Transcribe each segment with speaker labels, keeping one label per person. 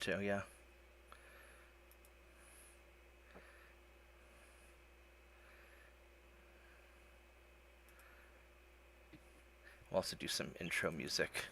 Speaker 1: too, yeah. We'll also do some intro music.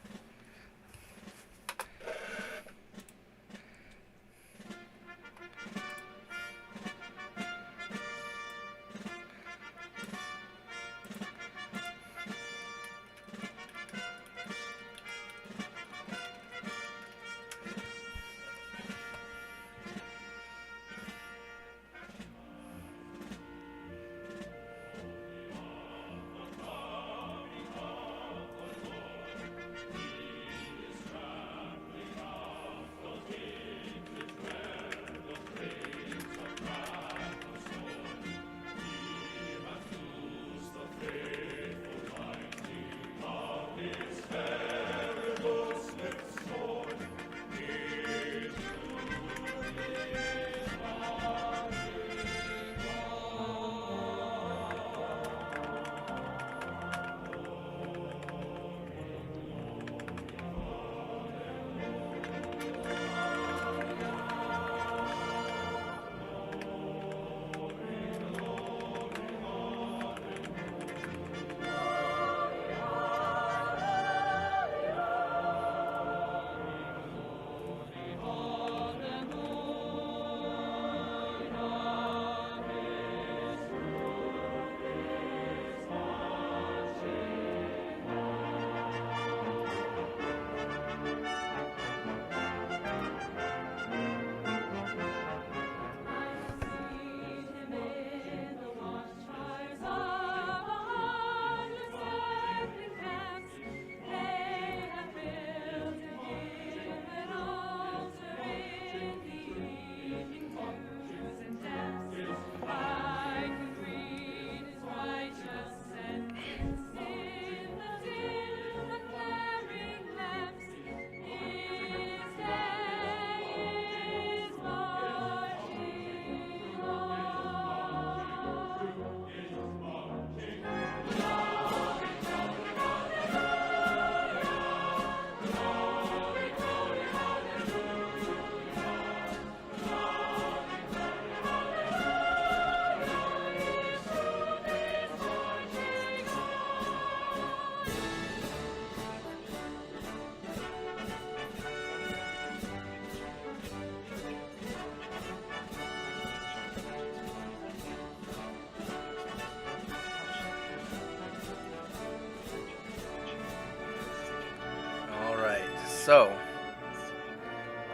Speaker 1: Alright, so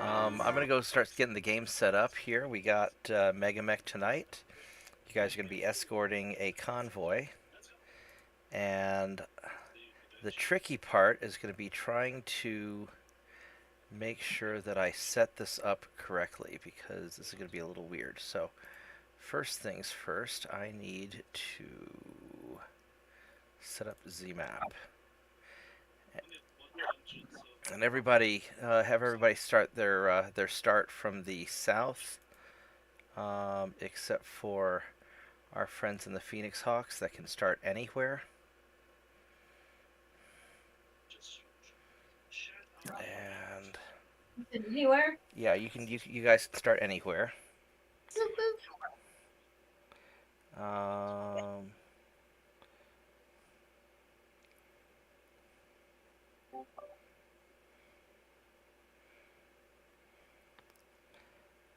Speaker 1: I'm gonna go start getting the game set up here. We got MegaMek tonight. You guys are gonna be escorting a convoy, and the tricky part is gonna be trying to make sure that I set this up correctly, because this is gonna be a little weird. So first things first, I need to set up ZMap. And everybody, have everybody start their start from the south, except for our friends in the Phoenix Hawks that can start anywhere. And
Speaker 2: anywhere?
Speaker 1: Yeah, you guys can start anywhere.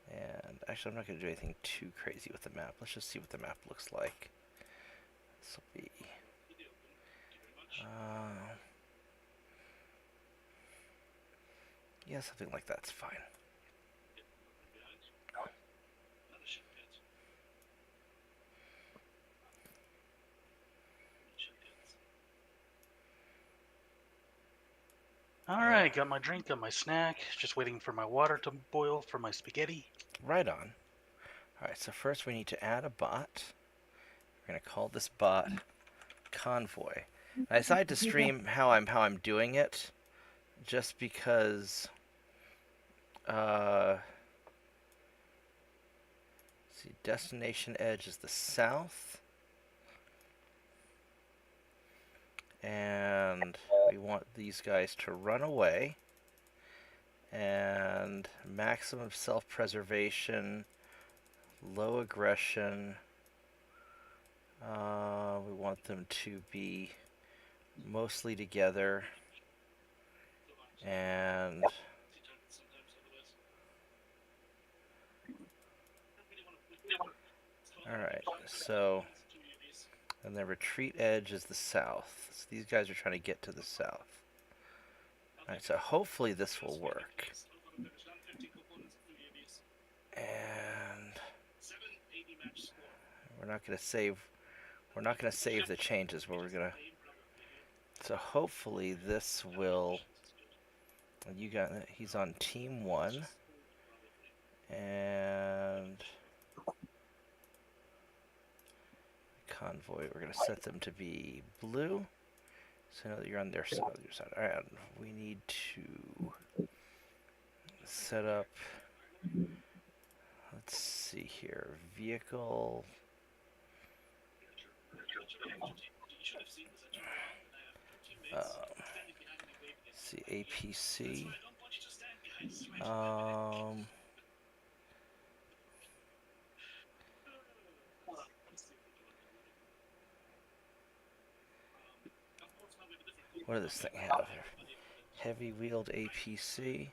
Speaker 1: And actually, I'm not going to do anything too crazy with the map. Let's just see what the map looks like. This will be... yeah, something like that's fine.
Speaker 3: Alright, got my drink, got my snack. Just waiting for my water to boil for my spaghetti.
Speaker 1: Right on. Alright, so first we need to add a bot. We're going to call this bot Convoy. I decided to stream how I'm doing it, just because see, destination edge is the south, and we want these guys to run away, And maximum self-preservation, low aggression. We want them to be mostly together. And alright, so and the retreat edge is the south. So these guys are trying to get to the south. Alright, so hopefully this will work. And we're not gonna save the changes, but we're gonna, so hopefully this will, he's on team 1. And Convoy, we're gonna set them to be blue. So now that you're on their side. Alright, we need to set up, let's see here, vehicle. See, APC. What does this thing have? Heavy wheeled APC.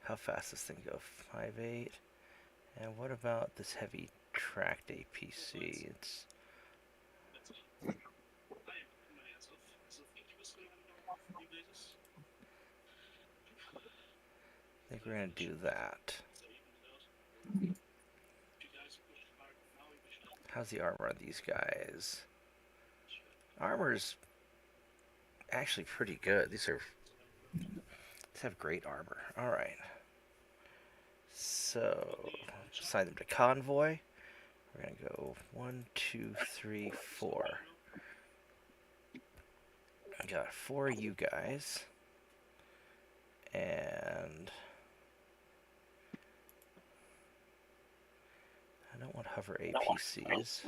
Speaker 1: How fast does this thing go? 5.8. And what about this heavy tracked APC? It's, I think we're gonna do that. How's the armor on these guys? Armor's actually pretty good. These have great armor. Alright. So, assign them to Convoy. We're going to go 1, 2, 3, 4. I got 4 of you guys. And I don't want hover APCs.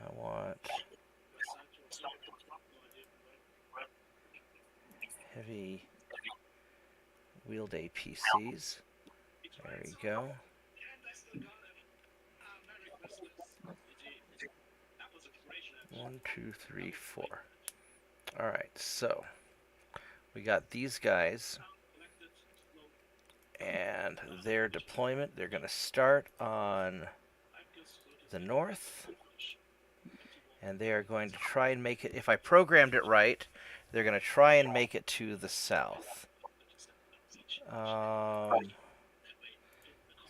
Speaker 1: I want heavy wheeled APCs. There we go. One, 2, 3, 4. Alright, so we got these guys and their deployment. They're going to start on the north, and they are going to try and make it, if I programmed it right, they're going to try and make it to the south.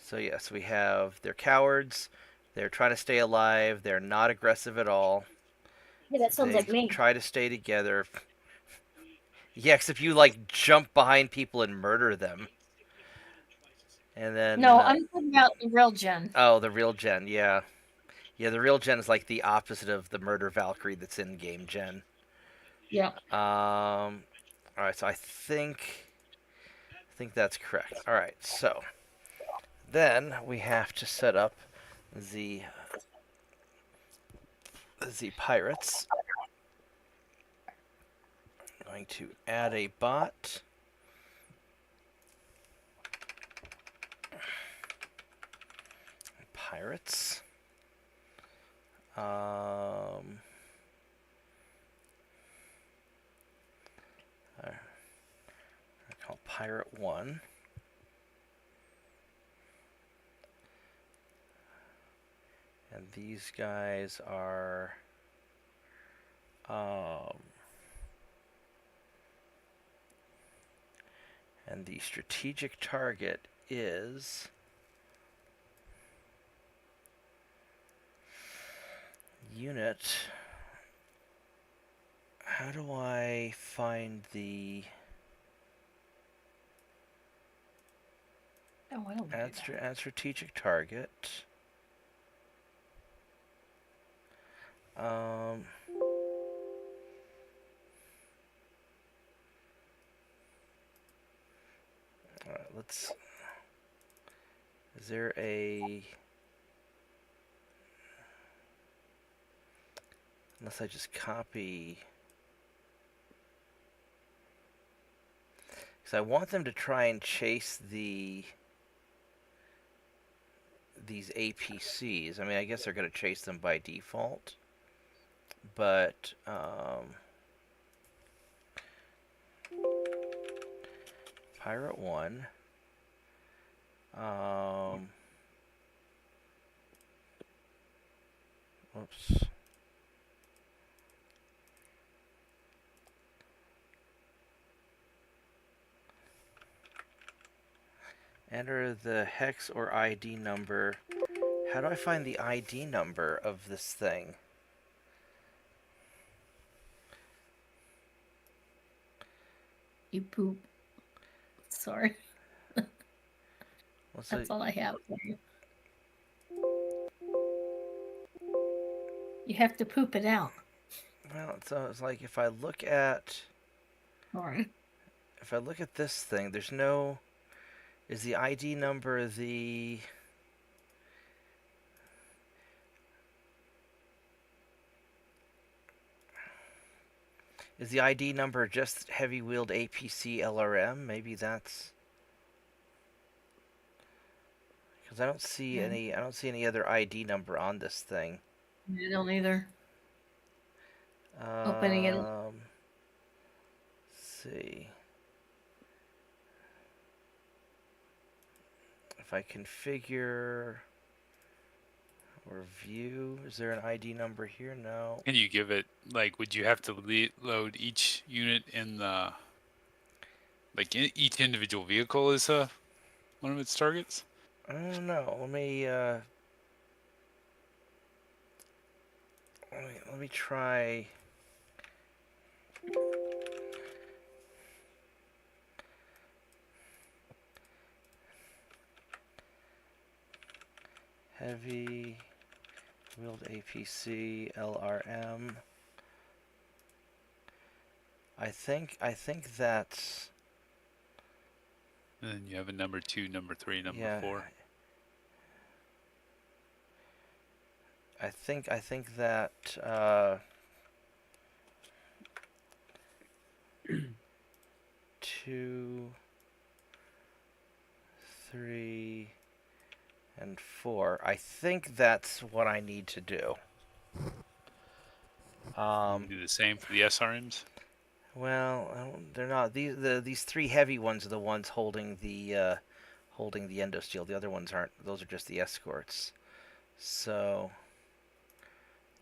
Speaker 1: So yes, we have, they're cowards, they're trying to stay alive, they're not aggressive at all.
Speaker 2: Yeah, that sounds like me.
Speaker 1: Try to stay together. Yeah, except you like jump behind people and murder them. And then
Speaker 2: No, I'm talking about the real Jen.
Speaker 1: Oh, the real Jen, yeah. Yeah, the real Jen is like the opposite of the murder Valkyrie that's in game Jen.
Speaker 2: Yeah.
Speaker 1: Alright, so I think that's correct. Alright, so then we have to set up the pirates. I'm going to add a bot. Pirates. I call Pirate 1. And these guys are and the strategic target is unit. How do I find the add strategic target? All right, let's. Is there a? Unless I just copy. Because I want them to try and chase these APCs. I mean, I guess they're going to chase them by default. But, Pirate 1. Whoops. Enter the hex or ID number. How do I find the ID number of this thing?
Speaker 2: You poop. Sorry.
Speaker 1: What's
Speaker 2: That's all I have for you. You have to poop it out.
Speaker 1: Well, it's like if I look at...
Speaker 2: Sorry.
Speaker 1: If I look at this thing, there's no... Is the ID number the... Is the ID number just heavy-wheeled APC LRM? Maybe that's... Because I don't see any. I don't see any other ID number on this thing.
Speaker 2: I don't either. Opening it.
Speaker 1: Let's see. If I configure or view, is there an ID number here? No.
Speaker 4: Can you give it, like, would you have to load each unit in the, like, each individual vehicle is one of its targets?
Speaker 1: I don't know. Let me try. Heavy wheeled APC LRM. I think that's.
Speaker 4: And then you have a number 2, number 3, number 4.
Speaker 1: I think that 2, 3, and 4. I think that's what I need to do.
Speaker 4: Do the same for the SRMs.
Speaker 1: Well, they're not. These 3 heavy ones are the ones holding the endosteel. The other ones aren't. Those are just the escorts. So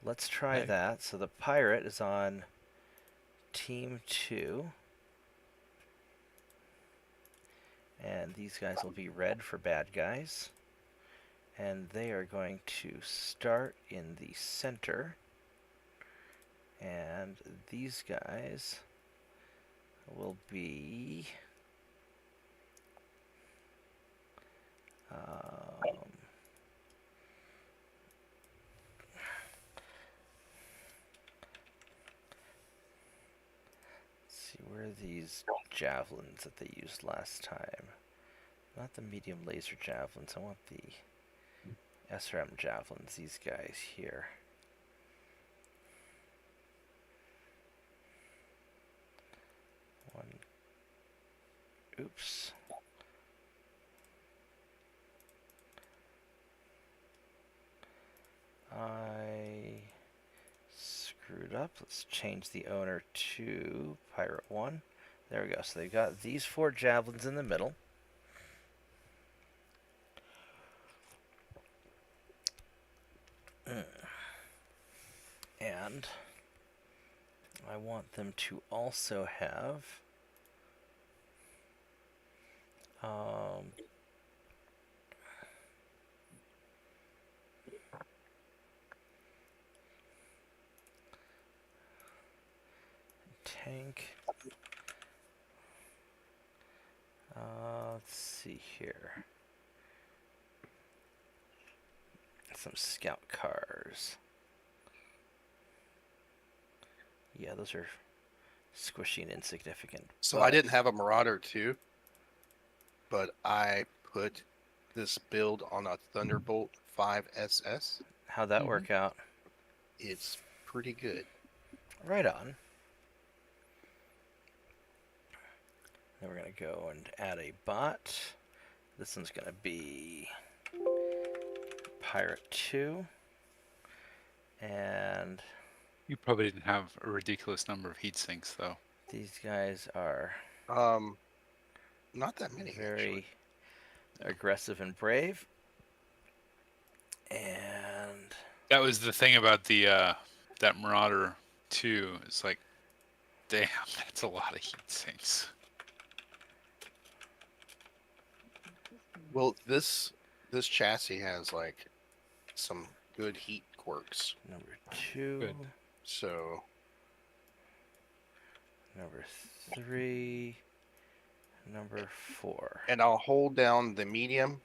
Speaker 1: let's try that. So the pirate is on team 2. And these guys will be red for bad guys. And they are going to start in the center. And these guys will be... see, where are these javelins that they used last time? Not the medium laser javelins. I want the SRM javelins. These guys here. Oops. I screwed up. Let's change the owner to Pirate 1. There we go. So they've got these 4 javelins in the middle. And I want them to also have tank. Let's see here. Some scout cars. Yeah, those are squishy and insignificant.
Speaker 5: So I didn't have a Marauder 2, but I put this build on a Thunderbolt 5 SS.
Speaker 1: How'd that work out?
Speaker 5: It's pretty good.
Speaker 1: Right on. Then we're going to go and add a bot. This one's going to be Pirate 2. And
Speaker 4: You probably didn't have a ridiculous number of heat sinks, though.
Speaker 1: these guys are
Speaker 5: Not that many,
Speaker 1: very
Speaker 5: actually.
Speaker 1: aggressive and brave. And
Speaker 4: That was the thing about the that Marauder 2. It's like, damn, that's a lot of heat sinks.
Speaker 5: Well, this chassis has like some good heat quirks.
Speaker 1: number 2.
Speaker 4: Good.
Speaker 5: So
Speaker 1: Number 3. Number 4.
Speaker 5: and I'll hold down the medium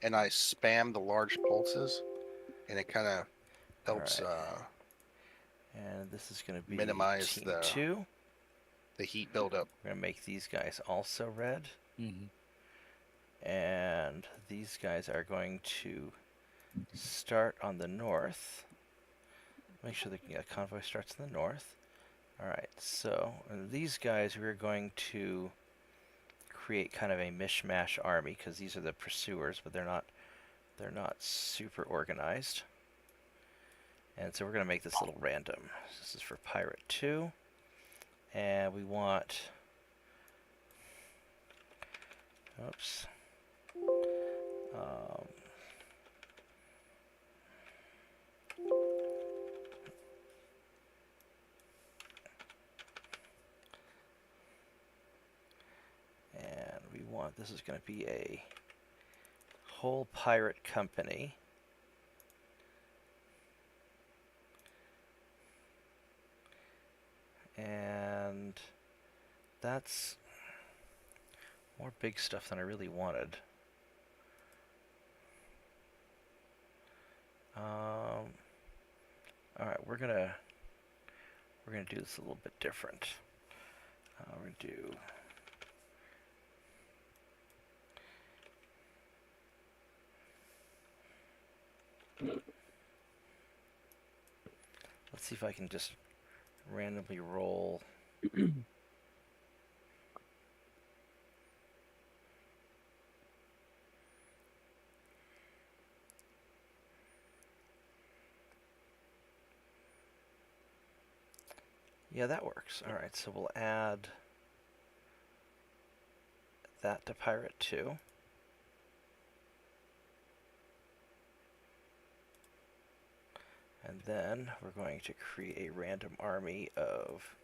Speaker 5: and I spam the large pulses and it kind of helps
Speaker 1: Alright. And this is going to be
Speaker 5: minimize
Speaker 1: Team
Speaker 5: the-
Speaker 1: 2.
Speaker 5: the heat buildup.
Speaker 1: We're going to make these guys also red.
Speaker 4: Mm-hmm.
Speaker 1: And these guys are going to start on the north. Make sure the convoy starts in the north. Alright, so these guys we're going to create kind of a mishmash army because these are the pursuers, but they're not super organized. And so we're going to make this a little random. This is for Pirate 2. And we want... Oops. And we want, this is going to be a whole pirate company. And that's more big stuff than I really wanted. Alright, we're gonna do this a little bit different. We're gonna do let's see if I can just randomly roll. Yeah, that works. Alright, so we'll add that to Pirate 2. And then we're going to create a random army of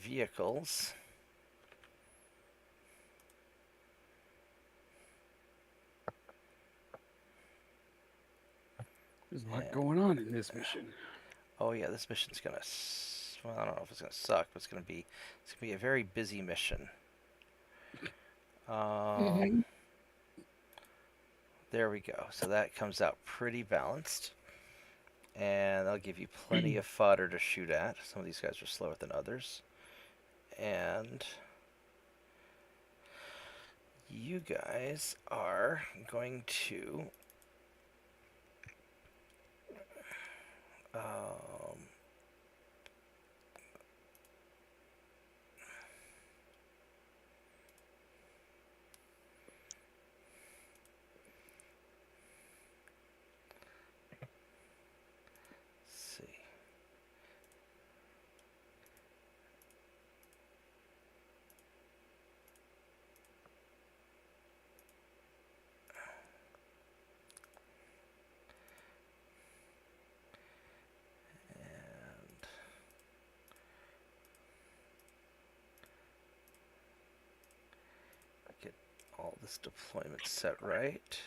Speaker 1: vehicles.
Speaker 6: There's a lot going on in this mission.
Speaker 1: Oh yeah, this mission's gonna. Well, I don't know if it's gonna suck, but it's gonna be a very busy mission. There we go. So that comes out pretty balanced, and that'll give you plenty of fodder to shoot at. Some of these guys are slower than others, and you guys are going to. See. And get all this deployment set right.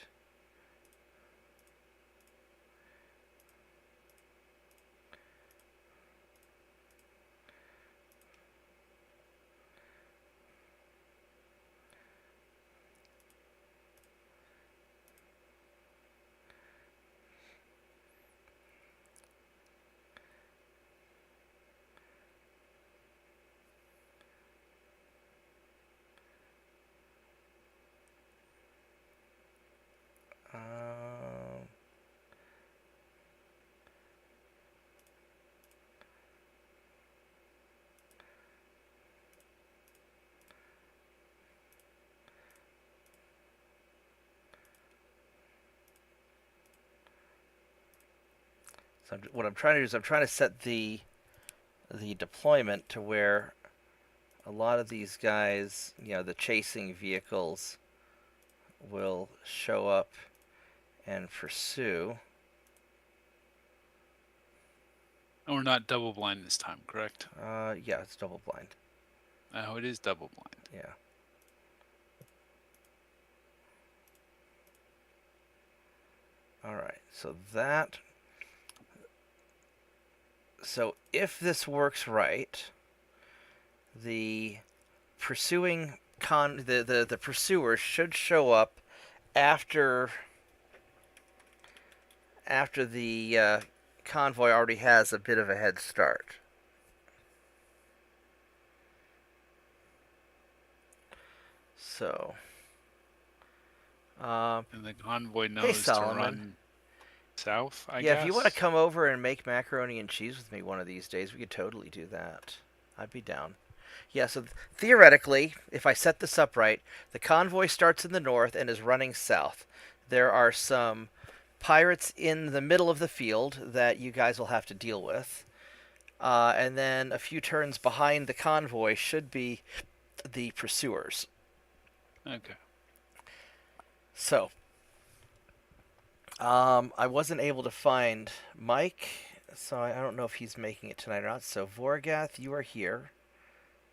Speaker 1: So what I'm trying to do is I'm trying to set the deployment to where a lot of these guys, the chasing vehicles will show up and pursue.
Speaker 4: And we're not double blind this time, correct?
Speaker 1: Yeah, it's double blind.
Speaker 4: Oh, it is double blind.
Speaker 1: Yeah. All right. So if this works right, the pursuing the pursuer should show up after the convoy already has a bit of a head start. So,
Speaker 4: And the convoy knows to
Speaker 1: Solomon.
Speaker 4: run south, I
Speaker 1: yeah,
Speaker 4: guess.
Speaker 1: if you want to come over and make macaroni and cheese with me one of these days, we could totally do that. I'd be down. Yeah, so theoretically, if I set this up right, the convoy starts in the north and is running south. There are some pirates in the middle of the field that you guys will have to deal with. And then a few turns behind the convoy should be the pursuers.
Speaker 4: Okay.
Speaker 1: So, I wasn't able to find Mike, so I don't know if he's making it tonight or not. So, Vorgath, you are here.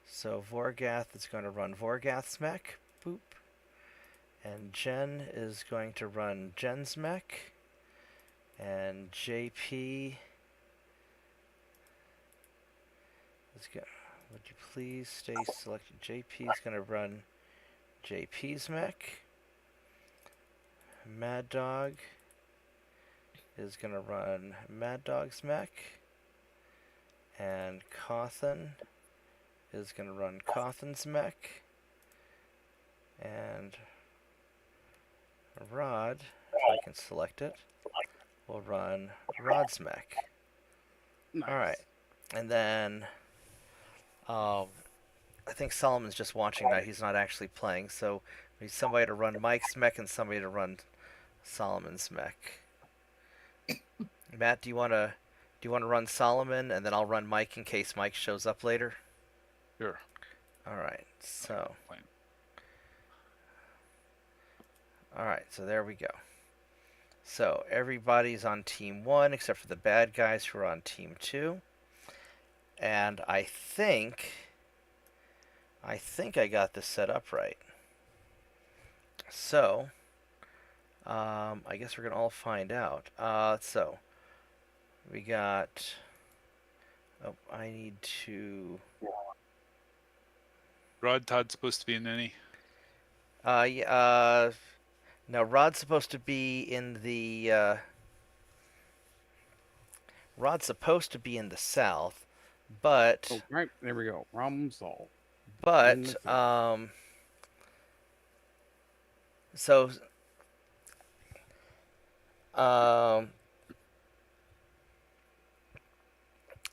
Speaker 1: So, Vorgath is going to run Vorgath's mech. Boop. And Jen is going to run Jen's mech. And JP is going. Would you please stay selected? JP is going to run JP's mech. Mad Dog is going to run Mad Dog's mech. And Cawthon is going to run Cawthon's mech. And Rod, if I can select it, will run Rod's mech.
Speaker 6: Nice.
Speaker 1: Alright. And then I think Solomon's just watching that. He's not actually playing, so we need somebody to run Mike's mech and somebody to run Solomon's mech. Matt, do you want to run Solomon, and then I'll run Mike in case Mike shows up later?
Speaker 4: Sure.
Speaker 1: All right. So.
Speaker 4: Fine.
Speaker 1: All right. So there we go. So everybody's on team 1 except for the bad guys who are on team 2. And I think I got this set up right. So, I guess we're gonna all find out. So we got. Oh, I need to.
Speaker 4: Rod Todd's supposed to be in any?
Speaker 1: Yeah. No, Rod's supposed to be in the. Rod's supposed to be in the south, but.
Speaker 6: Oh, right, there we go. Problem solved.
Speaker 1: But so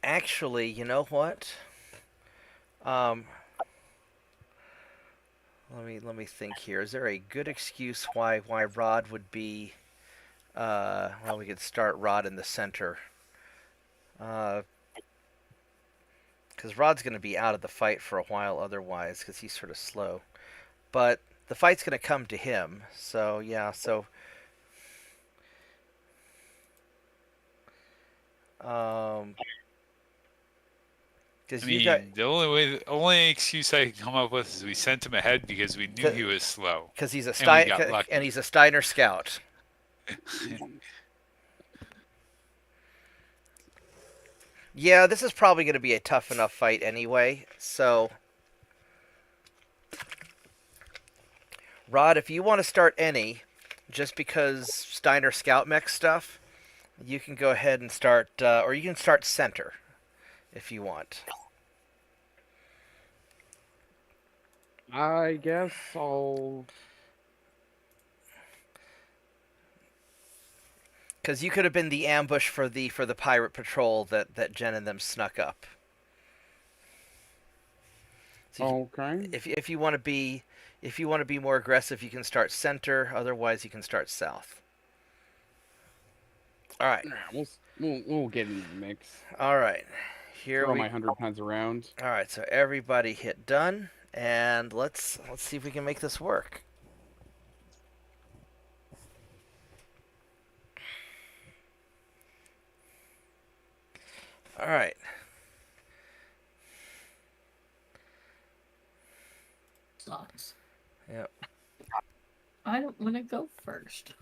Speaker 1: actually, you know what? Let me think here. Is there a good excuse why Rod would be well, we could start Rod in the center. Because Rod's going to be out of the fight for a while otherwise, because he's sort of slow. But the fight's going to come to him, so yeah, so...
Speaker 4: I mean, the only excuse I can come up with is we sent him ahead because we knew he was slow.
Speaker 1: Because he's a
Speaker 4: and
Speaker 1: he's a Steiner scout. Yeah, this is probably going to be a tough enough fight anyway, so... Rod, if you want to start any, just because Steiner Scout Mech stuff, you can go ahead and start, or you can start center, if you want.
Speaker 6: I guess I'll...
Speaker 1: Because you could have been the ambush for the pirate patrol that Jen and them snuck up. So
Speaker 6: Okay.
Speaker 1: if you want to be more aggressive, you can start center. Otherwise, you can start south. All right.
Speaker 6: We'll get in the mix.
Speaker 1: All right. Here
Speaker 6: Throw
Speaker 1: we.
Speaker 6: my 100 pounds around.
Speaker 1: All right. So everybody hit done, and let's see if we can make this work. All right.
Speaker 2: Sucks.
Speaker 1: Yep.
Speaker 2: I don't want to go first.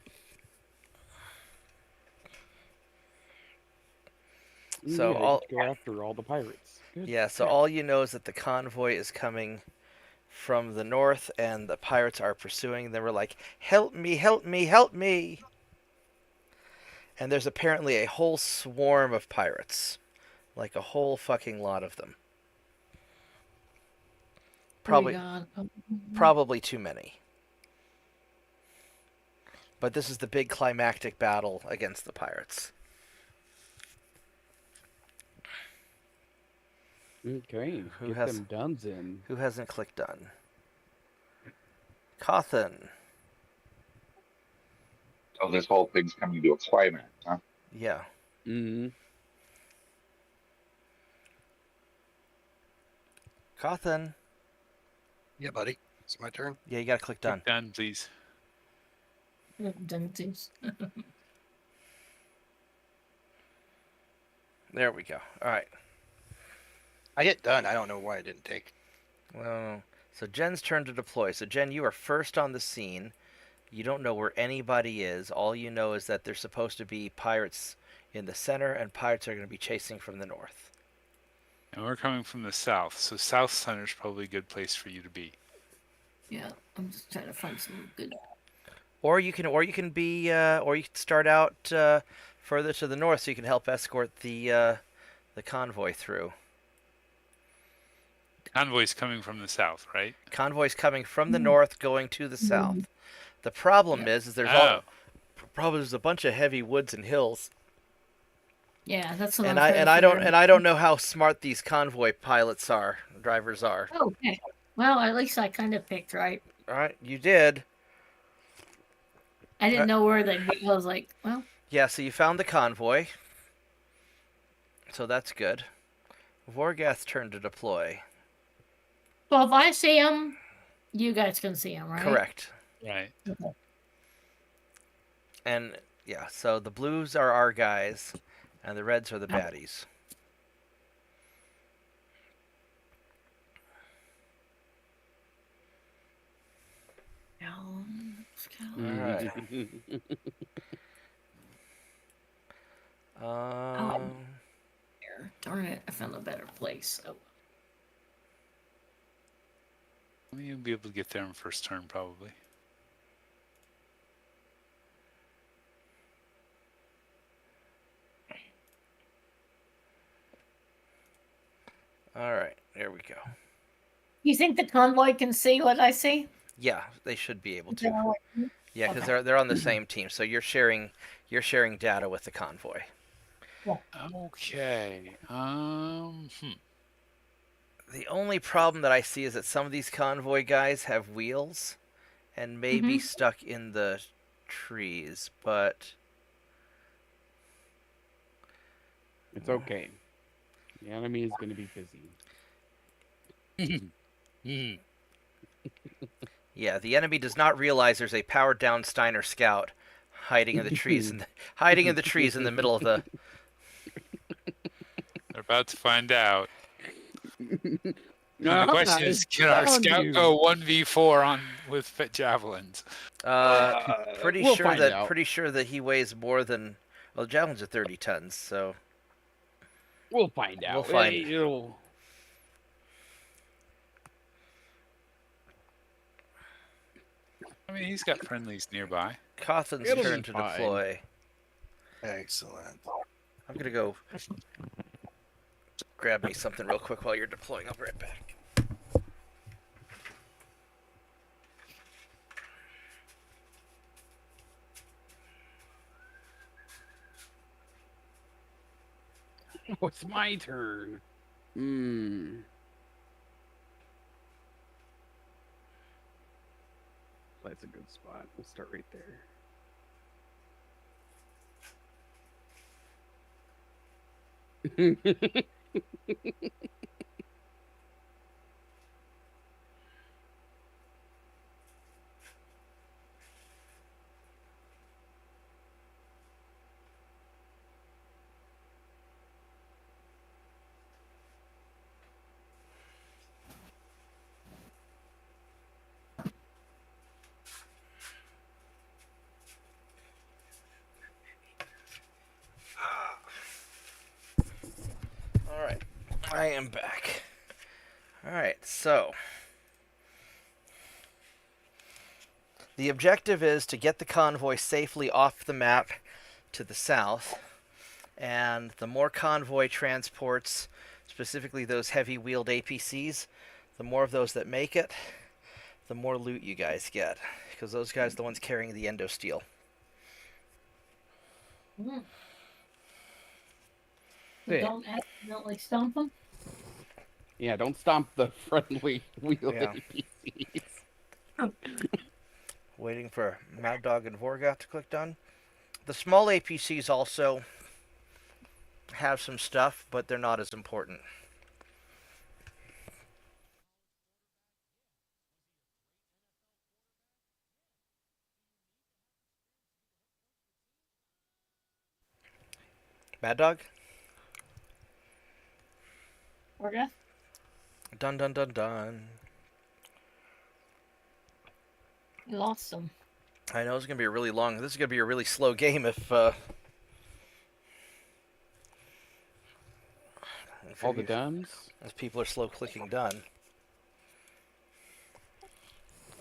Speaker 1: So
Speaker 6: yeah,
Speaker 1: all-
Speaker 6: go after all the pirates. Good.
Speaker 1: Yeah, so all you know is that the convoy is coming from the north and the pirates are pursuing. They were like, help me, help me, help me. And there's apparently a whole swarm of pirates. Like a whole fucking lot of them. Probably,
Speaker 2: Oh, God.
Speaker 1: probably too many. But this is the big climactic battle against the pirates.
Speaker 6: Okay,
Speaker 1: Who
Speaker 6: get
Speaker 1: has-
Speaker 6: them duns in.
Speaker 1: Who hasn't clicked done? Cawthon.
Speaker 7: Oh, this whole thing's coming to a climax, huh?
Speaker 1: Yeah.
Speaker 6: Mm-hmm.
Speaker 1: Cawthon.
Speaker 5: Yeah, buddy. It's my turn.
Speaker 1: Yeah, you gotta click done.
Speaker 4: Done, please.
Speaker 2: Dunsies.
Speaker 1: There we go. All right.
Speaker 5: I hit done. I don't know why it didn't take.
Speaker 1: Well, so Jen's turn to deploy. So Jen, you are first on the scene. You don't know where anybody is. All you know is that there's supposed to be pirates in the center, and pirates are going to be chasing from the north.
Speaker 4: And we're coming from the south, so south center is probably a good place for you to be.
Speaker 2: Yeah, I'm just trying to find some good.
Speaker 1: Or you can start out further to the north, so you can help escort the convoy through.
Speaker 4: Convoy's coming from the south, right?
Speaker 1: Convoy's coming from the north, going to the south. The problem is there's there's a bunch of heavy woods and hills.
Speaker 2: Yeah, that's what
Speaker 1: And
Speaker 2: I'm
Speaker 1: I don't know how smart these convoy drivers are.
Speaker 2: Oh, okay. Well, at least I kind of picked right.
Speaker 1: All right, you did.
Speaker 2: I didn't know where they were. I was like, well,
Speaker 1: Yeah, so you found the convoy. So that's good. Vorgath's turn to deploy.
Speaker 2: well, if I see them, you guys can see them, right?
Speaker 1: Correct.
Speaker 4: Right.
Speaker 2: Okay.
Speaker 1: And yeah, so the blues are our guys, and the reds are the
Speaker 2: Okay.
Speaker 1: baddies. Alright.
Speaker 2: Darn it, I found a better place. Oh.
Speaker 4: You'll be able to get there in first turn, probably.
Speaker 1: All right, there we go.
Speaker 2: You think the convoy can see what I see?
Speaker 1: Yeah, they should be able
Speaker 2: Is that
Speaker 1: to.
Speaker 2: all right?
Speaker 1: Yeah, because
Speaker 2: Okay.
Speaker 1: they're on the same team, so you're sharing data with the convoy.
Speaker 4: Okay.
Speaker 1: The only problem that I see is that some of these convoy guys have wheels and may be stuck in the trees, but
Speaker 6: It's okay. The enemy is going to be busy.
Speaker 1: yeah, the enemy does not realize there's a powered down Steiner scout hiding in the trees in the middle of the.
Speaker 4: They're about to find out. And
Speaker 6: Ah,
Speaker 4: the question is, can our
Speaker 6: found
Speaker 4: scout
Speaker 6: you.
Speaker 4: go 1v4 with javelins?
Speaker 1: Pretty
Speaker 6: we'll
Speaker 1: sure
Speaker 6: find
Speaker 1: that
Speaker 6: out.
Speaker 1: pretty sure that he weighs more than. Well, javelins are 30 tons, so
Speaker 6: We'll find out.
Speaker 1: We'll find-
Speaker 6: It'll-
Speaker 4: I mean, he's got friendlies nearby.
Speaker 1: Cawthon's
Speaker 6: It'll
Speaker 1: turn
Speaker 6: be
Speaker 1: to
Speaker 6: fine.
Speaker 1: deploy.
Speaker 5: Excellent.
Speaker 1: I'm gonna go grab me something real quick while you're deploying. I'll be right back.
Speaker 6: Oh, it's my turn. Hmm. That's a good spot. We'll start right there.
Speaker 1: All right, I am back. All right, so the objective is to get the convoy safely off the map to the south, and the more convoy transports, specifically those heavy-wheeled APCs, the more of those that make it, the more loot you guys get, because those guys are the ones carrying the endo steel.
Speaker 2: Mm.
Speaker 6: Sick.
Speaker 2: Don't accidentally stomp them.
Speaker 6: Yeah, don't stomp the friendly wheel
Speaker 1: Yeah.
Speaker 6: APCs.
Speaker 1: Waiting for Mad Dog and Vorgoth to click done. The small APCs also have some stuff, but they're not as important. Mad Dog?
Speaker 2: Orga?
Speaker 1: Dun dun dun dun.
Speaker 2: You lost them.
Speaker 1: I know it's going to be a really long... This is going to be a really slow game if
Speaker 6: All the duns.
Speaker 1: as people are slow clicking done.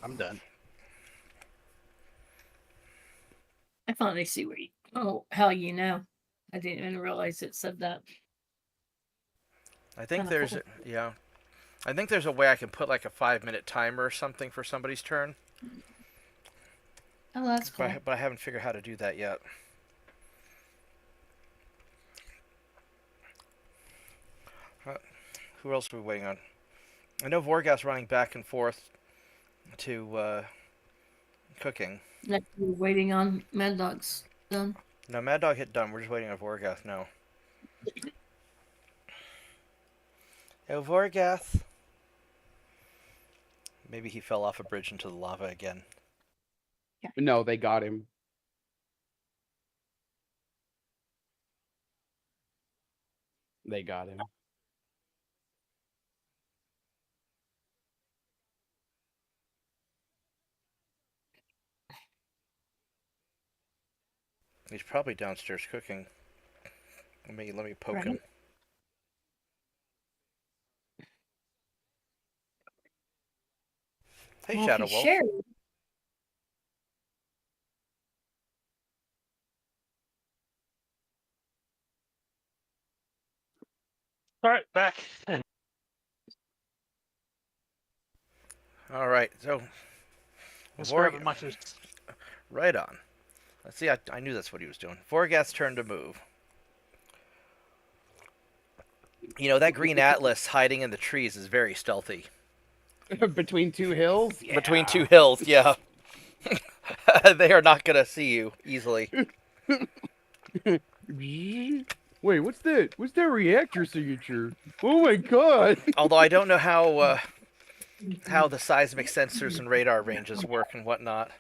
Speaker 5: I'm done.
Speaker 2: I finally see where you. Oh, how you know? I didn't even realize it said that.
Speaker 1: I think
Speaker 2: Kinda
Speaker 1: there's...
Speaker 2: cool.
Speaker 1: Yeah. I think there's a way I can put like a 5-minute timer or something for somebody's turn.
Speaker 2: Oh, that's cool.
Speaker 1: But I haven't figured out how to do that yet. Who else are we waiting on? I know Vorgoth's running back and forth to cooking.
Speaker 2: Next, we're waiting on Mad Dog's done.
Speaker 1: No, Mad Dog hit done. We're just waiting on Vorgoth now. Oh, Vorgoth. Maybe he fell off a bridge into the lava again.
Speaker 6: No, they got him. They got him.
Speaker 1: He's probably downstairs cooking. Let me poke
Speaker 2: Right.
Speaker 1: him. Hey,
Speaker 2: Well,
Speaker 1: Shadow
Speaker 2: if he
Speaker 1: Wolf.
Speaker 2: shared,
Speaker 3: All right, back.
Speaker 1: All right, so
Speaker 3: Just
Speaker 1: Vorg-
Speaker 3: grabbing my food.
Speaker 1: right on. Let's see. I knew that's what he was doing. Vorgoth's turn to move. You know, that green atlas hiding in the trees is very stealthy.
Speaker 6: Between two hills?
Speaker 1: Between two
Speaker 6: Yeah.
Speaker 1: hills, yeah. They are not going to see you easily.
Speaker 6: Wait, what's that? What's that reactor signature? Oh my god!
Speaker 1: Although I don't know how the seismic sensors and radar ranges work and whatnot.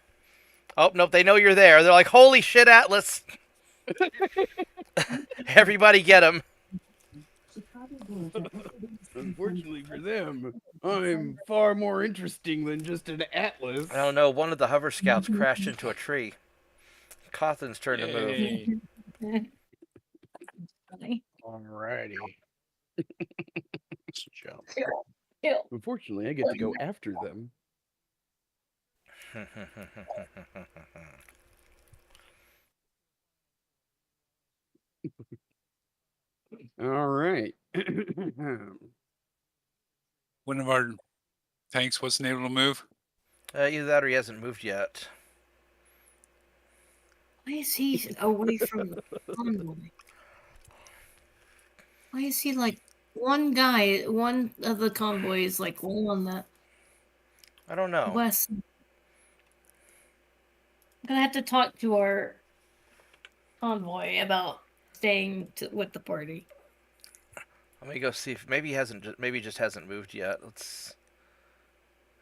Speaker 1: Oh, nope, they know you're there. They're like, holy shit, Atlas! Everybody get him.
Speaker 6: Unfortunately for them, I'm far more interesting than just an atlas.
Speaker 1: I don't know, one of the hover scouts crashed into a tree. Cawthon's turn to move.
Speaker 4: Yay.
Speaker 2: funny.
Speaker 5: Alrighty. Let's jump.
Speaker 2: Kill.
Speaker 6: Unfortunately, I get to go after them. All right.
Speaker 4: One of our tanks wasn't able to move.
Speaker 1: Either that or he hasn't moved yet.
Speaker 2: Why is he away from the convoy? Why is he like one guy? One of the convoy is like on the
Speaker 1: I don't know.
Speaker 2: west. I'm gonna have to talk to our convoy about staying with the party.
Speaker 1: Let me go see if maybe he hasn't. Maybe he just hasn't moved yet. Let's.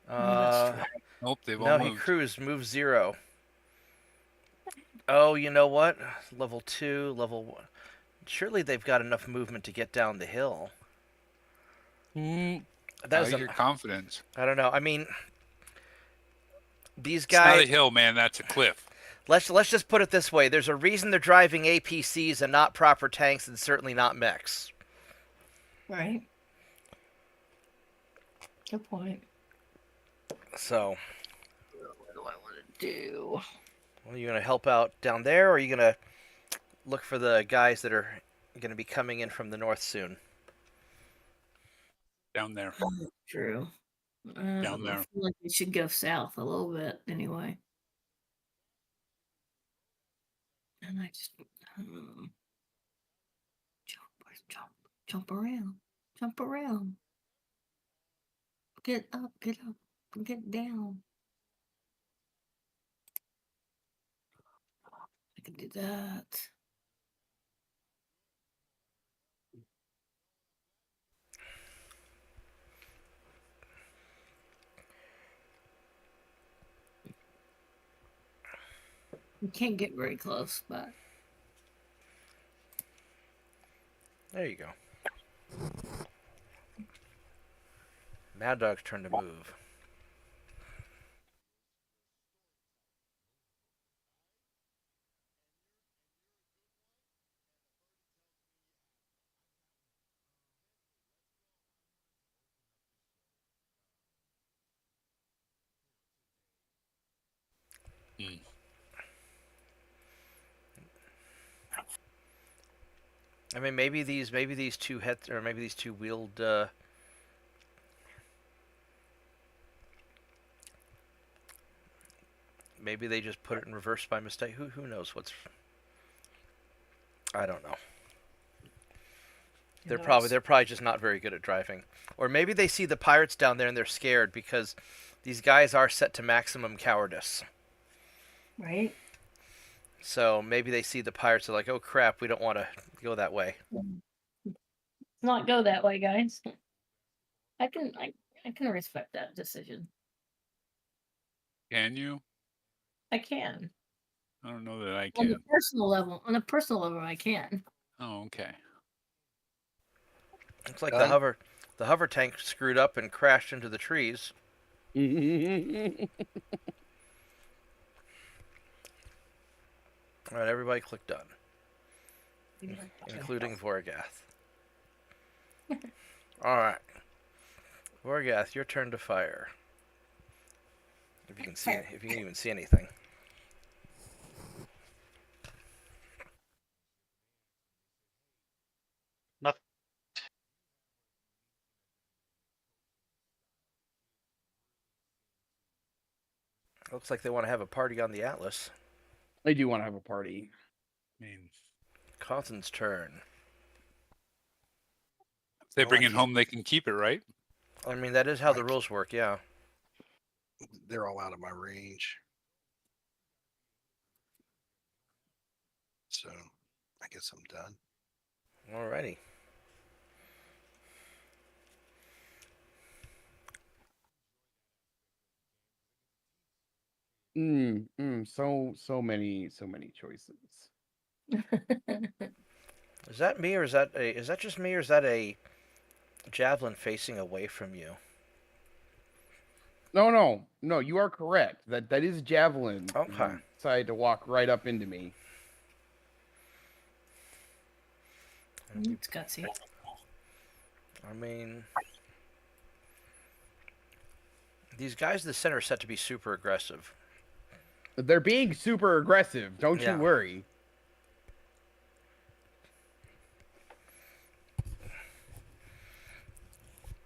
Speaker 2: Oh, that's true.
Speaker 4: Nope, they've all
Speaker 1: No, he
Speaker 4: moved.
Speaker 1: cruised. Move 0. Oh, you know what? Level 2, level 1. Surely they've got enough movement to get down the hill.
Speaker 4: I
Speaker 1: That
Speaker 4: like
Speaker 1: is
Speaker 4: your confidence.
Speaker 1: I don't know. I mean, these
Speaker 4: It's not a
Speaker 1: guys.
Speaker 4: hill, man. That's a cliff.
Speaker 1: Let's just put it this way. There's a reason they're driving APCs and not proper tanks, and certainly not mechs.
Speaker 2: Right. Good point.
Speaker 1: So,
Speaker 2: What do I want to do?
Speaker 1: are you gonna help out down there, or are you gonna look for the guys that are gonna be coming in from the north soon?
Speaker 4: Down there.
Speaker 2: True.
Speaker 4: Down there.
Speaker 2: I feel like we should go south a little bit anyway. And I just jump around, jump around. Get up, get down. I can do that. You can't get very close, but
Speaker 1: There you go. Mad Dog's turn to move.
Speaker 4: Hmm.
Speaker 1: I mean, maybe these two heads, or maybe these two wheeled. Maybe they just put it in reverse by mistake. Who knows what's? I don't know. They're probably just not very good at driving, or maybe they see the pirates down there and they're scared because these guys are set to maximum cowardice.
Speaker 2: right.
Speaker 1: So maybe they see the pirates are like, oh crap, we don't want to go that way.
Speaker 2: Let's not go that way, guys. I can respect that decision.
Speaker 4: Can you?
Speaker 2: I can.
Speaker 4: I don't know that I
Speaker 2: On
Speaker 4: can.
Speaker 2: a personal level, I can.
Speaker 4: Oh, okay.
Speaker 1: Looks like
Speaker 5: Done?
Speaker 1: the hover tank screwed up and crashed into the trees. All right, everybody click done, including Vorgath. All right, Vorgath, your turn to fire. If you can even see anything.
Speaker 3: Nothing.
Speaker 1: Looks like they want to have a party on the Atlas.
Speaker 6: I do want to have a party.
Speaker 4: I mean,
Speaker 1: Cawthon's turn.
Speaker 4: if they
Speaker 5: No,
Speaker 4: bring
Speaker 5: I
Speaker 4: it
Speaker 5: can't.
Speaker 4: home, they can keep it, right?
Speaker 1: I mean, that is how the
Speaker 5: Right.
Speaker 1: rules work, yeah.
Speaker 5: They're all out of my range. So I guess I'm done.
Speaker 1: Alrighty.
Speaker 6: So many choices.
Speaker 1: Is that me, or is that just me, or is that a javelin facing away from you?
Speaker 6: No, you are correct. That is javelin.
Speaker 1: Okay.
Speaker 6: You decided to walk right up into me.
Speaker 2: It's gutsy.
Speaker 1: I mean, these guys in the center are set to be super aggressive.
Speaker 6: They're being super aggressive. Don't
Speaker 1: Yeah.
Speaker 6: you worry.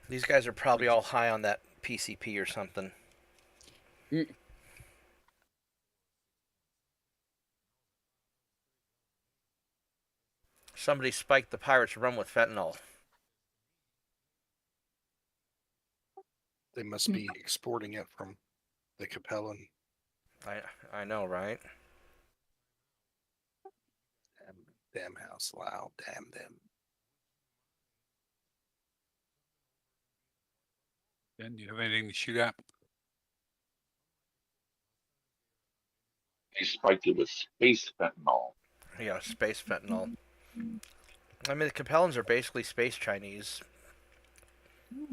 Speaker 1: These guys are probably all high on that PCP or something.
Speaker 6: Mm.
Speaker 1: Somebody spiked the pirates' rum with fentanyl.
Speaker 5: They must be exporting it from the Capellan.
Speaker 1: I know, right?
Speaker 5: Damn house loud. Damn them.
Speaker 4: Ben, do you have anything to shoot at?
Speaker 7: They spiked it with space fentanyl.
Speaker 1: Yeah, space fentanyl. I mean, the Capellans are basically space Chinese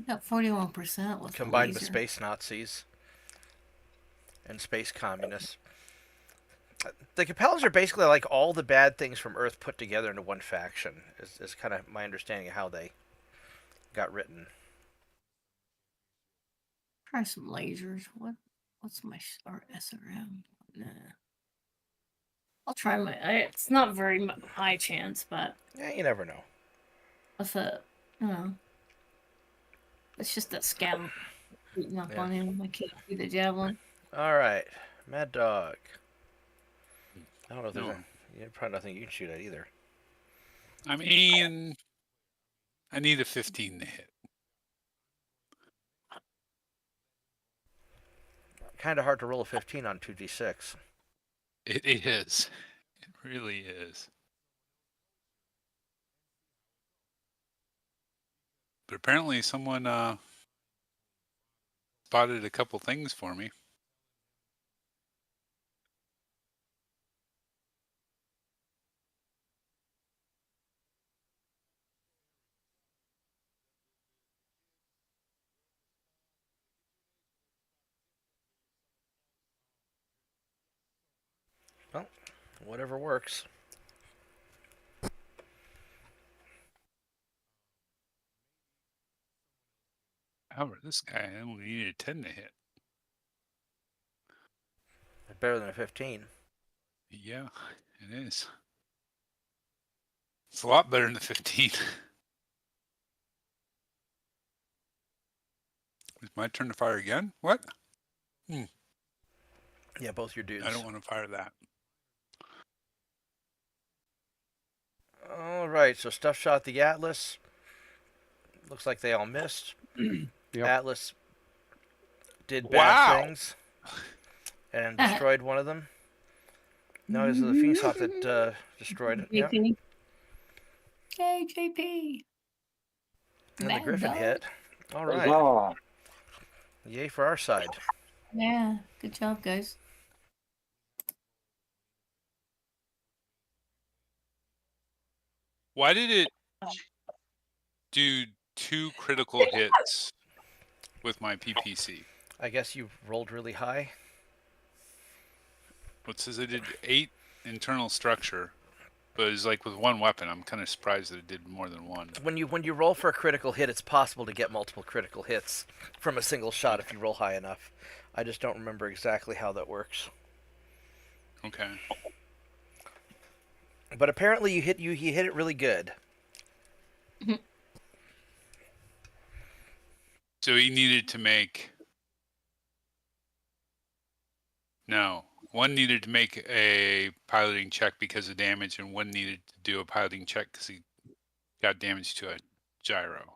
Speaker 2: Got 41% with the
Speaker 1: combined with
Speaker 2: laser.
Speaker 1: space Nazis and space communists. The Capellans are basically like all the bad things from Earth put together into one faction. Is kind of my understanding of how they got written.
Speaker 2: Try some lasers. What's my or SRM? Nah. I'll try my. It's not very high chance, but
Speaker 1: Yeah, you never know.
Speaker 2: with a, you know, it's just that scout beating up
Speaker 1: Yeah.
Speaker 2: on him. I can't see the javelin.
Speaker 1: All right, Mad Dog. I don't know if there's
Speaker 4: No.
Speaker 1: probably nothing you can shoot at either.
Speaker 4: I mean, I need a 15 to hit.
Speaker 1: Kind of hard to roll a 15 on 2d6.
Speaker 4: It is. It really is. But apparently someone spotted a couple things for me.
Speaker 1: Well, whatever works.
Speaker 4: However, this guy only needed a 10 to hit.
Speaker 1: Better than a 15.
Speaker 4: Yeah, it is. It's a lot better than the 15. It's my turn to fire again? What?
Speaker 1: Yeah, both your dudes.
Speaker 4: I don't want to fire that.
Speaker 1: All right, so stuff shot the Atlas. Looks like they all missed.
Speaker 6: Yep.
Speaker 1: Atlas did bad
Speaker 4: Wow.
Speaker 1: things and destroyed one of them. No, it was the Phoenix Hawk that destroyed it. Yeah.
Speaker 2: JP. Hey, JP.
Speaker 1: And the
Speaker 2: Mad
Speaker 1: Griffin
Speaker 2: Dog.
Speaker 1: hit. All right.
Speaker 7: Huzzah.
Speaker 1: Yay for our side.
Speaker 2: Yeah, good job, guys.
Speaker 4: Why did it do 2 critical hits with my PPC?
Speaker 1: I guess you rolled really high.
Speaker 4: What says I did 8 internal structure, but it's like with 1 weapon. I'm kind of surprised that it did more than 1.
Speaker 1: When you roll for a critical hit, it's possible to get multiple critical hits from a single shot if you roll high enough. I just don't remember exactly how that works.
Speaker 4: Okay.
Speaker 1: But apparently you hit it really good.
Speaker 4: So he needed to make... No. 1 needed to make a piloting check because of damage, and 1 needed to do a piloting check because he got damage to a gyro.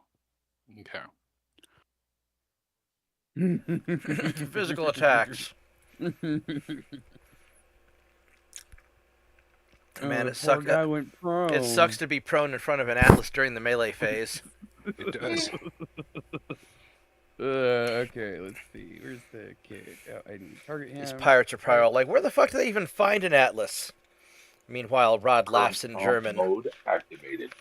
Speaker 4: Okay.
Speaker 1: Physical attacks. Man,
Speaker 6: the
Speaker 1: it
Speaker 6: poor
Speaker 1: sucks.
Speaker 6: guy went prone.
Speaker 1: It sucks to be prone in front of an Atlas during the melee phase.
Speaker 4: It does.
Speaker 6: Okay, let's see. Where's the kid? Oh, I need to target him.
Speaker 1: These pirates are probably all like, where the fuck do they even find an Atlas? Meanwhile, Rod laughs in
Speaker 7: Current
Speaker 1: German.
Speaker 7: Mode activated.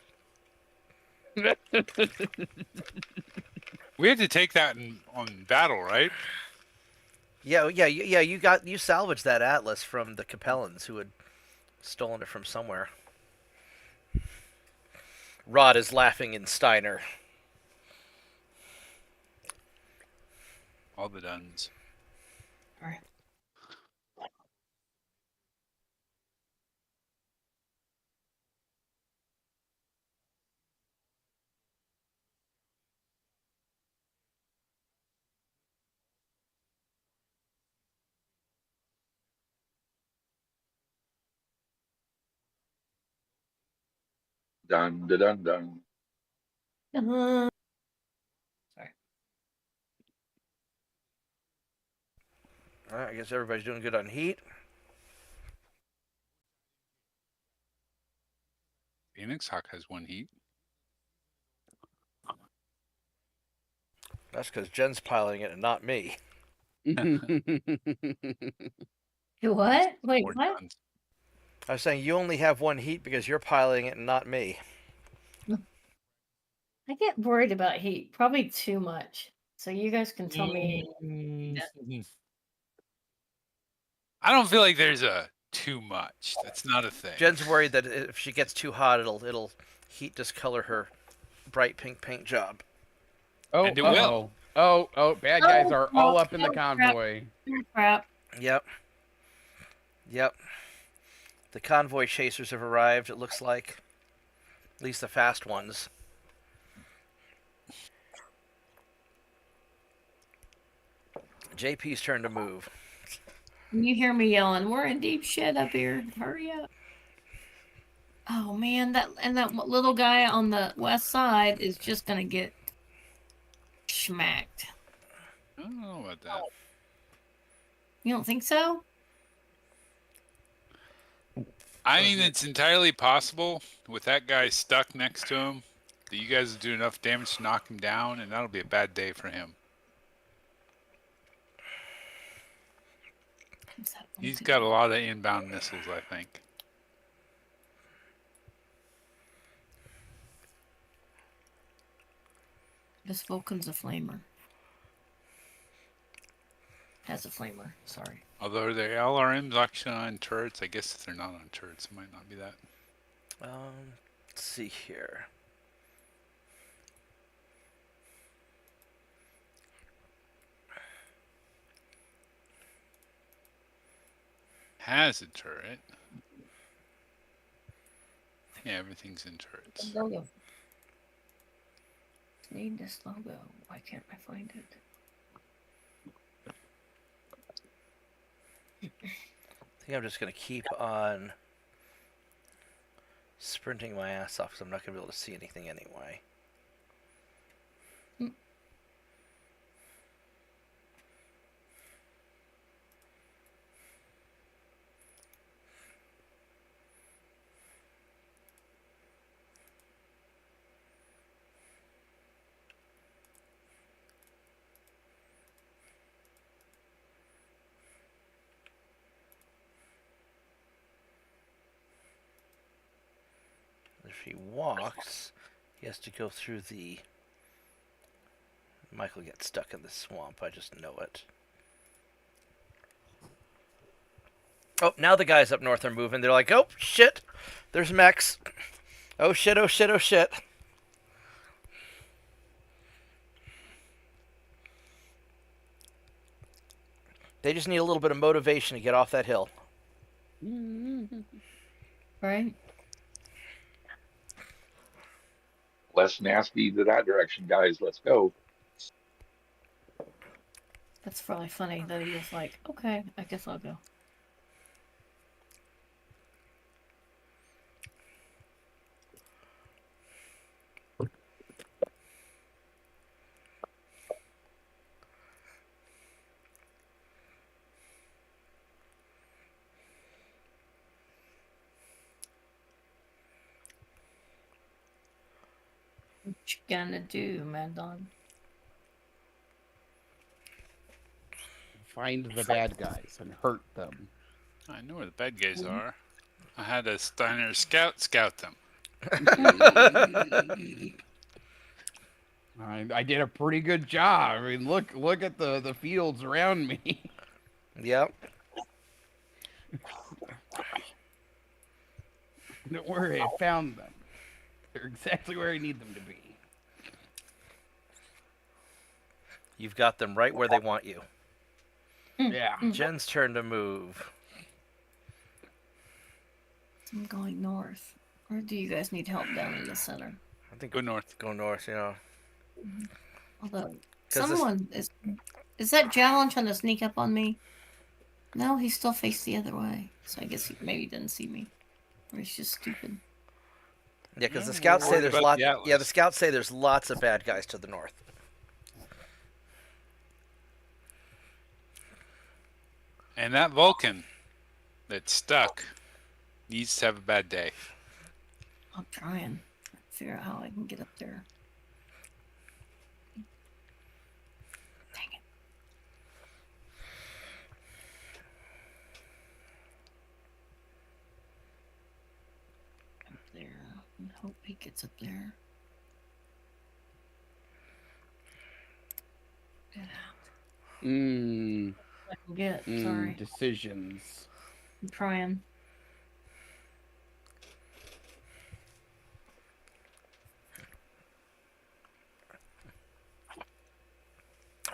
Speaker 4: We had to take that on battle, right?
Speaker 1: Yeah. You salvaged that Atlas from the Capellans who had stolen it from somewhere. Rod is laughing in Steiner.
Speaker 4: All the duns.
Speaker 2: All right.
Speaker 7: Dun dun dun dun.
Speaker 2: Sorry.
Speaker 1: All right, I guess everybody's doing good on heat.
Speaker 4: Phoenix Hawk has 1 heat.
Speaker 1: That's because Jen's piloting it and not me.
Speaker 2: What? Wait,
Speaker 4: More
Speaker 2: what?
Speaker 4: tons.
Speaker 1: I was saying you only have one heat because you're piloting it and not me.
Speaker 2: I get worried about heat, probably too much. So you guys can tell me.
Speaker 4: I don't feel like there's a too much. That's not a thing.
Speaker 1: Jen's worried that if she gets too hot, it'll heat discolor her bright pink paint job.
Speaker 6: Oh,
Speaker 4: And it will.
Speaker 6: oh, bad guys
Speaker 2: Oh,
Speaker 6: are all
Speaker 2: oh,
Speaker 6: up in the
Speaker 2: oh, crap.
Speaker 6: convoy.
Speaker 2: Oh, crap.
Speaker 1: Yep. The convoy chasers have arrived, it looks like. At least the fast ones. JP's turn to move.
Speaker 2: You hear me yelling, we're in deep shit up here. Hurry up. Oh man, that little guy on the west side is just gonna get smacked.
Speaker 4: I don't know about that.
Speaker 2: You don't think so?
Speaker 4: I mean, it's entirely possible with that guy stuck next to him that you guys will do enough damage to knock him down, and that'll be a bad day for him.
Speaker 2: What's that one
Speaker 4: He's
Speaker 2: thing?
Speaker 4: got a lot of inbound missiles, I think.
Speaker 2: This Vulcan's a flamer. Has a flamer, sorry.
Speaker 4: Although the LRM's actually on turrets, I guess if they're not on turrets, it might not be that.
Speaker 1: Let's see here.
Speaker 4: Has a turret. Yeah, everything's in turrets.
Speaker 2: Logo. Need this logo. Why can't I find it?
Speaker 1: I think I'm just going to keep on sprinting my ass off because I'm not going to be able to see anything anyway. If he walks, he has to go through the... Michael gets stuck in the swamp, I just know it. Oh, now the guys up north are moving. They're like, oh, shit, there's mechs. Oh, shit, oh, shit, oh, shit. They just need a little bit of motivation to get off that hill.
Speaker 2: Right?
Speaker 7: Less nasty to that direction, guys. Let's go.
Speaker 2: That's probably funny that he was like, okay, I guess I'll go. What you gonna do, Mad Dog?
Speaker 6: Find the bad guys and hurt them.
Speaker 4: I know where the bad guys are. I had a Steiner scout them.
Speaker 6: I did a pretty good job. I mean, look at the fields around me.
Speaker 1: Yep.
Speaker 6: Don't worry, I found them. They're exactly where I need them to be.
Speaker 1: You've got them right where they want you.
Speaker 6: Yeah.
Speaker 1: Jen's turn to move.
Speaker 2: I'm going north. Or do you guys need help down in the center?
Speaker 1: I think
Speaker 4: Go north.
Speaker 1: Go north, you know.
Speaker 2: Although,
Speaker 1: 'Cause this-
Speaker 2: someone is that Jalen trying to sneak up on me? No, he still faced the other way. So I guess he maybe didn't see me. Or he's just stupid.
Speaker 1: Yeah, because the
Speaker 4: Yeah,
Speaker 1: scouts
Speaker 4: we're
Speaker 1: say
Speaker 4: worried
Speaker 1: there's
Speaker 4: about
Speaker 1: lots.
Speaker 4: the Atlas.
Speaker 1: Yeah, the scouts say there's lots of bad guys to the north.
Speaker 4: And that Vulcan that's stuck needs to have a bad day.
Speaker 2: I'm trying to figure out how I can get up there. think it's up there. Get out.
Speaker 6: Mmm.
Speaker 2: I can get. Sorry.
Speaker 6: Decisions.
Speaker 2: I'm trying.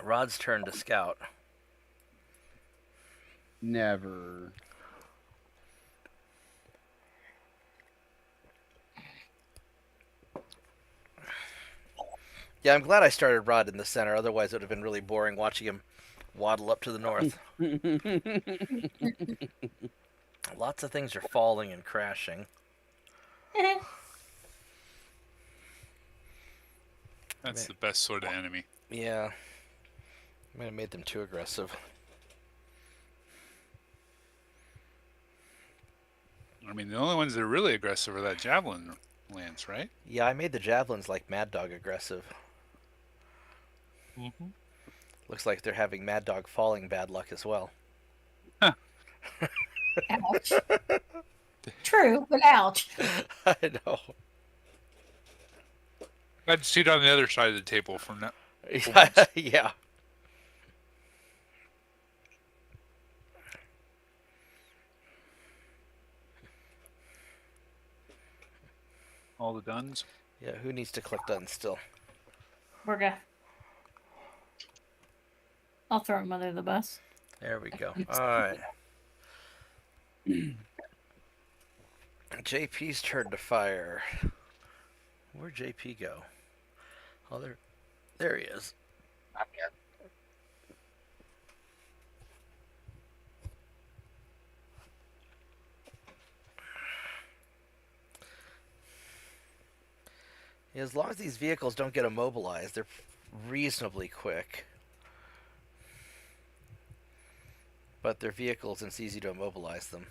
Speaker 1: Rod's turn to scout.
Speaker 6: Never.
Speaker 1: Yeah, I'm glad I started Rod in the center. Otherwise, it would have been really boring watching him waddle up to the north. Lots of things are falling and crashing.
Speaker 4: That's the best sort of enemy.
Speaker 1: Yeah. Might have made them too aggressive.
Speaker 4: I mean, the only ones that are really aggressive are that javelin lance, right?
Speaker 1: Yeah, I made the javelins like Mad Dog aggressive.
Speaker 4: Mm-hmm.
Speaker 1: Looks like they're having Mad Dog falling bad luck as well.
Speaker 2: Ouch. True, but ouch.
Speaker 1: I know.
Speaker 4: I'd sit on the other side of the table from now.
Speaker 1: Yeah.
Speaker 4: All the guns.
Speaker 1: Yeah, who needs to click done still?
Speaker 2: We're good. I'll throw him under the bus.
Speaker 1: There we go. Alright. JP's turn to fire. Where'd JP go? Oh, there he is.
Speaker 7: Not yet.
Speaker 1: As long as these vehicles don't get immobilized, they're reasonably quick. But they're vehicles and it's easy to immobilize them.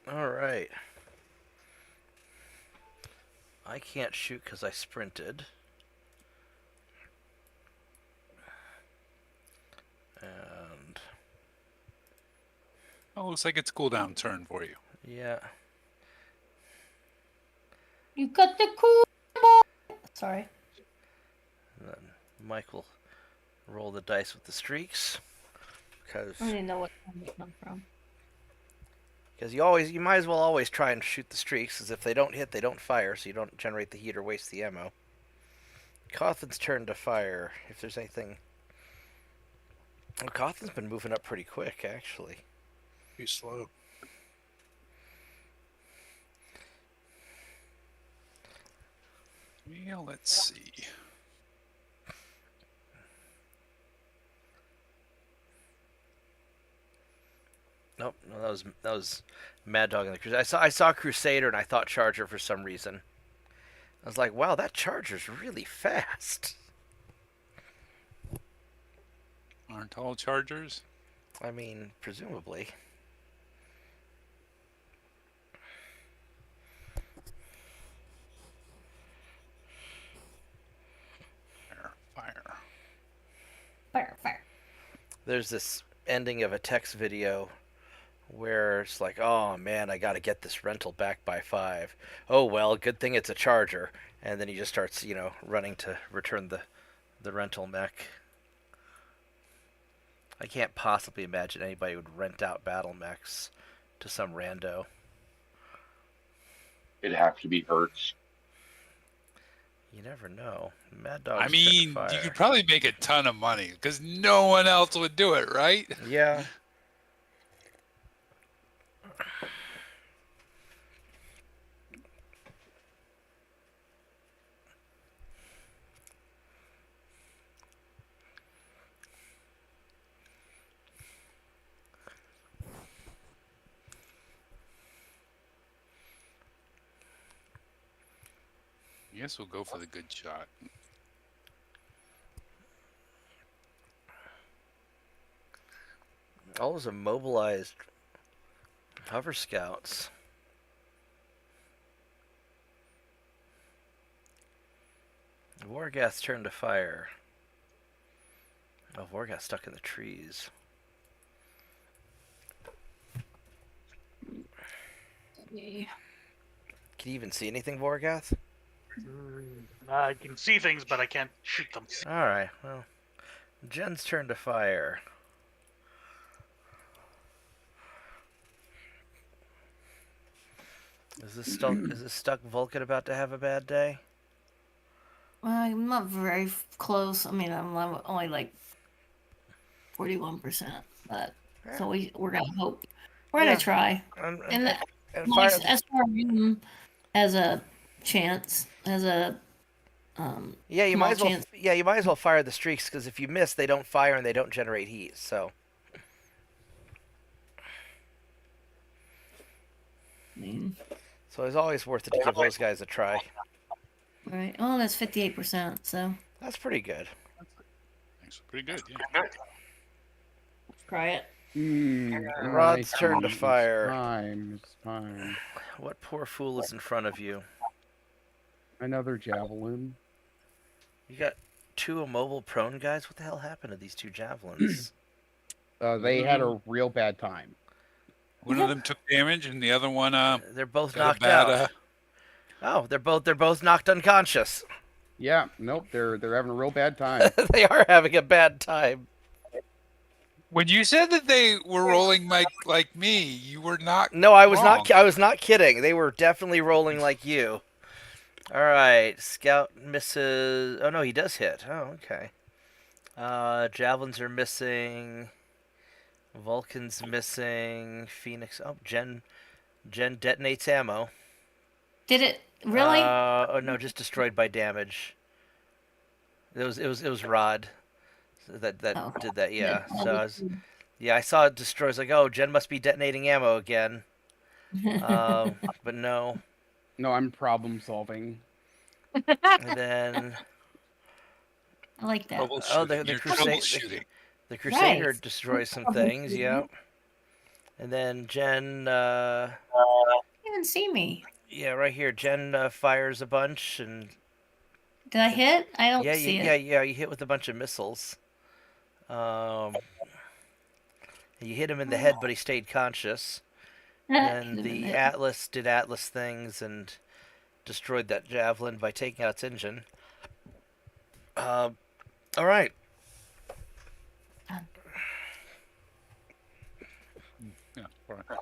Speaker 1: Alright. I can't shoot because I sprinted. And
Speaker 4: Oh, looks like it's cooldown turn for you.
Speaker 1: yeah.
Speaker 2: You got the cool boy. Sorry.
Speaker 1: And then Mike will roll the dice with the streaks. Because
Speaker 2: I don't even know what one they come from.
Speaker 1: you might as well always try and shoot the streaks, as if they don't hit, they don't fire, so you don't generate the heat or waste the ammo. Cawthon's turn to fire, if there's anything. Well, Cawthon's been moving up pretty quick, actually.
Speaker 5: He's slow.
Speaker 4: Yeah, let's see.
Speaker 1: Nope, no, that was Mad Dog in the Crusader. I saw Crusader and I thought Charger for some reason. I was like, wow, that Charger's really fast.
Speaker 4: Aren't all chargers?
Speaker 1: I mean, presumably.
Speaker 4: Fire.
Speaker 2: Fire.
Speaker 1: There's this ending of a text video where it's like, oh man, I gotta get this rental back by 5. Oh well, good thing it's a Charger. And then he just starts, running to return the rental mech. I can't possibly imagine anybody would rent out battle mechs to some rando.
Speaker 7: It'd have to be Hertz.
Speaker 1: You never know. Mad Dog.
Speaker 4: I mean, you could probably make a ton of money because no one else would do it, right?
Speaker 1: Yeah.
Speaker 4: I guess we'll go for the good shot.
Speaker 1: All those immobilized hover scouts. Vorgath's turn to fire. Oh, Vorgath's stuck in the trees.
Speaker 2: Yeah.
Speaker 1: Can you even see anything, Vorgath?
Speaker 3: I can see things, but I can't shoot them.
Speaker 1: Alright, well. Jen's turn to fire. Is this stuck Vulcan about to have a bad day?
Speaker 2: I'm not very close. I mean, I'm only like 41%, but so we're gonna hope. We're gonna try. And
Speaker 1: fire,
Speaker 2: SRM has a chance. Has a
Speaker 1: yeah, you
Speaker 2: small
Speaker 1: might as well.
Speaker 2: chance.
Speaker 1: Yeah, you might as well fire the streaks because if you miss, they don't fire and they don't generate heat. So.
Speaker 2: I mean,
Speaker 1: So it's always worth it to give those guys a try.
Speaker 2: right. Oh, that's 58%. So
Speaker 1: That's pretty good.
Speaker 4: Thanks. Pretty good. Yeah.
Speaker 2: try it.
Speaker 1: Rod's turn to
Speaker 6: It's
Speaker 1: fire.
Speaker 6: time. It's time.
Speaker 1: What poor fool is in front of you?
Speaker 6: Another javelin.
Speaker 1: You got two immobile prone guys? What the hell happened to these two javelins?
Speaker 6: They had a real bad time.
Speaker 4: One of them took damage, and the other one
Speaker 1: They're both
Speaker 4: got a
Speaker 1: knocked
Speaker 4: bad.
Speaker 1: out. Oh, they're both knocked unconscious.
Speaker 6: Yeah, nope, they're having a real bad time.
Speaker 1: They are having a bad time.
Speaker 4: When you said that they were rolling like me, you were not.
Speaker 1: No, I was
Speaker 4: wrong.
Speaker 1: not. I was not kidding. They were definitely rolling like you. All right, Scout misses. Oh no, he does hit. Oh, okay. Javelins are missing. Vulcan's missing. Phoenix. Oh, Jen detonates ammo.
Speaker 2: Did it really?
Speaker 1: Oh no, just destroyed by damage. It was Rod that
Speaker 2: Oh.
Speaker 1: did that. Yeah. So I saw it destroy. I was like, oh, Jen must be detonating ammo again. But no.
Speaker 6: No, I'm problem solving.
Speaker 1: And then
Speaker 2: I like that.
Speaker 1: oh, the
Speaker 4: You're
Speaker 1: crusade.
Speaker 4: troubleshooting.
Speaker 1: The Crusader
Speaker 2: Right.
Speaker 1: destroys some things. Yeah. And then Jen.
Speaker 2: You didn't see me.
Speaker 1: Yeah, right here. Jen fires a bunch and.
Speaker 2: Did I hit? I don't
Speaker 1: Yeah,
Speaker 2: see it.
Speaker 1: yeah. You hit with a bunch of missiles. You hit him in the head, but he stayed conscious. And the Atlas did Atlas things and destroyed that javelin by taking out its engine. All right.
Speaker 4: Yeah. All right.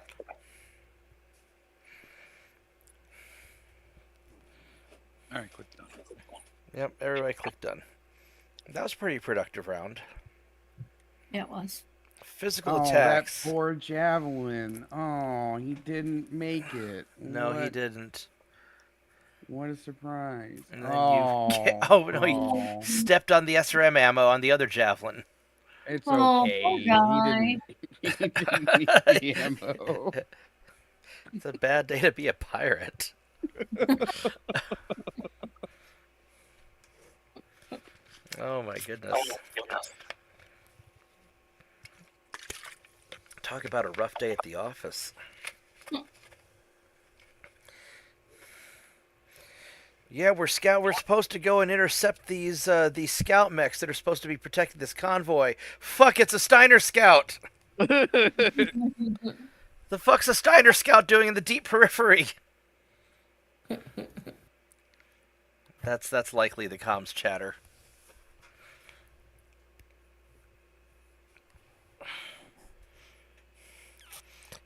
Speaker 4: All right. Click done.
Speaker 1: Yep, everybody click done. That was a pretty productive round.
Speaker 2: Yeah, it was.
Speaker 1: Physical
Speaker 6: Oh,
Speaker 1: attacks.
Speaker 6: that poor javelin. Oh, he didn't make it.
Speaker 1: No, he
Speaker 6: What-
Speaker 1: didn't.
Speaker 6: What a surprise.
Speaker 1: And then
Speaker 6: Oh,
Speaker 1: oh no, he
Speaker 6: oh.
Speaker 1: stepped on the SRM ammo on the other javelin.
Speaker 6: It's
Speaker 2: Oh,
Speaker 6: okay.
Speaker 2: poor guy.
Speaker 6: He didn't need the ammo.
Speaker 1: It's a bad day to be a pirate. Oh my goodness. Talk about a rough day at the office. Yeah, we're supposed to go and intercept these scout mechs that are supposed to be protecting this convoy. Fuck, it's a Steiner scout. The fuck's a Steiner scout doing in the deep periphery? That's likely the comms chatter.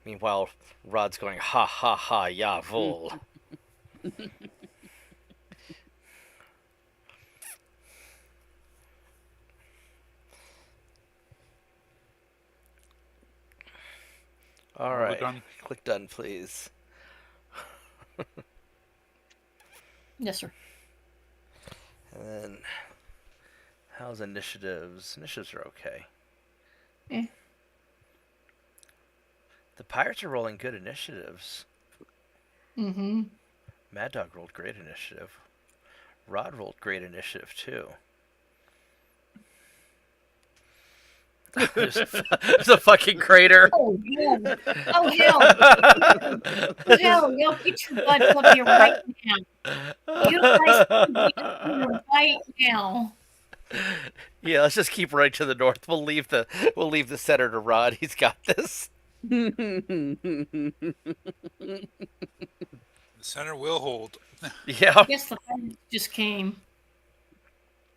Speaker 1: Meanwhile, Rod's going, ha ha ha, jawohl. All right,
Speaker 4: done?
Speaker 1: click done, please.
Speaker 2: Yes, sir.
Speaker 1: And then, how's initiatives? Initiatives are okay.
Speaker 2: Eh.
Speaker 1: The Pirates are rolling good initiatives.
Speaker 2: Mm-hmm.
Speaker 1: Mad Dog rolled great initiative. Rod rolled great initiative, too. There's a fucking crater.
Speaker 2: Oh, hell. Oh, hell. Oh, hell. Yo, get your butt up here right now. You guys can get your butt right now.
Speaker 1: Yeah, let's just keep right to the north. We'll leave the center to Rod. He's got this.
Speaker 4: The center will hold.
Speaker 1: Yeah.
Speaker 2: I guess the pirates just came.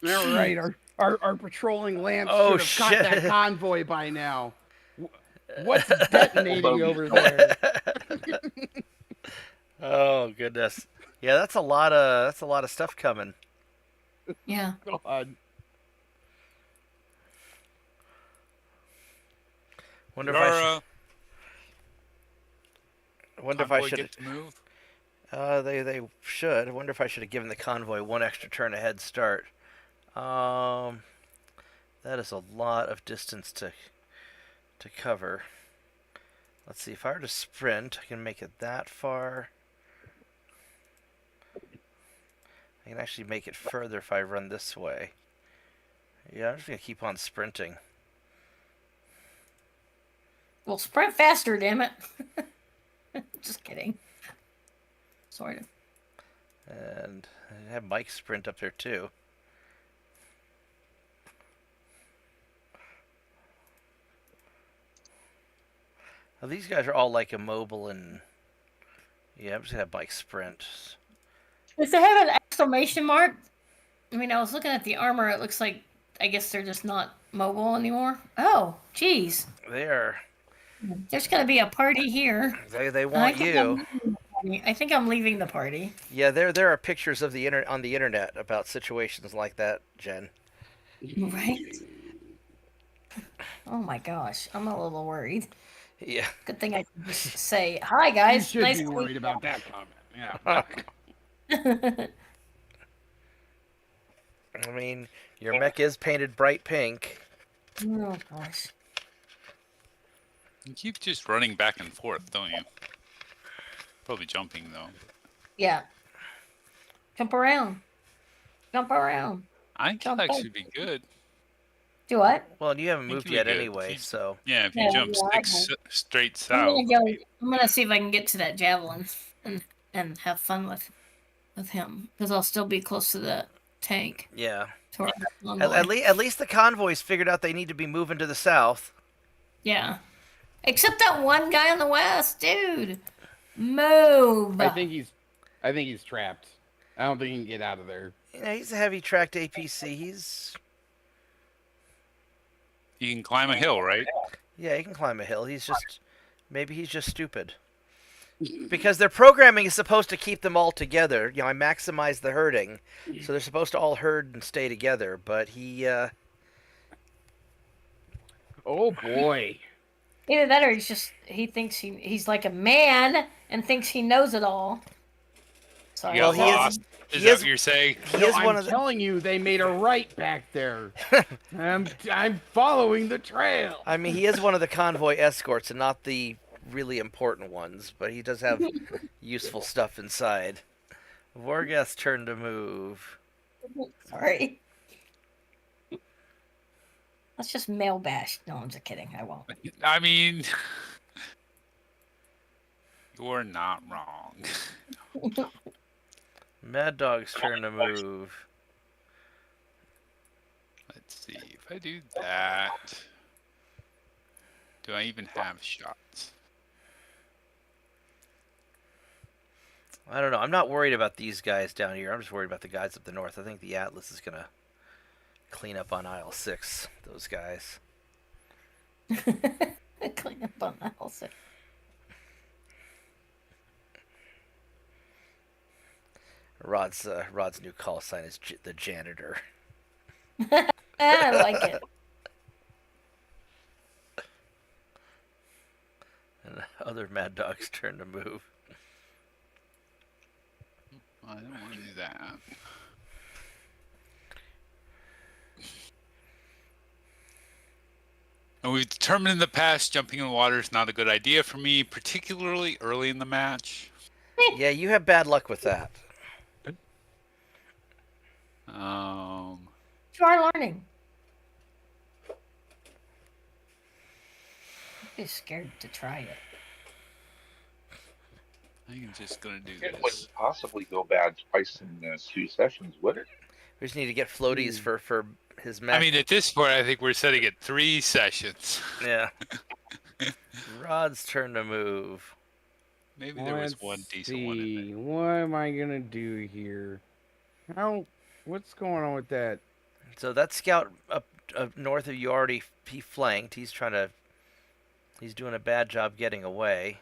Speaker 6: All right, our patrolling lamps
Speaker 1: Oh,
Speaker 6: should have caught that
Speaker 1: shit.
Speaker 6: convoy by now. What's detonating over there?
Speaker 1: Oh goodness. Yeah, that's a lot of stuff coming.
Speaker 2: Yeah.
Speaker 6: God.
Speaker 1: Wonder if I
Speaker 4: Yara, convoy
Speaker 1: should.
Speaker 4: get to move.
Speaker 1: They should. I wonder if I should have given the convoy one extra turn a head start. That is a lot of distance to cover. Let's see, if I were to sprint, I can make it that far. I can actually make it further if I run this way. Yeah, I'm just going to keep on sprinting.
Speaker 2: Well, sprint faster, damn it. Just kidding. Sort of.
Speaker 1: And I have Mike sprint up there too. Now, these guys are all like immobile and... Yeah, I'm just going to have Mike sprint.
Speaker 2: If they have an exclamation mark, I mean, I was looking at the armor. It looks like, I guess they're just not mobile anymore. Oh, geez.
Speaker 1: They are...
Speaker 2: There's going to be a party here.
Speaker 1: They want you.
Speaker 2: I think I'm leaving the party.
Speaker 1: Yeah, there are pictures of on the internet about situations like that, Jen.
Speaker 2: Right? Oh my gosh, I'm a little worried.
Speaker 1: Yeah.
Speaker 2: Good thing I can just say, hi guys.
Speaker 6: You should
Speaker 2: Nice
Speaker 6: be
Speaker 2: to
Speaker 6: worried
Speaker 2: meet
Speaker 6: about that comment. Yeah.
Speaker 2: you."
Speaker 1: I mean, your mech is painted bright pink.
Speaker 2: Oh gosh.
Speaker 4: You keep just running back and forth, don't you? Probably jumping though.
Speaker 2: Yeah. Jump around. Jump around.
Speaker 4: I think
Speaker 2: Jump
Speaker 4: that
Speaker 2: back.
Speaker 4: should be good.
Speaker 2: Do what?
Speaker 1: Well, and you haven't
Speaker 4: Think
Speaker 1: moved
Speaker 4: you'll
Speaker 1: yet
Speaker 4: be good.
Speaker 1: anyway, so...
Speaker 4: Yeah, if you
Speaker 2: Yeah,
Speaker 4: jump
Speaker 2: yeah,
Speaker 4: straight
Speaker 2: I'm
Speaker 4: south.
Speaker 2: gonna see if I can get to that javelin and have fun with him, because I'll still be close to the tank.
Speaker 1: Yeah.
Speaker 2: To our
Speaker 1: At least the convoys figured out they need to be moving to the south.
Speaker 2: Yeah. Except that one guy on the west, dude. Move.
Speaker 6: I think he's trapped. I don't think he can get out of there.
Speaker 1: Yeah, he's a heavy tracked APC. He's...
Speaker 4: You can climb a hill, right?
Speaker 1: Yeah, he can climb a hill. He's just... Maybe he's just stupid. Because their programming is supposed to keep them all together. You know, I maximize the herding. So they're supposed to all herd and stay together. But he...
Speaker 6: Oh boy.
Speaker 2: Either that or he thinks he's like a man and thinks he knows it all. Sorry.
Speaker 4: You
Speaker 1: Well,
Speaker 4: got
Speaker 1: he is-
Speaker 4: lost. Is
Speaker 1: he
Speaker 4: that
Speaker 1: is-
Speaker 4: what you're saying?
Speaker 1: He
Speaker 6: No,
Speaker 1: is
Speaker 6: I'm
Speaker 1: one of the...
Speaker 6: telling you, they made a right back there. I'm following the trail.
Speaker 1: I mean, he is one of the convoy escorts and not the really important ones, but he does have useful stuff inside. Vorgath's turn to move.
Speaker 2: Sorry. Let's just mail bash. No, I'm just kidding. I won't.
Speaker 4: I mean, you're not wrong.
Speaker 1: Mad Dog's turn to move.
Speaker 4: Let's see if I do that. Do I even have shots?
Speaker 1: I don't know. I'm not worried about these guys down here. I'm just worried about the guys up the north. I think the Atlas is going to clean up on aisle 6, those guys.
Speaker 2: Clean up on that also.
Speaker 1: Rod's new call sign is the janitor.
Speaker 2: I like it.
Speaker 1: And other Mad Dog's turn to move.
Speaker 4: I don't want to do that. And we've determined in the past jumping in the water is not a good idea for me, particularly early in the match.
Speaker 1: Yeah, you have bad luck with that.
Speaker 2: You are learning. I'm just scared to try it.
Speaker 4: I think I'm just gonna do
Speaker 7: It
Speaker 4: this.
Speaker 7: wouldn't possibly go bad twice in 2 sessions, would it?
Speaker 1: We just need to get floaties for his mech.
Speaker 4: I mean, at this point, I think we're setting it 3 sessions.
Speaker 1: Yeah. Rod's turn to move.
Speaker 4: Maybe there was one decent one in there.
Speaker 6: What am I gonna do here? What's going on with that?
Speaker 1: So that scout up north of you already he flanked. He's doing a bad job getting away.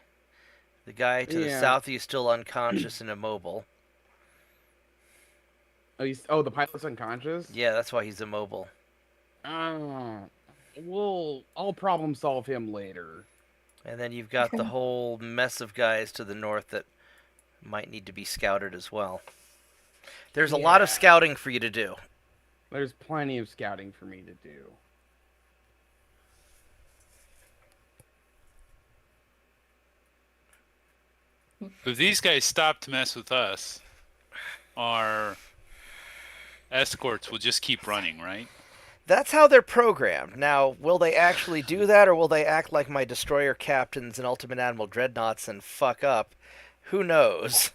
Speaker 1: The guy to the south of you is still unconscious and immobile.
Speaker 6: Oh, the pilot's unconscious?
Speaker 1: Yeah, that's why he's immobile.
Speaker 6: I'll problem solve him later.
Speaker 1: And then you've got the whole mess of guys to the north that might need to be scouted as well. There's a lot of scouting for you to do.
Speaker 6: There's plenty of scouting for me to do.
Speaker 4: If these guys stop to mess with us, our escorts will just keep running, right?
Speaker 1: That's how they're programmed. Now, will they actually do that, or will they act like my destroyer captains and Ultimate Admiral Dreadnoughts and fuck up? Who knows?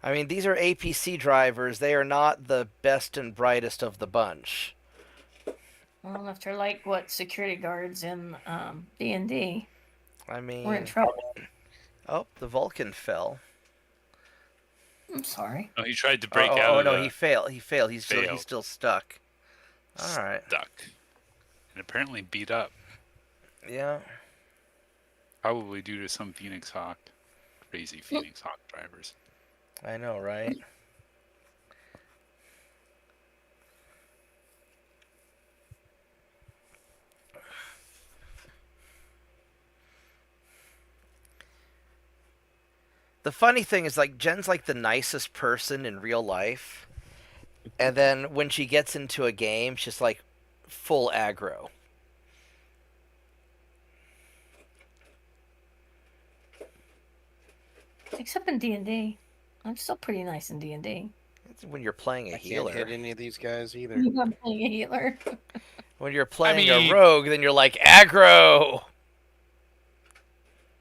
Speaker 1: I mean, these are APC drivers. They are not the best and brightest of the bunch.
Speaker 2: Well, if they're like what security guards in D&D,
Speaker 1: I mean,
Speaker 2: we're in trouble.
Speaker 1: Oh, the Vulcan fell.
Speaker 2: I'm sorry.
Speaker 4: Oh, he tried to break out.
Speaker 1: Oh no, he failed. He's still stuck. All right.
Speaker 4: Stuck. And apparently beat up.
Speaker 1: Yeah.
Speaker 4: Probably due to some Phoenix Hawk. Crazy Phoenix Hawk drivers.
Speaker 1: I know, right? The funny thing is, like, Jen's like the nicest person in real life, and then when she gets into a game, she's like full aggro.
Speaker 2: Except in D&D. I'm still pretty nice in D&D.
Speaker 1: It's when you're playing a healer.
Speaker 5: I can't hit any of these guys either.
Speaker 2: I'm playing a healer.
Speaker 1: When you're playing a rogue, then you're like aggro.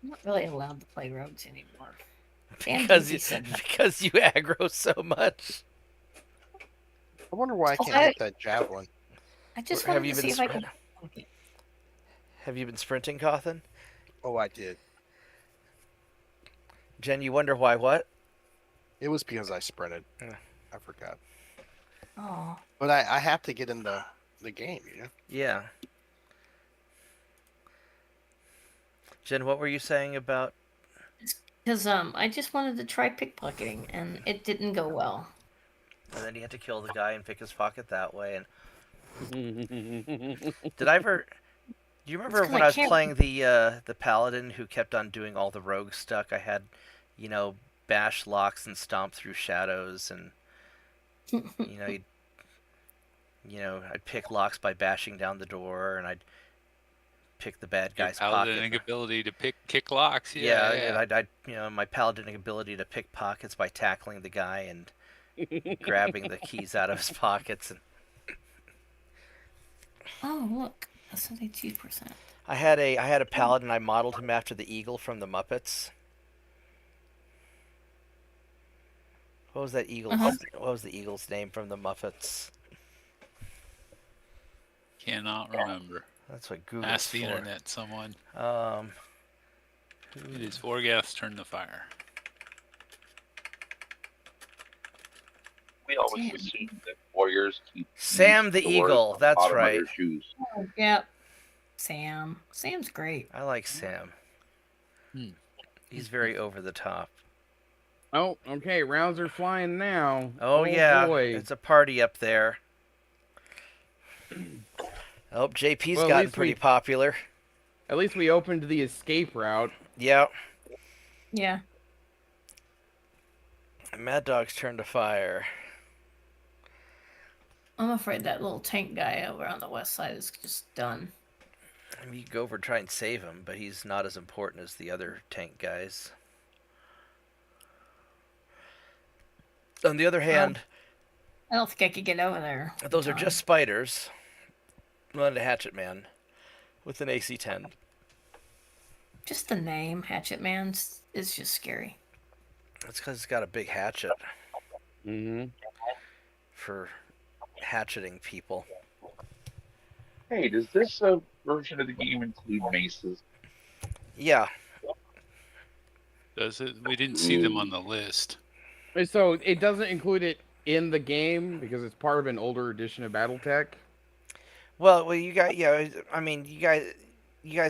Speaker 2: I'm not really allowed to play rogues anymore.
Speaker 1: Because you aggro so much.
Speaker 5: I wonder why I can't hit that javelin.
Speaker 2: I just wanted to see if I could.
Speaker 1: Have you been sprinting, Cawthon?
Speaker 5: Oh, I did.
Speaker 1: Jen, you wonder why what?
Speaker 5: It was because I sprinted.
Speaker 1: Yeah.
Speaker 5: I forgot.
Speaker 2: Oh.
Speaker 5: But I have to get in the game, you know?
Speaker 1: Yeah. Jen, what were you saying about?
Speaker 2: Because I just wanted to try pickpocketing, and it didn't go well.
Speaker 1: And then you had to kill the guy and pick his pocket that way. And did I ever? Do you remember when I was playing the paladin who kept on doing all the rogue stuff? I had, bash locks and stomp through shadows, and I'd pick locks by bashing down the door, and I'd pick the bad guy's pocket.
Speaker 4: Paladin ability to kick locks.
Speaker 1: Yeah. And I'd my paladin ability to pick pockets by tackling the guy and grabbing the keys out of his pockets. And
Speaker 2: oh, look, that's 72%.
Speaker 1: I had a paladin. I modeled him after the eagle from the Muppets. What was that eagle? What was the eagle's name from the Muppets?
Speaker 4: Cannot remember.
Speaker 1: That's what Google.
Speaker 4: Ask the internet, someone. It is Orgath's turn to fire.
Speaker 7: We always assume that warriors keep
Speaker 1: Sam the Eagle. That's right.
Speaker 7: Shoes.
Speaker 2: Oh, yep. Sam's great.
Speaker 1: I like Sam. He's very over the top.
Speaker 6: Oh, okay. Rounds are flying now.
Speaker 1: Oh yeah,
Speaker 6: boy.
Speaker 1: It's a party up there. Oh, JP's gotten pretty popular.
Speaker 6: At least we opened the escape route.
Speaker 1: Yeah.
Speaker 2: Yeah.
Speaker 1: Mad Dog's turn to fire.
Speaker 2: I'm afraid that little tank guy over on the west side is just done.
Speaker 1: I mean, you can go over and try and save him, but he's not as important as the other tank guys. On the other hand,
Speaker 2: I don't think I could get over there.
Speaker 1: those are just spiders. Not a hatchet man with an AC-10.
Speaker 2: Just the name Hatchet Man is just scary.
Speaker 1: That's because it's got a big hatchet
Speaker 6: Mm-hmm.
Speaker 1: for hatcheting people.
Speaker 7: Hey, does this version of the game include maces?
Speaker 1: Yeah.
Speaker 4: Does it? We didn't see them on the list.
Speaker 6: So it doesn't include it in the game because it's part of an older edition of BattleTech.
Speaker 1: Well, you guys, yeah. I mean, you guys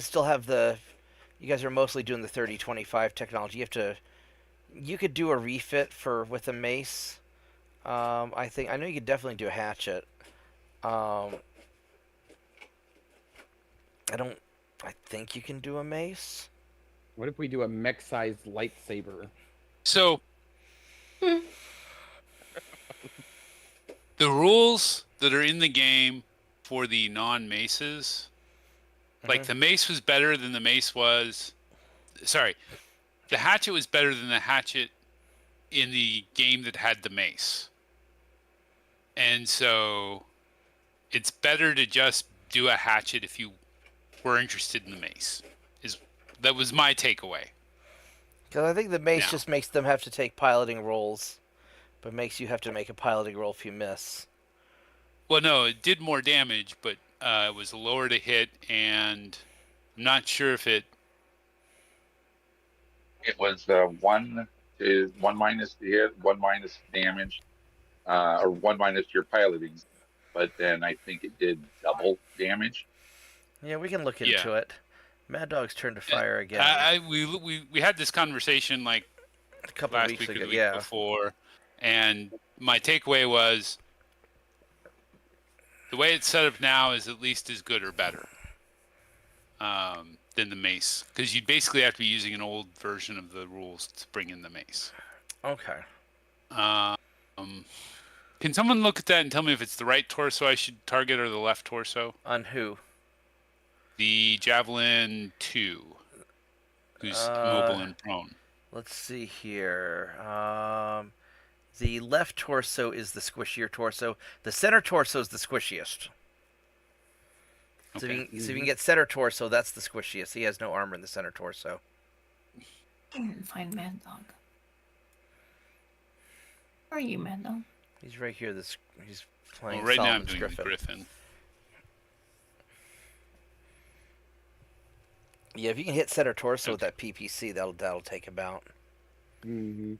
Speaker 1: still have the. You guys are mostly doing the 30-25 technology. You could do a refit with a mace. I know you could definitely do a hatchet. I think you can do a mace.
Speaker 6: What if we do a mech-sized lightsaber?
Speaker 4: So the rules that are in the game for the non-maces, like the mace was better than the mace was. Sorry, the hatchet was better than the hatchet in the game that had the mace. And so it's better to just do a hatchet if you were interested in the mace. That was my takeaway.
Speaker 1: Because I think the mace
Speaker 4: Now.
Speaker 1: just makes them have to take piloting rolls, but makes you have to make a piloting roll if you miss.
Speaker 4: Well, no, it did more damage, but it was lower to hit, and I'm not sure if it.
Speaker 7: It was one minus the hit, one minus damage, or one minus your piloting. But then I think it did double damage.
Speaker 1: Yeah, we can look into it. Mad Dog's turn to fire again.
Speaker 4: We had this conversation like
Speaker 1: a couple
Speaker 4: last
Speaker 1: weeks
Speaker 4: week
Speaker 1: ago,
Speaker 4: or the week before, and my takeaway was the way it's set up now is at least as good or better than the mace, because you basically have to be using an old version of the rules to bring in the mace.
Speaker 1: Okay.
Speaker 4: Can someone look at that and tell me if it's the right torso I should target or the left torso?
Speaker 1: On who?
Speaker 4: The Javelin 2, who's mobile and prone.
Speaker 1: Let's see here. The left torso is the squishier torso. The center torso is the squishiest. So,
Speaker 4: Okay.
Speaker 1: if you can get center torso, that's the squishiest. He has no armor in the center torso.
Speaker 2: Find Mad Dog. Where are you, Mad Dog?
Speaker 1: He's right here. He's playing.
Speaker 4: Well, right now I'm
Speaker 1: Solomon's
Speaker 4: doing
Speaker 1: Griffin.
Speaker 4: the Griffin.
Speaker 1: Yeah, if you can hit center torso with that PPC, that'll take him out.
Speaker 6: Mm-hmm.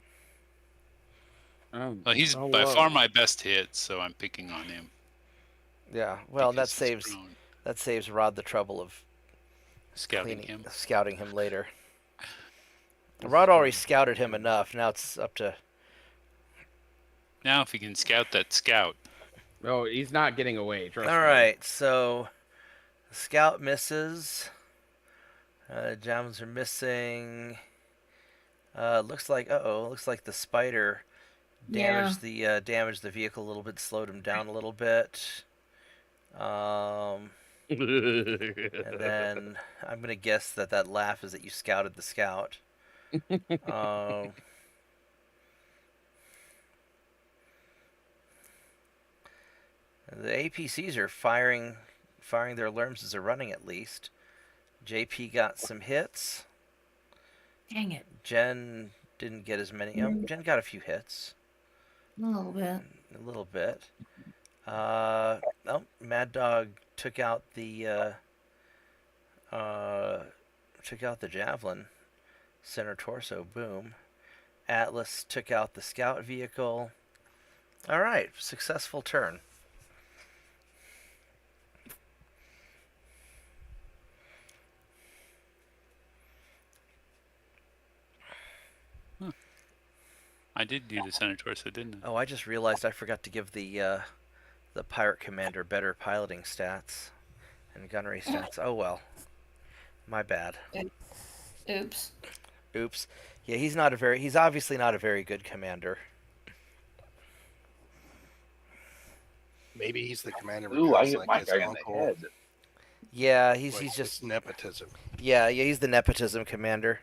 Speaker 4: Well, he's by far my best hit, so I'm picking on him.
Speaker 1: Yeah, well,
Speaker 4: because he's prone.
Speaker 1: that saves Rod the trouble of
Speaker 4: Scouting him.
Speaker 1: scouting him later. Rod already scouted him enough. Now it's up to.
Speaker 4: Now, if he can scout that scout.
Speaker 6: Oh, he's not getting away. Trust me.
Speaker 1: All right, so the scout misses. Javelins are missing. Looks like the spider damaged the vehicle a little bit, slowed him down a little bit. And then I'm gonna guess that laugh is that you scouted the scout. The APCs are firing their alarms as they're running at least. JP got some hits.
Speaker 2: Dang it.
Speaker 1: Jen didn't get as many. Jen got a few hits.
Speaker 2: A little bit.
Speaker 1: A little bit. Mad Dog took out the javelin. Center torso, boom. Atlas took out the scout vehicle. All right, successful turn.
Speaker 4: I did do the center torso, didn't I?
Speaker 1: Oh, I just realized I forgot to give the pirate commander better piloting stats and gunnery stats. Oh well, my bad.
Speaker 2: Oops.
Speaker 1: Oops. Yeah, he's obviously not a very good commander.
Speaker 5: Maybe he's the commander
Speaker 7: Ooh, I
Speaker 5: because
Speaker 7: hit
Speaker 5: like
Speaker 7: my
Speaker 5: his
Speaker 7: guy in the
Speaker 5: uncle.
Speaker 7: head.
Speaker 1: Yeah,
Speaker 5: Like,
Speaker 1: he's
Speaker 5: it's
Speaker 1: just
Speaker 5: nepotism.
Speaker 1: yeah, he's the nepotism commander.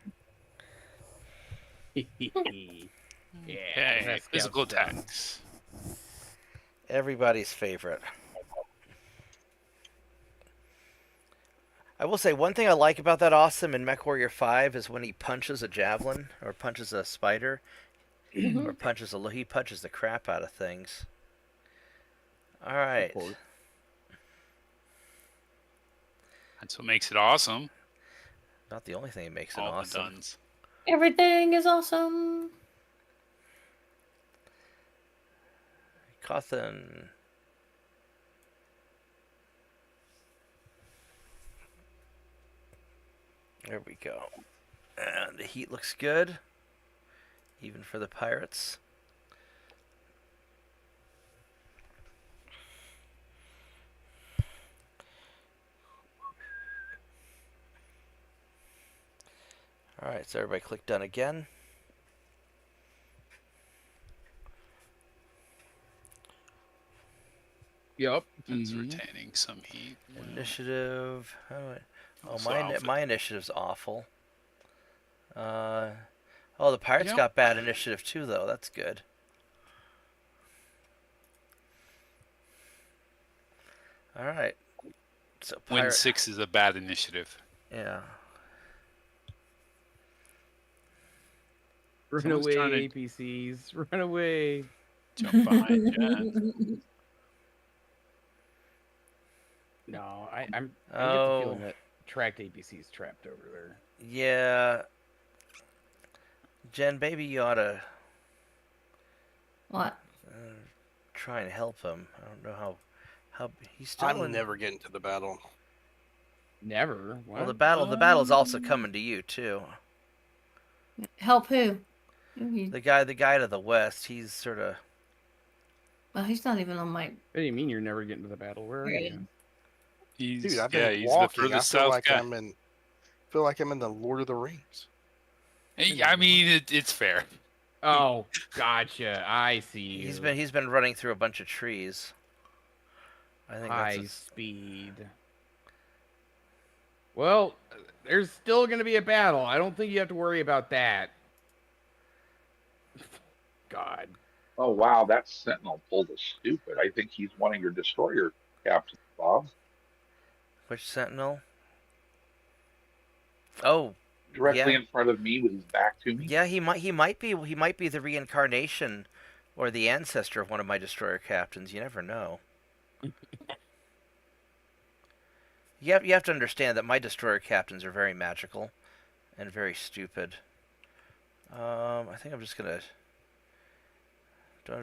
Speaker 6: Yeah.
Speaker 4: Okay,
Speaker 6: that scout's
Speaker 4: physical
Speaker 6: done.
Speaker 4: attacks.
Speaker 1: Everybody's favorite. I will say one thing I like about that awesome in MechWarrior 5 is when he punches a javelin or punches a spider, Or punches he punches the crap out of things. All right.
Speaker 6: course.
Speaker 4: That's what makes it awesome.
Speaker 1: Not the only thing that makes it
Speaker 4: All the
Speaker 1: awesome.
Speaker 4: duns.
Speaker 2: Everything is awesome.
Speaker 1: Cawthon. There we go. And the heat looks good, even for the pirates. All right, so everybody click done again.
Speaker 6: Yep.
Speaker 4: It's
Speaker 6: Mhm.
Speaker 4: retaining some heat.
Speaker 1: Initiative. Oh,
Speaker 4: Also
Speaker 1: my
Speaker 4: alpha.
Speaker 1: my initiative's awful. Oh, the pirates
Speaker 4: Yep.
Speaker 1: got bad initiative too, though. That's good. All right. So
Speaker 4: Win
Speaker 1: pirate.
Speaker 4: 6 is a bad initiative.
Speaker 1: Yeah.
Speaker 6: Run
Speaker 4: Someone's
Speaker 6: away,
Speaker 4: trying to-
Speaker 6: APCs. Run away.
Speaker 4: Jump behind Jen.
Speaker 6: No, I get the
Speaker 1: Oh.
Speaker 6: feeling that tracked APC's trapped over there.
Speaker 1: Yeah. Jen, baby, you ought to
Speaker 2: What?
Speaker 1: try and help him. I don't know how he's still
Speaker 5: I'm
Speaker 1: in.
Speaker 5: never getting to the battle.
Speaker 6: Never.
Speaker 1: Well,
Speaker 6: What?
Speaker 1: the battle's also coming to you too.
Speaker 2: Help who?
Speaker 1: The guy to the west, he's sort of.
Speaker 2: Well, he's not even on my.
Speaker 6: What do you mean you're never getting to the battle? Where are
Speaker 2: Right.
Speaker 6: you?
Speaker 4: He's,
Speaker 5: Dude, I've
Speaker 4: yeah,
Speaker 5: been
Speaker 4: he's
Speaker 5: walking.
Speaker 4: the
Speaker 5: I
Speaker 4: furthest
Speaker 5: feel
Speaker 4: south
Speaker 5: like
Speaker 4: guy.
Speaker 5: feel like I'm in the Lord of the Rings.
Speaker 4: Hey, I mean, it's fair.
Speaker 6: Oh, gotcha. I see you.
Speaker 1: He's been running through a bunch of trees. I think
Speaker 6: High
Speaker 1: that's
Speaker 6: speed. Well, there's still going to be a battle. I don't think you have to worry about that. God.
Speaker 7: Oh wow, that Sentinel pulled a stupid. I think he's one of your destroyer captains, Bob.
Speaker 1: which sentinel? Oh,
Speaker 7: Directly
Speaker 1: Yeah.
Speaker 7: in front of me with his back to me.
Speaker 1: yeah. He might be the reincarnation or the ancestor of one of my destroyer captains. You never know. You have to understand that my destroyer captains are very magical and very stupid. I think I'm just gonna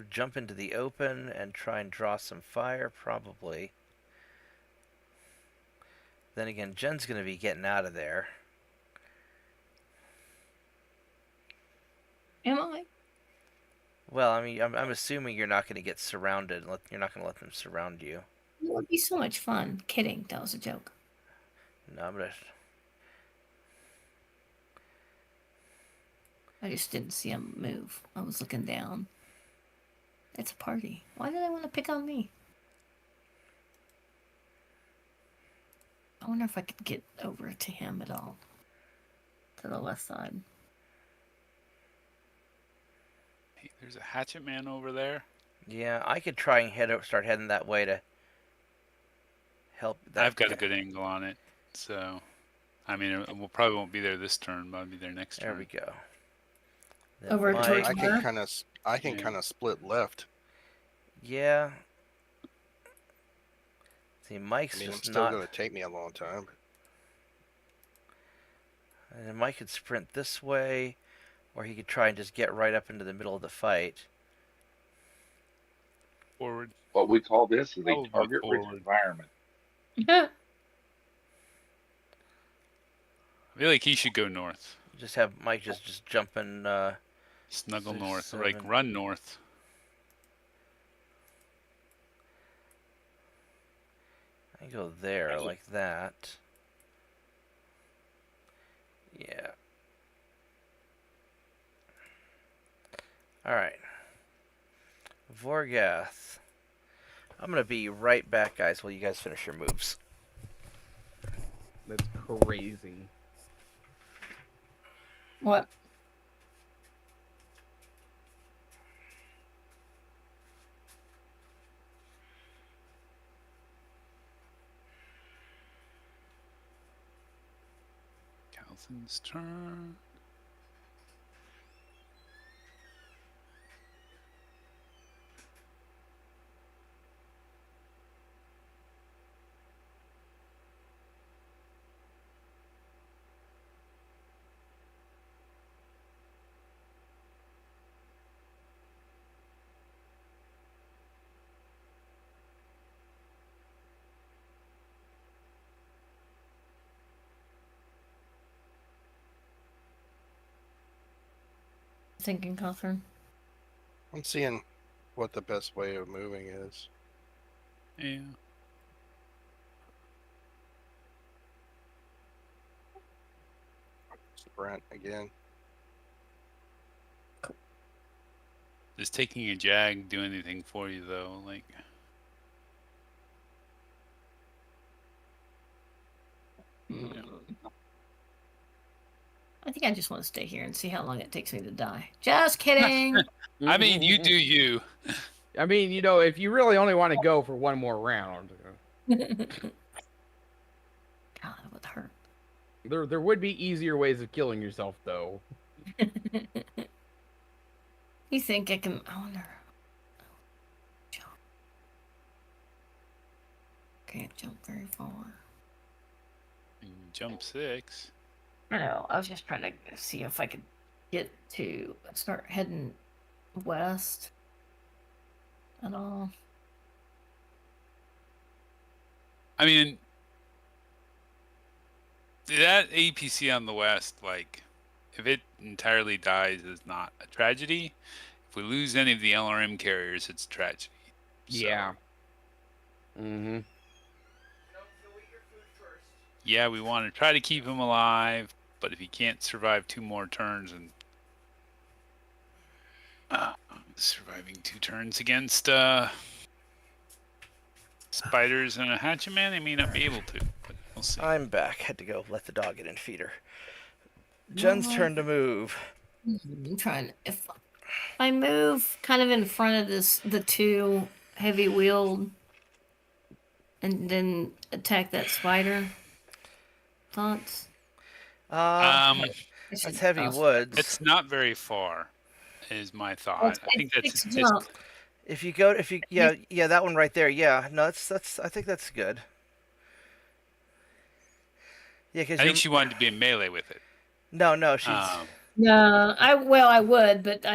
Speaker 1: jump into the open and try and draw some fire, probably. Then again, Jen's gonna be getting out of there.
Speaker 2: Am I?
Speaker 1: Well, I mean, I'm assuming you're not going to get surrounded. You're not going to let them surround you.
Speaker 2: It would be so much fun. Kidding. That was a joke.
Speaker 1: No, I'm gonna.
Speaker 2: I just didn't see him move. I was looking down. It's a party. Why did they want to pick on me? I wonder if I could get over to him at all. To the west side.
Speaker 4: Hey, there's a hatchet man over there.
Speaker 1: Yeah, I could try and start heading that way to help.
Speaker 4: I've got a good angle on it, so I mean, we'll probably won't be there this turn, but I'll be there next
Speaker 1: There
Speaker 4: turn.
Speaker 1: we go. Then
Speaker 2: Over
Speaker 1: Mike-
Speaker 2: towards-
Speaker 5: I can
Speaker 2: Tomorrow?
Speaker 5: kind
Speaker 4: Yeah.
Speaker 5: of split left.
Speaker 1: Yeah. See,
Speaker 5: I
Speaker 1: Mike's
Speaker 5: mean, it's
Speaker 1: just
Speaker 5: still
Speaker 1: not.
Speaker 5: going to take me a long time.
Speaker 1: And then Mike could sprint this way, or he could try and just get right up into the middle of the fight.
Speaker 4: Forward.
Speaker 7: What we call this is a
Speaker 4: Probably
Speaker 7: target-rich
Speaker 4: forward.
Speaker 7: environment.
Speaker 2: Yeah.
Speaker 4: I feel like he should go north.
Speaker 1: Just have Mike just jump in.
Speaker 4: Snuggle
Speaker 1: 6,
Speaker 4: north,
Speaker 1: 7.
Speaker 4: like run north.
Speaker 1: I go there like that. Yeah. All right. Vorgath. I'm gonna be right back, guys, while you guys finish your moves.
Speaker 6: That's crazy.
Speaker 2: What?
Speaker 4: Calvin's turn.
Speaker 2: thinking, Catherine?
Speaker 5: I'm seeing what the best way of moving is.
Speaker 4: Yeah.
Speaker 5: Sprint again.
Speaker 4: Does taking a jag do anything for you though? Like,
Speaker 2: I think I just want to stay here and see how long it takes me to die. Just kidding.
Speaker 4: I mean, you do you.
Speaker 6: I mean, you know, if you really only want to go for one more round,
Speaker 2: God, it would hurt.
Speaker 6: there would be easier ways of killing yourself, though.
Speaker 2: You think I can? I wonder. Jump. Can't jump very far.
Speaker 4: You can jump 6.
Speaker 2: I know. I was just trying to see if I could get to start heading west at all.
Speaker 4: I mean, that APC on the west, like, if it entirely dies, is not a tragedy. If we lose any of the LRM carriers, it's a tragedy. So,
Speaker 6: Yeah. Mm-hmm.
Speaker 4: yeah, we want to try to keep him alive, but if he can't survive 2 more turns and surviving 2 turns against spiders and a hatchet man, they may not be able to, but we'll see.
Speaker 1: I'm back. Had to go let the dog get in feeder. Jen's turn to move.
Speaker 2: I'm trying. If I move kind of in front of the 2 heavy wheeled, and then attack that spider. Thoughts?
Speaker 1: That's heavy woods.
Speaker 4: It's not very far, is my thought. I think that's just,
Speaker 1: If you go, yeah, that one right there. Yeah, no, that's. I think that's good. Yeah, because
Speaker 4: I think she wanted to be in melee with it.
Speaker 1: No, she's.
Speaker 2: No, I would, but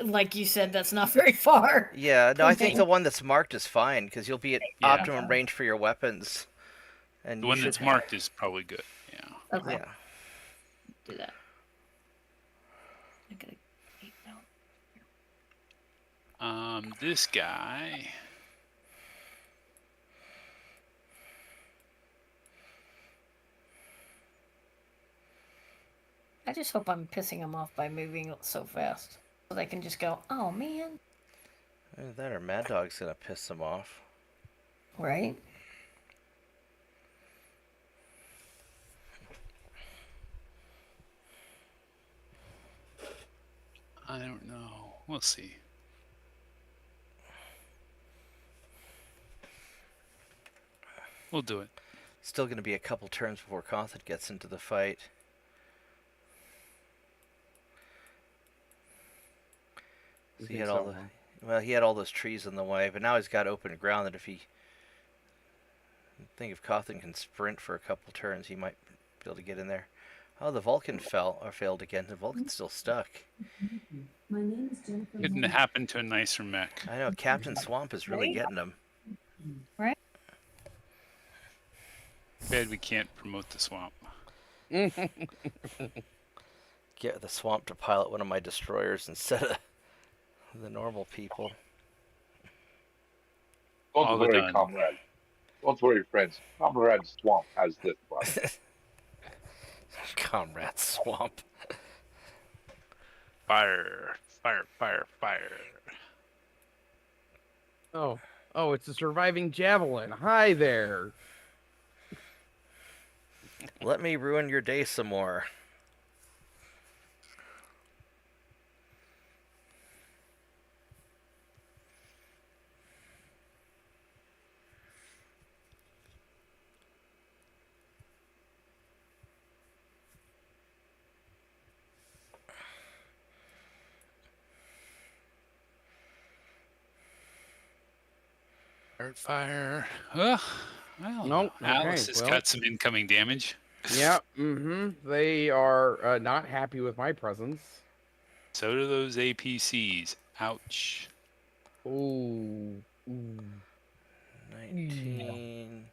Speaker 2: like you said, that's not very far.
Speaker 1: Yeah, no, I think
Speaker 2: Okay.
Speaker 1: the one that's marked is fine because you'll be at
Speaker 4: Yeah.
Speaker 1: optimum range for your weapons. And
Speaker 4: The
Speaker 1: you
Speaker 4: one
Speaker 1: should
Speaker 4: that's marked is probably good. Yeah.
Speaker 2: Okay,
Speaker 1: Yeah.
Speaker 2: do that. I gotta eat now.
Speaker 4: This guy.
Speaker 2: I just hope I'm pissing them off by moving so fast, so they can just go, "Oh man,"
Speaker 1: Either that or Mad Dog's gonna piss them off.
Speaker 2: right?
Speaker 4: I don't know. We'll see. We'll do it.
Speaker 1: Still gonna be a couple turns before Cawthon gets into the fight.
Speaker 6: You
Speaker 1: He
Speaker 6: think
Speaker 1: had
Speaker 6: so,
Speaker 1: all the,
Speaker 6: huh?
Speaker 1: well, he had all those trees in the way, but now he's got open ground that if he, I think if Cawthon can sprint for a couple turns, he might be able to get in there. Oh, the Vulcan failed again. The Vulcan's still stuck.
Speaker 4: Couldn't happen to a nicer mech.
Speaker 1: I know, Captain Swamp is really getting him.
Speaker 2: Right?
Speaker 4: Bad we can't promote the swamp.
Speaker 1: Get the Swamp to pilot one of my destroyers instead of the normal people.
Speaker 7: Don't
Speaker 4: All
Speaker 7: worry,
Speaker 4: done.
Speaker 7: comrade. Don't worry, friends. Comrade Swamp has this one.
Speaker 1: Comrade Swamp.
Speaker 4: Fire, fire, fire, fire.
Speaker 6: Oh, it's a surviving javelin. Hi there.
Speaker 1: Let me ruin your day some more.
Speaker 4: Fire. Well,
Speaker 6: Nope,
Speaker 4: Alice
Speaker 6: okay,
Speaker 4: has
Speaker 6: well.
Speaker 4: got some incoming damage.
Speaker 6: Yeah, they are not happy with my presence.
Speaker 4: So do those APCs. Ouch.
Speaker 6: Ooh.
Speaker 1: 19.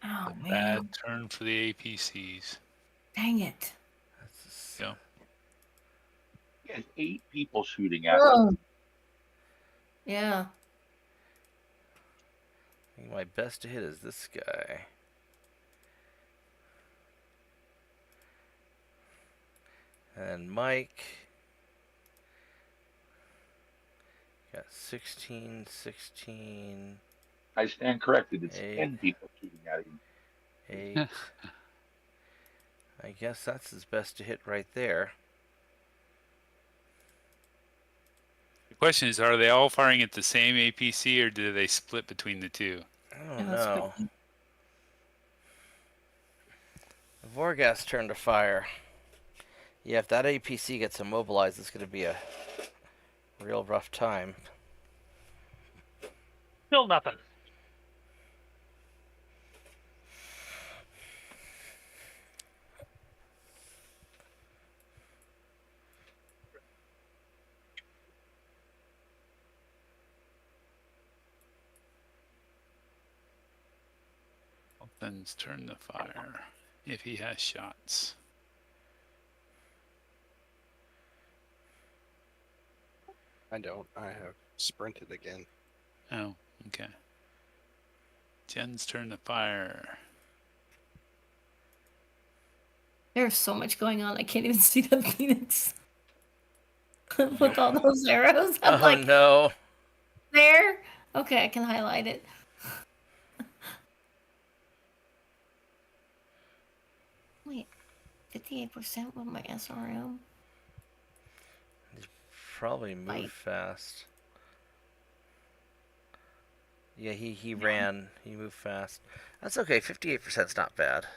Speaker 2: Oh man.
Speaker 4: Bad turn for the APCs.
Speaker 2: Dang it.
Speaker 1: That's
Speaker 4: Yeah.
Speaker 7: He has 8 people shooting at him.
Speaker 2: Oh. Yeah.
Speaker 1: I think my best to hit is this guy. And Mike got 16, 16,
Speaker 7: I stand corrected. It's
Speaker 1: 8,
Speaker 7: 10 people shooting at him.
Speaker 1: 8. I guess that's his best to hit right there.
Speaker 4: The question is, are they all firing at the same APC or do they split between the two?
Speaker 1: I don't
Speaker 2: Yeah, that's
Speaker 1: know.
Speaker 2: good.
Speaker 1: Vorgas turn to fire. Yeah, if that APC gets immobilized, it's going to be a real rough time.
Speaker 3: Still nothing.
Speaker 4: Then's turn to fire if he has shots.
Speaker 5: I don't. I have sprinted again.
Speaker 4: Oh, okay. Jen's turn to fire.
Speaker 2: There's so much going on. I can't even see the Phoenix. With all those arrows. I'm
Speaker 1: Oh
Speaker 2: like,
Speaker 1: no.
Speaker 2: there? Okay, I can highlight it. Wait, 58% with my SRM?
Speaker 1: Probably moved
Speaker 2: Fight.
Speaker 1: fast. Yeah, he ran. He moved fast. That's okay. 58%'s not bad.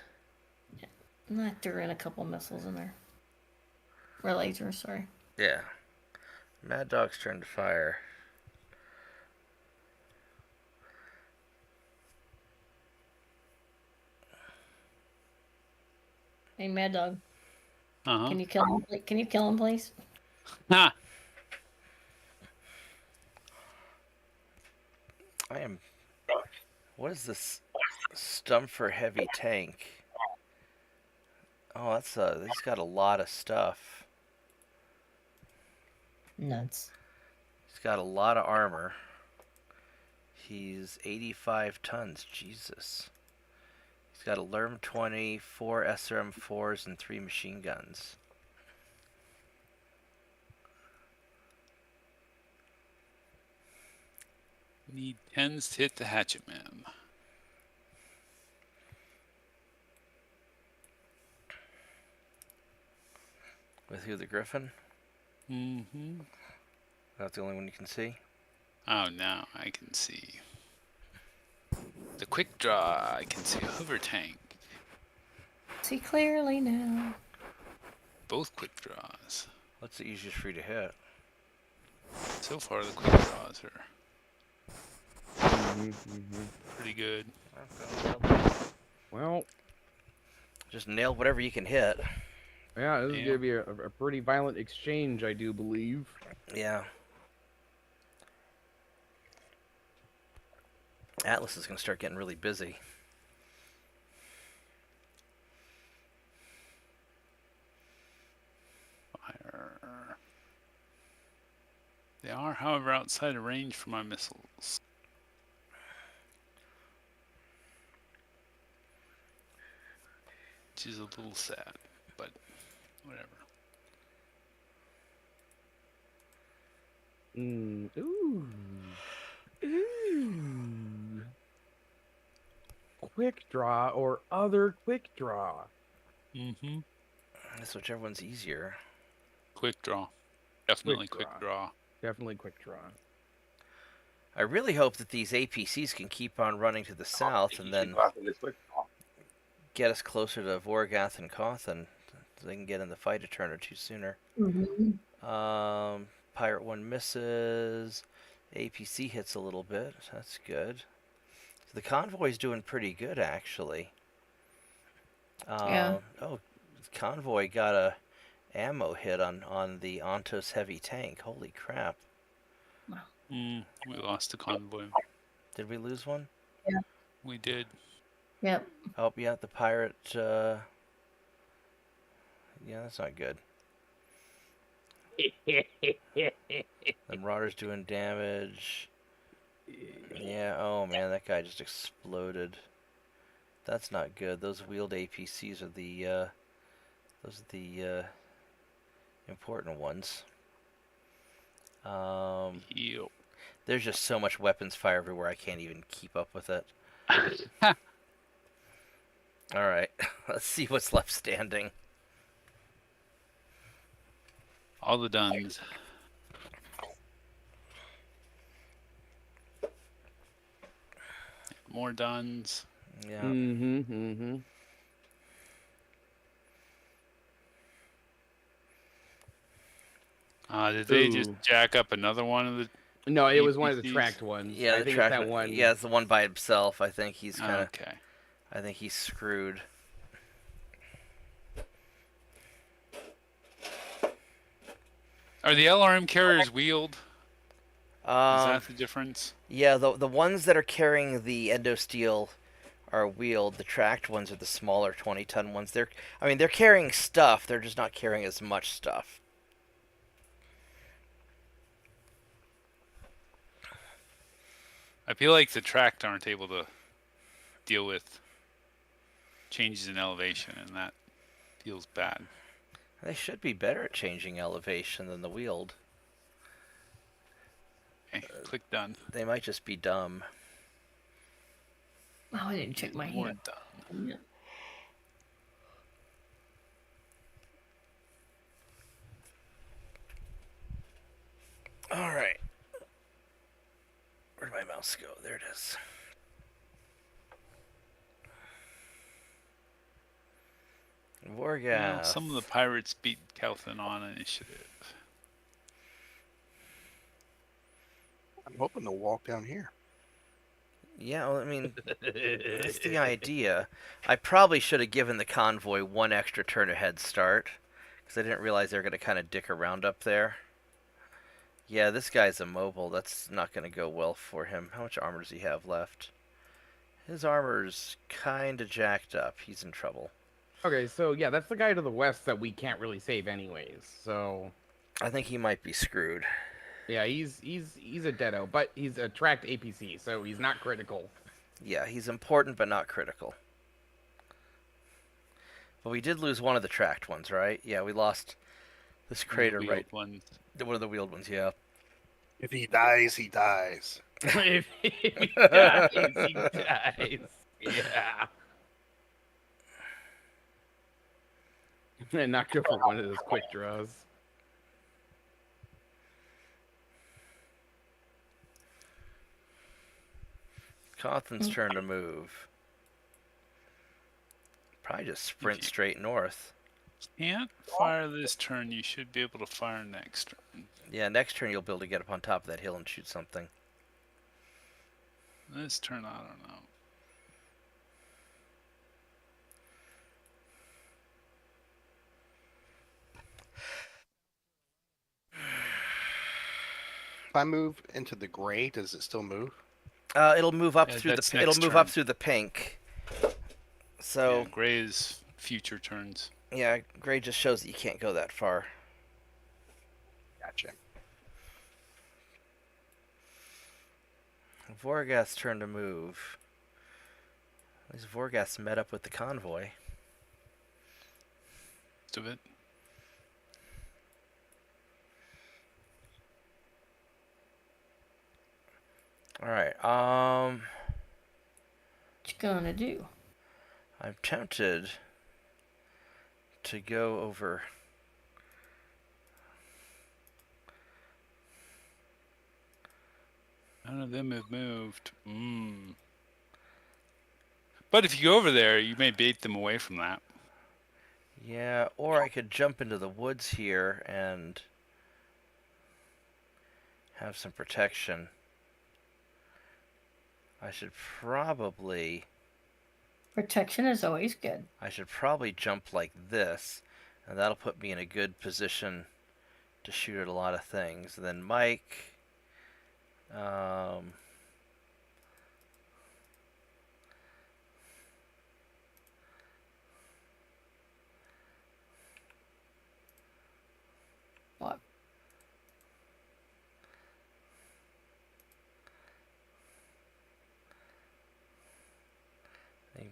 Speaker 2: And I threw in a couple missiles in there. Or lasers, sorry.
Speaker 1: Yeah. Mad Dog's turn to fire.
Speaker 2: Hey, Mad Dog,
Speaker 4: Uh-huh.
Speaker 2: can you kill him? Can you kill him, please?
Speaker 4: Ha!
Speaker 1: I am. What is this? Stumfer heavy tank. Oh, that's he's got a lot of stuff.
Speaker 2: Nuts.
Speaker 1: He's got a lot of armor. He's 85 tons. Jesus. He's got a LERM 20, 4 SRM 4s, and 3 machine guns.
Speaker 4: Need 10s to hit the hatchet man.
Speaker 1: With who, the Griffin?
Speaker 4: Mm-hmm.
Speaker 1: That's the only one you can see?
Speaker 4: Oh, now I can see. The quick draw, I can see a hover tank.
Speaker 2: See clearly now.
Speaker 4: Both quick draws.
Speaker 1: What's the easiest for you to hit?
Speaker 4: So far, the quick draws are pretty good.
Speaker 6: Well,
Speaker 1: Just nail whatever you can hit.
Speaker 6: yeah, this is
Speaker 4: Yeah.
Speaker 6: gonna be a pretty violent exchange, I do believe.
Speaker 1: Yeah. Atlas is going to start getting really busy.
Speaker 4: Fire. They are, however, outside of range for my missiles. Which is a little sad, but whatever.
Speaker 6: Ooh. Ooh. Quick draw or other quick draw.
Speaker 4: Mm-hmm.
Speaker 1: That's whichever one's easier.
Speaker 4: Quick draw. Definitely quick
Speaker 6: draw.
Speaker 4: draw.
Speaker 6: Definitely quick draw.
Speaker 1: I really hope that these APCs can keep on running to the south and then get us closer to Vorgath and Cawthon so they can get in the fight a turn or two sooner.
Speaker 2: Mm-hmm.
Speaker 1: Pirate 1 misses. APC hits a little bit. That's good. So the convoy's doing pretty good, actually.
Speaker 2: Yeah.
Speaker 1: Oh, Convoy got a ammo hit on the Ontos heavy tank. Holy crap.
Speaker 4: We lost the convoy.
Speaker 1: Did we lose one?
Speaker 4: We did.
Speaker 2: Yep.
Speaker 1: Oh, yeah, the pirate Yeah, that's not good. The Marauder's doing damage. Yeah, oh man, that guy just exploded. That's not good. Those wheeled APCs are the important ones.
Speaker 4: Yep.
Speaker 1: There's just so much weapons fire everywhere, I can't even keep up with it. Alright, let's see what's left standing.
Speaker 4: All the duns. More duns.
Speaker 1: Yeah.
Speaker 6: Mm-hmm. Mm-hmm.
Speaker 4: Did they just
Speaker 6: Ooh.
Speaker 4: jack up another one of the?
Speaker 6: No, it was one of the
Speaker 4: APCs?
Speaker 6: tracked ones.
Speaker 1: Yeah,
Speaker 6: I
Speaker 1: the
Speaker 6: think
Speaker 1: track.
Speaker 6: it's that one.
Speaker 1: Yeah, it's the one by himself. I think he's kind of.
Speaker 4: Okay.
Speaker 1: I think he's screwed.
Speaker 4: Are the LRM carriers wheeled? Is
Speaker 1: Um,
Speaker 4: that the difference?
Speaker 1: yeah, the ones that are carrying the endo steel are wheeled. The tracked ones are the smaller 20-ton ones. They're carrying stuff. They're just not carrying as much stuff.
Speaker 4: I feel like the tracked aren't able to deal with changes in elevation, and that feels bad.
Speaker 1: They should be better at changing elevation than the wheeled.
Speaker 4: Okay, click done.
Speaker 1: They might just be dumb.
Speaker 2: Oh, I didn't check my
Speaker 4: More
Speaker 2: hand.
Speaker 4: done.
Speaker 2: Yeah.
Speaker 1: All right. Where'd my mouse go? There it is. Vorgath.
Speaker 4: Well, some of the pirates beat Kelthan on initiative.
Speaker 5: I'm hoping to walk down here.
Speaker 1: Yeah, well, I mean, that's the idea. I probably should have given the convoy one extra turn of head start, because I didn't realize they were going to kind of dick around up there. Yeah, this guy's immobile. That's not going to go well for him. How much armor does he have left? His armor's kind of jacked up. He's in trouble.
Speaker 6: Okay, so yeah, that's the guy to the west that we can't really save anyways. So
Speaker 1: I think he might be screwed.
Speaker 6: yeah, he's a deado, but he's a tracked APC, so he's not critical.
Speaker 1: Yeah, he's important but not critical. But we did lose one of the tracked ones, right? Yeah, we lost this crater
Speaker 4: Wheeled
Speaker 1: right.
Speaker 4: one.
Speaker 1: One of the wheeled ones, yeah.
Speaker 5: If he dies, he dies.
Speaker 6: If he dies, he dies. Yeah. And not go for one of those quick draws.
Speaker 1: Cawthon's turn to move. Probably just sprint straight north.
Speaker 4: Can't fire this turn. You should be able to fire next turn.
Speaker 1: Yeah, next turn you'll be able to get up on top of that hill and shoot something.
Speaker 4: This turn, I don't know.
Speaker 5: If I move into the gray, does it still move?
Speaker 1: It'll move up
Speaker 4: Yeah,
Speaker 1: through
Speaker 4: that's
Speaker 1: the. It'll
Speaker 4: next
Speaker 1: move
Speaker 4: turn.
Speaker 1: up through the pink. So
Speaker 4: Yeah, gray is future turns.
Speaker 1: yeah, gray just shows that you can't go that far.
Speaker 5: Gotcha.
Speaker 1: Vorgath's turn to move. At least Vorgath's met up with the convoy.
Speaker 4: Most of it.
Speaker 1: All right.
Speaker 2: What you gonna do?
Speaker 1: I'm tempted to go over.
Speaker 4: None of them have moved. But if you go over there, you may bait them away from that.
Speaker 1: Yeah, or I could jump into the woods here and have some protection. I should probably
Speaker 2: Protection is always good.
Speaker 1: jump like this, and that'll put me in a good position to shoot at a lot of things. And then Mike,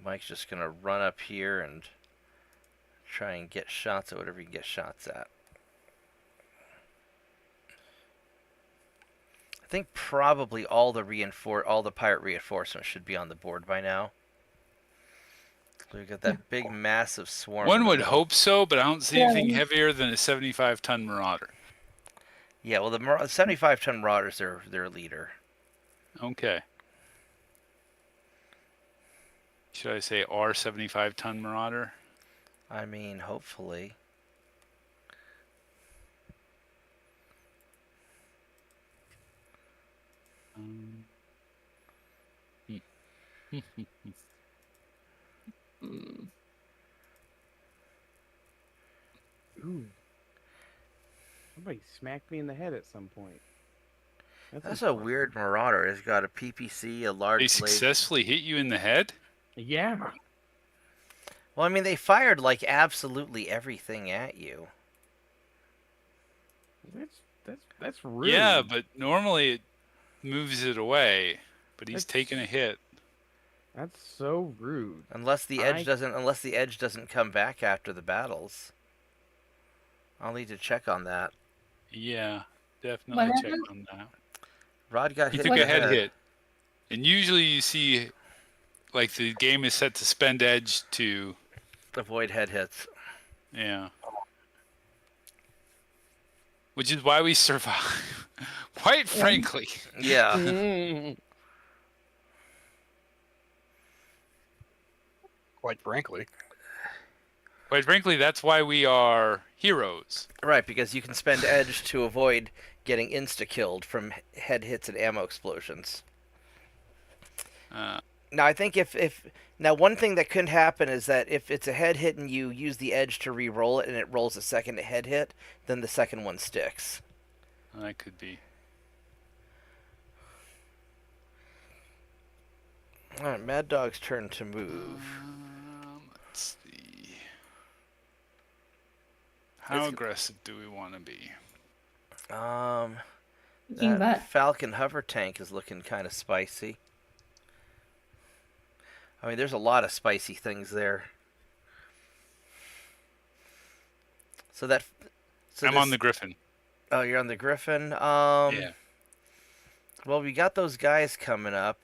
Speaker 1: Mike's just gonna run up here and try and get shots at whatever he can get shots at. I think probably all the pirate reinforcements should be on the board by now. We've got that big massive swarm.
Speaker 4: One
Speaker 1: in the
Speaker 4: would
Speaker 1: middle.
Speaker 4: hope so, but I don't see anything heavier than a 75-ton Marauder.
Speaker 1: Yeah, well, the 75-ton Marauders, their leader.
Speaker 4: Okay. Should I say our 75-ton Marauder?
Speaker 1: I mean, hopefully.
Speaker 6: Ooh. Somebody smacked me in the head at some point.
Speaker 1: That's a weird Marauder. It's got a PPC, a large
Speaker 4: They
Speaker 1: blade.
Speaker 4: successfully hit you in the head?
Speaker 6: Yeah.
Speaker 1: Well, I mean, they fired like absolutely everything at you.
Speaker 6: That's rude.
Speaker 4: Yeah, but normally it moves it away. But he's taking a hit.
Speaker 6: That's so rude.
Speaker 1: Unless the edge doesn't come back after the battles. I'll need to check on that.
Speaker 4: Yeah, definitely
Speaker 2: What
Speaker 4: check
Speaker 2: happened?
Speaker 4: on that.
Speaker 1: Rod got
Speaker 4: He
Speaker 1: hit
Speaker 4: took
Speaker 1: in
Speaker 4: a
Speaker 1: the
Speaker 4: head hit. And usually you see, like, the game is set to spend edge to...
Speaker 1: Avoid head hits.
Speaker 4: Yeah. Which is why we survive. Quite frankly.
Speaker 1: Yeah.
Speaker 5: Quite frankly.
Speaker 4: Quite frankly, that's why we are heroes.
Speaker 1: Right, because you can spend edge to avoid getting insta-killed from head hits and ammo explosions. Now, I think now one thing that could happen is that if it's a head hit and you use the edge to re-roll it and it rolls a second head hit, then the second one sticks.
Speaker 4: That could be.
Speaker 1: All right, Mad Dog's turn to move.
Speaker 4: Let's see. How aggressive do we want to be?
Speaker 2: Thinking about
Speaker 1: That Falcon hover tank is looking kind of spicy. I mean, there's a lot of spicy things there.
Speaker 4: I'm on the Griffin.
Speaker 1: Oh, you're on the Griffin.
Speaker 4: Yeah.
Speaker 1: Well, we got those guys coming up.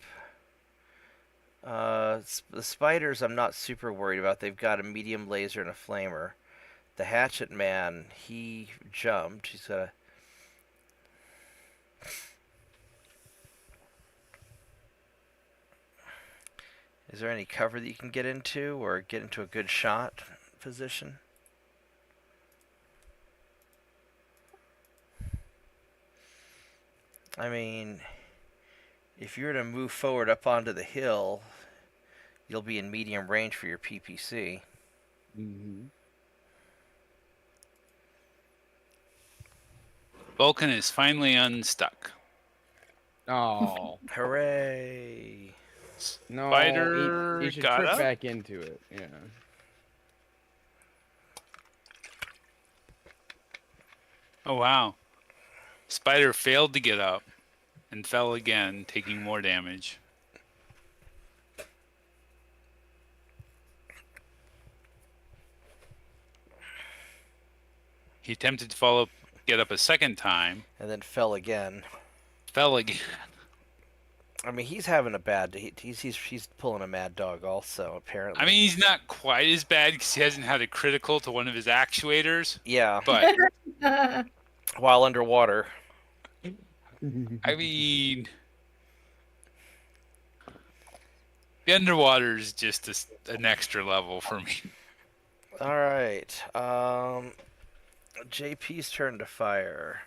Speaker 1: The spiders, I'm not super worried about. They've got a medium laser and a flamer. The hatchet man, he jumped. He's got a... Is there any cover that you can get into or get into a good shot position? I mean, if you're to move forward up onto the hill, you'll be in medium range for your PPC.
Speaker 6: Mm-hmm.
Speaker 4: Vulcan is finally unstuck.
Speaker 6: Oh
Speaker 1: Hooray!
Speaker 6: no!
Speaker 4: Spider
Speaker 6: he should
Speaker 4: got
Speaker 6: trip
Speaker 4: up?
Speaker 6: back into it. Yeah.
Speaker 4: Oh, wow. Spider failed to get up and fell again, taking more damage. He attempted to get up a second time,
Speaker 1: And then fell again.
Speaker 4: fell again.
Speaker 1: I mean, he's having a bad... He's pulling a Mad Dog also, apparently.
Speaker 4: I mean, he's not quite as bad because he hasn't had a critical to one of his actuators,
Speaker 1: Yeah,
Speaker 4: but,
Speaker 1: while underwater.
Speaker 4: I mean... The underwater is just an extra level for me.
Speaker 1: Alright, JP's turn to fire.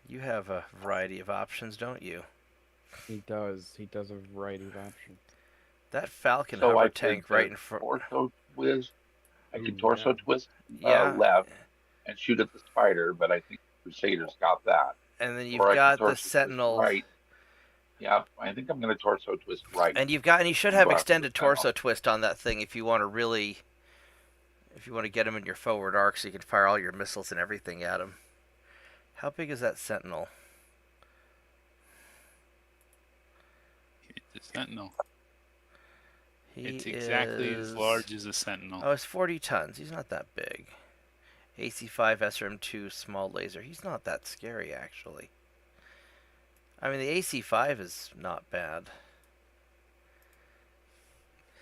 Speaker 1: You have a variety of options, don't you?
Speaker 6: He does. He does a variety of options.
Speaker 1: That Falcon
Speaker 7: So I
Speaker 1: hover
Speaker 7: could
Speaker 1: tank right in front...
Speaker 7: torso twist. I could
Speaker 6: Ooh,
Speaker 7: torso
Speaker 6: yeah.
Speaker 7: twist
Speaker 1: Yeah.
Speaker 7: left and shoot at the spider, but I think Crusaders got that.
Speaker 1: And then you've
Speaker 7: Or I could
Speaker 1: got the
Speaker 7: torso twist
Speaker 1: Sentinel...
Speaker 7: right. Yeah, I think I'm going to torso twist right.
Speaker 1: And you should
Speaker 7: Go
Speaker 1: have
Speaker 7: after
Speaker 1: extended
Speaker 7: the Sentinel.
Speaker 1: torso twist on that thing if you want to get him in your forward arc so you can fire all your missiles and everything at him. How big is that Sentinel?
Speaker 4: The Sentinel.
Speaker 1: He
Speaker 4: It's exactly
Speaker 1: is...
Speaker 4: as large as a Sentinel.
Speaker 1: Oh, it's 40 tons. He's not that big. AC5 SRM2 small laser. He's not that scary, actually. I mean, the AC5 is not bad.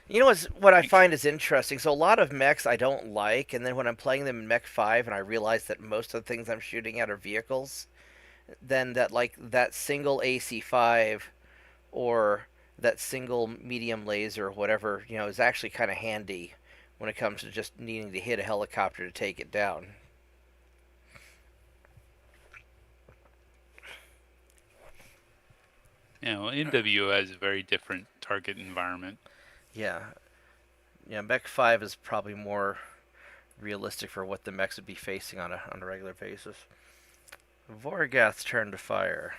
Speaker 1: You know what I find is interesting? So a lot of mechs I don't like, and then when I'm playing them in Mech 5 and I realize that most of the things I'm shooting at are vehicles, then that single AC5 or that single medium laser or whatever, is actually kind of handy when it comes to just needing to hit a helicopter to take it down.
Speaker 4: NWO has a very different target environment.
Speaker 1: Yeah. Yeah, Mech 5 is probably more realistic for what the mechs would be facing on a regular basis. Vorgath's turn to fire.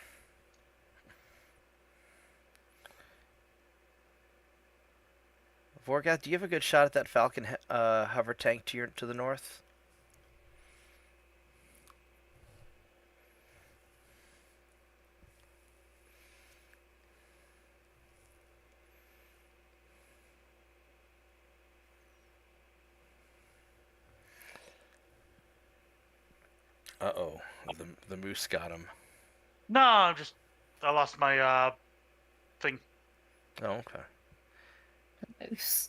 Speaker 1: Vorgath, do you have a good shot at that Falcon hover tank to the north? Uh-oh. The moose got him.
Speaker 3: No, I lost my thing.
Speaker 1: Oh, okay.
Speaker 2: Moose.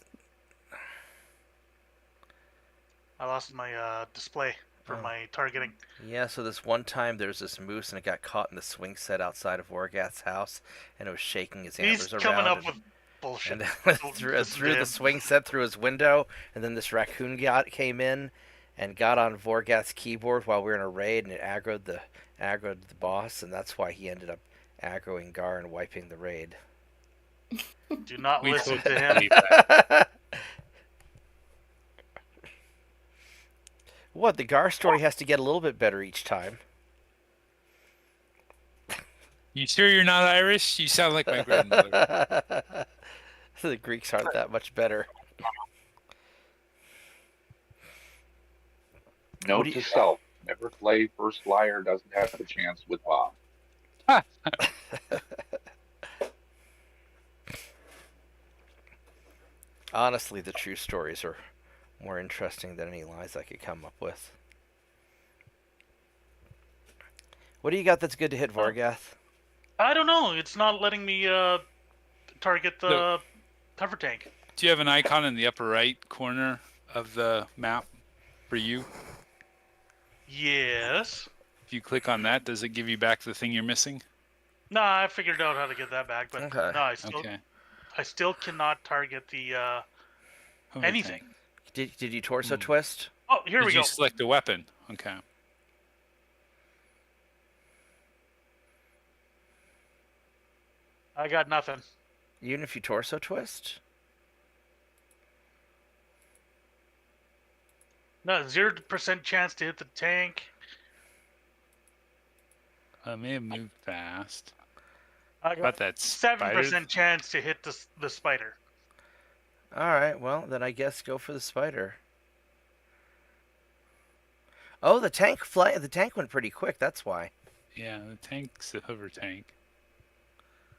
Speaker 3: I lost my display for my targeting.
Speaker 1: Yeah, so this one time there's this moose and it got caught in the swing set outside of Vorgath's house and it was shaking his antlers
Speaker 3: He's
Speaker 1: around.
Speaker 3: coming up with bullshit.
Speaker 1: And through the swing set through his window, and then this raccoon came in and got on Vorgath's keyboard while we were in a raid, and it aggroed the boss, and that's why he ended up aggroing Gar and wiping the raid.
Speaker 3: Do not
Speaker 4: We
Speaker 3: listen
Speaker 4: totally
Speaker 3: to him.
Speaker 4: believe that.
Speaker 1: What, the Gar story has to get a little bit better each time.
Speaker 4: You sure you're not Irish? You sound like my grandmother.
Speaker 1: The Greeks aren't that much better.
Speaker 7: Note to self: never play First Liar doesn't have a chance with Bob.
Speaker 1: Honestly, the true stories are more interesting than any lies I could come up with. What do you got that's good to hit, Vorgath?
Speaker 3: I don't know. It's not letting me target the hover tank.
Speaker 4: Do you have an icon in the upper right corner of the map for you?
Speaker 3: Yes.
Speaker 4: If you click on that, does it give you back the thing you're missing?
Speaker 3: No, I figured out how to get that back, but
Speaker 1: Okay.
Speaker 3: no,
Speaker 4: Okay.
Speaker 3: I still cannot target the
Speaker 4: Hover
Speaker 3: anything.
Speaker 4: tank.
Speaker 1: Did you torso twist?
Speaker 3: Oh, here we
Speaker 4: Did
Speaker 3: go.
Speaker 4: you select a weapon? Okay.
Speaker 3: I got nothing.
Speaker 1: Even if you torso twist?
Speaker 3: No, 0% chance to hit the tank.
Speaker 4: I may have moved fast.
Speaker 3: I
Speaker 4: But
Speaker 3: got
Speaker 4: that's
Speaker 3: 7% chance to hit the spider.
Speaker 1: Alright, well, then I guess go for the spider. Oh, the tank went pretty quick, that's why.
Speaker 4: Yeah, the tank's a hover tank.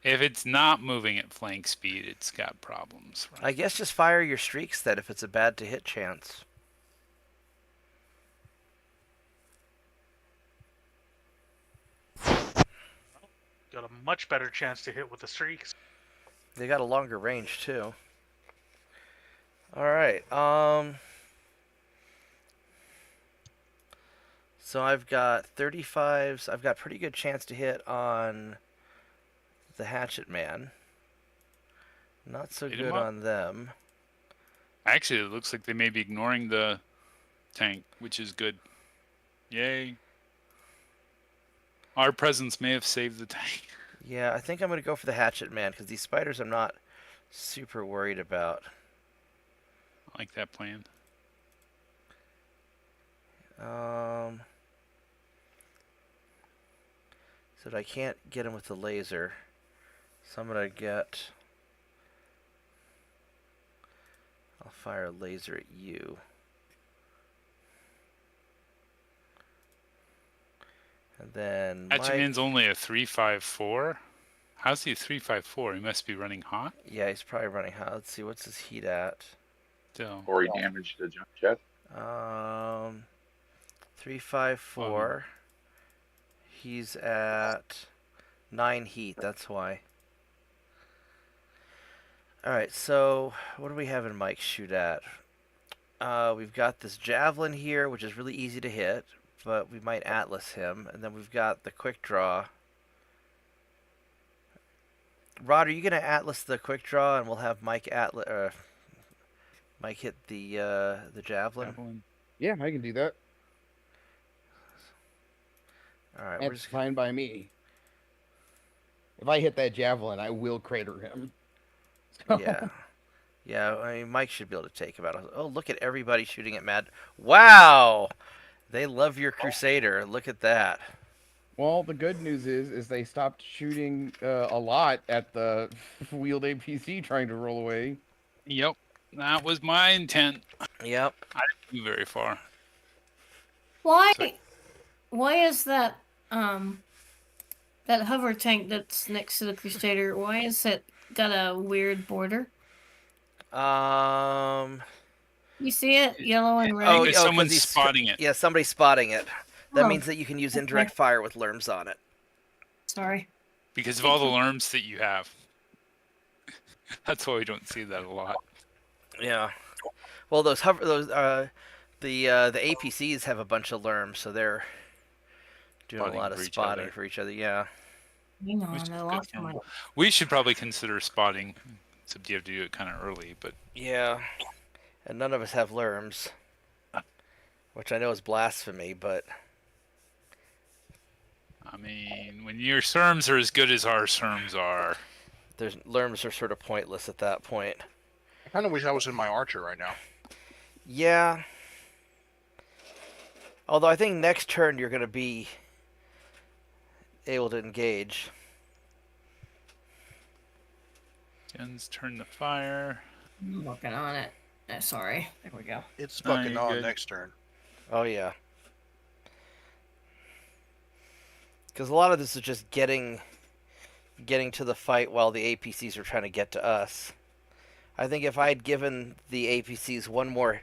Speaker 4: If it's not moving at flank speed, it's got problems. Right?
Speaker 1: I guess just fire your streaks then if it's a bad to hit chance.
Speaker 3: Got a much better chance to hit with the streaks.
Speaker 1: They got a longer range too. Alright, so I've got 35s. I've got pretty good chance to hit on the Hatchet Man. Not so
Speaker 4: Hit 'em
Speaker 1: good
Speaker 4: up.
Speaker 1: on them.
Speaker 4: Actually, it looks like they may be ignoring the tank, which is good. Yay. Our presence may have saved the tank.
Speaker 1: Yeah, I think I'm going to go for the Hatchet Man because these spiders I'm not super worried about.
Speaker 4: I like that plan.
Speaker 1: So I can't get him with the laser. So I'm going to get... I'll fire a laser at you. And then
Speaker 4: Hatchet Man's only a 354. How's he 354? He must be running hot.
Speaker 1: Yeah, he's probably running hot. Let's see, what's his heat at?
Speaker 4: Still.
Speaker 7: Or he damaged the jump jet.
Speaker 1: 354. He's at 9 heat. That's why. All right. So what do we have in Mike shoot at? We've got this javelin here, which is really easy to hit, but we might atlas him, and then we've got the quick draw. Rod, are you gonna atlas the quick draw, and we'll have Mike Mike hit the javelin?
Speaker 6: Yeah, I can do that.
Speaker 1: All right, we're
Speaker 6: That's
Speaker 1: just
Speaker 6: fine by me. If I hit that javelin, I will crater him.
Speaker 1: yeah, yeah. I mean, Mike should be able to take him out. Oh, look at everybody shooting at Mad. Wow, they love your Crusader. Look at that.
Speaker 6: Well, the good news is they stopped shooting a lot at the wheeled APC trying to roll away.
Speaker 4: Yep, that was my intent.
Speaker 1: Yep.
Speaker 4: I didn't go very far.
Speaker 2: Why?
Speaker 4: So-
Speaker 2: Why is that that hover tank that's next to the Crusader? Why is it got a weird border? You see it, yellow and red.
Speaker 1: Oh,
Speaker 4: Because
Speaker 1: oh, 'cause
Speaker 4: someone's
Speaker 1: he's
Speaker 4: spotting it.
Speaker 1: Yeah, somebody's spotting it. That
Speaker 2: Oh,
Speaker 1: means that you can use indirect fire with lerms on it.
Speaker 2: sorry.
Speaker 4: Because of all the lerms that you have. That's why we don't see that a lot.
Speaker 1: Yeah. Well, the APCs have a bunch of lerms, so they're doing
Speaker 4: Spotting
Speaker 1: a lot of
Speaker 4: for each
Speaker 1: spotting
Speaker 4: other.
Speaker 1: for each other. Yeah.
Speaker 2: Hang
Speaker 4: Which
Speaker 2: on,
Speaker 4: is
Speaker 2: I lost
Speaker 4: good.
Speaker 2: my.
Speaker 4: We should probably consider spotting, except you have to do it kind of early. But
Speaker 1: Yeah. And none of us have lerms, which I know is blasphemy, but
Speaker 4: I mean, when your SERMs are as good as our SERMs are,
Speaker 1: there's lerms are sort of pointless at that point.
Speaker 5: I kind of wish I was in my archer right now.
Speaker 1: Yeah. Although I think next turn you're going to be able to engage.
Speaker 4: Jen's turn to fire.
Speaker 2: I'm working on it. Sorry. There we go.
Speaker 5: It's
Speaker 4: No,
Speaker 5: fucking
Speaker 4: you're
Speaker 5: on
Speaker 4: good.
Speaker 5: next turn.
Speaker 1: Oh, yeah. Because a lot of this is just getting to the fight while the APCs are trying to get to us. I think if I had given the APCs one more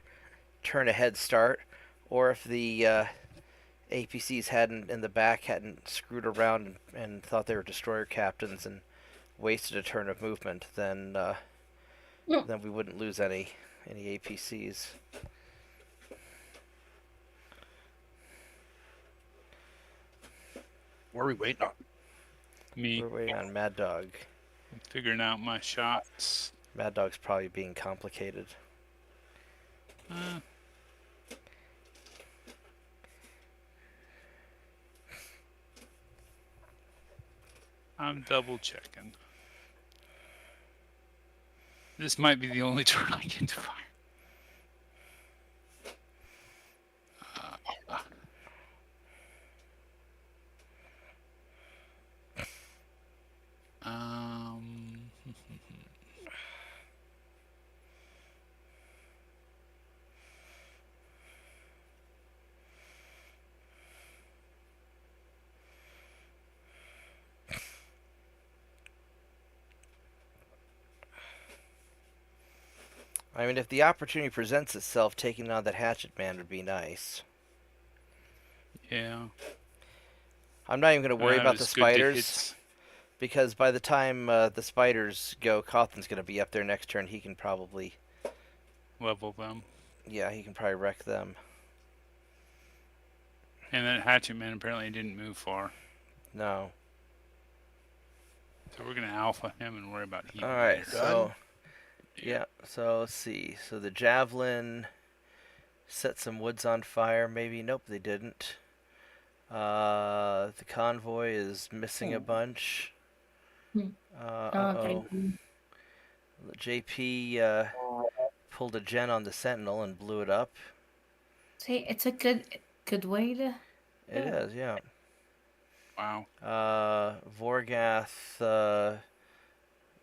Speaker 1: turn a head start, or if the APCs hadn't in the back hadn't screwed around and thought they were destroyer captains and wasted a turn of movement, then we wouldn't lose any APCs.
Speaker 5: What are we waiting on?
Speaker 4: Me
Speaker 1: We're waiting on Mad Dog.
Speaker 4: figuring out my shots.
Speaker 1: Mad Dog's probably being complicated.
Speaker 4: I'm double checking. This might be the only turn I get to fire. Um,
Speaker 1: I mean, if the opportunity presents itself, taking on that hatchet man would be nice.
Speaker 4: yeah.
Speaker 1: I'm not even going to worry about the
Speaker 4: It's good to
Speaker 1: spiders,
Speaker 4: hit-
Speaker 1: because by the time the spiders go, Cawthon's going to be up there next turn. He can probably,
Speaker 4: level them.
Speaker 1: yeah, he can probably wreck them.
Speaker 4: And that hatchet man apparently didn't move far.
Speaker 1: No.
Speaker 4: So we're going to alpha him and worry about heat.
Speaker 1: All right,
Speaker 4: later.
Speaker 1: so yeah, so let's see. So the javelin set some woods on fire. Maybe nope, they didn't. The convoy is missing a bunch.
Speaker 2: Okay.
Speaker 1: JP pulled a gen on the Sentinel and blew it up.
Speaker 2: See, it's a good way to.
Speaker 1: It is, yeah.
Speaker 4: Wow.
Speaker 1: Vorgath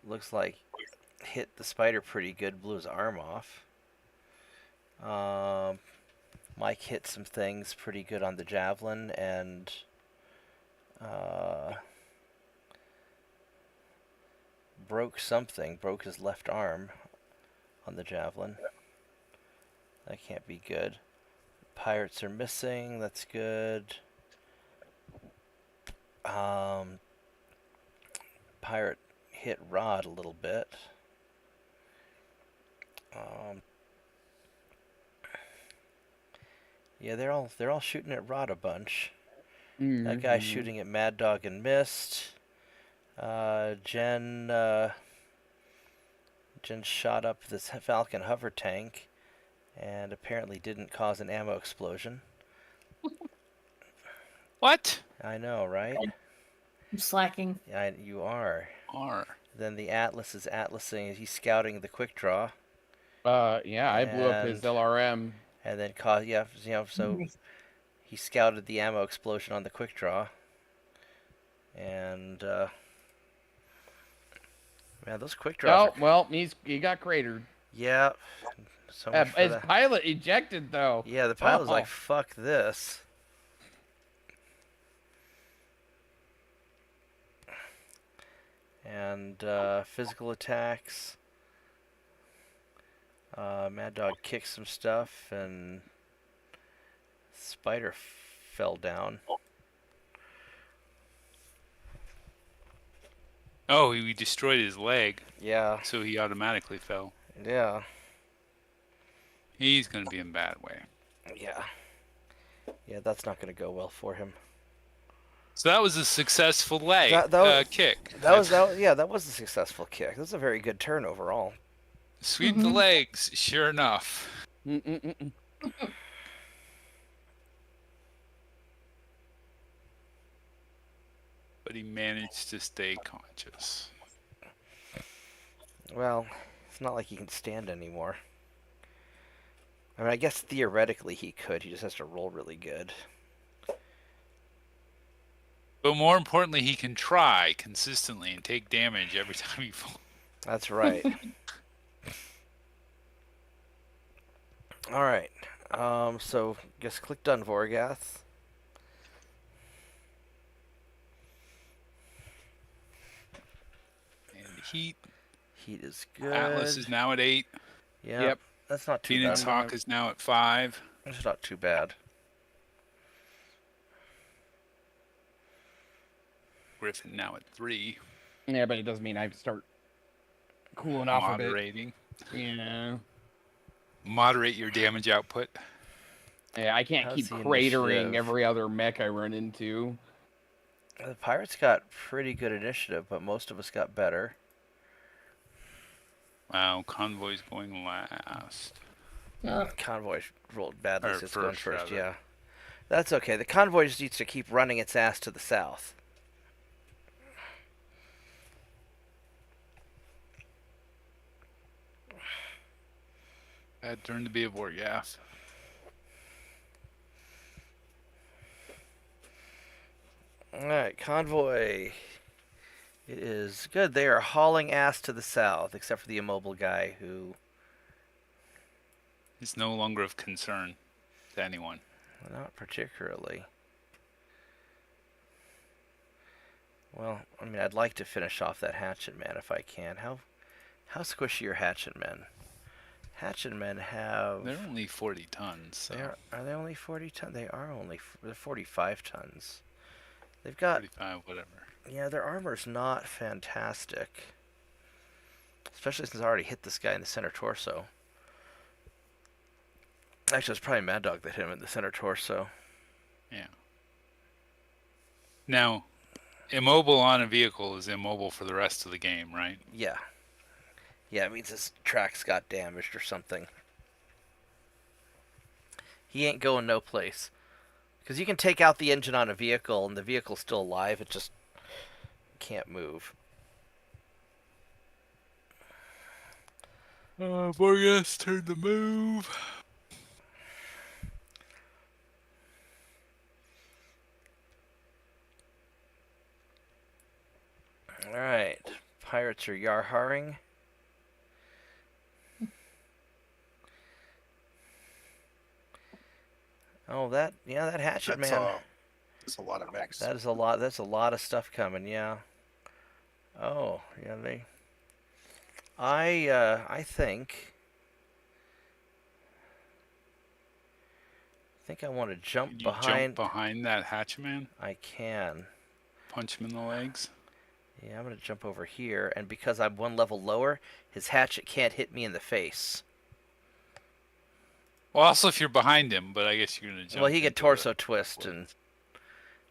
Speaker 1: looks like hit the spider pretty good, blew his arm off. Mike hit some things pretty good on the javelin, and broke something. Broke his left arm on the javelin. That can't be good. Pirates are missing. That's good. Pirate hit Rod a little bit. Yeah, they're all shooting at Rod a bunch. That guy's shooting at Mad Dog and missed. Jen shot up this Falcon hover tank, and apparently didn't cause an ammo explosion.
Speaker 4: What?
Speaker 1: I know, right?
Speaker 2: I'm slacking.
Speaker 1: Yeah, you are.
Speaker 4: R.
Speaker 1: Then the Atlas is atlasing. He's scouting the quick draw,
Speaker 6: Yeah, I blew up his
Speaker 1: And-
Speaker 6: LRM.
Speaker 1: and then so he scouted the ammo explosion on the quick draw, and man, those quick draws.
Speaker 6: Oh, well, he got cratered.
Speaker 1: Yeah. So much for
Speaker 6: His
Speaker 1: that.
Speaker 6: pilot ejected, though.
Speaker 1: Yeah, the pilot was
Speaker 6: Oh.
Speaker 1: like, "Fuck this." And physical attacks. Mad Dog kicked some stuff, and Spider fell down.
Speaker 4: Oh, he destroyed his leg,
Speaker 1: Yeah,
Speaker 4: so he automatically fell.
Speaker 1: yeah,
Speaker 4: He's going to be in bad way.
Speaker 1: yeah. Yeah, that's not going to go well for him.
Speaker 4: So that was a successful leg
Speaker 1: That was-
Speaker 4: kick.
Speaker 1: That was a successful kick. That was a very good turn overall.
Speaker 4: Sweep the legs, sure enough.
Speaker 6: Mm-mm-mm.
Speaker 4: But he managed to stay conscious.
Speaker 1: Well, it's not like he can stand anymore. I mean, I guess theoretically he could. He just has to roll really good.
Speaker 4: But more importantly, he can try consistently and take damage every time he falls.
Speaker 1: That's right. All right. So just click done Vorgath.
Speaker 4: And Heat.
Speaker 1: Heat is good.
Speaker 4: Atlas is now at 8.
Speaker 1: Yeah.
Speaker 6: Yep.
Speaker 1: That's not too
Speaker 4: Phoenix
Speaker 1: bad.
Speaker 4: Hawk is now at 5.
Speaker 1: That's not too bad.
Speaker 4: Griffin now at 3.
Speaker 6: Yeah, but it doesn't mean I start cooling off a bit.
Speaker 4: Moderating.
Speaker 6: Yeah.
Speaker 4: Moderate your damage output.
Speaker 6: Yeah, I can't
Speaker 1: How's
Speaker 6: keep
Speaker 1: the
Speaker 6: cratering
Speaker 1: initiative?
Speaker 6: every other mech I run into.
Speaker 1: The Pirates got pretty good initiative, but most of us got better.
Speaker 4: Wow, Convoy's going last.
Speaker 1: Convoy rolled badly,
Speaker 4: Or
Speaker 1: so it's going
Speaker 4: first,
Speaker 1: first.
Speaker 4: rather.
Speaker 1: Yeah. That's okay. The Convoy just needs to keep running its ass to the south.
Speaker 4: Bad turn to be a Vorgath.
Speaker 1: Alright, Convoy. It is good. They are hauling ass to the south, except for the immobile guy who...
Speaker 4: It's no longer of concern to anyone.
Speaker 1: Not particularly. Well, I mean, I'd like to finish off that Hatchet Man if I can. How squishy are Hatchet Men? Hatchet Men have...
Speaker 4: They're only 40 tons. So
Speaker 1: Are they only 40 tons? They are only... They're 45 tons. They've got...
Speaker 4: 45, whatever.
Speaker 1: Yeah, their armor's not fantastic. Especially since I already hit this guy in the center torso. Actually, it's probably Mad Dog that hit him in the center torso.
Speaker 4: Yeah. Now, immobile on a vehicle is immobile for the rest of the game, right?
Speaker 1: Yeah. Yeah, it means his tracks got damaged or something. He ain't going no place. Because you can take out the engine on a vehicle and the vehicle's still alive, it just can't move.
Speaker 4: Vorgath's turn to move.
Speaker 1: Alright. Pirates are Yarharing. Oh, that Hatchet
Speaker 5: That's,
Speaker 1: Man.
Speaker 5: that's a lot of mechs.
Speaker 1: That is a lot. That's a lot of stuff coming. Yeah. Oh, yeah. I think I want to jump
Speaker 4: Can you
Speaker 1: behind.
Speaker 4: jump behind that hatchman?
Speaker 1: I can.
Speaker 4: Punch him in the legs?
Speaker 1: Yeah, I'm gonna jump over here, and because I'm one level lower, his hatchet can't hit me in the face.
Speaker 4: Well, also if you're behind him, but I guess you're gonna jump.
Speaker 1: Well, he could
Speaker 4: into
Speaker 1: torso twist, and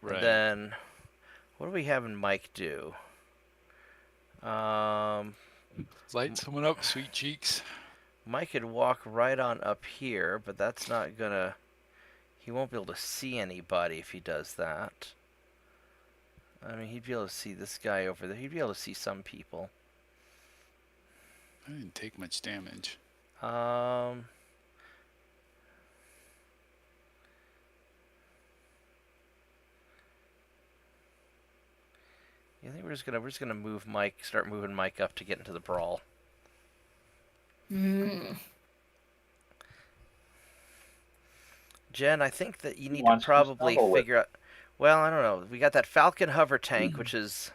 Speaker 4: right.
Speaker 1: then what are we having Mike do?
Speaker 4: Light someone up, sweet cheeks.
Speaker 1: Mike could walk right on up here, but that's not gonna. He won't be able to see anybody if he does that. I mean, he'd be able to see this guy over there. He'd be able to see some people.
Speaker 4: I didn't take much damage.
Speaker 1: I think we're just gonna move Mike, start moving Mike up to get into the brawl. Jen, I think that you need to
Speaker 7: wants to
Speaker 1: probably
Speaker 7: snuggle with
Speaker 1: figure out. Well, I don't know. We got that Falcon hover tank, which is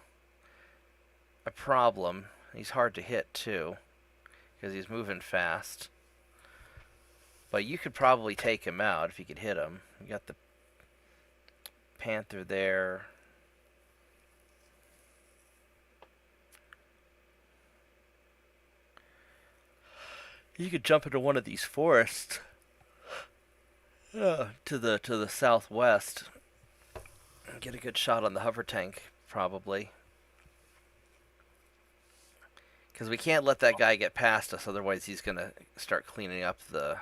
Speaker 1: a problem. He's hard to hit too, because he's moving fast. But you could probably take him out if you could hit him. You got the Panther there. You could jump into one of these forests to the southwest and get a good shot on the hover tank, probably. Because we can't let that guy get past us, otherwise he's gonna start cleaning up the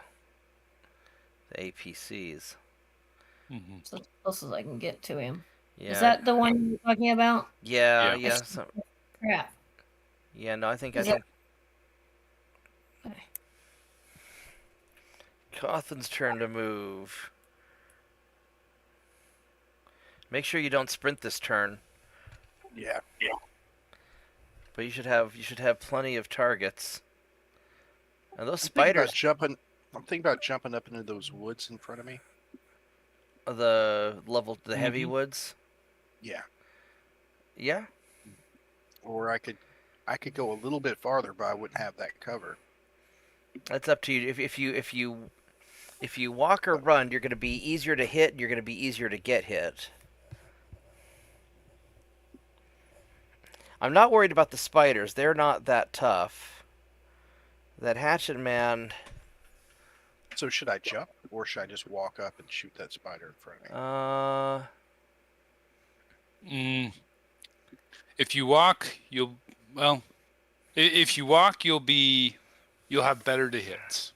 Speaker 1: APCs.
Speaker 4: Mm-hmm.
Speaker 2: So as close as I can get to him.
Speaker 1: Yeah.
Speaker 2: Is that the one you're talking about?
Speaker 1: Yeah.
Speaker 4: Yeah.
Speaker 2: Crap.
Speaker 1: Yeah. No, I think
Speaker 2: Is
Speaker 1: I think
Speaker 2: Okay.
Speaker 1: Cawthon's turn to move. Make sure you don't sprint this turn.
Speaker 5: Yeah.
Speaker 1: But you should have plenty of targets. And those
Speaker 5: I'm thinking about
Speaker 1: spiders,
Speaker 5: I'm thinking about jumping up into those woods in front of me.
Speaker 1: the heavy
Speaker 4: Mhm.
Speaker 1: woods.
Speaker 5: Yeah.
Speaker 1: Yeah.
Speaker 5: Or I could go a little bit farther, but I wouldn't have that cover.
Speaker 1: That's up to you. If you walk or run, you're going to be easier to hit. You're going to be easier to get hit. I'm not worried about the spiders. They're not that tough. That hatchet man.
Speaker 5: So should I jump, or should I just walk up and shoot that spider in front of me?
Speaker 4: If you walk, you'll have better to hits.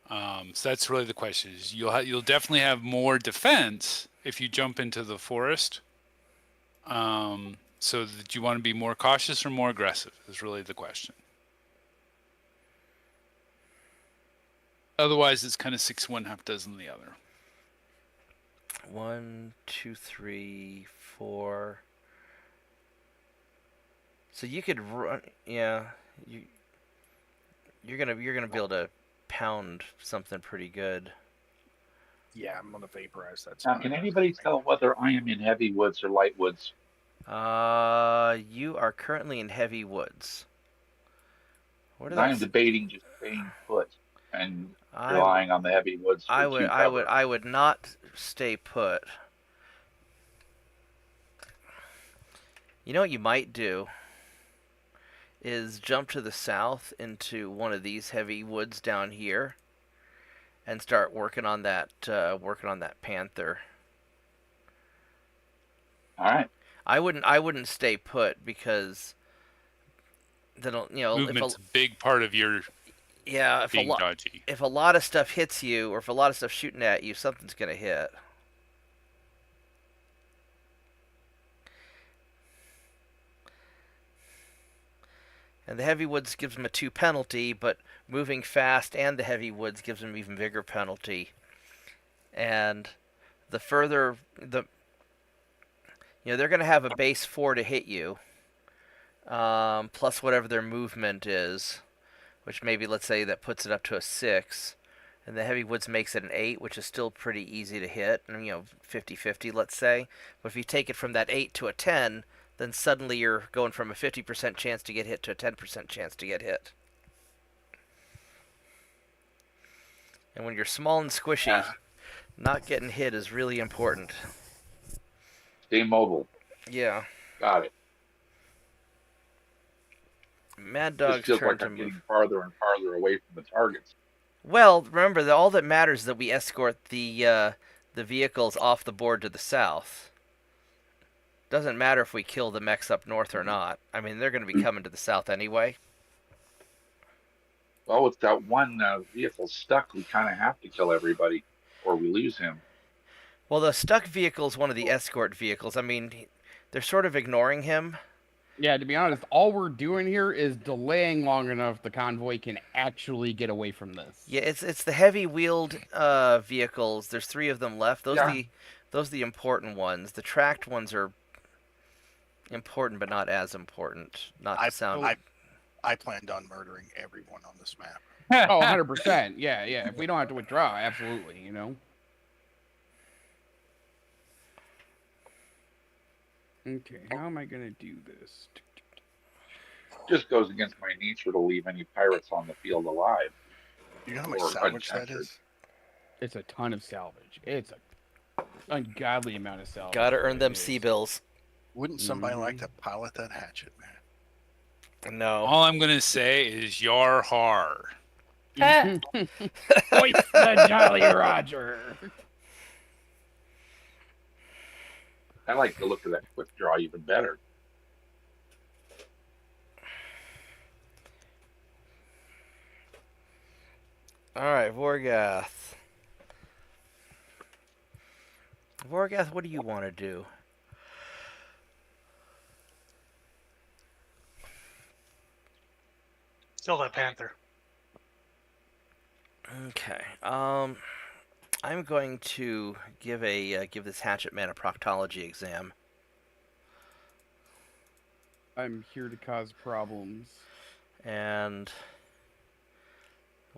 Speaker 4: So that's really the question. Is you'll definitely have more defense if you jump into the forest. So that you want to be more cautious or more aggressive is really the question. Otherwise, it's kind of 6 one, half dozen the other.
Speaker 1: 1, 2, 3, 4. So you could run. Yeah, you're gonna be able to pound something pretty good.
Speaker 5: Yeah, I'm gonna vaporize that
Speaker 7: Now,
Speaker 5: spider.
Speaker 7: can anybody tell whether I am in heavy woods or light woods?
Speaker 1: You are currently in heavy woods. What are
Speaker 7: I am
Speaker 1: those?
Speaker 7: debating just staying put and
Speaker 1: I
Speaker 7: relying on the heavy woods.
Speaker 1: I would not stay put. You know what you might do is jump to the south into one of these heavy woods down here and start working on that panther.
Speaker 7: All right.
Speaker 1: I wouldn't stay put because then
Speaker 4: Movement's a big part of your
Speaker 1: if
Speaker 4: being dodgy.
Speaker 1: if a lot of stuff hits you or if a lot of stuff shooting at you, something's gonna hit. And the heavy woods gives him a 2 penalty, but moving fast and the heavy woods gives him even bigger penalty. And the further they're going to have a base 4 to hit you, plus whatever their movement is, which maybe let's say that puts it up to a 6. And the heavy woods makes it an 8, which is still pretty easy to hit, and 50-50, let's say. But if you take it from that 8 to a 10, then suddenly you're going from a 50% chance to get hit to a 10% chance to get hit. And when you're small and squishy, not getting hit is really important.
Speaker 7: Stay mobile.
Speaker 1: Yeah.
Speaker 7: Got it.
Speaker 1: Mad
Speaker 7: Just
Speaker 1: Dog's
Speaker 7: feels
Speaker 1: turn
Speaker 7: like
Speaker 1: to
Speaker 7: I'm
Speaker 1: move.
Speaker 7: getting farther and farther away from the targets.
Speaker 1: Well, remember that all that matters is that we escort the vehicles off the board to the south. Doesn't matter if we kill the mechs up north or not. I mean, they're going to be coming to the south anyway.
Speaker 7: Well, with that one vehicle stuck, we kind of have to kill everybody, or we lose him.
Speaker 1: Well, the stuck vehicle is one of the escort vehicles. I mean, they're sort of ignoring him.
Speaker 6: Yeah, to be honest, all we're doing here is delaying long enough the convoy can actually get away from this.
Speaker 1: Yeah, it's the heavy wheeled vehicles. There's 3 of them left. Those are the important ones. The tracked ones are important, but not as important. Not to sound.
Speaker 5: I planned on murdering everyone on this map.
Speaker 6: Oh, 100%. Yeah, yeah. If we don't have to withdraw, absolutely, you know? Okay, how am I going to do this?
Speaker 7: Just goes against my nature to leave any pirates on the field alive.
Speaker 5: You know how much
Speaker 7: Or
Speaker 5: salvage that
Speaker 7: uncaptured.
Speaker 5: is?
Speaker 6: It's a ton of salvage. It's a ungodly amount of salvage.
Speaker 1: Gotta earn them
Speaker 6: It is.
Speaker 1: sea bills.
Speaker 5: Wouldn't somebody like to pilot that hatchet, man?
Speaker 1: No.
Speaker 4: All I'm gonna say is yar har.
Speaker 6: Hoist the Jolly Roger.
Speaker 7: I like the look of that quick draw even better.
Speaker 1: Alright, Vorgath. Vorgath, what do you want to do?
Speaker 3: Kill that panther.
Speaker 1: Okay. I'm going to give this hatchet man a proctology exam.
Speaker 6: I'm here to cause problems.
Speaker 1: And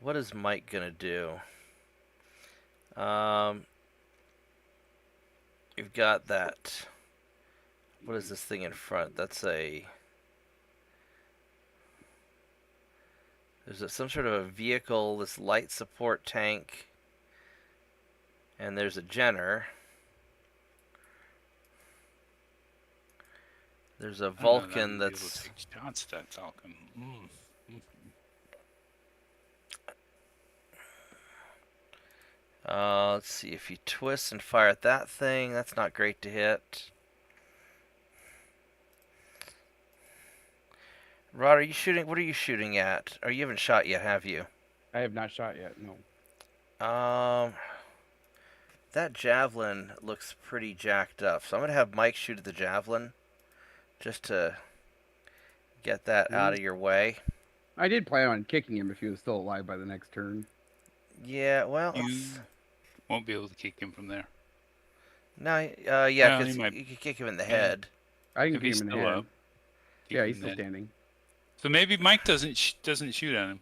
Speaker 1: what is Mike gonna do? You've got that. What is this thing in front? That's a. There's some sort of a vehicle, this light support tank, and there's a Jenner. There's a Vulcan that's.
Speaker 4: Shots that Falcon.
Speaker 1: Let's see, if you twist and fire at that thing, that's not great to hit. Rod, are you shooting? What are you shooting at? Oh, you haven't shot yet, have you?
Speaker 6: I have not shot yet, no.
Speaker 1: That javelin looks pretty jacked up, so I'm gonna have Mike shoot at the javelin, just to get that out of your way.
Speaker 6: I did plan on kicking him if he was still alive by the next turn.
Speaker 1: Yeah, well,
Speaker 4: You won't be able to kick him from there.
Speaker 1: no, yeah,
Speaker 4: Well,
Speaker 1: because
Speaker 4: he might-
Speaker 1: you could kick him in the
Speaker 4: Yeah.
Speaker 1: head.
Speaker 6: I can
Speaker 4: If
Speaker 6: kick
Speaker 4: he's
Speaker 6: him in the
Speaker 4: still
Speaker 6: head.
Speaker 4: up.
Speaker 6: Yeah,
Speaker 4: Kick
Speaker 6: he's
Speaker 4: him
Speaker 6: still
Speaker 4: then.
Speaker 6: standing.
Speaker 4: So maybe Mike doesn't shoot at him.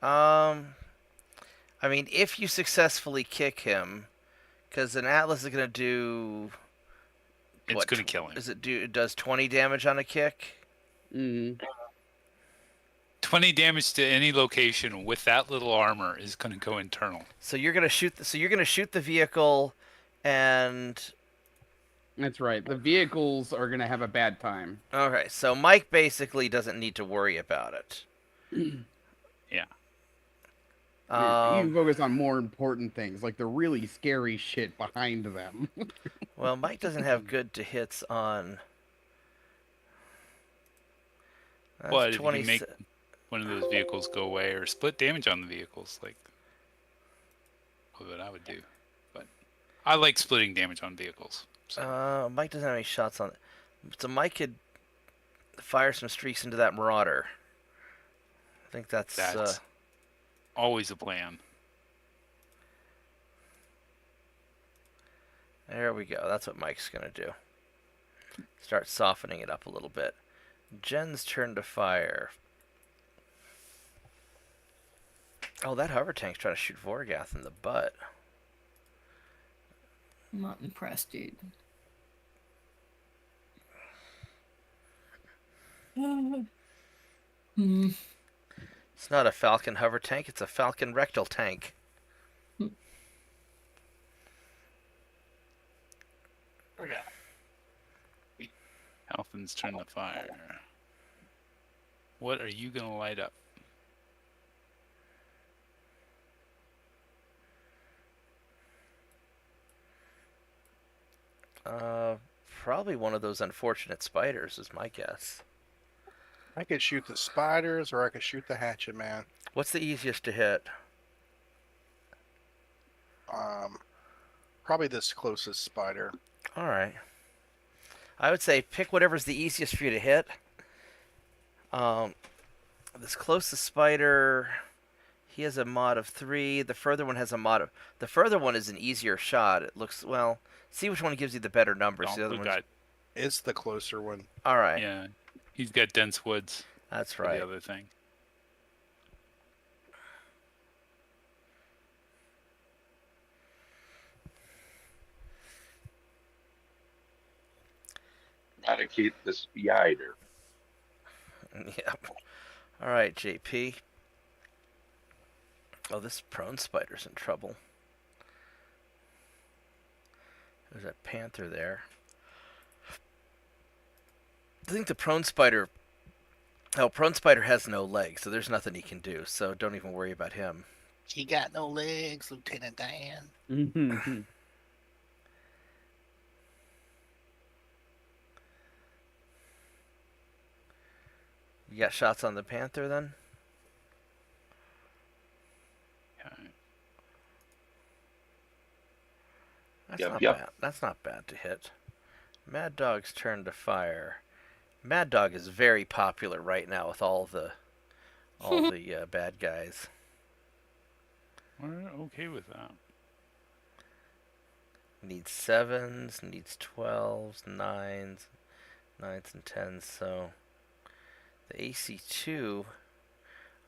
Speaker 1: I mean, if you successfully kick him, because an Atlas is gonna do.
Speaker 4: It's
Speaker 1: what,
Speaker 4: gonna kill him.
Speaker 1: It does 20 damage on a kick?
Speaker 6: Mm-hmm.
Speaker 4: 20 damage to any location with that little armor is gonna go internal.
Speaker 1: So you're gonna shoot. So you're gonna shoot the vehicle, and
Speaker 6: That's right. The vehicles are going to have a bad time.
Speaker 1: okay. So Mike basically doesn't need to worry about it.
Speaker 4: Yeah.
Speaker 6: You can focus on more important things, like the really scary shit behind them.
Speaker 1: Well, Mike doesn't have good to hits on. That's
Speaker 4: But if you
Speaker 1: 20
Speaker 4: can make one of those vehicles go away or split damage on the vehicles, like what I would do. But I like splitting damage on vehicles. So.
Speaker 1: Mike doesn't have any shots on it. So Mike could fire some streaks into that Marauder. I think that's
Speaker 4: Always a plan.
Speaker 1: there we go. That's what Mike's gonna do. Start softening it up a little bit. Jen's turn to fire. Oh, that hover tank's trying to shoot Vorgath in the butt.
Speaker 2: I'm not impressed, dude. Hmm.
Speaker 1: It's not a Falcon hover tank, it's a Falcon rectal tank.
Speaker 4: Halfin's turn to fire. What are you going to light up?
Speaker 1: Probably one of those unfortunate spiders is my guess.
Speaker 5: I could shoot the spiders, or I could shoot the hatchet man.
Speaker 1: What's the easiest to hit?
Speaker 5: Probably this closest spider.
Speaker 1: All right. I would say pick whatever's the easiest for you to hit. This closest spider, he has a mod of 3. The further one has a mod of... The further one is an easier shot. It looks, well, see which one gives you the better numbers. The other one's...
Speaker 5: It's the closer one.
Speaker 1: All right.
Speaker 4: Yeah, he's got dense woods.
Speaker 1: That's
Speaker 4: for
Speaker 1: right.
Speaker 4: The other thing.
Speaker 7: Gotta keep the spider.
Speaker 1: Yep. All right, JP. Oh, this prone spider's in trouble. There's a panther there. I think the prone spider... Oh, prone spider has no legs, so there's nothing he can do, so don't even worry about him.
Speaker 5: He got no legs, Lieutenant Dan.
Speaker 1: You got shots on the panther, then?
Speaker 4: Okay.
Speaker 1: That's
Speaker 7: Yep,
Speaker 1: not
Speaker 7: yep.
Speaker 1: bad. That's not bad to hit. Mad Dog's turn to fire. Mad Dog is very popular right now with all the bad guys.
Speaker 4: We're okay with that.
Speaker 1: Needs 7s, needs 12s, 9s and 10s. So the AC2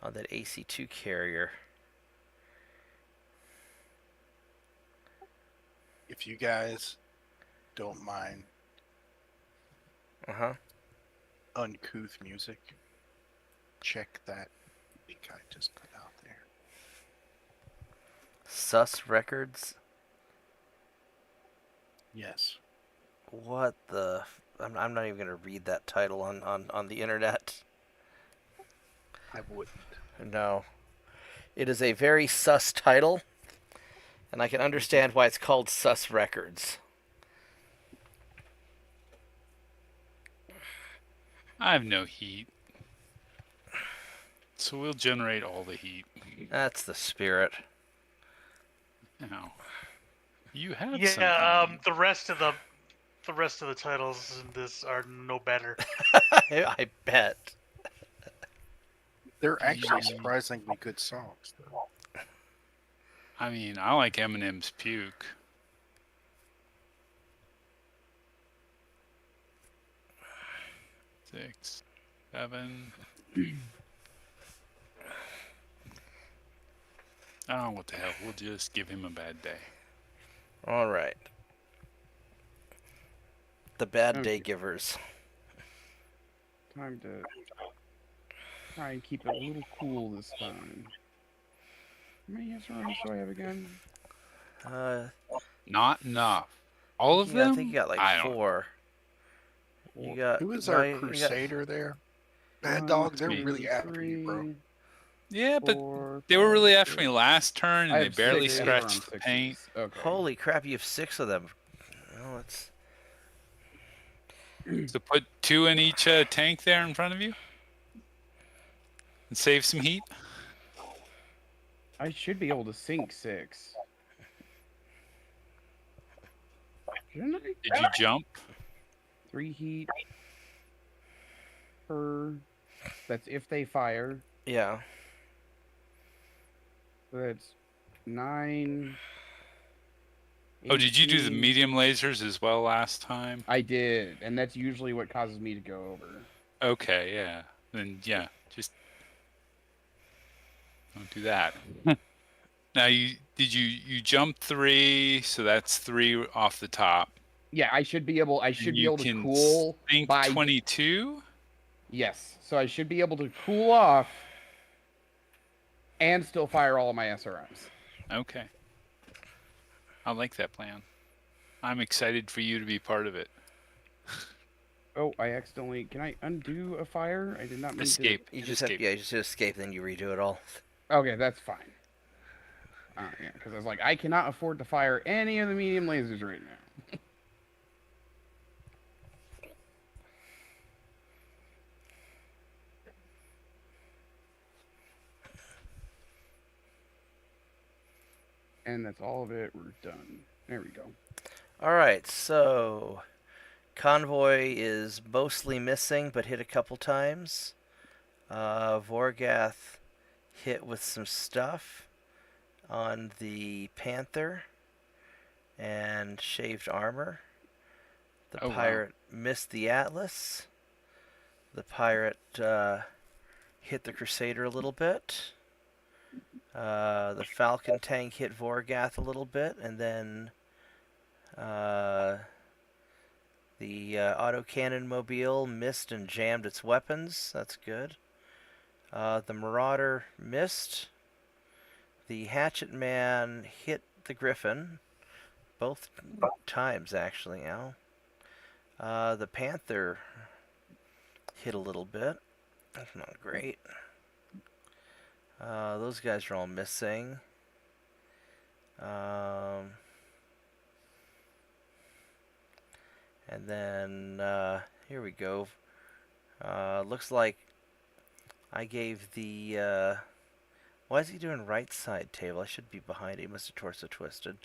Speaker 1: on that AC2 carrier.
Speaker 5: If you guys don't mind uncouth music, check that link I just put out there.
Speaker 1: Sus Records.
Speaker 5: Yes.
Speaker 1: What the? I'm not even gonna read that title on the internet.
Speaker 5: I wouldn't.
Speaker 1: No. It is a very sus title, and I can understand why it's called Sus Records.
Speaker 4: I have no heat. So we'll generate all the heat.
Speaker 1: That's the spirit.
Speaker 4: Now, you have
Speaker 3: Yeah,
Speaker 4: something.
Speaker 3: the rest of the titles in this are no better.
Speaker 1: I bet.
Speaker 5: They're actually surprisingly good songs, though.
Speaker 4: I mean, I like Eminem's Puke. Six, 7. Oh, what the hell? We'll just give him a bad day.
Speaker 1: All right. The bad
Speaker 6: Okay.
Speaker 1: day givers.
Speaker 6: Time to try and keep it a little cool this time. How many SRMs do I have again?
Speaker 4: Not enough. All of
Speaker 1: Yeah,
Speaker 4: them?
Speaker 1: I think you got
Speaker 4: I
Speaker 1: like
Speaker 4: don't-
Speaker 1: 4. You got.
Speaker 5: Who is
Speaker 1: no,
Speaker 5: our
Speaker 1: you got-
Speaker 5: crusader there? Bad
Speaker 6: One,
Speaker 5: dogs, they're
Speaker 4: me.
Speaker 5: really after you, bro.
Speaker 6: Three,
Speaker 4: Yeah, but
Speaker 6: four,
Speaker 4: they were really
Speaker 6: five,
Speaker 4: after me
Speaker 6: six.
Speaker 4: last turn,
Speaker 6: I
Speaker 4: and they
Speaker 6: have
Speaker 4: barely
Speaker 6: 6
Speaker 4: scratched
Speaker 6: SRM
Speaker 4: the paint.
Speaker 6: sixes. Okay.
Speaker 1: Holy crap! You have 6 of them. Oh, it's.
Speaker 4: So put 2 in each tank there in front of you, and save some heat.
Speaker 6: I should be able to sink 6. Shouldn't I?
Speaker 4: Did you jump?
Speaker 6: 3 heat per. That's if they fire.
Speaker 1: Yeah.
Speaker 6: So that's 9.
Speaker 4: Oh, did you do the
Speaker 6: 18.
Speaker 4: medium lasers as well last time?
Speaker 6: I did, and that's usually what causes me to go over.
Speaker 4: Okay, yeah. Then yeah, just don't do that. Now you jumped 3, so that's 3 off the top.
Speaker 6: Yeah, I should be able. I
Speaker 4: And
Speaker 6: should be
Speaker 4: you
Speaker 6: able to
Speaker 4: can
Speaker 6: cool
Speaker 4: think
Speaker 6: by
Speaker 4: 22.
Speaker 6: Yes. So I should be able to cool off and still fire all of my SRMs.
Speaker 4: Okay. I like that plan. I'm excited for you to be part of it.
Speaker 6: Oh, I accidentally... Can I undo a fire? I did not mean
Speaker 4: Escape.
Speaker 1: You
Speaker 4: Hit
Speaker 1: just
Speaker 4: escape.
Speaker 1: have, yeah, you just hit escape, then you redo it all.
Speaker 6: to... Okay, that's fine. Yeah, because I was like, I cannot afford to fire any of the medium lasers right now. And that's all of it. We're done. There we go.
Speaker 1: All right, so Convoy is mostly missing, but hit a couple times. Vorgath hit with some stuff on the Panther and shaved armor. The
Speaker 4: Oh, wow.
Speaker 1: pirate missed the Atlas. The pirate hit the Crusader a little bit. The Falcon tank hit Vorgath a little bit, and then the autocannon mobile missed and jammed its weapons. That's good. The Marauder missed. The Hatchet Man hit the Griffin. Both times, actually, now. The Panther hit a little bit. That's not great. Those guys are all missing. And then, here we go. Looks like I gave the, why is he doing right side table? I should be behind it. He must have torso twisted.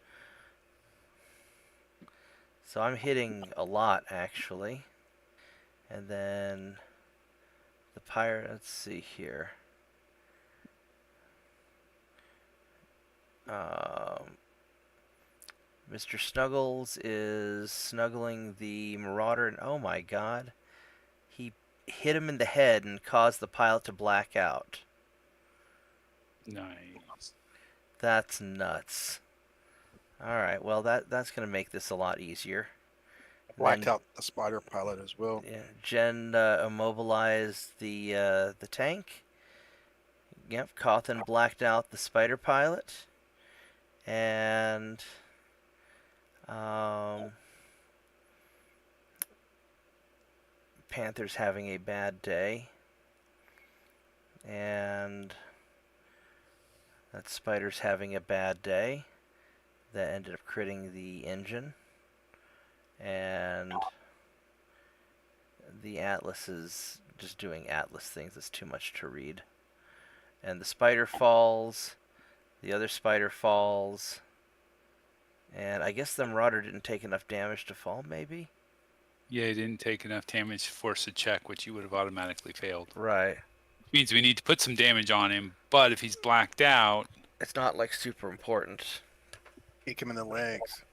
Speaker 1: So I'm hitting a lot, actually. And then the pirate, let's see here. Mr. Snuggles is snuggling the Marauder, and oh my god, he hit him in the head and caused the pilot to black out.
Speaker 4: Nice.
Speaker 1: That's nuts. Alright, well that's going to make this a lot easier.
Speaker 5: Blacked
Speaker 1: Then,
Speaker 5: out the spider pilot as well.
Speaker 1: yeah, Jen immobilized the tank. Yep, Cawthon blacked out the spider pilot. And Panther's having a bad day. And that Spider's having a bad day. That ended up critting the engine. And the Atlas is just doing Atlas things. It's too much to read. And the Spider falls. The other Spider falls. And I guess the Marauder didn't take enough damage to fall, maybe?
Speaker 4: Yeah, he didn't take enough damage to force a check, which you would have automatically failed.
Speaker 1: Right.
Speaker 4: Means we need to put some damage on him, but if he's blacked out,
Speaker 1: It's not like super important.
Speaker 5: Kick him in the legs.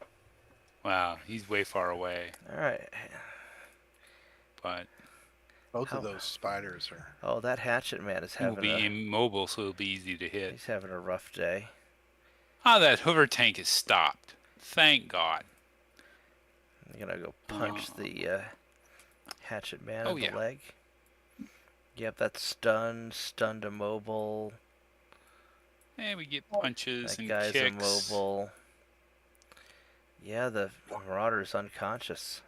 Speaker 4: wow, he's way far away.
Speaker 1: Alright.
Speaker 4: But
Speaker 5: Both
Speaker 1: How-
Speaker 5: of those spiders are.
Speaker 1: Oh, that Hatchet Man is
Speaker 4: he will
Speaker 1: having
Speaker 4: be immobile, so it'll be easy to hit.
Speaker 1: he's having a rough day.
Speaker 4: Ah, that hover tank is stopped. Thank God.
Speaker 1: I'm gonna go punch the Hatchet Man
Speaker 4: Oh,
Speaker 1: in the
Speaker 4: yeah.
Speaker 1: leg. Yep, that's stunned immobile.
Speaker 4: And we get punches
Speaker 1: That
Speaker 4: and
Speaker 1: guy's
Speaker 4: kicks.
Speaker 1: immobile. Yeah, the Marauder is unconscious.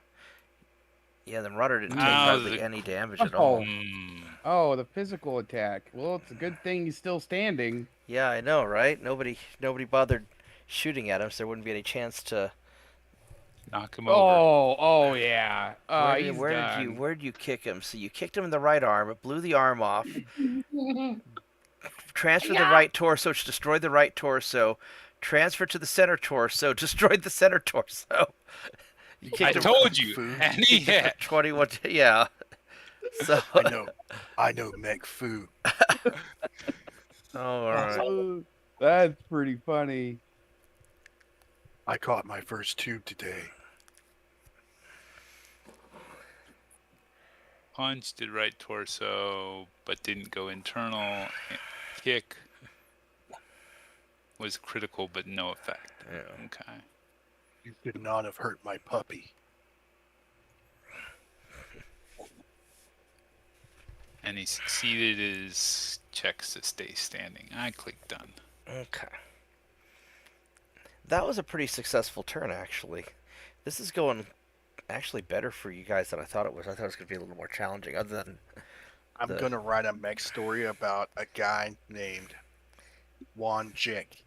Speaker 1: Yeah, the Marauder didn't take
Speaker 4: Oh,
Speaker 1: hardly
Speaker 4: the-
Speaker 1: any damage at all.
Speaker 4: Hmm.
Speaker 6: Oh, the physical attack. Well, it's a good thing he's still standing.
Speaker 1: Yeah, I know, right? Nobody bothered shooting at him, so there wouldn't be any chance to.
Speaker 4: Knock him over.
Speaker 6: Oh, yeah. He's
Speaker 1: Where did you kick him? So you kicked him in the right arm. It blew the arm off. Transferred the right torso, which destroyed the right torso. Transferred to the center torso, destroyed the center torso. You
Speaker 4: I
Speaker 1: kicked him
Speaker 4: told you,
Speaker 5: Food.
Speaker 4: and he hit.
Speaker 1: 21. Yeah. So.
Speaker 5: I know Meg Fu.
Speaker 1: All right.
Speaker 6: That's pretty funny.
Speaker 5: I caught my first tube today.
Speaker 4: Punch did right torso, but didn't go internal. Kick was critical, but no effect.
Speaker 1: Yeah.
Speaker 4: Okay.
Speaker 5: You could not have hurt my puppy.
Speaker 4: succeeded is checks to stay standing. I click done.
Speaker 1: Okay. That was a pretty successful turn, actually. This is going actually better for you guys than I thought it was. I thought it was going to be a little more challenging, other than
Speaker 5: I'm
Speaker 1: the-
Speaker 5: gonna write a mech story about a guy named Juan Jick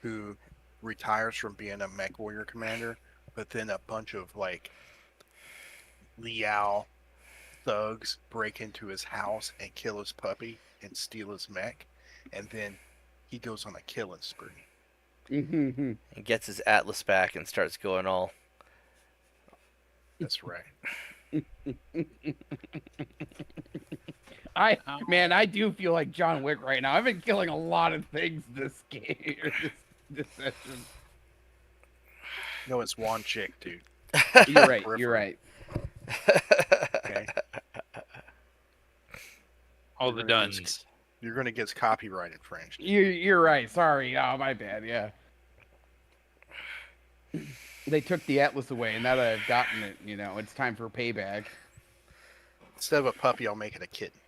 Speaker 5: who retires from being a mech warrior commander, but then a bunch of like Liao thugs break into his house and kill his puppy and steal his mech, and then he goes on a killing spree.
Speaker 6: Mhm.
Speaker 1: and gets his Atlas back and starts going all.
Speaker 5: That's right.
Speaker 6: I do feel like John Wick right now. I've been killing a lot of things this game, this session.
Speaker 5: No, it's Juan Jick, dude.
Speaker 6: You're right. You're right.
Speaker 5: Okay,
Speaker 4: All the duns.
Speaker 5: you're gonna get copyright infringed.
Speaker 6: You're right. Sorry. Oh, my bad. Yeah. They took the Atlas away, and now that I've gotten it, it's time for payback.
Speaker 5: Instead of a puppy, I'll make it a kitten.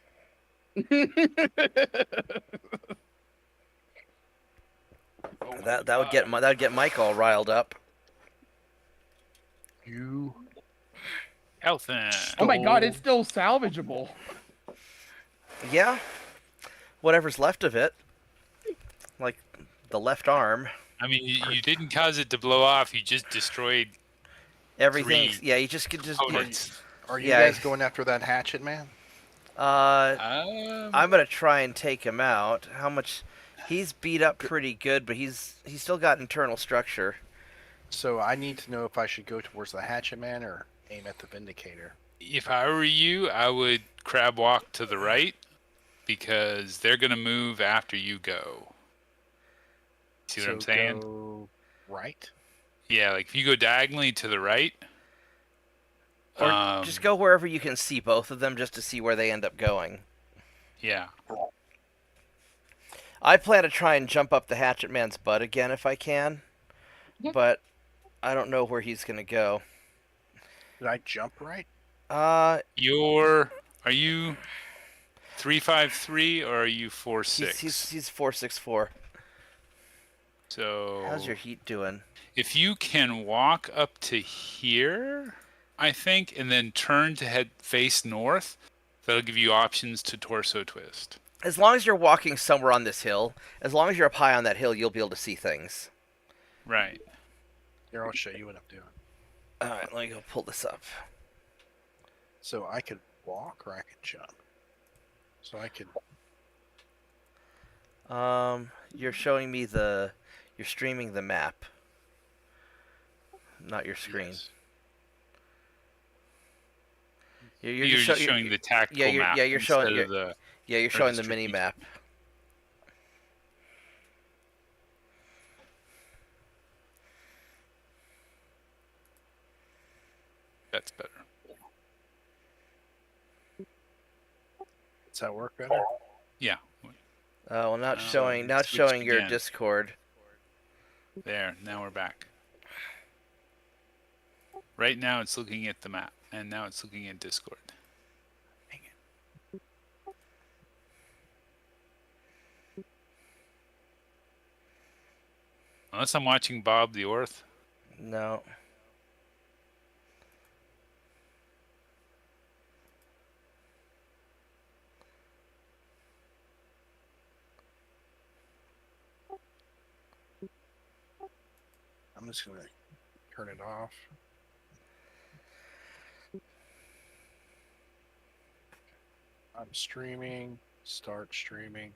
Speaker 1: That would get Mike all riled up.
Speaker 5: You
Speaker 4: Elfin.
Speaker 6: Oh my god, it's still salvageable.
Speaker 1: Yeah, whatever's left of it, like the left arm,
Speaker 4: I mean, you didn't cause it to blow off. You just destroyed.
Speaker 1: everything.
Speaker 4: Three
Speaker 1: Yeah, you just could just.
Speaker 4: opponents.
Speaker 5: are you
Speaker 1: Yeah.
Speaker 5: guys going after that hatchet man?
Speaker 1: I'm gonna try and take him out. How much? He's beat up pretty good, but he's still got internal structure.
Speaker 5: So I need to know if I should go towards the hatchet man or aim at the vindicator.
Speaker 4: If I were you, I would crab walk to the right because they're gonna move after you go. See what I'm saying?
Speaker 5: Go right.
Speaker 4: Yeah, like if you go diagonally to the right.
Speaker 1: Or just go wherever you can see both of them, just to see where they end up going.
Speaker 4: Yeah.
Speaker 1: I plan to try and jump up the hatchet man's butt again if I can, but I don't know where he's gonna go.
Speaker 5: Did I jump right?
Speaker 1: Uh,
Speaker 4: Are you 353 or are you 46?
Speaker 1: he's 464.
Speaker 4: So
Speaker 1: How's your heat doing?
Speaker 4: if you can walk up to here, I think, and then turn to head face north, that'll give you options to torso twist.
Speaker 1: As long as you're walking somewhere on this hill, as long as you're up high on that hill, you'll be able to see things.
Speaker 4: Right.
Speaker 5: Here, I'll show you what I'm doing.
Speaker 1: All right, let me go pull this up.
Speaker 5: So I could walk or I could jump. So I could.
Speaker 1: You're showing me you're streaming the map, not your screen.
Speaker 5: Yes.
Speaker 4: You're
Speaker 1: just
Speaker 4: just showing the tactical map.
Speaker 1: you're showing
Speaker 4: instead of the.
Speaker 1: you're showing the
Speaker 4: the
Speaker 1: mini map.
Speaker 4: That's better.
Speaker 5: Does that work better?
Speaker 4: Yeah.
Speaker 1: Well, now it's
Speaker 4: Uh,
Speaker 1: showing
Speaker 4: switch
Speaker 1: your
Speaker 4: again.
Speaker 1: Discord.
Speaker 4: There. Now we're back. Right now it's looking at the map, and now it's looking at Discord.
Speaker 5: Dang it.
Speaker 4: Unless I'm watching Bobtheorc.
Speaker 1: No.
Speaker 5: I'm just gonna turn it off. I'm streaming. Start streaming.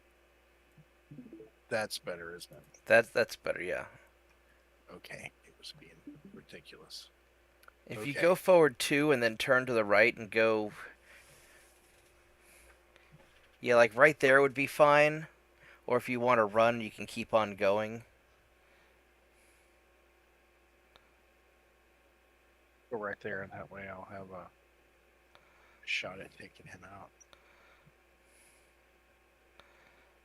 Speaker 5: That's better, isn't it?
Speaker 1: That's better, yeah.
Speaker 5: Okay. It was being ridiculous.
Speaker 1: If you
Speaker 5: Okay.
Speaker 1: go forward 2 and then turn to the right and go... Yeah, like right there would be fine. Or if you want to run, you can keep on going.
Speaker 5: Go right there, and that way I'll have a shot at taking him out.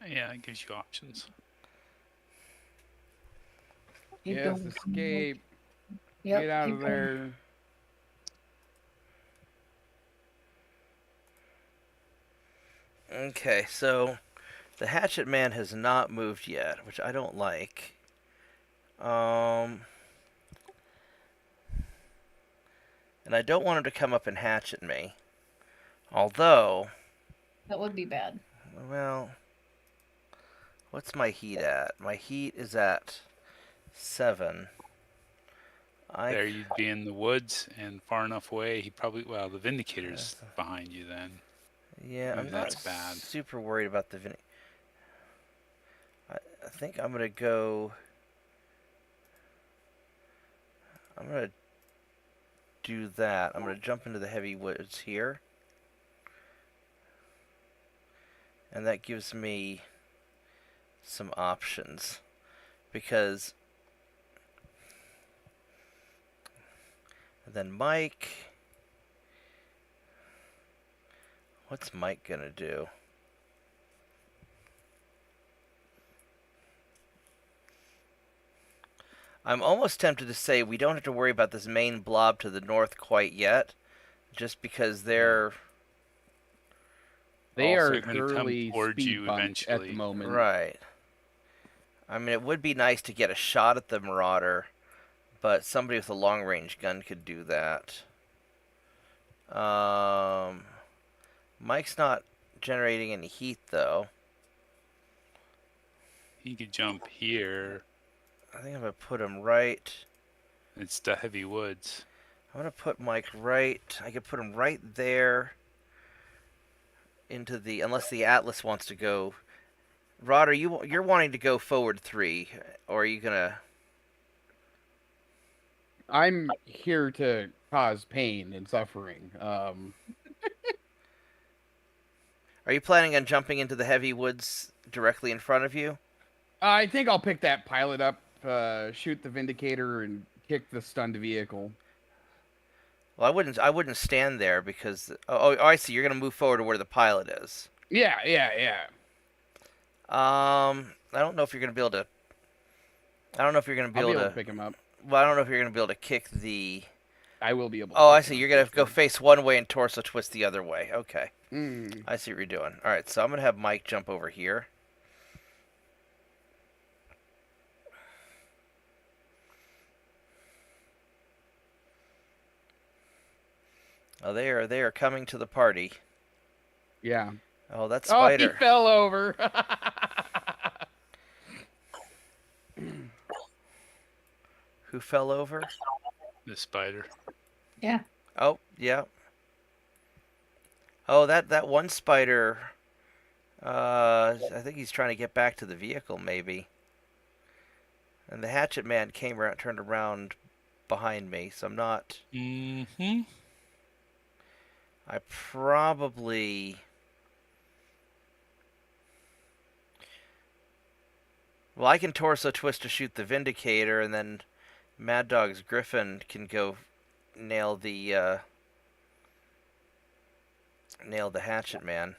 Speaker 4: Yeah, it gives you options.
Speaker 6: Yes, escape.
Speaker 2: Yep,
Speaker 6: Get out
Speaker 2: keep
Speaker 6: of
Speaker 2: going.
Speaker 6: there.
Speaker 1: Okay, so the hatchet man has not moved yet, which I don't like. And I don't want him to come up and hatchet me. Although,
Speaker 2: That would be bad.
Speaker 1: well, what's my heat at? My heat is at 7.
Speaker 4: There you'd be in the woods and far enough away. He probably, well, the Vindicator's behind you then.
Speaker 1: Yeah, I'm
Speaker 4: Maybe
Speaker 1: not
Speaker 4: that's bad.
Speaker 1: super worried about the I think I'm gonna go. I'm gonna do that. I'm gonna jump into the heavy woods here, and that gives me some options because. And then Mike. What's Mike gonna do? I'm almost tempted to say we don't have to worry about this main blob to the north quite yet, just because they're
Speaker 6: They
Speaker 4: Also
Speaker 6: are
Speaker 4: gonna come
Speaker 6: thoroughly
Speaker 4: towards
Speaker 6: speed
Speaker 4: you
Speaker 6: bumped at
Speaker 4: eventually.
Speaker 6: the moment.
Speaker 1: right. I mean, it would be nice to get a shot at the Marauder, but somebody with a long-range gun could do that. Mike's not generating any heat, though.
Speaker 4: He could jump here.
Speaker 1: I think I'm going to put him right...
Speaker 4: It's the heavy woods.
Speaker 1: I'm going to put Mike right... I could put him right there into the... Unless the Atlas wants to go... Rod, you're wanting to go forward 3, or are you going to...
Speaker 6: I'm here to cause pain and suffering.
Speaker 1: Are you planning on jumping into the heavy woods directly in front of you?
Speaker 6: I think I'll pick that pilot up, shoot the Vindicator, and kick the stunned vehicle.
Speaker 1: Well, I wouldn't stand there because... Oh, I see. You're going to move forward to where the pilot is.
Speaker 6: Yeah.
Speaker 1: I don't know if you're going to be able to... I don't know if you're going to be
Speaker 6: I'll
Speaker 1: able
Speaker 6: be
Speaker 1: to...
Speaker 6: able to pick him up.
Speaker 1: Well, I don't know if you're going to be able to kick the...
Speaker 6: I will be able to.
Speaker 1: Oh, I
Speaker 6: pick
Speaker 1: see.
Speaker 6: him
Speaker 1: You're
Speaker 6: up
Speaker 1: going to go
Speaker 6: first.
Speaker 1: face one way and torso twist the other way. Okay.
Speaker 6: Mm.
Speaker 1: I see what you're doing. All right, so I'm going to have Mike jump over here. Oh, they are coming to the party.
Speaker 6: Yeah.
Speaker 1: Oh, that
Speaker 6: Oh, he
Speaker 1: spider.
Speaker 6: fell over.
Speaker 1: Who fell over?
Speaker 4: The spider.
Speaker 2: Yeah.
Speaker 1: Oh, yeah. Oh, that one spider. I think he's trying to get back to the vehicle, maybe. And the hatchet man turned around behind me, so I'm not.
Speaker 4: Mm-hmm.
Speaker 1: I probably. Well, I can torso twist to shoot the Vindicator, and then Mad Dog's Griffin can go nail the hatchet man.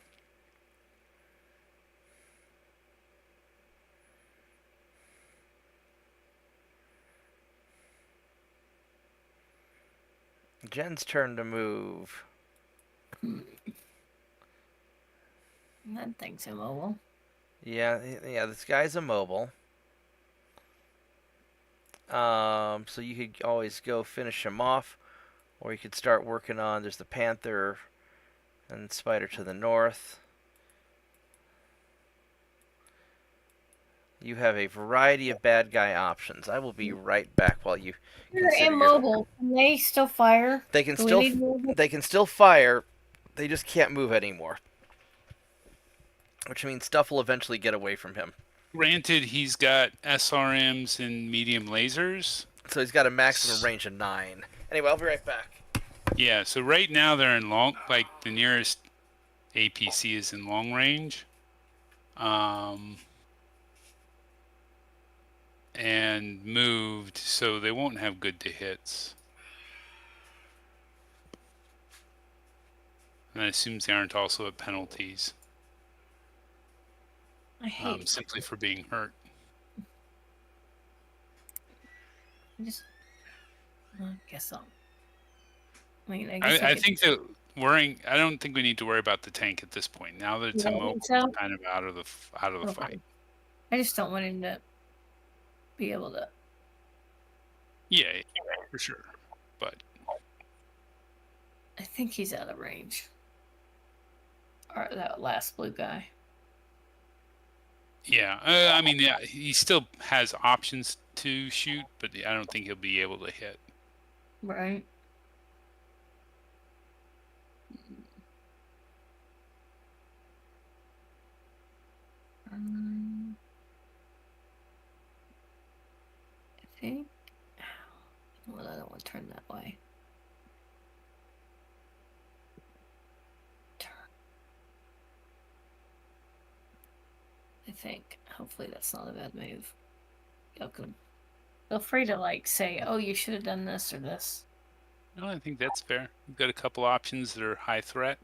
Speaker 1: Jen's turn to move.
Speaker 2: That thing's immobile.
Speaker 1: Yeah, this guy's immobile. So you could always go finish him off, or you could start working on. There's the Panther and Spider to the north. You have a variety of bad guy options. I will be right back while you.
Speaker 2: They're
Speaker 1: consider your-
Speaker 2: immobile. Can they still fire?
Speaker 1: They can
Speaker 2: Do we
Speaker 1: still
Speaker 2: need movement?
Speaker 1: they can still fire. They just can't move anymore. Which means stuff will eventually get away from him.
Speaker 4: Granted, he's got SRMs and medium lasers.
Speaker 1: So he's got a maximum range of 9. Anyway, I'll be right back.
Speaker 4: Yeah, so right now they're in long, like the nearest APC is in long range. And moved, so they won't have good to hits. And I assume they aren't also at penalties,
Speaker 2: I hate
Speaker 4: simply for being hurt.
Speaker 2: I guess so. I mean, I guess
Speaker 4: I
Speaker 2: could-
Speaker 4: think that worrying. I don't think we need to worry about the tank at this point. Now that it's
Speaker 2: You don't
Speaker 4: immobile,
Speaker 2: think so?
Speaker 4: it's kind of out of the
Speaker 2: Okay.
Speaker 4: fight.
Speaker 2: I just don't want him to be able to.
Speaker 4: Yeah, for sure. But
Speaker 2: I think he's out of range. Or that last blue guy.
Speaker 4: yeah, I mean, yeah, he still has options to shoot, but I don't think he'll be able to hit.
Speaker 2: Right. I think. Well, I don't want to turn that way. Turn. I think. Hopefully that's not a bad move. Y'all can feel free to like say, "Oh, you should have done this or this."
Speaker 4: No, I think that's fair. We've got a couple options that are high threat.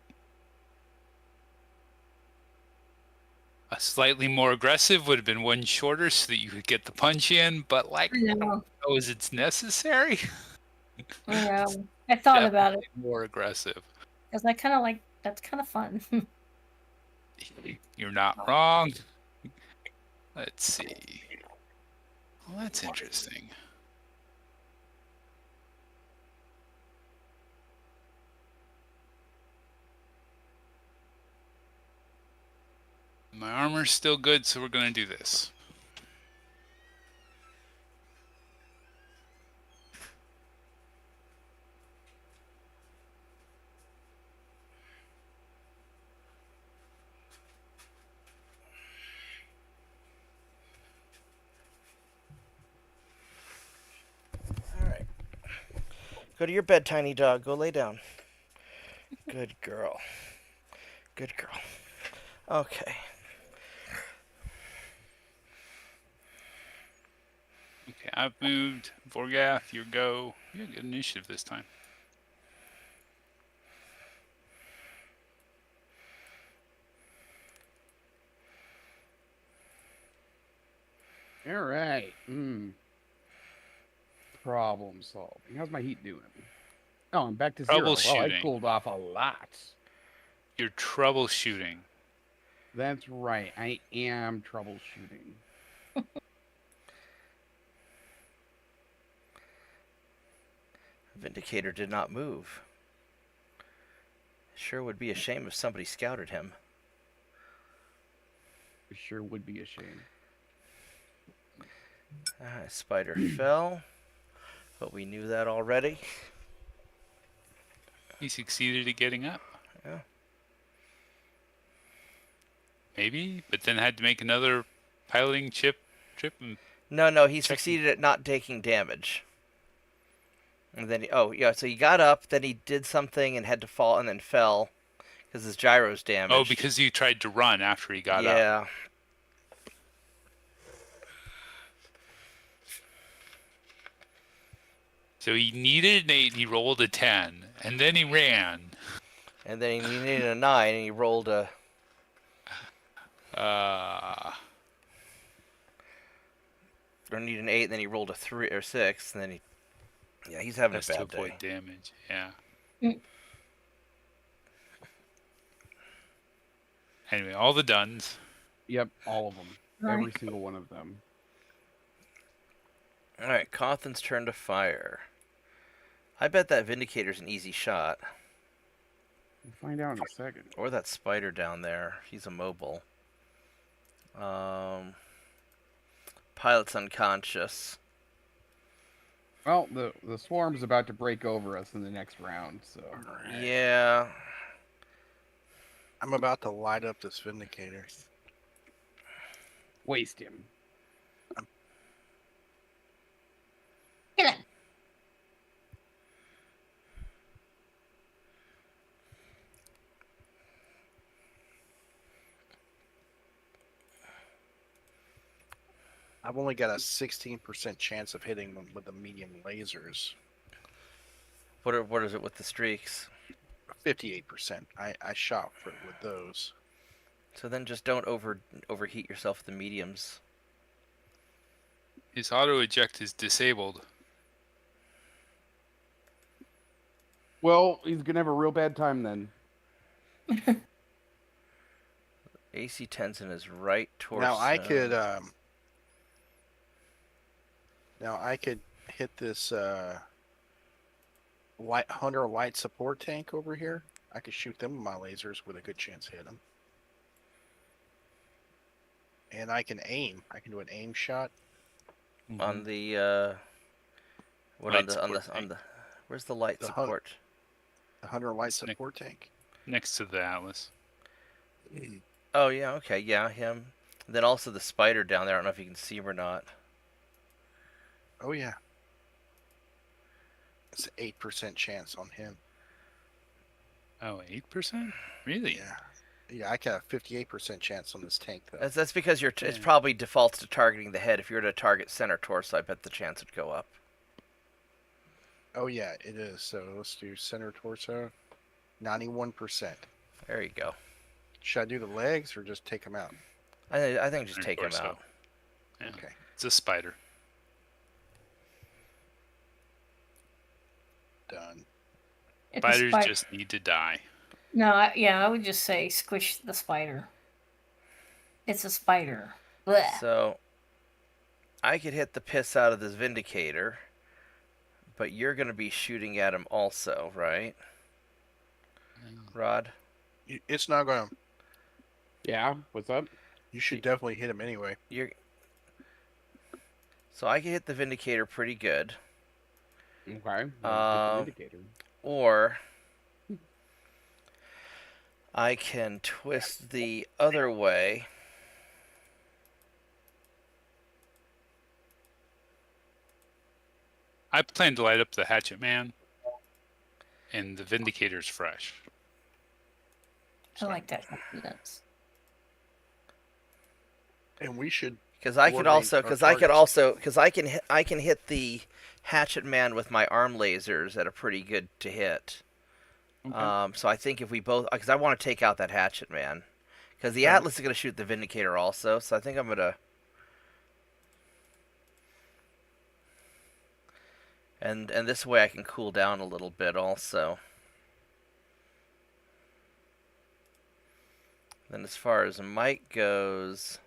Speaker 4: A slightly more aggressive would have been one shorter so that you could get the punch in, but like,
Speaker 2: I know.
Speaker 4: oh, is it's necessary?
Speaker 2: I know. I thought about it
Speaker 4: More aggressive.
Speaker 2: because I kind of like that's kind of fun.
Speaker 4: You're not wrong. Let's see. Well, that's interesting. My armor's still good, so we're going to do this.
Speaker 1: All right. Go to your bed, tiny dog. Go lay down. Good girl. Good girl. Okay.
Speaker 4: Okay, I've moved. Vorgath, your go. You had good initiative this time.
Speaker 6: All right. Problem solving. How's my heat doing? Oh, I'm back to 0. Well, I
Speaker 4: Troubleshooting.
Speaker 6: cooled off a lot.
Speaker 4: You're troubleshooting.
Speaker 6: That's right. I am troubleshooting.
Speaker 1: Vindicator did not move. Sure would be a shame if somebody scouted him.
Speaker 6: It sure would be a shame.
Speaker 1: Spider fell, but we knew that already.
Speaker 4: He succeeded at getting up.
Speaker 1: Yeah.
Speaker 4: Maybe, but then had to make another piloting trip and
Speaker 1: No, he
Speaker 4: Checking.
Speaker 1: succeeded at not taking damage. And then, so he got up, then he did something and had to fall, and then fell because his gyro's damaged.
Speaker 4: oh, because he tried to run after he got up.
Speaker 1: Yeah.
Speaker 4: So he needed an 8, he rolled a 10, and then he ran.
Speaker 1: And then he needed a 9, and he rolled a... Or needed an 8, and then he rolled a 3 or 6, and then he... Yeah, he's having
Speaker 4: That's
Speaker 1: a
Speaker 4: to
Speaker 1: bad
Speaker 4: avoid
Speaker 1: day.
Speaker 4: damage. Yeah. Anyway, all the duns.
Speaker 6: Yep, all of them.
Speaker 2: Right.
Speaker 6: Every single one of them.
Speaker 1: Alright, Cawthon's turn to fire. I bet that Vindicator's an easy shot.
Speaker 6: We'll find out in a second.
Speaker 1: Or that spider down there. He's immobile. Pilot's unconscious.
Speaker 6: Well, the swarm's about to break over us in the next round, so...
Speaker 1: Yeah.
Speaker 5: I'm about to light up this Vindicator.
Speaker 6: Waste him.
Speaker 2: Kill him.
Speaker 5: I've only got a 16% chance of hitting them with the medium lasers.
Speaker 1: What is it with the streaks?
Speaker 5: 58%. I shot for with those.
Speaker 1: So then just don't overheat yourself with the mediums.
Speaker 4: His auto eject is disabled.
Speaker 6: Well, he's gonna have a real bad time then.
Speaker 1: AC 10's in his right torso.
Speaker 5: Now I could hit this Hunter light support tank over here. I could shoot them with my lasers with a good chance to hit them. And I can aim. I can do an aim shot.
Speaker 1: on the what
Speaker 4: Light
Speaker 1: on the
Speaker 4: support tank.
Speaker 1: where's the light
Speaker 5: The
Speaker 1: support?
Speaker 5: The Hunter light
Speaker 4: It's
Speaker 5: support tank.
Speaker 4: next to the Atlas.
Speaker 1: Oh yeah, okay, yeah, him. And then also the spider down there. I don't know if you can see him or not.
Speaker 5: Oh yeah. It's an 8% chance on him.
Speaker 4: Oh, 8%? Really?
Speaker 5: Yeah. Yeah, I got a 58% chance on this tank though.
Speaker 1: That's because it's
Speaker 4: Yeah.
Speaker 1: probably defaults to targeting the head. If you were to target center torso, I bet the chance would go up.
Speaker 5: Oh yeah, it is. So let's do center torso. 91%.
Speaker 1: There you go.
Speaker 5: Should I do the legs or just take them out?
Speaker 1: I think just
Speaker 4: Center
Speaker 1: take him
Speaker 4: torso.
Speaker 1: out.
Speaker 4: Yeah.
Speaker 5: Okay.
Speaker 4: It's a spider.
Speaker 5: Done.
Speaker 2: It's a
Speaker 4: Spiders
Speaker 2: spider.
Speaker 4: just need to die.
Speaker 2: No, I would just say squish the spider. It's a spider. Blech.
Speaker 1: So I could hit the piss out of this Vindicator, but you're going to be shooting at him also, right, Rod?
Speaker 5: It's not gonna.
Speaker 6: Yeah, what's up?
Speaker 5: You should definitely hit him anyway.
Speaker 1: So I can hit the Vindicator pretty good,
Speaker 6: Okay. well, get the indicator.
Speaker 1: or I can twist the other way.
Speaker 4: I plan to light up the Hatchet Man, and the Vindicator's fresh.
Speaker 2: I like that confidence.
Speaker 5: And we should.
Speaker 1: Because I could
Speaker 5: Coordinate
Speaker 1: also,
Speaker 5: our
Speaker 1: because I can hit the Hatchet Man with my arm lasers at a pretty good to hit.
Speaker 6: Okay.
Speaker 1: So I think if we both, because I want to take out that Hatchet Man, because the
Speaker 5: Okay.
Speaker 1: Atlas is going to shoot the Vindicator also. So I think I'm gonna, and this way I can cool down a little bit also. Then as far as Mike goes,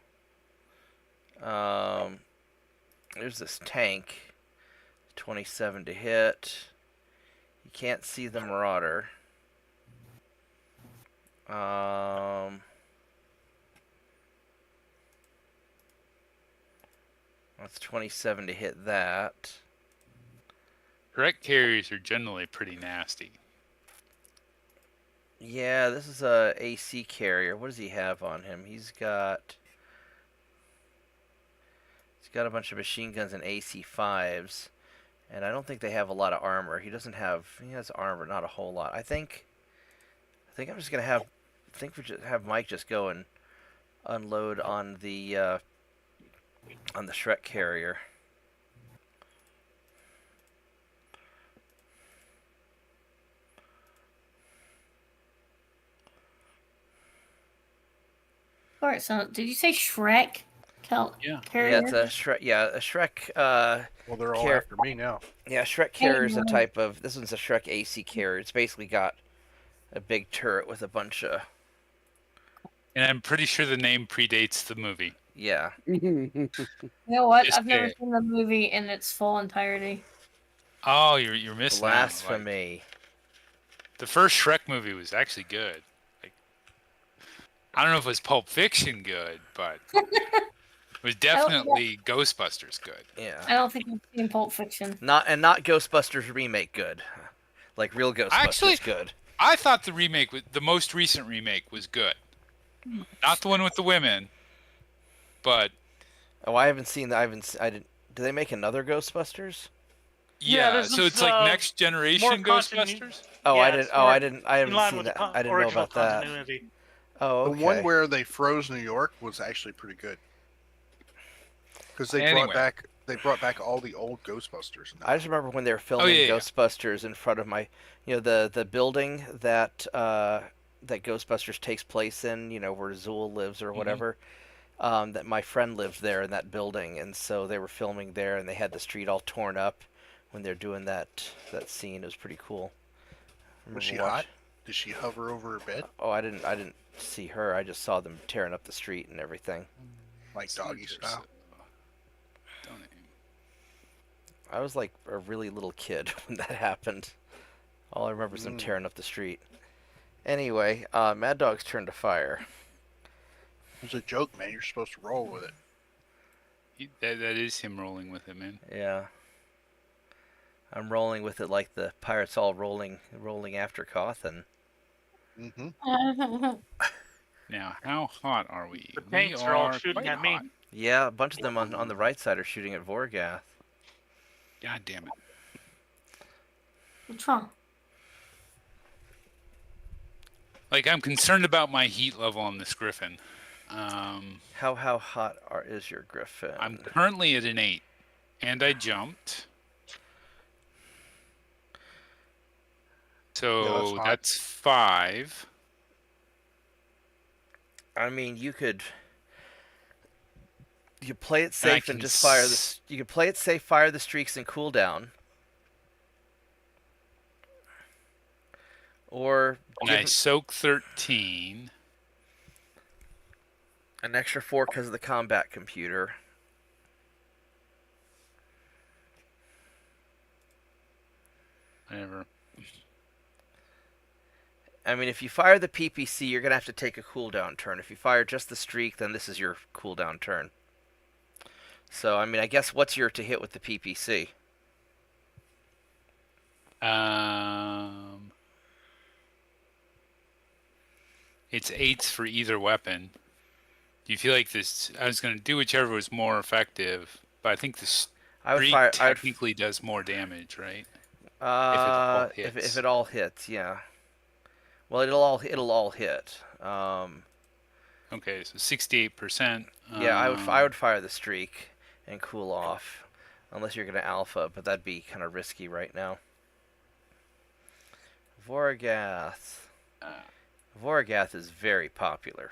Speaker 1: there's this tank, 27 to hit. You can't see the Marauder. That's 27 to hit that.
Speaker 4: Direct carriers are generally pretty nasty.
Speaker 1: Yeah, this is a AC carrier. What does he have on him? He's got a bunch of machine guns and AC-5s, and I don't think they have a lot of armor. He has armor, not a whole lot. I think I'm just gonna have, we just have Mike just go and unload on the Shrek carrier.
Speaker 2: All right, so did you say Shrek?
Speaker 4: Yeah.
Speaker 2: Carrier?
Speaker 1: Yeah, it's a Shrek. Yeah, a Shrek.
Speaker 5: Well, they're all
Speaker 1: Car-
Speaker 5: after me now.
Speaker 1: Yeah, Shrek carrier is a
Speaker 2: man.
Speaker 1: type of. This one's a Shrek AC carrier. It's basically got a big turret with a bunch of.
Speaker 4: And I'm pretty sure the name predates the movie.
Speaker 1: Yeah.
Speaker 2: You know what?
Speaker 4: Just
Speaker 2: I've never
Speaker 4: kidding.
Speaker 2: seen the movie in its full entirety.
Speaker 4: Oh, you're missing out. Like,
Speaker 1: Blasphemy.
Speaker 4: the first Shrek movie was actually good. Like, I don't know if it was Pulp Fiction good, but it was definitely Ghostbusters good.
Speaker 1: Yeah.
Speaker 2: I don't think I've seen Pulp Fiction.
Speaker 1: Not Ghostbusters remake good. Like real Ghostbusters
Speaker 4: Actually-
Speaker 1: good.
Speaker 4: I thought the most recent remake was good. Not the one with the women, but
Speaker 1: Oh, I haven't seen that. I didn't. Do they make another Ghostbusters?
Speaker 4: yeah.
Speaker 3: there's
Speaker 4: So
Speaker 3: this,
Speaker 4: it's like next generation
Speaker 3: more
Speaker 4: Ghostbusters.
Speaker 1: Oh,
Speaker 3: Yeah,
Speaker 1: I
Speaker 3: it's
Speaker 1: didn't. Oh,
Speaker 3: more
Speaker 1: I didn't. I
Speaker 3: in
Speaker 1: haven't
Speaker 3: line
Speaker 1: seen
Speaker 3: with
Speaker 1: that.
Speaker 3: the
Speaker 1: I didn't know
Speaker 3: original
Speaker 1: about that.
Speaker 3: continuity.
Speaker 1: Oh, okay.
Speaker 5: The one where they froze New York was actually pretty good. Because they
Speaker 4: Anyway.
Speaker 5: brought back all the old Ghostbusters.
Speaker 1: I just remember when they were filming
Speaker 4: yeah, yeah.
Speaker 1: Ghostbusters in front of my, the building that that Ghostbusters takes place in, where Zool lives or whatever. That my friend lived there in that building, and so they were filming there, and they had the street all torn up when they're doing that scene. It was pretty cool.
Speaker 5: Was she hot? Did she hover over her bed
Speaker 1: Oh, I didn't see her. I just saw them tearing up the street and everything.
Speaker 5: like doggy style?
Speaker 4: Don't aim.
Speaker 1: I was like a really little kid when that happened. All I remember is them
Speaker 5: Mm.
Speaker 1: tearing up the street. Anyway, Mad Dog's turn to fire.
Speaker 5: It was a joke, man. You're supposed to roll with it.
Speaker 4: That is him rolling with it, man.
Speaker 1: Yeah. I'm rolling with it like the pirates all rolling after Cawthon.
Speaker 5: Mm-hmm.
Speaker 4: Now, how hot are we?
Speaker 3: The
Speaker 4: We
Speaker 3: tanks are all
Speaker 4: are
Speaker 3: shooting
Speaker 4: quite
Speaker 3: at me.
Speaker 4: hot.
Speaker 1: Yeah, a bunch of them on the right side are shooting at Vorgath.
Speaker 4: God damn it.
Speaker 2: What's wrong?
Speaker 4: Like, I'm concerned about my heat level on this Griffin.
Speaker 1: How hot is your Griffin?
Speaker 4: I'm currently at an 8, and I jumped. So
Speaker 5: hot.
Speaker 4: that's 5.
Speaker 1: I mean, you could play it
Speaker 4: And I
Speaker 1: safe and
Speaker 4: can
Speaker 1: just fire the. You could play it safe, fire the streaks, and cool down. Or
Speaker 4: And
Speaker 1: give
Speaker 4: I soak 13.
Speaker 1: an extra 4 because of the combat computer.
Speaker 4: Whatever.
Speaker 1: I mean, if you fire the PPC, you're gonna have to take a cooldown turn. If you fire just the streak, then this is your cooldown turn. So, I mean, I guess what's your to hit with the PPC?
Speaker 4: It's 8s for either weapon. Do you feel like this? I was going to do whichever was more effective, but I think the
Speaker 1: I would
Speaker 4: streak
Speaker 1: fire.
Speaker 4: technically does more damage, right?
Speaker 1: If it all hits, yeah. Well, it'll all hit.
Speaker 4: Okay, so 68%.
Speaker 1: Yeah, I would fire the streak and cool off, unless you're gonna alpha, but that'd be kind of risky right now. Voragath. Voragath is very popular.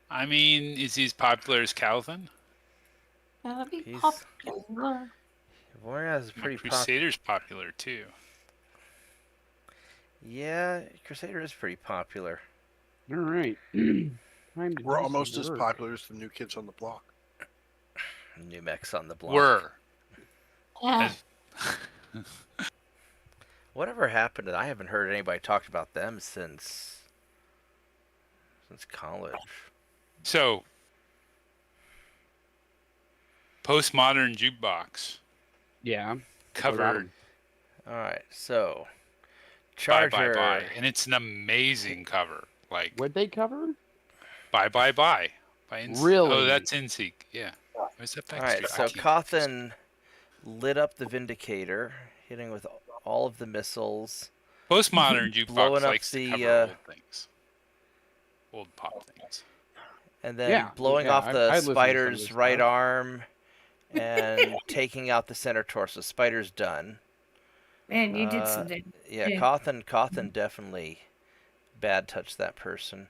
Speaker 4: I mean, is he as popular as Calvin?
Speaker 2: That'd be
Speaker 1: He's-
Speaker 2: popular.
Speaker 1: Voragath is
Speaker 4: My
Speaker 1: pretty popular.
Speaker 4: Crusader's popular too.
Speaker 1: Yeah, Crusader is pretty popular.
Speaker 6: All right. Time to
Speaker 5: We're
Speaker 6: do
Speaker 5: almost
Speaker 6: some
Speaker 5: as
Speaker 6: work.
Speaker 5: popular as the New Kids on the Block.
Speaker 1: New mechs on the block.
Speaker 4: Were.
Speaker 2: Yeah.
Speaker 1: Whatever happened to? I haven't heard anybody talk about them since college.
Speaker 4: So, postmodern jukebox
Speaker 6: Yeah.
Speaker 4: covered
Speaker 1: All right, so
Speaker 4: Bye
Speaker 1: Charger.
Speaker 4: Bye Bye, and it's an amazing cover. Like
Speaker 6: What'd they cover?
Speaker 4: Bye Bye Bye by
Speaker 6: Really?
Speaker 4: Oh, that's Inseek. Yeah. Where's that
Speaker 1: All
Speaker 4: back
Speaker 1: right,
Speaker 4: street?
Speaker 1: so
Speaker 4: I can't-
Speaker 1: Cawthon lit up the Vindicator, hitting with all of the missiles.
Speaker 4: Postmodern
Speaker 1: blowing
Speaker 4: jukebox
Speaker 1: up
Speaker 4: likes to
Speaker 1: the,
Speaker 4: cover old things, old pop things.
Speaker 1: And then
Speaker 6: Yeah,
Speaker 1: blowing
Speaker 6: yeah,
Speaker 1: off
Speaker 6: I
Speaker 1: the
Speaker 6: listened to some of
Speaker 1: spider's
Speaker 6: this
Speaker 1: right
Speaker 6: stuff.
Speaker 1: arm and taking out the center torso. Spider's done.
Speaker 2: Man, you did some damage.
Speaker 1: Yeah,
Speaker 2: Yeah.
Speaker 1: Cawthon definitely bad touched that person.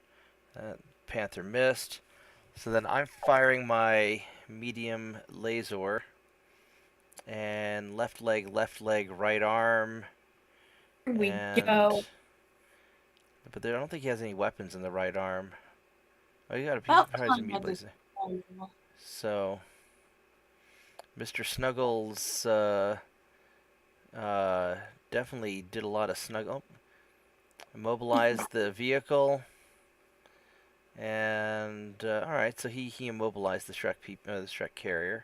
Speaker 1: Panther missed. So then I'm firing my medium laser. And left leg, right arm.
Speaker 2: Here we
Speaker 1: and...
Speaker 2: go.
Speaker 1: But I don't think he has any weapons in the right arm. Oh, you got a piece
Speaker 2: Well,
Speaker 1: of prize
Speaker 2: fine,
Speaker 1: immediately.
Speaker 2: I'll
Speaker 1: So, Mr. Snuggles definitely did a lot of snuggle. Immobilized the vehicle. And, alright, so he immobilized the Shrek carrier.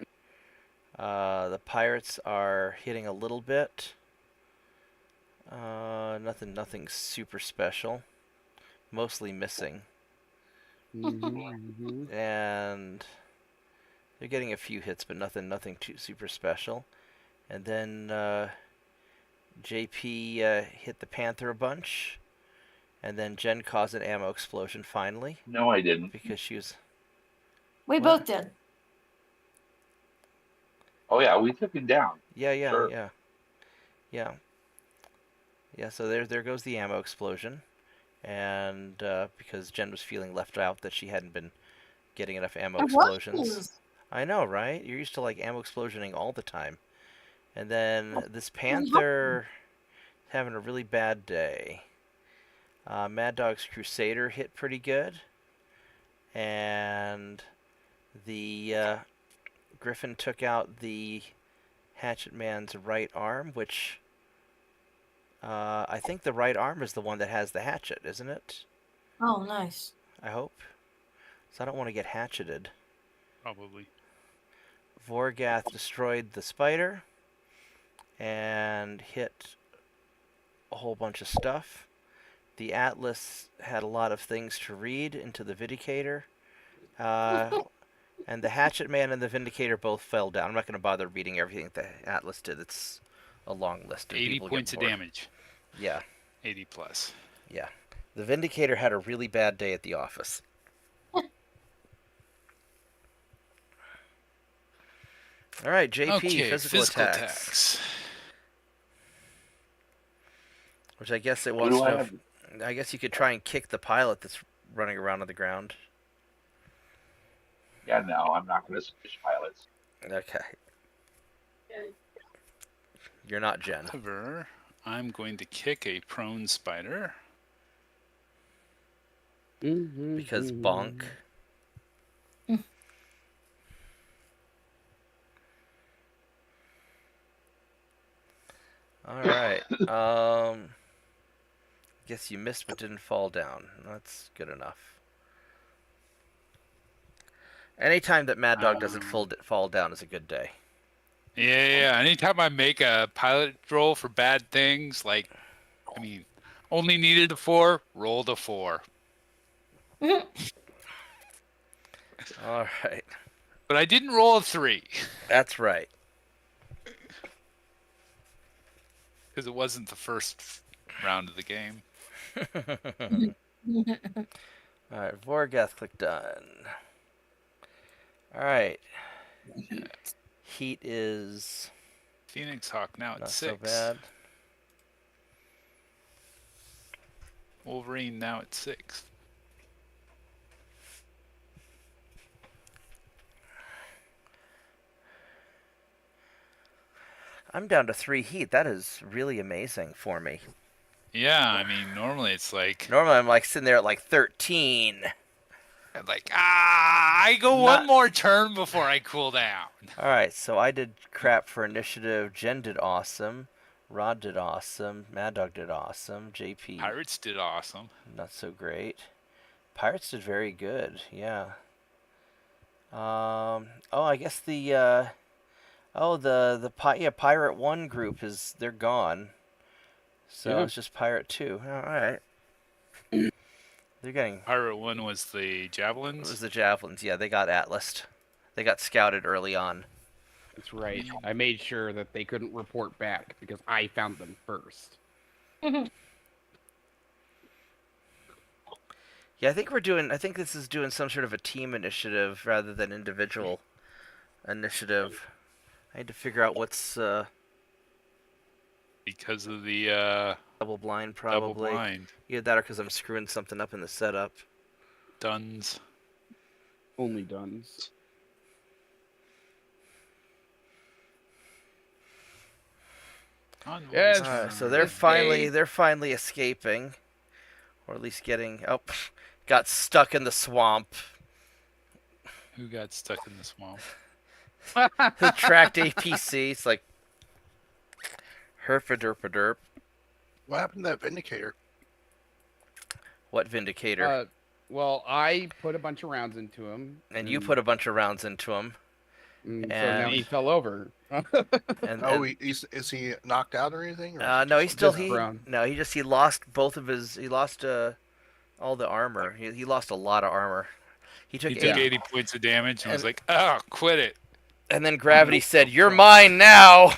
Speaker 1: The pirates are hitting a little bit. Nothing super special. Mostly missing. And they're getting a few hits, but nothing too super special. And then JP hit the Panther a bunch, and then Jen caused an ammo explosion finally
Speaker 7: No, I didn't.
Speaker 1: because she was.
Speaker 2: We
Speaker 1: What?
Speaker 2: both did.
Speaker 7: Oh yeah, we took him down.
Speaker 1: Yeah.
Speaker 7: Sure.
Speaker 1: Yeah. So there goes the ammo explosion, and because Jen was feeling left out that she hadn't been getting enough ammo explosions. I know, right? You're used to like ammo explosioning all the time. And then this Panther having a really bad day. Mad Dog's Crusader hit pretty good, and the Griffin took out the Hatchet Man's right arm, which I think the right arm is the one that has the hatchet, isn't it?
Speaker 2: Oh, nice.
Speaker 1: I hope. So I don't want to get hatcheted.
Speaker 4: Probably.
Speaker 1: Vorgath destroyed the spider and hit a whole bunch of stuff. The Atlas had a lot of things to read into the Vindicator. And the Hatchet Man and the Vindicator both fell down. I'm not going to bother reading everything the Atlas did. It's a long list.
Speaker 4: 80
Speaker 1: people
Speaker 4: points of
Speaker 1: bored.
Speaker 4: damage.
Speaker 1: Yeah.
Speaker 4: 80 plus.
Speaker 1: Yeah. The Vindicator had a really bad day at the office. All right, JP,
Speaker 4: Okay,
Speaker 1: physical attacks. Which I guess it
Speaker 7: Who
Speaker 1: wants
Speaker 7: do
Speaker 1: to
Speaker 7: I
Speaker 1: know.
Speaker 7: have?
Speaker 1: I guess you could try and kick the pilot that's running around on the ground.
Speaker 7: Yeah, no, I'm not going to switch pilots.
Speaker 1: Okay. You're not Jen.
Speaker 4: However, I'm going to kick a prone spider.
Speaker 1: Because bonk. All right. Guess you missed but didn't fall down. That's good enough. Anytime that Mad Dog doesn't fall down is a good day.
Speaker 4: Yeah. Anytime I make a pilot roll for bad things, like, I mean, only needed a 4, rolled a 4.
Speaker 1: All right.
Speaker 4: But I didn't roll a 3.
Speaker 1: That's right.
Speaker 4: Because it wasn't the first round of the game.
Speaker 1: All right, Vorgath, click done. All right. Heat is
Speaker 4: Phoenix Hawk now at
Speaker 1: not
Speaker 4: 6.
Speaker 1: so bad.
Speaker 4: Wolverine now at 6.
Speaker 1: I'm down to 3 heat. That is really amazing for me.
Speaker 4: Yeah, I mean, normally it's like,
Speaker 1: Normally I'm like sitting there at like 13.
Speaker 4: I go one more turn before I cool down.
Speaker 1: All right, so I did crap for initiative. Jen did awesome. Rod did awesome. Mad Dog did awesome. JP
Speaker 4: Pirates did awesome.
Speaker 1: not so great. Pirates did very good. Yeah. Oh, I guess the Pirate 1 group they're gone. So
Speaker 6: Yeah.
Speaker 1: it's just Pirate 2. All right. They're getting
Speaker 4: Pirate 1 was the
Speaker 1: it
Speaker 4: javelins.
Speaker 1: was the javelins. Yeah, they got atlased. They got scouted early on.
Speaker 6: That's right. I made sure that they couldn't report back because I found them first.
Speaker 1: Yeah, I think this is doing some sort of a team initiative rather than individual initiative. I need to figure out what's
Speaker 4: Because of the
Speaker 1: double blind
Speaker 4: double
Speaker 1: probably.
Speaker 4: blind.
Speaker 1: Either that or because I'm screwing something up in the setup.
Speaker 4: Duns.
Speaker 6: Only Duns.
Speaker 4: Convoys.
Speaker 6: Yes.
Speaker 1: So they're finally escaping, or at least getting. Oh, got stuck in the swamp.
Speaker 4: Who got stuck in the swamp?
Speaker 1: Who tracked APC? It's like herpaderpaderp.
Speaker 5: What happened to that Vindicator?
Speaker 1: What Vindicator?
Speaker 6: Well, I put a bunch of rounds into him.
Speaker 1: And you put a bunch of rounds into him.
Speaker 6: So now he fell over.
Speaker 1: And,
Speaker 5: Is he knocked out or anything? Or
Speaker 1: no, he's still
Speaker 6: brown.
Speaker 1: he lost all the armor. He lost a lot of armor. He took
Speaker 4: He took 80 points of damage and was like, "Oh, quit it."
Speaker 1: And then Gravity said, "You're mine now."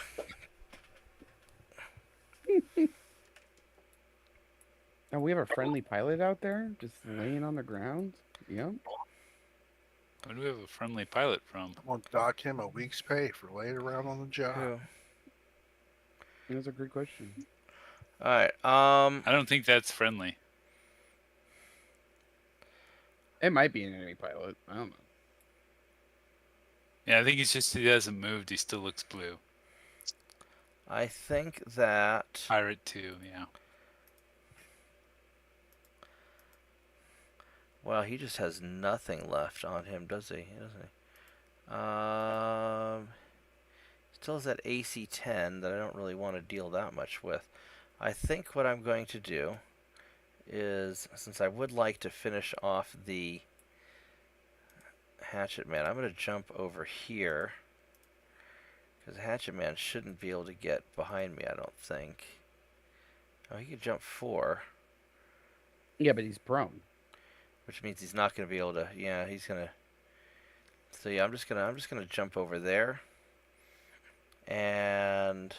Speaker 6: Oh, we have a friendly pilot out there just laying on the ground. Yep.
Speaker 4: Where do we have a friendly pilot from?
Speaker 5: I'm gonna dock him a week's pay for laying around on the job.
Speaker 1: Who?
Speaker 6: That's a great question.
Speaker 1: All right.
Speaker 4: I don't think that's friendly.
Speaker 6: It might be an enemy pilot. I don't know.
Speaker 4: Yeah, I think it's just he hasn't moved. He still looks blue.
Speaker 1: I think that
Speaker 4: Pirate 2, yeah.
Speaker 1: well, he just has nothing left on him, does he? Doesn't he? Still has that AC 10 that I don't really want to deal that much with. I think what I'm going to do is, since I would like to finish off the Hatchet Man, I'm going to jump over here. Because Hatchet Man shouldn't be able to get behind me, I don't think. Oh, he could jump 4.
Speaker 6: Yeah, but he's prone.
Speaker 1: Which means he's not going to be able to, yeah, he's going to. So yeah, I'm just gonna jump over there. And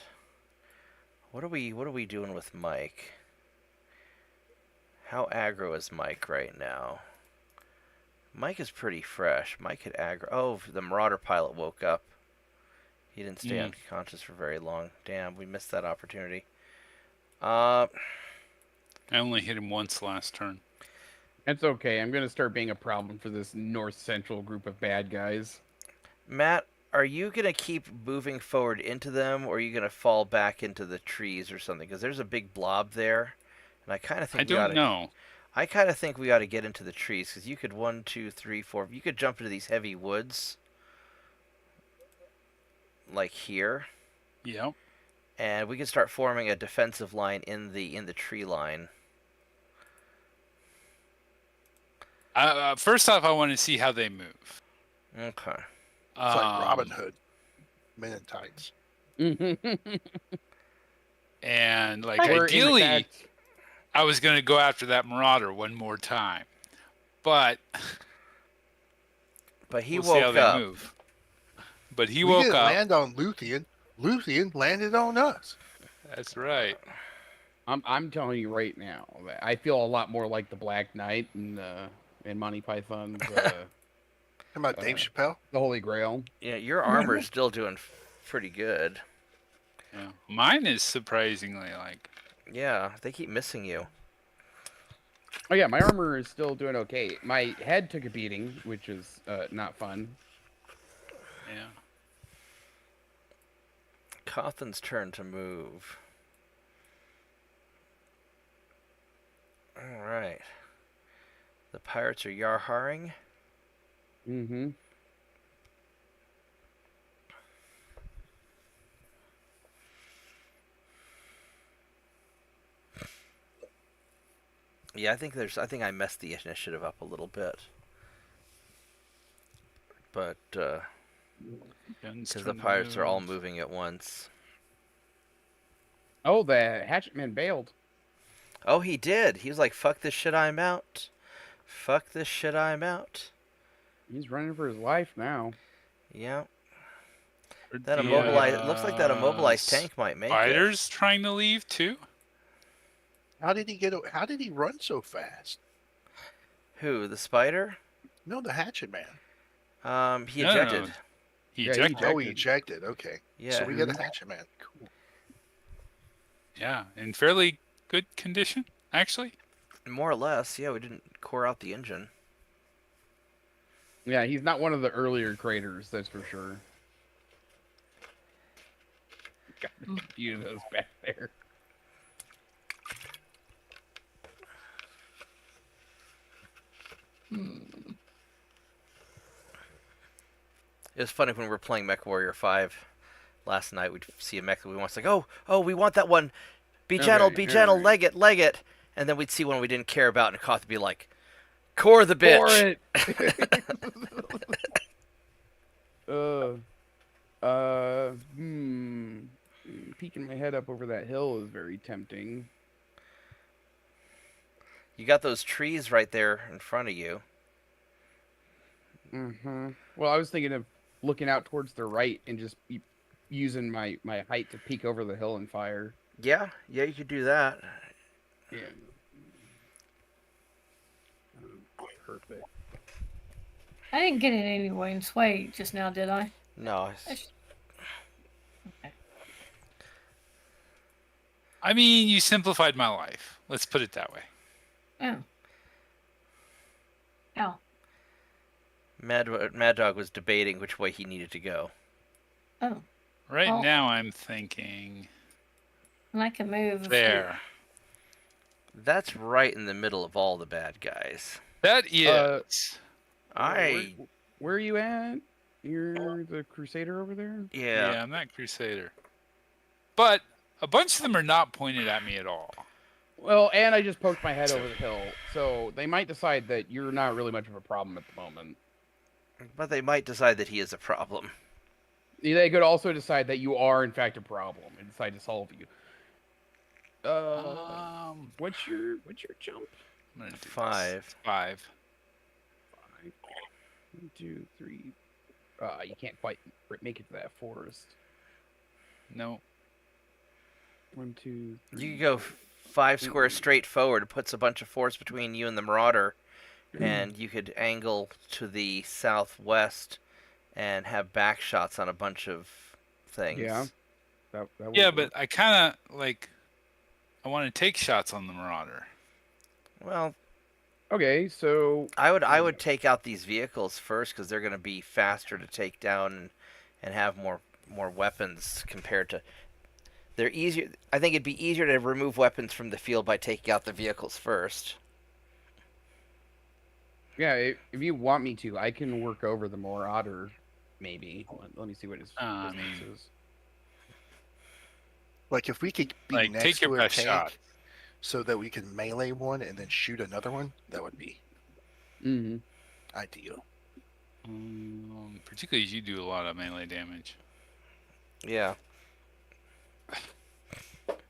Speaker 1: what are we doing with Mike? How aggro is Mike right now? Mike is pretty fresh. Mike could aggro. Oh, the Marauder pilot woke up. He didn't stay unconscious for very long. Damn, we missed that opportunity.
Speaker 4: I only hit him once last turn.
Speaker 6: It's okay. I'm gonna start being a problem for this north central group of bad guys.
Speaker 1: Matt, are you gonna keep moving forward into them, or are you gonna fall back into the trees or something? Because there's a big blob there, and I kind of think
Speaker 4: I don't know.
Speaker 1: I kind of think we ought to get into the trees, because you could 1, 2, 3, 4. You could jump into these heavy woods, like here.
Speaker 4: Yep.
Speaker 1: And we could start forming a defensive line in the tree line.
Speaker 4: First off, I want to see how they move.
Speaker 1: Okay.
Speaker 5: It's like Robin Hood, men in tights.
Speaker 4: And like
Speaker 6: Or in
Speaker 4: ideally,
Speaker 6: fact,
Speaker 4: I was going to go after that Marauder one more time, but
Speaker 1: he
Speaker 4: we'll see how
Speaker 1: woke
Speaker 4: they
Speaker 1: up.
Speaker 4: move. But he
Speaker 5: We
Speaker 4: woke
Speaker 5: didn't
Speaker 4: up.
Speaker 5: land on Luthien. Luthien landed on us.
Speaker 4: That's right.
Speaker 6: I'm telling you right now, that I feel a lot more like the Black Knight in Monty Python's
Speaker 5: How about Dave Chappelle?
Speaker 6: The Holy Grail.
Speaker 1: Yeah, your armor is still doing pretty good.
Speaker 4: Yeah. Mine is surprisingly like.
Speaker 1: Yeah, they keep missing you.
Speaker 6: Oh yeah, my armor is still doing okay. My head took a beating, which is not fun.
Speaker 4: Yeah.
Speaker 1: Cawthon's turn to move. Alright. The pirates are Yarharing.
Speaker 6: Mm-hmm.
Speaker 1: Yeah, I think I messed the initiative up a little bit. But, because the pirates are all moving at once.
Speaker 6: Oh, the Hatchetman bailed.
Speaker 1: Oh, he did. He was like, fuck this shit, I'm out. Fuck this shit, I'm out.
Speaker 6: He's running for his life now.
Speaker 1: Yeah. That immobilized, looks like that immobilized tank might make it.
Speaker 4: Spiders trying to leave too?
Speaker 5: How did he run so fast?
Speaker 1: Who, the spider?
Speaker 5: No, the Hatchet Man.
Speaker 1: He
Speaker 4: No,
Speaker 1: ejected.
Speaker 4: no. He
Speaker 6: Yeah,
Speaker 4: ejected.
Speaker 5: Oh, he ejected. Okay.
Speaker 1: Yeah.
Speaker 5: So we get a Hatchet Man. Cool.
Speaker 4: Yeah, in fairly good condition, actually.
Speaker 1: More or less, yeah, we didn't core out the engine.
Speaker 6: Yeah, he's not one of the earlier craters, that's for sure. Got a few of those back there.
Speaker 1: It was funny when we were playing MechWarrior 5 lach night. We'd see a mech that we want. It's like, oh, we want that one. Be gentle,
Speaker 6: Okay,
Speaker 1: be gentle,
Speaker 6: alright.
Speaker 1: leg it. And then we'd see one we didn't care about, and Koth would be like, core the bitch.
Speaker 6: Peeking my head up over that hill is very tempting.
Speaker 1: You got those trees right there in front of you.
Speaker 6: Mm-hmm. Well, I was thinking of looking out towards the right and just using my height to peek over the hill and fire.
Speaker 1: Yeah, you could do that.
Speaker 6: Yeah. Perfect.
Speaker 2: I didn't get it anyway in Sway just now, did I?
Speaker 1: No.
Speaker 2: Okay.
Speaker 4: I mean, you simplified my life. Let's put it that way.
Speaker 2: Oh. Ow.
Speaker 1: Mad Dog was debating which way he needed to go.
Speaker 2: Oh.
Speaker 4: Right
Speaker 2: Well-
Speaker 4: now, I'm thinking
Speaker 2: And I can move.
Speaker 4: There.
Speaker 1: That's right in the middle of all the bad guys.
Speaker 4: That is.
Speaker 6: Where are you at? You're the Crusader over there?
Speaker 1: Yeah.
Speaker 4: Yeah, I'm that Crusader. But a bunch of them are not pointed at me at all.
Speaker 6: Well, and I just poked my head over the hill, so they might decide that you're not really much of a problem at the moment.
Speaker 1: But they might decide that he is a problem.
Speaker 6: They could also decide that you are, in fact, a problem and decide to solve you. What's your jump?
Speaker 4: I'm gonna do this.
Speaker 1: 5.
Speaker 4: 5.
Speaker 6: 5. 1, 2, 3. You can't quite make it to that forest.
Speaker 4: No.
Speaker 6: 1, 2, 3.
Speaker 1: You could go 5 squares straight forward. It puts a bunch of force between you and the Marauder. And you could angle to the southwest and have back shots on a bunch of things.
Speaker 6: Yeah. That would
Speaker 4: Yeah,
Speaker 6: work.
Speaker 4: but I kind of I want to take shots on the Marauder.
Speaker 1: Well,
Speaker 6: Okay, so
Speaker 1: I would take out these vehicles first because they're going to be faster to take down and have more weapons compared to. They're easier. I think it'd be easier to remove weapons from the field by taking out the vehicles first.
Speaker 6: yeah, if you want me to, I can work over the Marauder, maybe. Let me see what his
Speaker 4: I
Speaker 6: distance
Speaker 4: mean-
Speaker 6: is.
Speaker 5: Like if we could be
Speaker 4: Like,
Speaker 5: next
Speaker 4: take your
Speaker 5: to a
Speaker 4: best
Speaker 5: tank,
Speaker 4: shot.
Speaker 5: so that we can melee one and then shoot another one, that would be
Speaker 6: Mm-hmm.
Speaker 5: ideal.
Speaker 4: Particularly as you do a lot of melee damage.
Speaker 1: Yeah.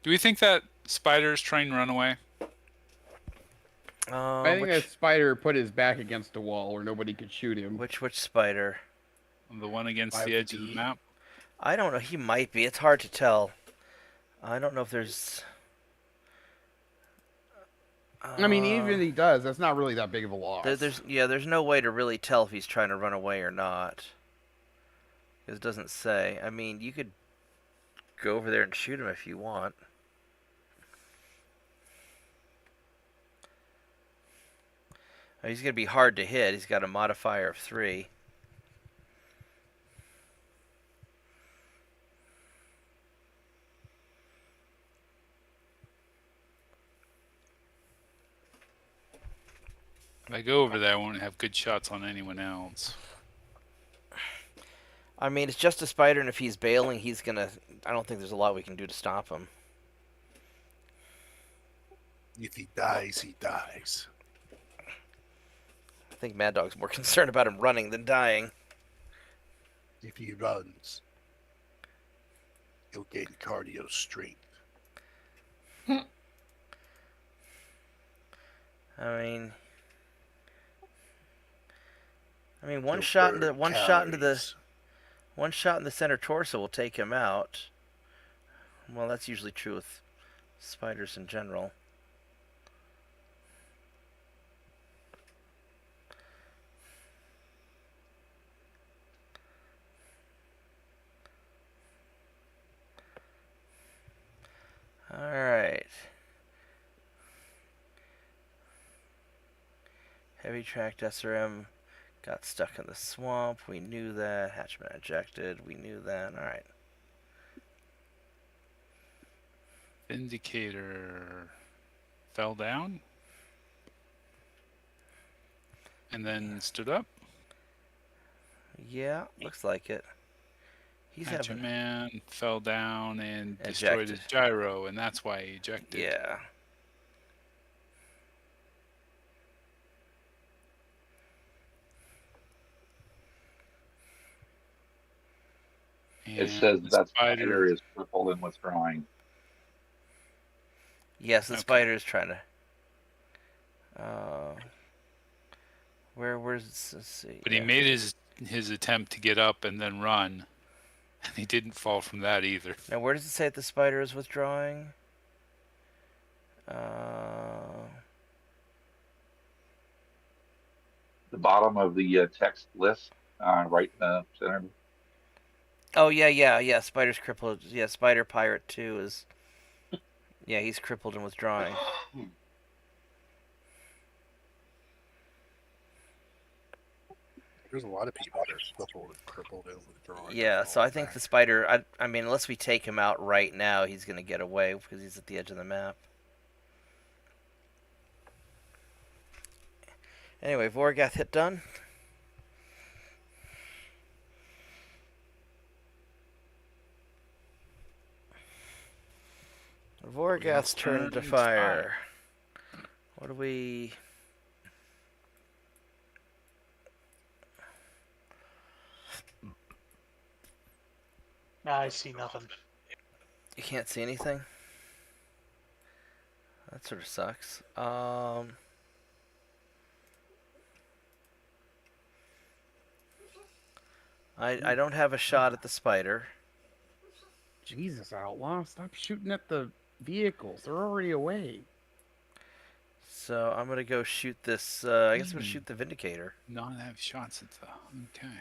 Speaker 4: Do we think that spider's trying to run away?
Speaker 6: I think that spider put his back against a wall where nobody could shoot him.
Speaker 1: Which spider?
Speaker 4: The one against the edge of the
Speaker 5: 5D.
Speaker 4: map?
Speaker 1: I don't know. He might be. It's hard to tell. I don't know if there's.
Speaker 6: I mean, even if he does, that's not really that big of a loss.
Speaker 1: There's no way to really tell if he's trying to run away or not. It doesn't say. I mean, you could go over there and shoot him if you want. He's going to be hard to hit. He's got a modifier of 3.
Speaker 4: If I go over there, I won't have good shots on anyone else.
Speaker 1: I mean, it's just a spider, and if he's bailing, he's going to... I don't think there's a lot we can do to stop him.
Speaker 5: If he dies, he dies.
Speaker 1: I think Mad Dog's more concerned about him running than dying.
Speaker 5: If he runs, he'll gain cardio strength.
Speaker 1: I mean, one
Speaker 5: He'll
Speaker 1: shot
Speaker 5: burn
Speaker 1: into
Speaker 5: calories.
Speaker 1: one shot in the center torso will take him out. Well, that's usually true with spiders in general. All right. Heavy tracked SRM got stuck in the swamp. We knew that. Hatchman ejected. We knew that. All right.
Speaker 4: Vindicator fell down and then stood up.
Speaker 1: Yeah, looks like it. He's
Speaker 4: Hatchet
Speaker 1: having.
Speaker 4: Man fell down and destroyed his
Speaker 1: Ejected.
Speaker 4: gyro, and that's why he ejected.
Speaker 1: Yeah.
Speaker 4: And
Speaker 7: It says
Speaker 4: the
Speaker 7: that
Speaker 4: spider
Speaker 7: spider is purple and withdrawing.
Speaker 1: Yes, the
Speaker 4: Okay.
Speaker 1: spider is trying to. Where's let's see.
Speaker 4: But he
Speaker 1: yeah.
Speaker 4: made his attempt to get up and then run, and he didn't fall from that either.
Speaker 1: Now, where does it say that the spider is withdrawing?
Speaker 7: The bottom of the text list, right in the center.
Speaker 1: Oh yeah. Spider's crippled. Yeah, Spider Pirate 2 is. Yeah, he's crippled and withdrawing.
Speaker 5: There's a lot of people that are crippled and withdrawing.
Speaker 1: Yeah, so I think the spider. I mean, unless we take him out right now, he's gonna get away because he's at the edge of the map. Anyway, Vorgath hit done. Vorgath's turn to fire. What do we...
Speaker 3: I see nothing.
Speaker 1: You can't see anything? That sort of sucks. I don't have a shot at the spider.
Speaker 6: Jesus, Outlaw, stop shooting at the vehicles. They're already away.
Speaker 1: So I'm gonna go shoot this. I guess I'm gonna shoot the Vindicator.
Speaker 4: Not have shots at the. Okay.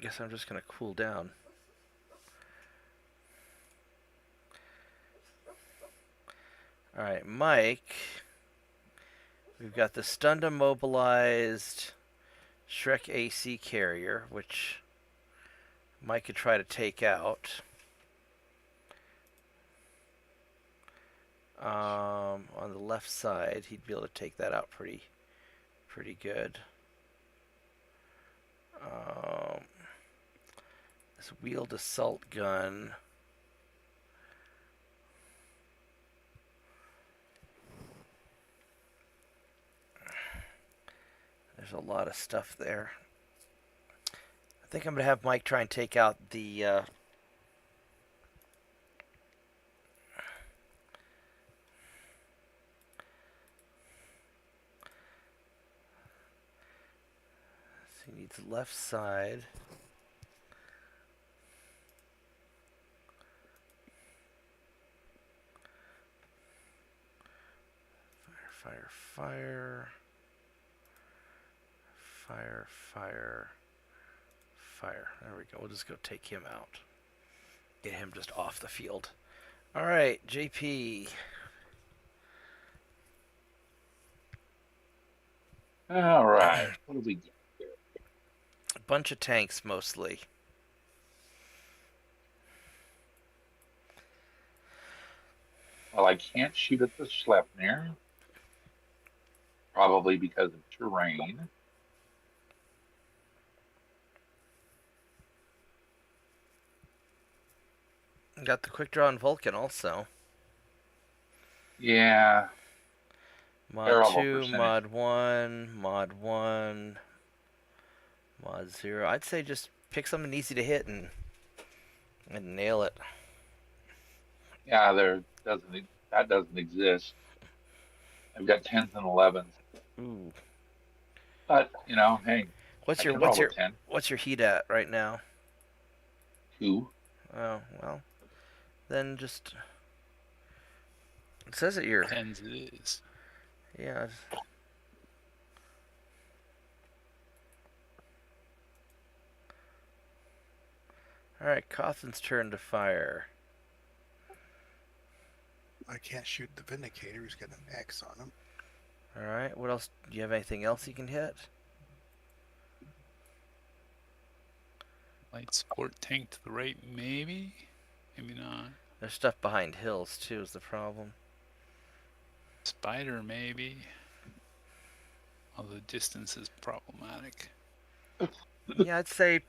Speaker 1: Guess I'm just gonna cool down. All right, Mike. We've got the stunned immobilized Shrek AC carrier, which Mike could try to take out. On the left side, he'd be able to take that out pretty good. This wheeled assault gun. There's a lot of stuff there. I think I'm going to have Mike try and take out the... he needs the left side. Fire, fire, fire, fire, fire. There we go. We'll just go take him out. Get him just off the field. All right, JP.
Speaker 7: All right. What do we get here?
Speaker 1: A bunch of tanks mostly.
Speaker 7: Well, I can't shoot at the Schleppnir. Probably because of terrain.
Speaker 1: Got the quick draw on Vulcan also.
Speaker 7: Yeah.
Speaker 1: Mod
Speaker 7: Terrible
Speaker 1: 2,
Speaker 7: percentage.
Speaker 1: Mod 1, Mod 1, Mod 0. I'd say just pick something easy to hit and nail it.
Speaker 7: Yeah, that doesn't exist. I've got 10s and 11s.
Speaker 1: Ooh.
Speaker 7: But, you know, hey,
Speaker 1: What's
Speaker 7: I
Speaker 1: your
Speaker 7: can
Speaker 1: what's
Speaker 7: roll
Speaker 1: your
Speaker 7: a 10.
Speaker 1: what's your heat at right now?
Speaker 7: 2.
Speaker 1: Oh, well. Then just it says that you're
Speaker 4: Tens it is.
Speaker 1: yeah. All right, Cawthon's turn to fire.
Speaker 5: I can't shoot the Vindicator. He's got an X on him.
Speaker 1: All right, what else? Do you have anything else you can hit?
Speaker 4: Light support tank to the right, maybe? Maybe not.
Speaker 1: There's stuff behind hills too. Is the problem?
Speaker 4: Spider, maybe. Although distance is problematic.
Speaker 1: Yeah, I'd say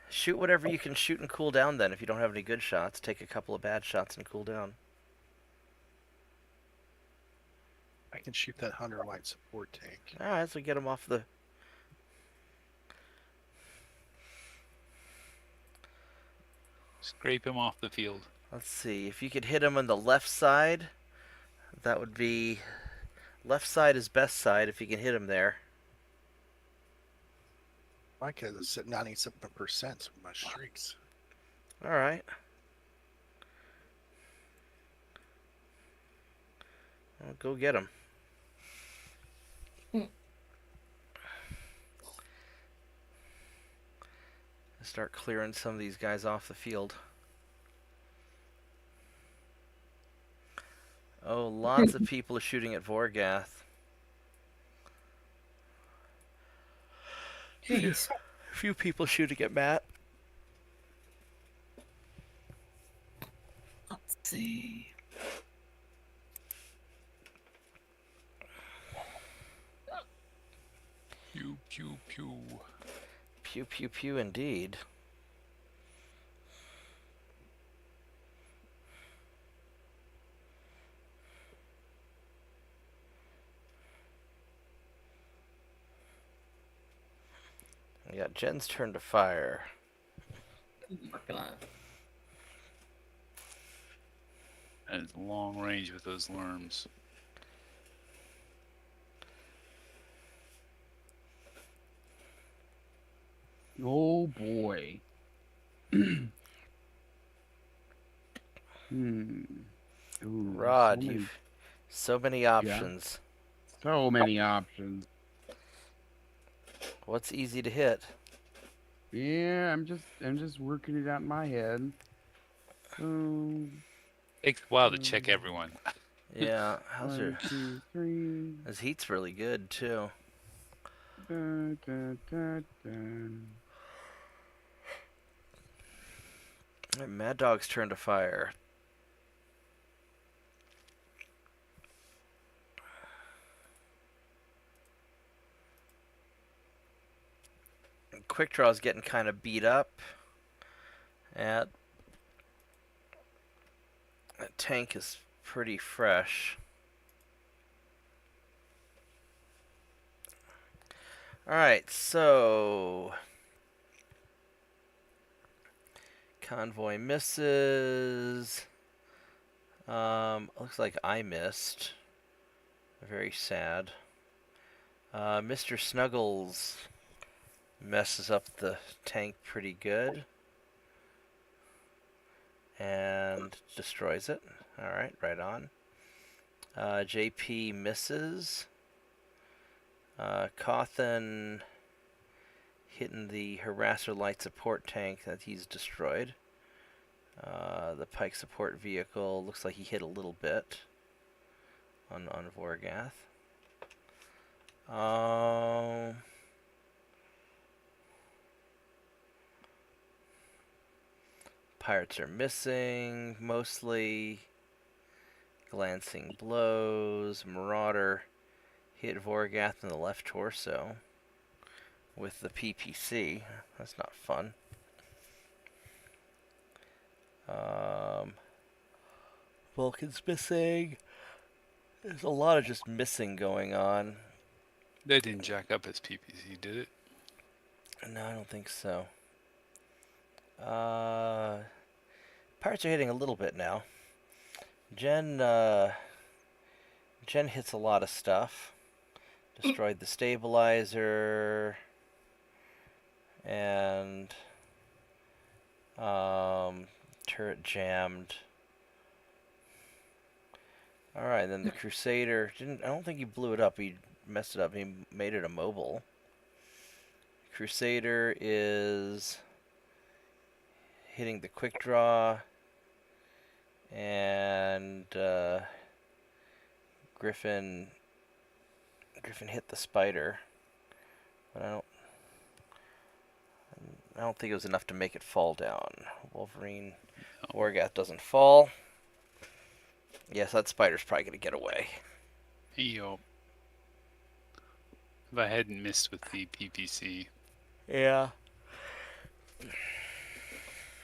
Speaker 1: shoot whatever you can shoot and cool down. Then, if you don't have any good shots, take a couple of bad shots and cool down.
Speaker 5: I can shoot that Hunter light support tank.
Speaker 1: All right, so get him off the.
Speaker 4: Scrape him off the field.
Speaker 1: Let's see if you could hit him on the left side. That would be left side is best side if you can hit him there.
Speaker 5: I could have set 97% with my streaks.
Speaker 1: All right. Well, go get him. Start clearing some of these guys off the field. Oh, lots of people are shooting at Vorgath.
Speaker 2: Jeez.
Speaker 1: A few people shooting at Matt.
Speaker 2: Let's see.
Speaker 4: Pew pew pew.
Speaker 1: Pew pew pew indeed. We got Jen's turn to fire.
Speaker 2: Working on it.
Speaker 4: That is long range with those worms.
Speaker 6: Oh boy. Ooh,
Speaker 1: Rod,
Speaker 6: so many,
Speaker 1: you've so many options.
Speaker 6: so many options.
Speaker 1: What's easy to hit?
Speaker 6: Yeah, I'm just working it out in my head.
Speaker 4: Takes a while to check everyone.
Speaker 1: Yeah, how's your...
Speaker 6: 1, 2, 3.
Speaker 1: His heat's really good, too.
Speaker 6: Da, da, da, da.
Speaker 1: Alright, Mad Dog's turn to fire. Quick Draw's getting kind of beat up. That tank is pretty fresh. Alright, so... Convoy misses. Looks like I missed. Very sad. Mr. Snuggles messes up the tank pretty good. And destroys it. Alright, right on. JP misses. Cawthon hitting the harasser light support tank that he's destroyed. The pike support vehicle looks like he hit a little bit on Vorgath. Pirates are missing mostly. Glancing blows. Marauder hit Vorgath in the left torso with the PPC. That's not fun. Vulcan's missing. There's a lot of just missing going on.
Speaker 4: That didn't jack up his PPC, did it?
Speaker 1: No, I don't think so. Pirates are hitting a little bit now. Jen hits a lot of stuff. Destroyed the stabilizer. And turret jammed. Alright, then the Crusader I don't think he blew it up, he messed it up, he made it immobile. Crusader is hitting the quick draw, and Griffin hit the spider, but I don't think it was enough to make it fall down. Wolverine Vorgath doesn't fall. Yes, that spider's probably gonna get away.
Speaker 4: Yo. If I hadn't missed with the PPC.
Speaker 1: Yeah.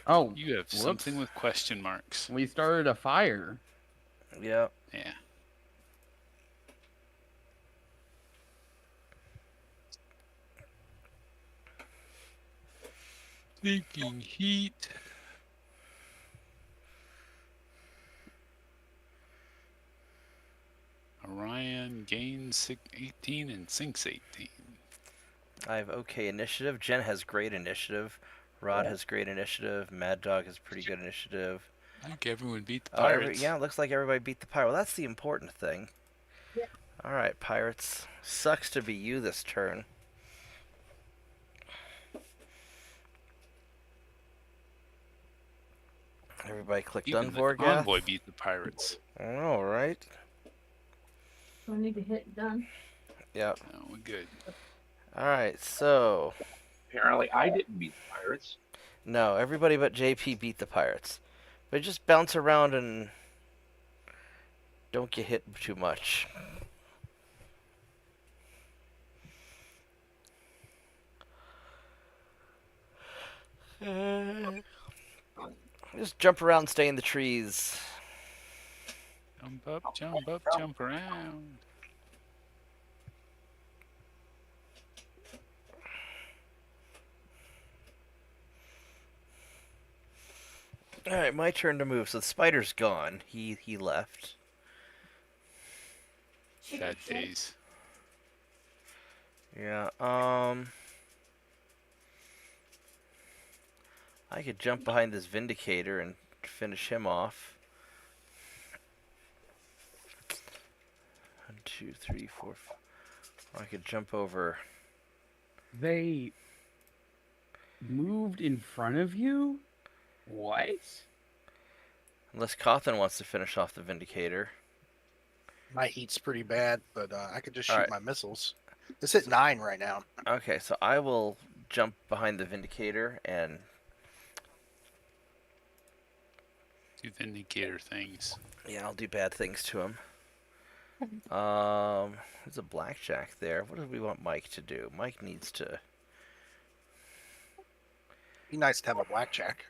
Speaker 6: Oh,
Speaker 4: You have something with question marks.
Speaker 6: we started a fire.
Speaker 1: Yep.
Speaker 4: Yeah. Thinking heat. Orion gains 18 and sinks 18.
Speaker 1: I have okay initiative. Jen has great initiative. Rod has great initiative. Mad Dog has pretty good initiative.
Speaker 4: I think everyone beat the
Speaker 1: Oh,
Speaker 4: pirates.
Speaker 1: yeah, it looks like everybody beat the pirate. Well, that's the important thing.
Speaker 2: Yeah.
Speaker 1: Alright, pirates. Sucks to be you this turn. Everybody clicked
Speaker 4: Even the
Speaker 1: Unvorgath.
Speaker 4: convoy beat the pirates.
Speaker 1: All right.
Speaker 2: Do I need to hit done?
Speaker 1: Yep.
Speaker 4: Oh, we're good.
Speaker 1: All right. So
Speaker 7: Apparently, I didn't beat the pirates.
Speaker 1: no, everybody but JP beat the pirates. But just bounce around and don't get hit too much. Just jump around, stay in the trees.
Speaker 4: Jump up, jump around.
Speaker 1: All right, my turn to move. So the spider's gone. He left.
Speaker 4: Sad days.
Speaker 1: Yeah. I could jump behind this Vindicator and finish him off. 1, 2, 3, 4. Or I could jump over.
Speaker 6: They moved in front of you? What?
Speaker 1: Unless Cawthon wants to finish off the Vindicator.
Speaker 5: My heat's pretty bad, but I could just shoot
Speaker 1: Alright.
Speaker 5: my missiles. It's at 9 right now.
Speaker 1: Okay, so I will jump behind the Vindicator and
Speaker 4: Do Vindicator things.
Speaker 1: yeah, I'll do bad things to him. There's a blackjack there. What do we want Mike to do? Mike needs to.
Speaker 5: Be nice to have a blackjack.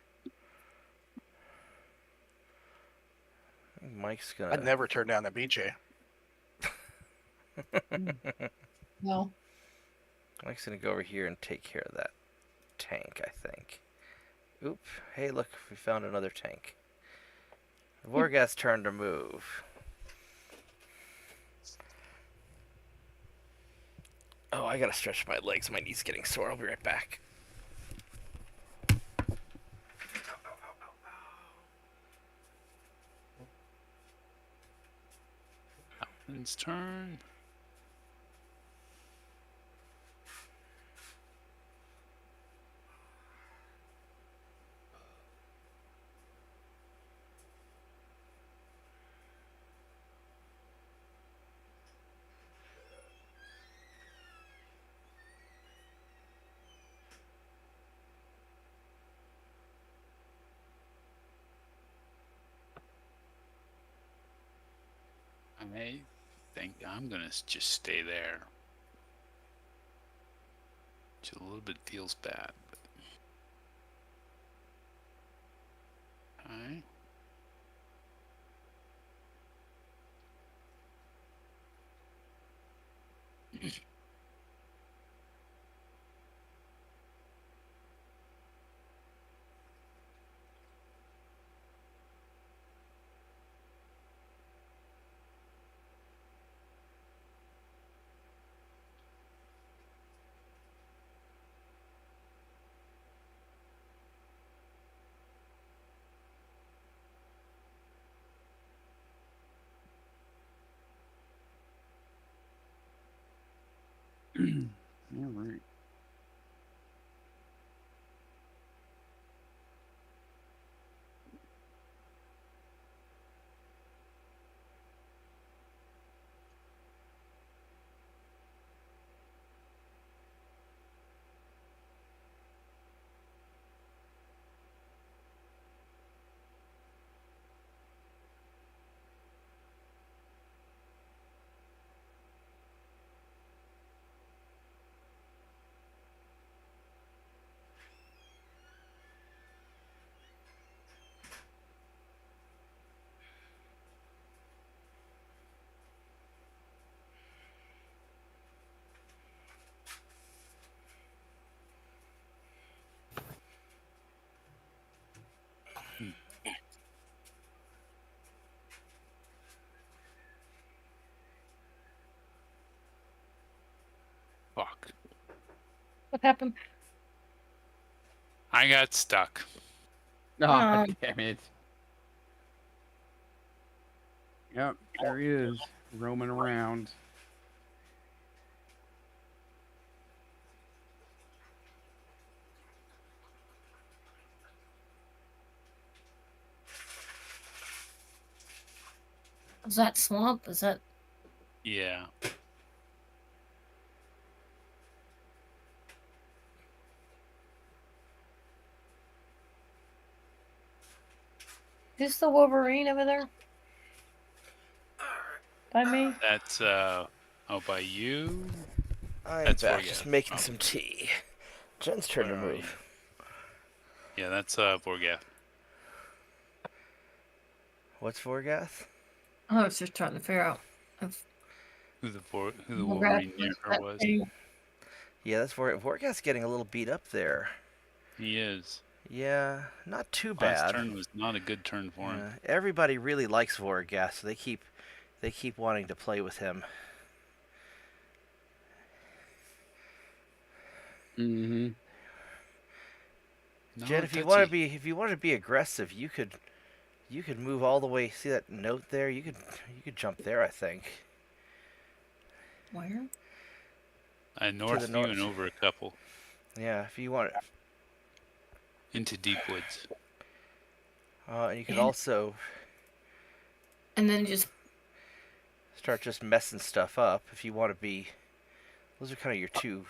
Speaker 1: I think Mike's gonna.
Speaker 5: I'd never turn down a BJ.
Speaker 2: No.
Speaker 1: Mike's gonna go over here and take care of that tank, I think. Oop! Hey, look, we found another tank. Vorgath's turn to move. Oh, I gotta stretch my legs. My knee's getting sore. I'll be right back.
Speaker 4: Alvin's turn. I think I'm gonna just stay there. Which a little bit feels bad. But... Alright.
Speaker 6: All right.
Speaker 4: Fuck.
Speaker 2: What happened?
Speaker 4: I got stuck.
Speaker 6: Oh,
Speaker 2: Um.
Speaker 6: damn it. Yep, there he is, roaming around.
Speaker 2: Is that swamp? Is that...
Speaker 4: Yeah.
Speaker 2: Is the Wolverine over there? By me?
Speaker 4: That's by you.
Speaker 1: I'm
Speaker 4: That's
Speaker 1: back,
Speaker 4: Vorgath.
Speaker 1: just making
Speaker 4: Oh.
Speaker 1: some tea. Jen's turn to
Speaker 4: Where are
Speaker 1: move.
Speaker 4: Yeah, that's Vorgath.
Speaker 1: What's Vorgath?
Speaker 2: I was just trying to figure out if
Speaker 4: Who the
Speaker 2: Vorgath
Speaker 4: Wolverine
Speaker 2: was
Speaker 4: near
Speaker 2: that
Speaker 4: was.
Speaker 2: thing.
Speaker 1: Yeah, that's Vorgath's getting a little beat up there.
Speaker 4: He is.
Speaker 1: Yeah, not too
Speaker 4: Last
Speaker 1: bad.
Speaker 4: turn was not a good turn for him.
Speaker 1: Everybody really likes Vorgath, so they keep wanting to play with him.
Speaker 6: Mm-hmm.
Speaker 4: No,
Speaker 1: Jen, if you want to be aggressive, you could move all the way. See that note there? You could jump there, I think.
Speaker 2: Where?
Speaker 4: North of you
Speaker 1: north.
Speaker 4: and over a couple
Speaker 1: Yeah, if you want.
Speaker 4: into deep woods.
Speaker 1: And you could
Speaker 2: Yeah.
Speaker 1: also
Speaker 2: And then just...
Speaker 1: start just messing stuff up if you want to be. Those are kind of your two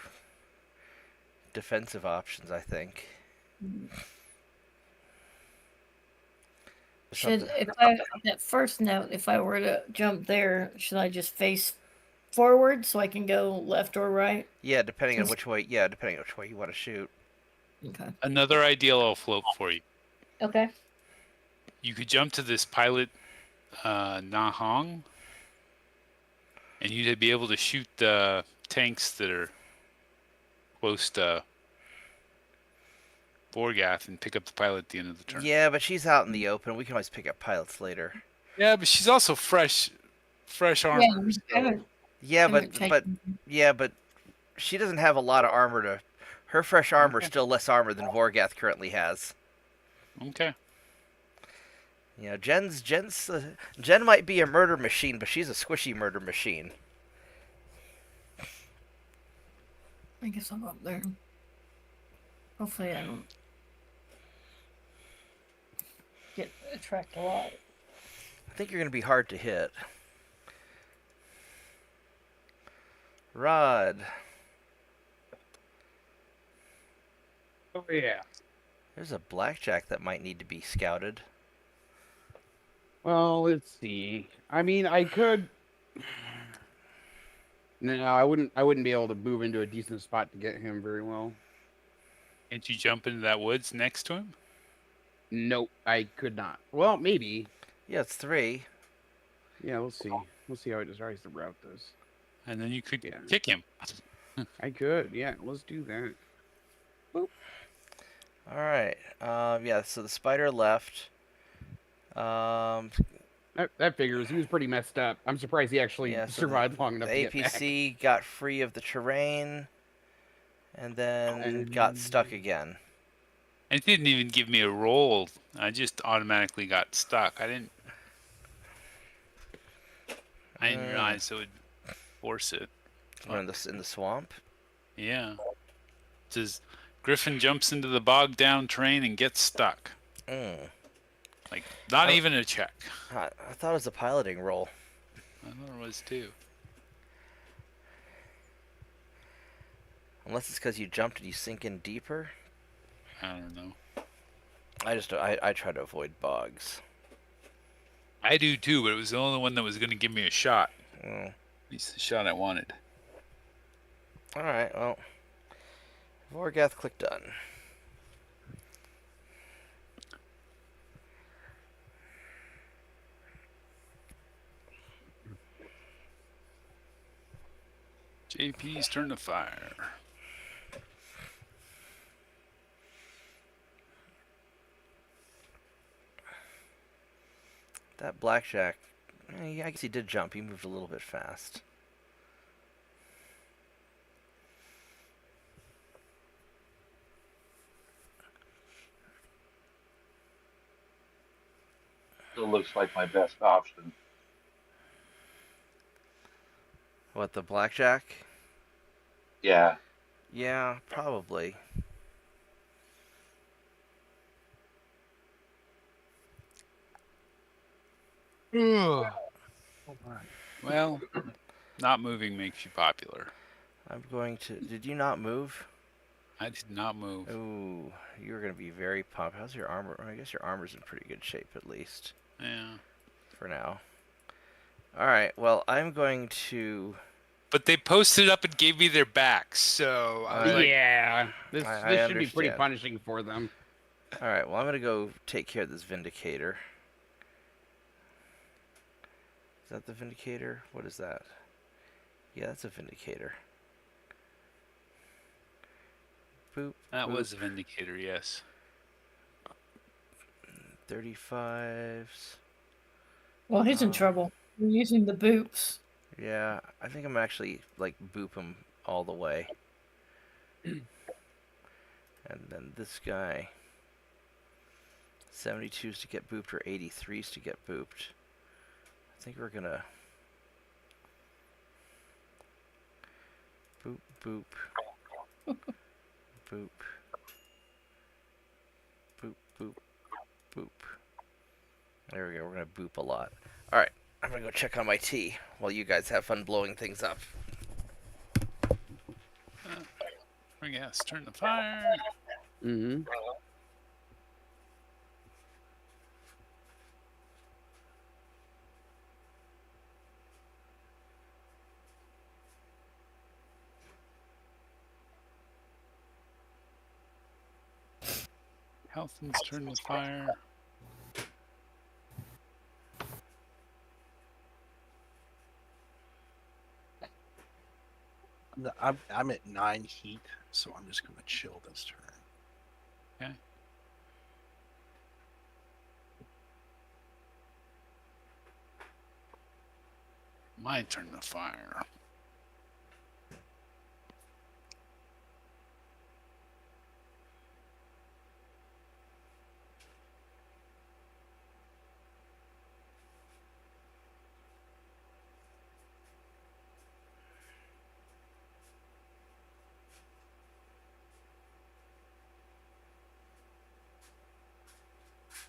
Speaker 1: defensive options, I think.
Speaker 2: Should,
Speaker 1: Something-
Speaker 2: if I, that first note, if I were to jump there, should I just face forward so I can go left or right?
Speaker 1: Yeah, depending on
Speaker 2: Just-
Speaker 1: which way. Yeah, depending on which way you want to shoot.
Speaker 2: Okay.
Speaker 4: Another ideal I'll float for you.
Speaker 2: Okay.
Speaker 4: You could jump to this pilot Nahong, and you'd be able to shoot the tanks that are close to Vorgath and pick up the pilot at the end of the turn.
Speaker 1: Yeah, but she's out in the open. We can always pick up pilots later.
Speaker 4: Yeah, but she's also fresh armor.
Speaker 2: Yeah, I
Speaker 4: so-
Speaker 2: haven't,
Speaker 1: Yeah,
Speaker 2: haven't
Speaker 1: but
Speaker 2: taken-
Speaker 1: but she doesn't have a lot of armor to. Her fresh armor is still less armor than Vorgath currently has.
Speaker 4: Okay.
Speaker 1: You know, Jen might be a murder machine, but she's a squishy murder machine.
Speaker 2: I guess I'll go up there. Hopefully I don't get attract a lot.
Speaker 1: I think you're gonna be hard to hit. Rod,
Speaker 6: Oh yeah.
Speaker 1: there's a blackjack that might need to be scouted.
Speaker 6: Well, let's see. I mean, I could. No, I wouldn't. I wouldn't be able to move into a decent spot to get him very well.
Speaker 4: Can't you jump into that woods next to him?
Speaker 6: Nope, I could not. Well, maybe.
Speaker 1: Yeah, it's 3.
Speaker 6: Yeah, we'll see. We'll see how it decides to route this.
Speaker 4: And then you could
Speaker 6: Yeah.
Speaker 4: kick him.
Speaker 6: I could. Yeah, let's do that.
Speaker 1: All right. Yeah. So the spider left.
Speaker 6: That figures. He was pretty messed up. I'm surprised he actually
Speaker 1: Yeah, so
Speaker 6: survived long
Speaker 1: The
Speaker 6: enough to get back.
Speaker 1: APC got free of the terrain, and then got stuck again.
Speaker 4: It didn't even give me a roll. I just automatically got stuck. I didn't realize it would force it.
Speaker 1: We're in the swamp.
Speaker 4: Yeah. It says Griffin jumps into the bogged down terrain and gets stuck.
Speaker 1: Mm.
Speaker 4: Like, not
Speaker 1: Oh.
Speaker 4: even a check.
Speaker 1: I thought it was a piloting roll.
Speaker 4: I thought it was too.
Speaker 1: Unless it's because you jumped and you sink in deeper.
Speaker 4: I don't know.
Speaker 1: I try to avoid bogs.
Speaker 4: I do too, but it was the only one that was going to give me a shot.
Speaker 1: Mm.
Speaker 4: At least the shot I wanted.
Speaker 1: All right. Well, Vorgath, click done.
Speaker 4: JP's turn to fire.
Speaker 1: That blackjack. Yeah, I guess he did jump. He moved a little bit fast.
Speaker 7: Still looks like my best option.
Speaker 1: What, the blackjack?
Speaker 7: Yeah.
Speaker 1: Yeah, probably.
Speaker 4: Well, not moving makes you popular.
Speaker 1: I'm going to. Did you not move?
Speaker 4: I did not move.
Speaker 1: Ooh, you're going to be very popular. How's your armor? I guess your armor's in pretty good shape, at least.
Speaker 4: Yeah.
Speaker 1: For now. Alright, well, I'm going to...
Speaker 4: But they posted up and gave me their backs, so I was like,
Speaker 6: Yeah, this
Speaker 1: I
Speaker 6: this should be pretty
Speaker 1: understand.
Speaker 6: punishing for them.
Speaker 1: Alright, well, I'm going to go take care of this Vindicator. Is that the Vindicator? What is that? Yeah, that's a Vindicator. Boop.
Speaker 4: that
Speaker 1: boop.
Speaker 4: was a Vindicator, yes.
Speaker 1: 35s.
Speaker 2: Well, he's in trouble. We're using the boops.
Speaker 1: Yeah, I think I'm actually, like, boop him all the way. And then this guy. 72s to get booped or 83s to get booped. I think we're gonna... Boop, boop. Boop. Boop, boop, boop. There we go, we're gonna boop a lot. Alright, I'm gonna go check on my tea while you guys have fun blowing things up.
Speaker 4: Bring gas, turn the fire.
Speaker 6: Mm-hmm.
Speaker 4: Healthens, turn the fire.
Speaker 5: I'm at 9 heat, so I'm just gonna chill this turn.
Speaker 4: Okay. My turn the fire.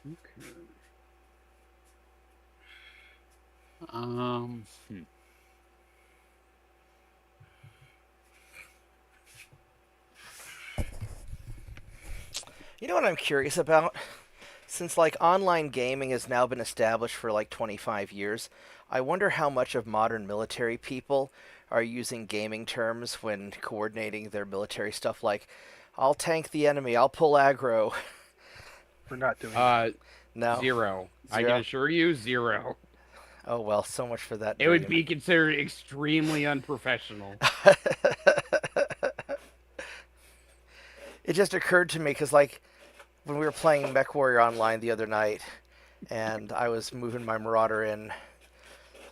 Speaker 6: Okay.
Speaker 4: Hmm.
Speaker 1: You know what I'm curious about? Since like online gaming has now been established for like 25 years, I wonder how much of modern military people are using gaming terms when coordinating their military stuff like, I'll tank the enemy, I'll pull aggro.
Speaker 5: We're not doing that.
Speaker 1: No.
Speaker 6: 0. I
Speaker 1: Zero?
Speaker 6: can assure you, 0.
Speaker 1: Oh well, so much for that
Speaker 6: It would
Speaker 1: dream.
Speaker 6: be considered extremely unprofessional.
Speaker 1: It just occurred to me because like when we were playing MechWarrior Online the other night, and I was moving my Marauder in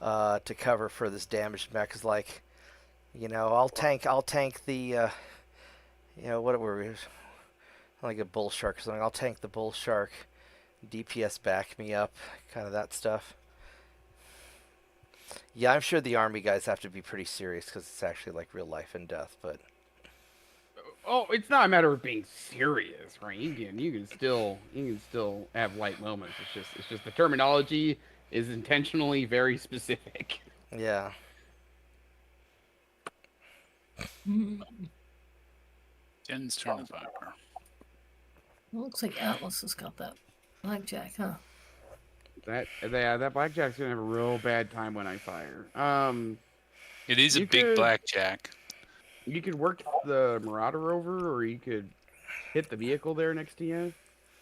Speaker 1: to cover for this damaged mech, is like, you know, I'll tank the, you know, what were we? Like a bull shark or something. I'll tank the bull shark. DPS back me up, kind of that stuff. Yeah, I'm sure the army guys have to be pretty serious because it's actually like real life and death. But
Speaker 6: Oh, it's not a matter of being serious, right? You can still have light moments. It's just the terminology is intentionally very specific.
Speaker 1: yeah,
Speaker 4: Jen's turn the fire.
Speaker 2: Looks like Atlas has got that blackjack, huh?
Speaker 6: That blackjack's gonna have a real bad time when I fire.
Speaker 4: It is a
Speaker 6: You
Speaker 4: big
Speaker 6: could-
Speaker 4: blackjack.
Speaker 6: You could work the Marauder over, or you could hit the vehicle there next to you.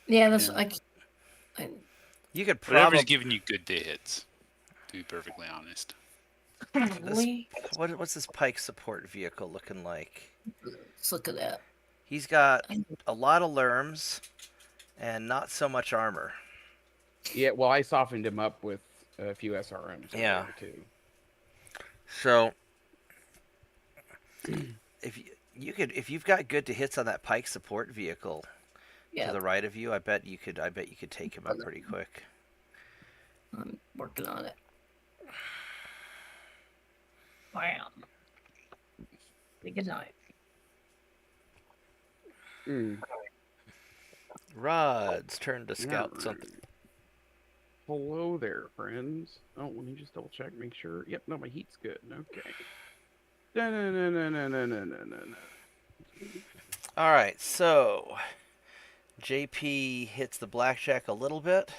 Speaker 2: Yeah, that's
Speaker 6: Yeah.
Speaker 1: you could
Speaker 4: Whatever's
Speaker 1: probably.
Speaker 4: giving you good day hits, to be perfectly honest.
Speaker 2: probably.
Speaker 1: What's this Pike support vehicle looking like?
Speaker 2: Let's look at that.
Speaker 1: He's got a lot of lerms and not so much armor.
Speaker 6: Yeah, well, I softened him up with a few SRMs. over
Speaker 1: Yeah.
Speaker 6: there, too.
Speaker 1: So if if you've got good to hits on that Pike support vehicle
Speaker 2: Yeah,
Speaker 1: to the right of you, I bet you could take him out pretty quick.
Speaker 2: I'm working on it. Bam. Big as knife.
Speaker 6: Mm.
Speaker 1: Rod's turn to scout
Speaker 6: Alright.
Speaker 1: something.
Speaker 6: Hello there, friends. Oh, let me just double check, make sure. Yep, no, my heat's good. Okay. Da-na-na-na-na-na-na-na-na.
Speaker 1: All right, so JP hits the blackjack a little bit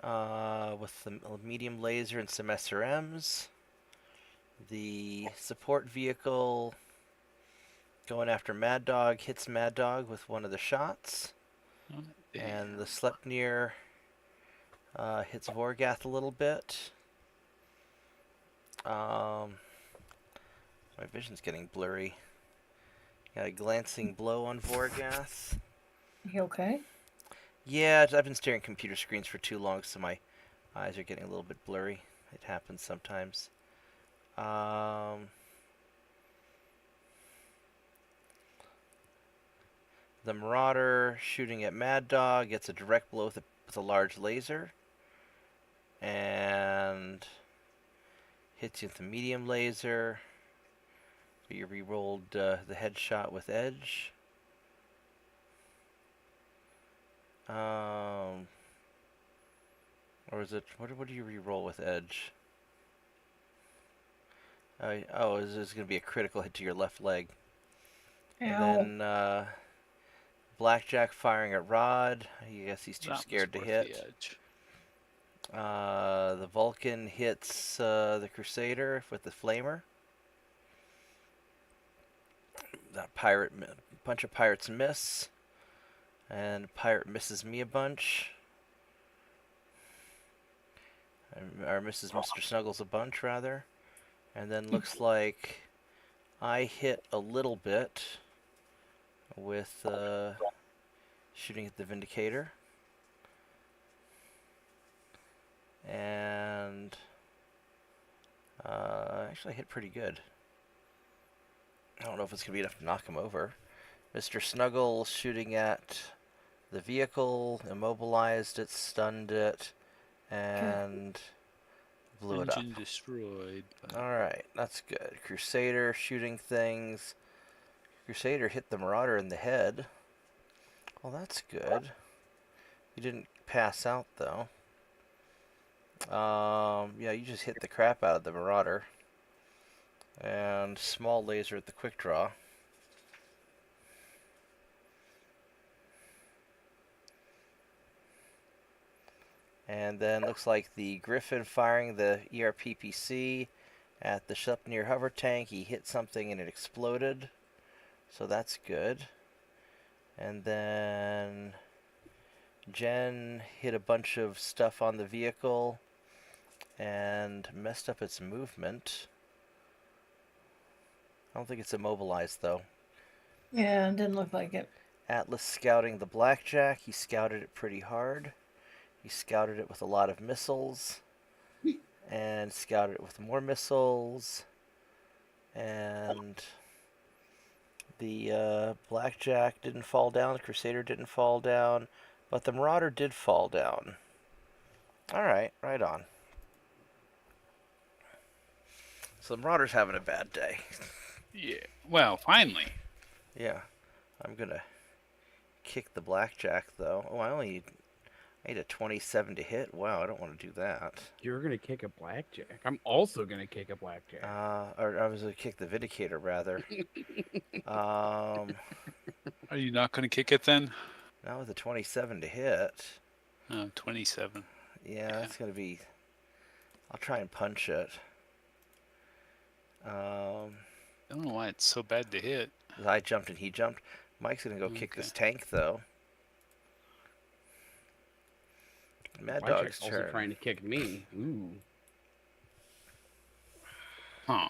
Speaker 1: with the medium laser and some SRMs. The support vehicle going after Mad Dog hits Mad Dog with one of the shots.
Speaker 4: Oh,
Speaker 1: And the Sleipnir hits Vorgath a little bit. My vision's getting blurry. Got a glancing blow on Vorgath.
Speaker 2: You okay?
Speaker 1: Yeah, I've been staring at computer screens for too long, so my eyes are getting a little bit blurry. It happens sometimes. The Marauder shooting at Mad Dog gets a direct blow with a large laser. And hits you with the medium laser. But you re-rolled the headshot with Edge. Or is it... What do you re-roll with Edge? Oh, this is going to be a critical hit to your left leg.
Speaker 2: Ow.
Speaker 1: And then Blackjack firing at Rod. I guess he's too
Speaker 4: that was
Speaker 1: scared to
Speaker 4: worth
Speaker 1: hit.
Speaker 4: the edge.
Speaker 1: The Vulcan hits the Crusader with the Flamer. That bunch of pirates miss. And pirate misses me a bunch. Or misses Mr. Snuggles a bunch, rather. And then looks like I hit a little bit with shooting at the Vindicator. And actually I hit pretty good. I don't know if it's going to be enough to knock him over. Mr. Snuggle shooting at the vehicle, immobilized it, stunned it, and blew it up.
Speaker 4: Engine destroyed. But...
Speaker 1: Alright, that's good. Crusader shooting things. Crusader hit the Marauder in the head. Well, that's good. He didn't pass out, though. Yeah, you just hit the crap out of the Marauder. And small laser at the quick draw. And then looks like the Griffin firing the ERPPC at the Sleipnir hover tank. He hit something and it exploded. So that's good. And then Jen hit a bunch of stuff on the vehicle and messed up its movement. I don't think it's immobilized, though.
Speaker 2: Yeah, it didn't look like it.
Speaker 1: Atlas scouting the Blackjack. He scouted it pretty hard. He scouted it with a lot of missiles. And scouted it with more missiles. And the Blackjack didn't fall down. The Crusader didn't fall down. But the Marauder did fall down. Alright, right on. So the Marauder's having a bad day.
Speaker 4: Yeah. Well, finally.
Speaker 1: Yeah. I'm gonna kick the Blackjack, though. Oh, I need a 27 to hit. Wow, I don't want to do that.
Speaker 6: You're gonna kick a blackjack. I'm also gonna kick a blackjack.
Speaker 1: Or I was gonna kick the Vindicator, rather.
Speaker 4: Are you not going to kick it then?
Speaker 1: Not with a 27 to hit.
Speaker 4: Oh, 27.
Speaker 1: Yeah, that's gonna be... I'll try and punch it.
Speaker 4: I don't know why it's so bad to hit.
Speaker 1: I jumped and he jumped. Mike's gonna go kick this tank, though. Mad Dog's
Speaker 6: Blackjack's also
Speaker 1: turn.
Speaker 6: trying to kick me. Ooh.
Speaker 4: Huh.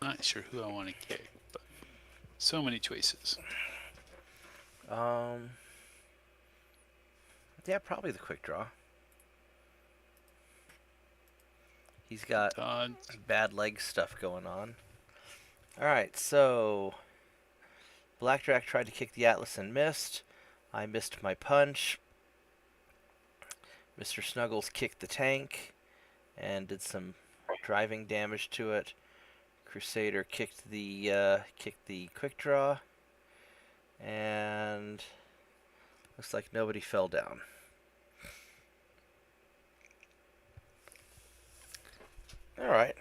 Speaker 4: Not sure who I want to kick, but so many choices.
Speaker 1: Yeah, probably the quick draw. He's got
Speaker 4: Todd.
Speaker 1: bad leg stuff going on. Alright, so Blackjack tried to kick the Atlas and missed. I missed my punch. Mr. Snuggles kicked the tank and did some driving damage to it. Crusader kicked the quick draw, and looks like nobody fell down. All right,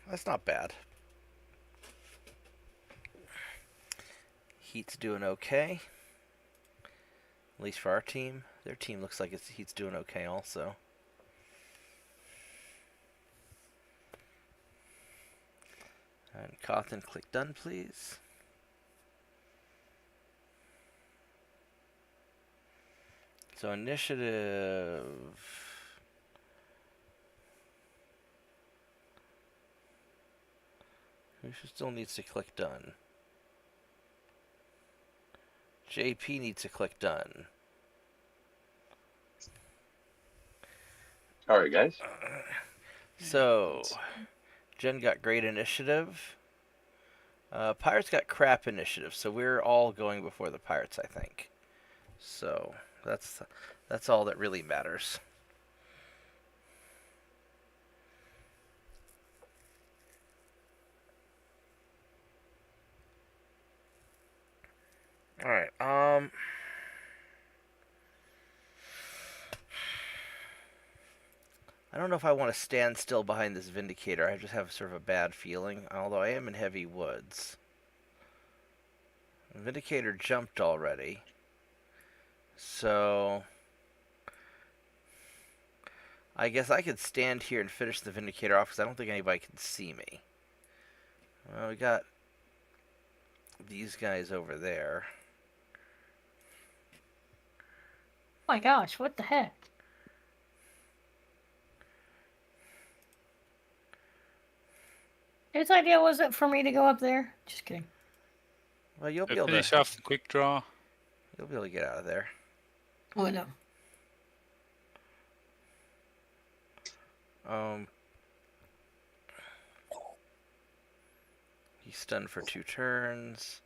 Speaker 1: that's not bad. Heat's doing okay, at least for our team. Their team looks like Heat's doing okay also. And Cawthon, click done, please. So initiative. Who still needs to click done? JP needs to click done.
Speaker 7: All right, guys.
Speaker 1: So, Jen got great initiative. Pirates got crap initiative, so we're all going before the Pirates, I think. So that's all that really matters. All right. I don't know if I want to stand still behind this Vindicator. I just have sort of a bad feeling, although I am in heavy woods. Vindicator jumped already. So I guess I could stand here and finish the Vindicator off because I don't think anybody can see me. Well, we got these guys over there.
Speaker 2: Oh my gosh, what the heck? Whose idea was it for me to go up there? Just kidding.
Speaker 1: Well, you'll be able
Speaker 4: Finish
Speaker 1: to.
Speaker 4: off the quick draw.
Speaker 1: You'll be able to get out of there.
Speaker 2: Oh no.
Speaker 1: He's stunned for 2 turns.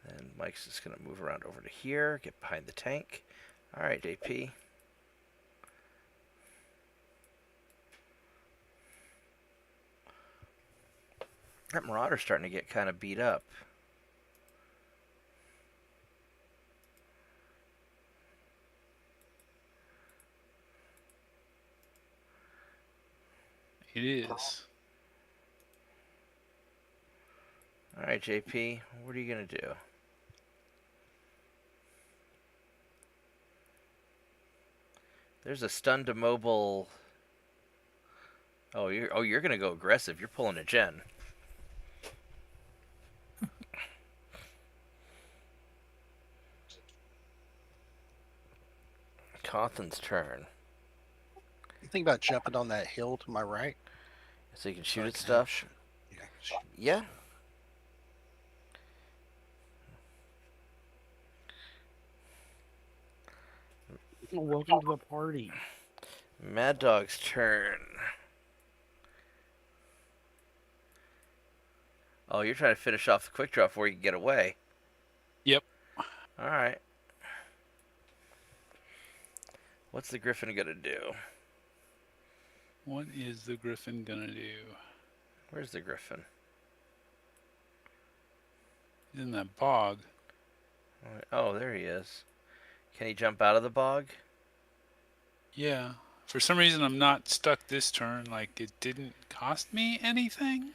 Speaker 1: And Mike's just going to move around over to here, get behind the tank. All right, JP. That Marauder's starting to get kind of beat up.
Speaker 4: It is.
Speaker 1: All right, JP, what are you going to do? There's a stun to mobile. Oh, you're going to go aggressive. You're pulling a Jen. Cawthon's turn.
Speaker 5: You think about jumping on that hill to my right?
Speaker 1: So you can shoot at
Speaker 5: Okay.
Speaker 1: stuff?
Speaker 5: Yeah. shoot.
Speaker 1: Yeah.
Speaker 6: Welcome to the party.
Speaker 1: Mad Dog's turn. Oh, you're trying to finish off the quick draw before you can get away.
Speaker 4: Yep.
Speaker 1: Alright. What's the Griffin gonna do?
Speaker 4: What is the Griffin gonna do?
Speaker 1: Where's the Griffin?
Speaker 4: He's in that bog.
Speaker 1: Oh, there he is. Can he jump out of the bog?
Speaker 4: Yeah. For some reason, I'm not stuck this turn. Like, it didn't cost me anything.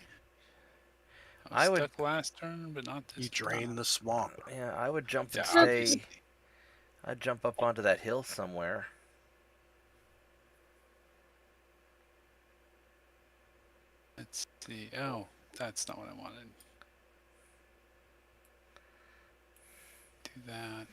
Speaker 4: I was stuck last turn, but not this
Speaker 5: You drain the swamp.
Speaker 1: Yeah, I would jump and
Speaker 4: Yeah,
Speaker 1: stay.
Speaker 4: obviously.
Speaker 1: I'd jump up onto that hill somewhere.
Speaker 4: Let's see. Oh, that's not what I wanted. Do that.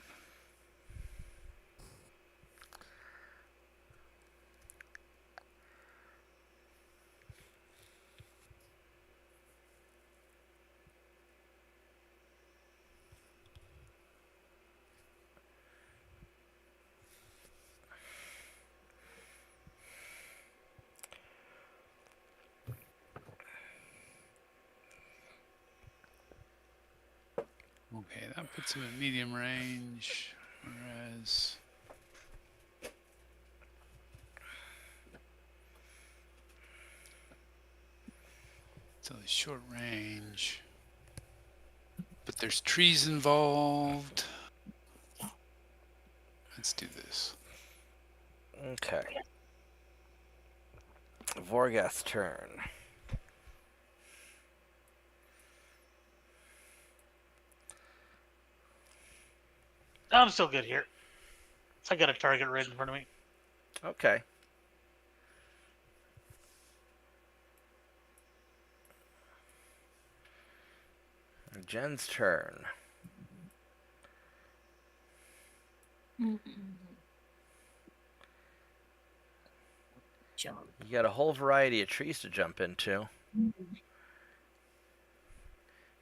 Speaker 4: Okay, that puts him at medium range, whereas So it's short range. But there's trees involved. Let's do this.
Speaker 1: Okay. Vorgath's turn.
Speaker 3: I'm still good here. I got a target right in front of me.
Speaker 1: Okay. Jen's turn.
Speaker 2: Jump.
Speaker 1: You got a whole variety of trees to jump into.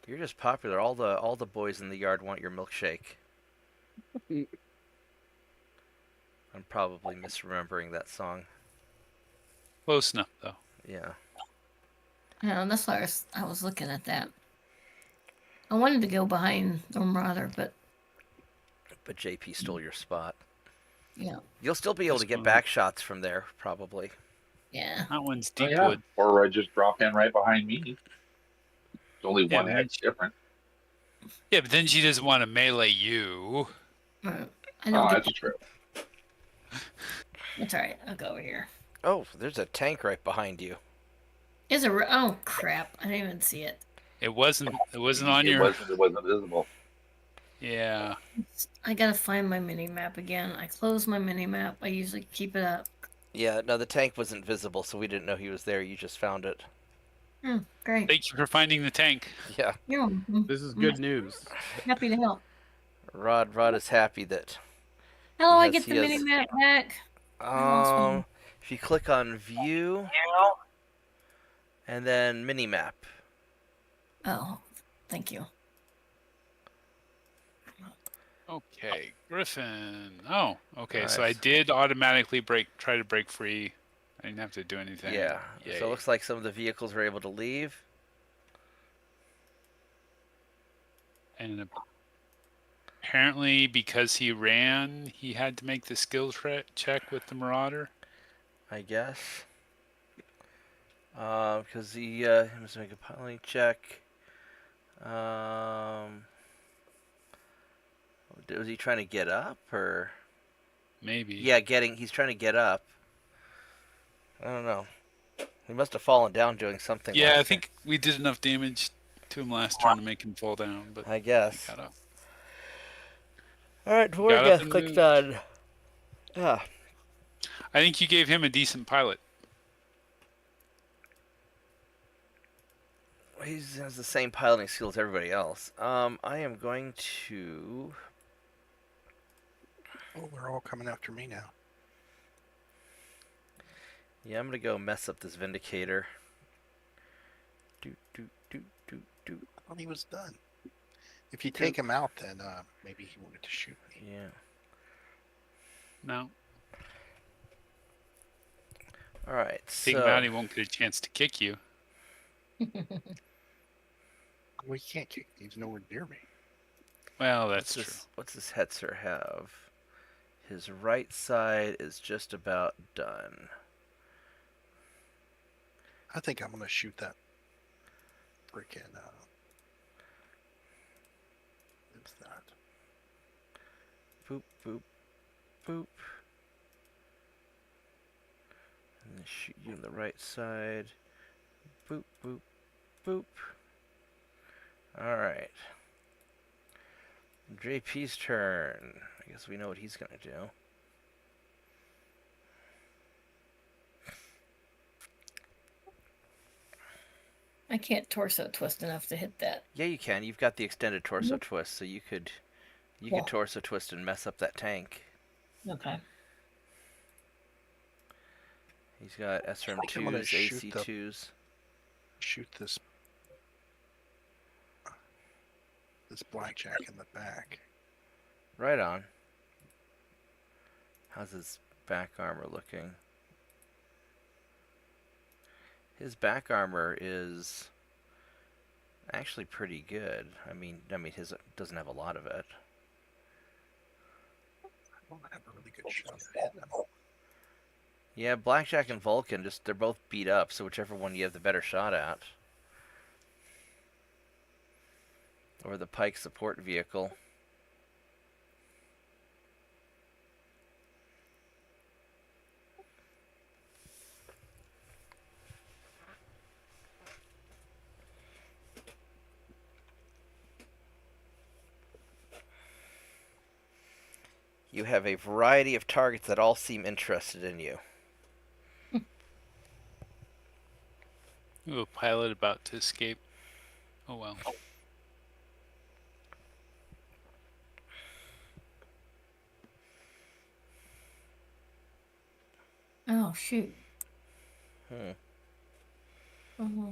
Speaker 1: You're just popular. All the boys in the yard want your milkshake. I'm probably misremembering that song.
Speaker 4: Close enough, though.
Speaker 1: Yeah.
Speaker 2: Yeah, that's why I was looking at that. I wanted to go behind the Marauder, but
Speaker 1: But JP stole your spot.
Speaker 2: yeah,
Speaker 1: You'll still be able to get back shots from there, probably.
Speaker 2: yeah.
Speaker 4: That one's
Speaker 7: Oh,
Speaker 4: deep
Speaker 7: yeah.
Speaker 4: wood.
Speaker 7: Or just drop in right behind me. It's only
Speaker 4: Yeah,
Speaker 7: one
Speaker 4: but
Speaker 7: hex different.
Speaker 4: Yeah, but then she doesn't want to melee you.
Speaker 2: I
Speaker 7: Oh,
Speaker 2: don't get
Speaker 7: that's true.
Speaker 2: That's alright. I'll go over here.
Speaker 1: Oh, there's a tank right behind you.
Speaker 2: Is it? Oh crap! I didn't even see it.
Speaker 4: It wasn't on
Speaker 7: It
Speaker 4: your.
Speaker 7: wasn't visible.
Speaker 4: Yeah.
Speaker 2: I gotta find my mini map again. I close my mini map. I usually keep it up.
Speaker 1: Yeah, no, the tank wasn't visible, so we didn't know he was there. You just found it.
Speaker 2: Great.
Speaker 4: Thank you for finding the tank.
Speaker 1: Yeah.
Speaker 2: Yeah,
Speaker 6: This is good news.
Speaker 2: happy to help.
Speaker 1: Rod is happy that.
Speaker 2: How do I
Speaker 1: Yes,
Speaker 2: get the
Speaker 1: he has-
Speaker 2: mini map back? lost one.
Speaker 1: If you click on view and then mini map.
Speaker 2: Oh, thank you.
Speaker 4: Okay, Griffin. Oh, okay. So I
Speaker 1: Nice.
Speaker 4: did automatically try to break free. I didn't have to do anything.
Speaker 1: Yeah.
Speaker 4: Yay.
Speaker 1: So it looks like some of the vehicles were able to leave.
Speaker 4: And apparently, because he ran, he had to make the skills check with the Marauder.
Speaker 1: I guess. Because he must make a piloting check. Was he trying to get up or?
Speaker 4: Maybe.
Speaker 1: Yeah, he's trying to get up. I don't know. He must have fallen down doing something.
Speaker 4: Yeah,
Speaker 1: last
Speaker 4: I think we did enough damage to him last turn to make him fall down, but
Speaker 1: turn. I guess.
Speaker 4: he got up.
Speaker 1: All right,
Speaker 4: Got up
Speaker 1: Dvorgath
Speaker 4: and
Speaker 1: clicked
Speaker 4: moved.
Speaker 1: on. Yeah.
Speaker 4: I think you gave him a decent pilot.
Speaker 1: He has the same piloting skill as everybody else. I am going to.
Speaker 5: Oh, they're all coming after me now.
Speaker 1: Yeah, I'm gonna go mess up this Vindicator. Do.
Speaker 5: I thought he was done. If you take him out, then maybe he wanted to shoot me.
Speaker 1: Yeah.
Speaker 4: No.
Speaker 1: All right.
Speaker 4: Take
Speaker 1: So
Speaker 4: him out, he won't get a chance to kick you.
Speaker 5: Well, he can't kick. He's nowhere near me.
Speaker 4: Well, that's true.
Speaker 1: What's this Hetzer have? His right side is just about done.
Speaker 5: I think I'm gonna shoot that freaking. What's that?
Speaker 1: Boop, boop, boop. And then shoot you on the right side. Boop, boop, boop. Alright. JP's turn. I guess we know what he's gonna do.
Speaker 2: I can't torso twist enough to hit that.
Speaker 1: Yeah, you can. You've got the extended torso twist, so you could
Speaker 2: Yeah.
Speaker 1: torso twist and mess up that tank.
Speaker 2: Okay.
Speaker 1: He's got
Speaker 5: think I'm gonna
Speaker 1: SRM2s,
Speaker 5: shoot the-
Speaker 1: AC2s.
Speaker 5: Shoot this blackjack in the back.
Speaker 1: Right on. How's his back armor looking? His back armor is actually pretty good. I mean, his doesn't have a lot of it.
Speaker 5: I don't have a really good shot at hitting him.
Speaker 1: Yeah, Blackjack and Vulcan they're both beat up, so whichever one you have the better shot at. Or the Pike support vehicle. You have a variety of targets that all seem interested in you.
Speaker 4: Ooh, a pilot about to escape. Oh well.
Speaker 2: Oh shoot.
Speaker 1: Hmm.
Speaker 2: Uh-huh.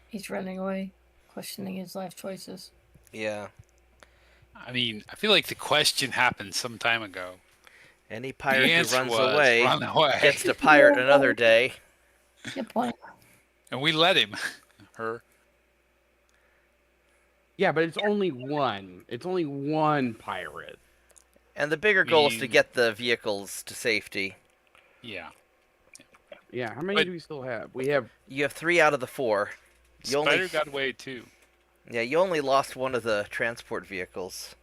Speaker 2: He's running away, questioning his life choices.
Speaker 1: Yeah.
Speaker 4: I mean, I feel like the question happened some time ago.
Speaker 1: Any
Speaker 4: The
Speaker 1: pirate who
Speaker 4: answer
Speaker 1: runs
Speaker 4: was
Speaker 1: away
Speaker 4: run away.
Speaker 1: gets to pirate another day.
Speaker 2: Good point.
Speaker 4: And we let him. Her.
Speaker 6: Yeah, but it's only one. It's only one pirate.
Speaker 1: And the bigger goal is to
Speaker 4: mean-
Speaker 1: get the vehicles to safety.
Speaker 4: Yeah.
Speaker 6: Yeah, how many
Speaker 4: But-
Speaker 6: do we still have? We have.
Speaker 1: You have 3 out of the 4. You
Speaker 4: Spider
Speaker 1: only
Speaker 4: got away too.
Speaker 1: Yeah, you only lost one of the transport vehicles.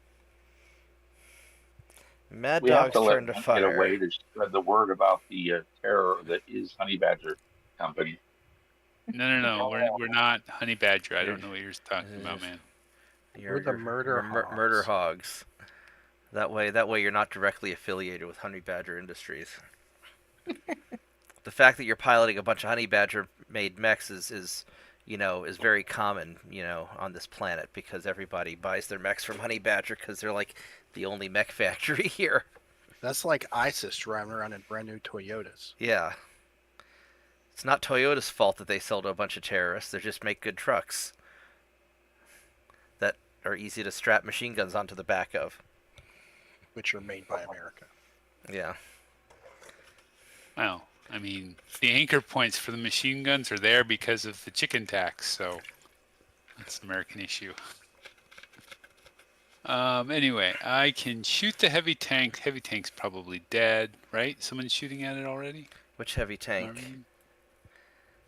Speaker 1: Mad
Speaker 7: We have
Speaker 1: Dog's
Speaker 7: to let
Speaker 1: turn to
Speaker 7: them get
Speaker 1: fire.
Speaker 7: away to spread the word about the terror that is Honey Badger Company.
Speaker 4: No. We're not Honey Badger. I don't know what you're talking about, man.
Speaker 5: We're the murder
Speaker 1: murder
Speaker 5: hogs.
Speaker 1: hogs. That way you're not directly affiliated with Honey Badger Industries. The fact that you're piloting a bunch of Honey Badger made mechs is very common, on this planet, because everybody buys their mechs from Honey Badger because they're like the only mech factory here.
Speaker 5: That's like ISIS driving around in brand new Toyotas.
Speaker 1: Yeah. It's not Toyota's fault that they sell to a bunch of terrorists. They just make good trucks that are easy to strap machine guns onto the back of.
Speaker 5: Which are made by America.
Speaker 1: Yeah.
Speaker 4: Well, I mean, the anchor points for the machine guns are there because of the chicken tax, so that's an American issue. Anyway, I can shoot the heavy tank. Heavy tank's probably dead, right? Someone's shooting at it already?
Speaker 1: Which heavy tank?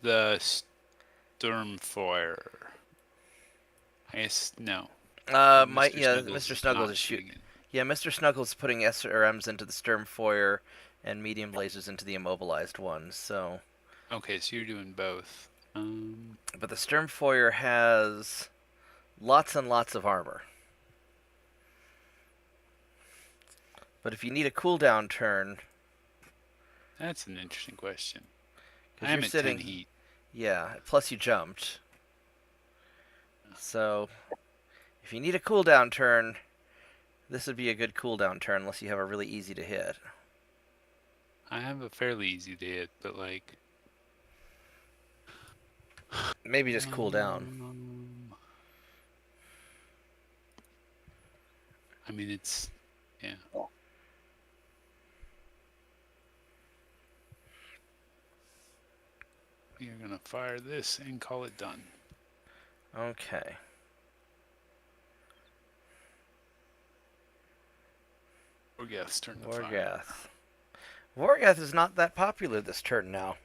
Speaker 4: The Stormfire. I guess no.
Speaker 1: Mr. Snuggles
Speaker 4: not
Speaker 1: is shooting.
Speaker 4: it.
Speaker 1: Yeah, Mr. Snuggles is putting SRMs into the Sturmfeuer and medium lasers into the immobilized ones. So,
Speaker 4: Okay, so you're doing both.
Speaker 1: but the Sturmfeuer has lots and lots of armor. But if you need a cooldown turn,
Speaker 4: That's an interesting question.
Speaker 1: 'cause
Speaker 4: I'm
Speaker 1: you're
Speaker 4: at
Speaker 1: sitting,
Speaker 4: 10 heat.
Speaker 1: yeah. Plus you jumped. So, if you need a cooldown turn, this would be a good cooldown turn unless you have a really easy to hit.
Speaker 4: I have a fairly easy to hit, but like.
Speaker 1: Maybe just cool down.
Speaker 4: I mean, it's. Yeah. We are going to fire this and call it done.
Speaker 1: Okay.
Speaker 4: Vorgath's turn to fire.
Speaker 1: Vorgath. Vorgath is not that popular this turn now.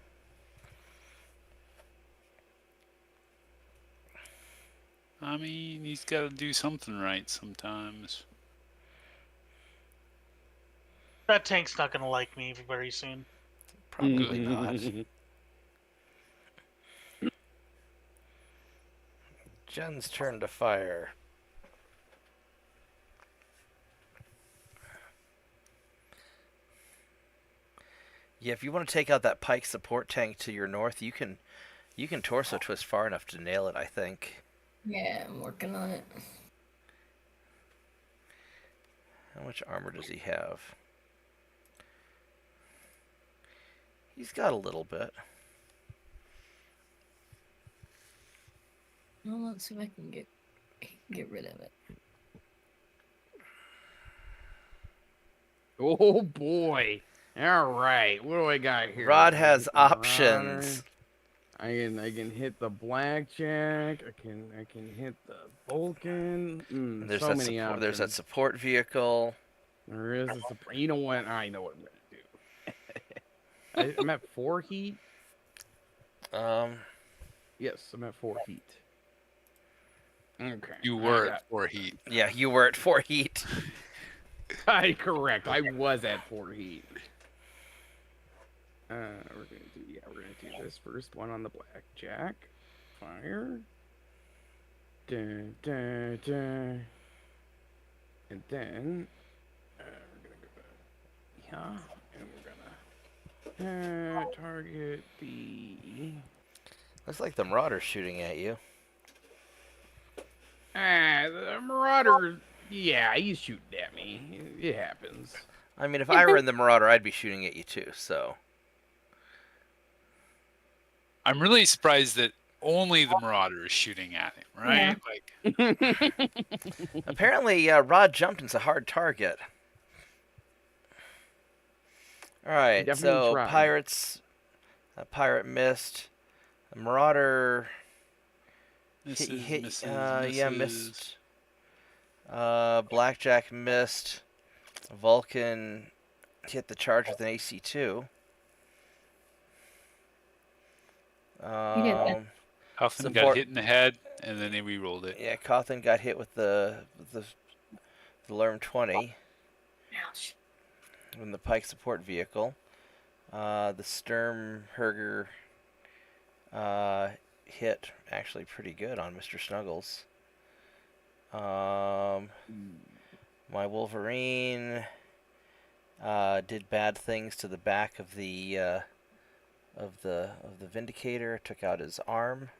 Speaker 4: I mean, he's got to do something right sometimes.
Speaker 3: That tank's not gonna like me very soon.
Speaker 1: Probably not. Jen's turn to fire. Yeah, if you want to take out that Pike support tank to your north, you can torso twist far enough to nail it, I think.
Speaker 2: Yeah, I'm working on it.
Speaker 1: How much armor does he have? He's got a little bit.
Speaker 2: Well, let's see if I can get rid of it.
Speaker 6: Oh boy! All right, what do I got here?
Speaker 1: Rod has
Speaker 6: Marauder.
Speaker 1: options.
Speaker 6: I can hit the blackjack. I can hit the Vulcan.
Speaker 1: There's
Speaker 6: So
Speaker 1: that
Speaker 6: many options.
Speaker 1: there's that support vehicle.
Speaker 6: There is a surprise. You know what? I know what I'm gonna do. I'm at 4 heat.
Speaker 1: Um,
Speaker 6: Yes, I'm at 4 heat. Okay.
Speaker 4: You
Speaker 6: I
Speaker 4: were
Speaker 6: got-
Speaker 4: at 4 heat.
Speaker 1: yeah, you were at 4 heat.
Speaker 6: Correct. I was at 4 heat. We're gonna do this first one on the blackjack. Fire. Dun, dun, dun. And then we're gonna go back. Yeah, and we're gonna target the.
Speaker 1: Looks like the Marauder's shooting at you.
Speaker 6: The Marauder. Yeah, he's shooting at me. It happens.
Speaker 1: I mean, if I were in the Marauder, I'd be shooting at you too, so.
Speaker 4: I'm really surprised that only the Marauder is shooting at him, right? Like,
Speaker 1: Apparently, Rod jumped a hard target. Alright,
Speaker 6: definitely
Speaker 1: so
Speaker 6: tried.
Speaker 1: Pirates. A pirate missed. A Marauder.
Speaker 4: misses.
Speaker 1: Yeah, missed. Blackjack missed. Vulcan hit the charge with an AC2.
Speaker 2: You did that.
Speaker 4: Huffman
Speaker 1: Support-
Speaker 4: got hit in the head, and then they re-rolled it.
Speaker 1: Yeah, Cawthon got hit with the Lerm 20
Speaker 2: Ouch.
Speaker 1: in the Pike support vehicle. The Sturmherger hit actually pretty good on Mr. Snuggles. My Wolverine did bad things to the back of the Vindicator. Took out his arm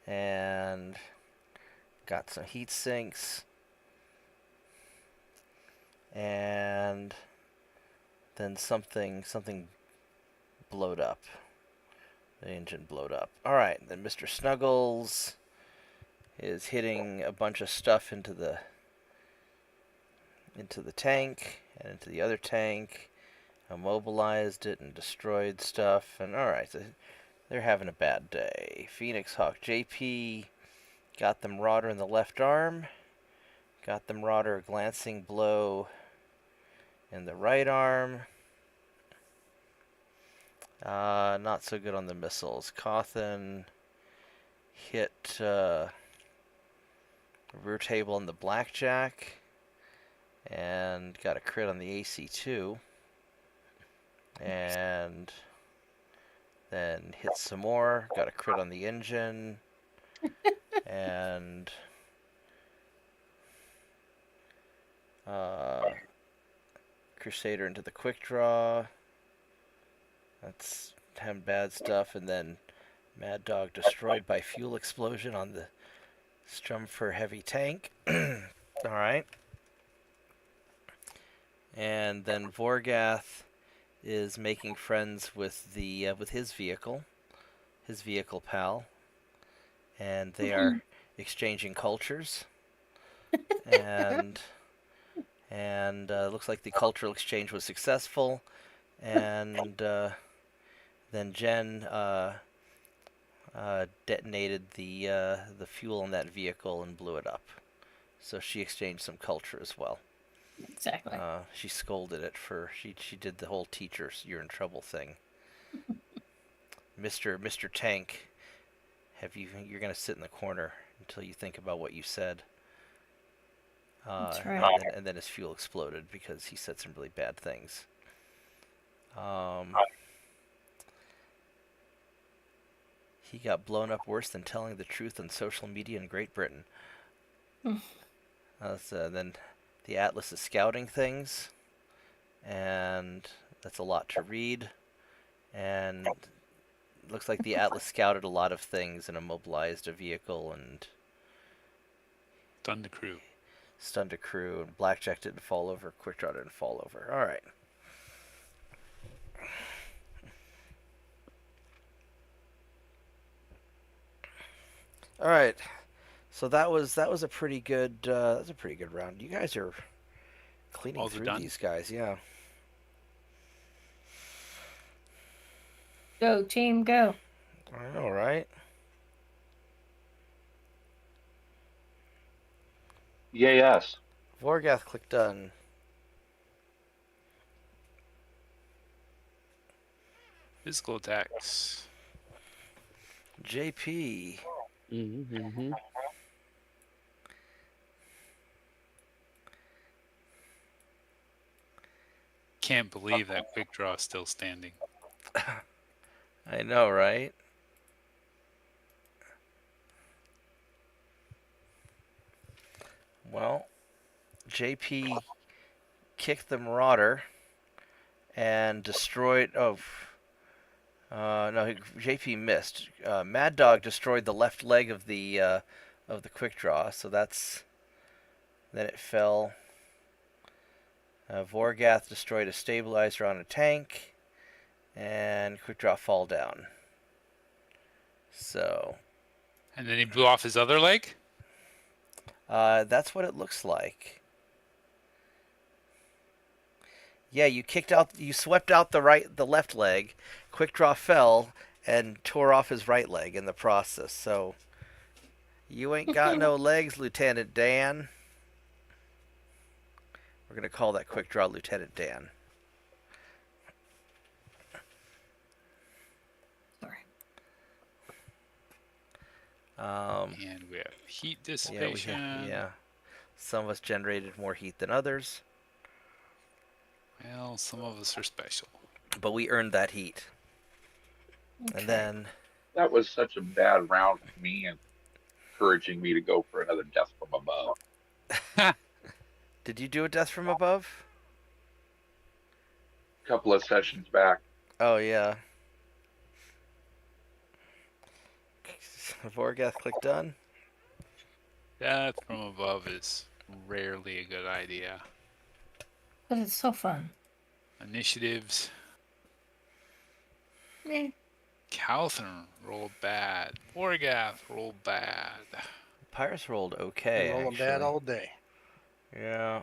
Speaker 1: and got some heat sinks. And then something blowed up. The engine blowed up. Alright, then Mr. Snuggles is hitting a bunch of stuff into the tank and into the other tank. Immobilized it and destroyed stuff. And alright, so they're having a bad day. Phoenix Hawk JP got the Marauder in the left arm. Got the Marauder a glancing blow in the right arm. Not so good on the missiles. Cawthon hit rear table on the Blackjack and got a crit on the AC2. And then hit some more, got a crit on the engine. And Crusader into the quick draw. That's having bad stuff. And then Mad Dog destroyed by fuel explosion on the Strumfer heavy tank. Alright. And then Vorgath is making friends with the with his vehicle pal. And they are exchanging cultures. And looks like the cultural exchange was successful. And then Jen detonated the fuel in that vehicle and blew it up. So she exchanged some culture as well.
Speaker 2: Exactly.
Speaker 1: She scolded it for she did the whole teacher's you're in trouble thing. Mr. Tank, you're gonna sit in the corner until you think about what you said.
Speaker 2: That's right.
Speaker 1: And then his fuel exploded because he said some really bad things. He got blown up worse than telling the truth on social media in Great Britain. Then the Atlas is scouting things, and that's a lot to read. And looks like the Atlas scouted a lot of things and immobilized a vehicle and
Speaker 4: Stunned the crew.
Speaker 1: stunned a crew. And Blackjack didn't fall over. Quickdraw didn't fall over. All right. All right. So that was a pretty good round. You guys are cleaning
Speaker 4: All they're
Speaker 1: through
Speaker 4: done?
Speaker 1: these guys, yeah.
Speaker 2: Go, team, go.
Speaker 1: I know, right?
Speaker 7: Yes.
Speaker 1: Vorgath clicked done.
Speaker 4: Physical attacks.
Speaker 1: JP.
Speaker 6: Mm-hmm.
Speaker 4: Can't believe that quick draw is still standing.
Speaker 1: I know, right? Well, JP kicked the Marauder and destroyed. Oh, no, JP missed. Mad Dog destroyed the left leg of the quick draw, so that's. Then it fell. Vorgath destroyed a stabilizer on a tank, and quick draw fall down. So.
Speaker 4: And then he blew off his other leg?
Speaker 1: That's what it looks like. Yeah, you swept out the left leg. Quick draw fell and tore off his right leg in the process. So you ain't got no legs, Lieutenant Dan. We're gonna call that quick draw Lieutenant Dan.
Speaker 2: Sorry.
Speaker 4: And we have heat dissipation.
Speaker 1: Yeah. Some of us generated more heat than others,
Speaker 4: Well, some of us are special.
Speaker 1: but we earned that heat.
Speaker 2: Okay.
Speaker 1: And then
Speaker 7: That was such a bad round for me and encouraging me to go for another death from above.
Speaker 1: did you do a death from above?
Speaker 7: A couple of sessions back.
Speaker 1: Oh yeah. Vorgath, click done.
Speaker 4: Death from above is rarely a good idea.
Speaker 2: But it's so fun.
Speaker 4: Initiatives.
Speaker 2: Eh.
Speaker 4: Calthorn rolled bad. Vorgath rolled bad.
Speaker 1: Pyrus rolled okay.
Speaker 5: Rolling bad
Speaker 1: actually.
Speaker 5: all day.
Speaker 1: Yeah.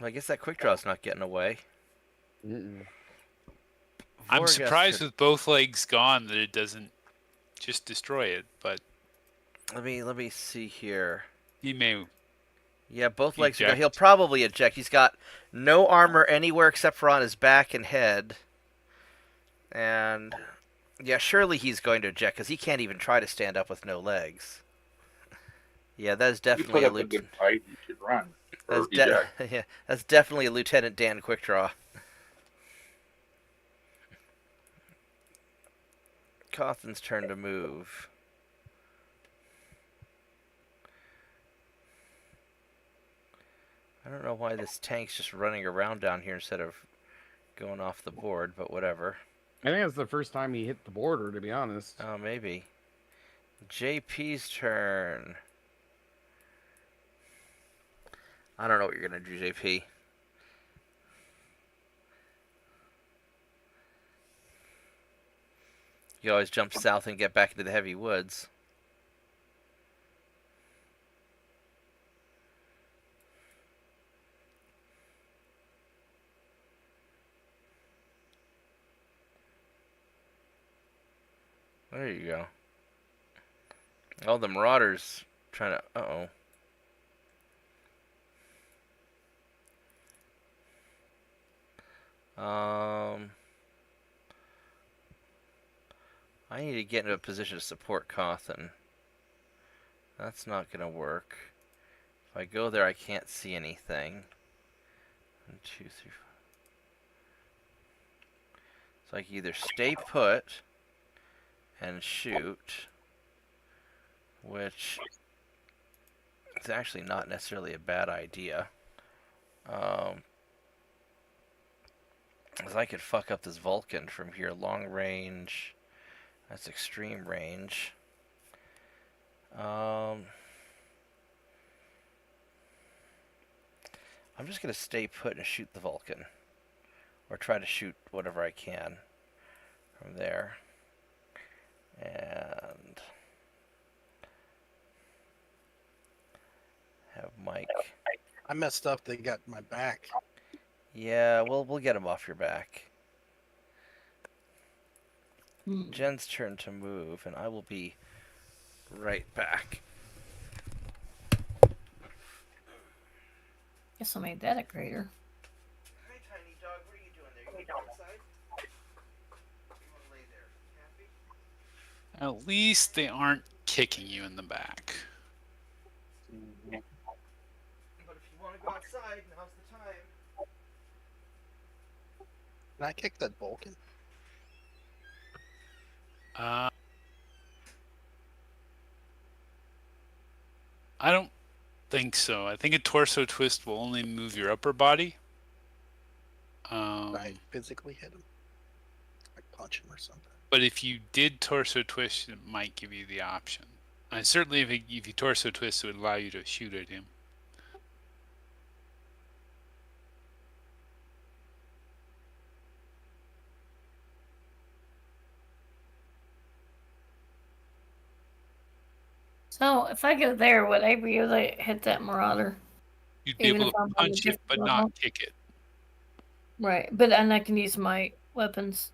Speaker 1: Well, I guess that quick draw's not getting away.
Speaker 6: Mm-mm.
Speaker 4: I'm
Speaker 1: Vorgath
Speaker 4: surprised
Speaker 1: could-
Speaker 4: with both legs gone that it doesn't just destroy it, but
Speaker 1: Let me see here.
Speaker 4: he may.
Speaker 1: Yeah, both legs are gone.
Speaker 4: Eject.
Speaker 1: He'll probably eject. He's got no armor anywhere except for on his back and head. And yeah, surely he's going to eject because he can't even try to stand up with no legs. Yeah, that is
Speaker 7: You
Speaker 1: definitely
Speaker 7: put
Speaker 1: a
Speaker 7: up a
Speaker 1: lieutenant.
Speaker 7: good fight, you should run. Or
Speaker 1: That's,
Speaker 7: eject.
Speaker 1: yeah, that's definitely a Lieutenant Dan quick draw. Cawthon's turn to move. I don't know why this tank's just running around down here instead of going off the board, but whatever.
Speaker 6: I think that's the first time he hit the border, to be honest.
Speaker 1: Oh, maybe. JP's turn. I don't know what you're going to do, JP. You always jump south and get back into the heavy woods. There you go. Oh, the Marauders trying to... Uh-oh. I need to get into a position to support Cawthon. That's not going to work. If I go there, I can't see anything. 1, 2, 3, 4. So I can either stay put and shoot, which is actually not necessarily a bad idea. Because I could fuck up this Vulcan from here. Long range. That's extreme range. I'm just going to stay put and shoot the Vulcan. Or try to shoot whatever I can from there. And have Mike.
Speaker 5: I messed up. They got my back.
Speaker 1: Yeah, we'll get him off your back.
Speaker 2: Hmm.
Speaker 1: Jen's turn to move, and I will be right back.
Speaker 2: Guess I made that a crater.
Speaker 1: Hi, tiny dog. What are you doing there? You want to go outside? You want to lay there? Happy?
Speaker 4: At least they aren't kicking you in the back.
Speaker 1: But if you want to go outside, now's the time.
Speaker 5: Can I kick that Vulcan?
Speaker 4: I don't think so. I think a torso twist will only move your upper body.
Speaker 5: Can I physically hit him? Like punch him or something?
Speaker 4: But if you did torso twist, it might give you the option. Certainly, if you torso twist, it would allow you to shoot at him.
Speaker 2: So if I go there, would I be able to hit that Marauder?
Speaker 4: You'd be
Speaker 2: Even
Speaker 4: able
Speaker 2: if
Speaker 4: to
Speaker 2: I'm on a
Speaker 4: punch it,
Speaker 2: different
Speaker 4: but
Speaker 2: level?
Speaker 4: not kick it.
Speaker 2: Right, but and I can use my weapons.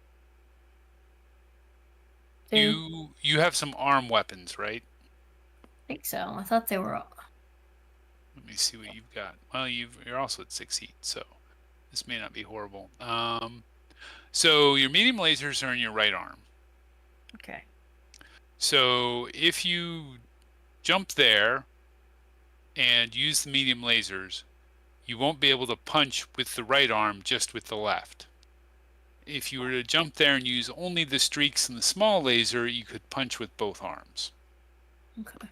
Speaker 2: Too.
Speaker 4: You have some arm weapons, right?
Speaker 2: I think so. I thought they were.
Speaker 4: Let me see what you've got. Well, you're also at 6 heat, so this may not be horrible. So your medium lasers are in your right arm.
Speaker 2: Okay.
Speaker 4: So if you jump there and use the medium lasers, you won't be able to punch with the right arm, just with the left. If you were to jump there and use only the streaks and the small laser, you could punch with both arms.
Speaker 2: Okay.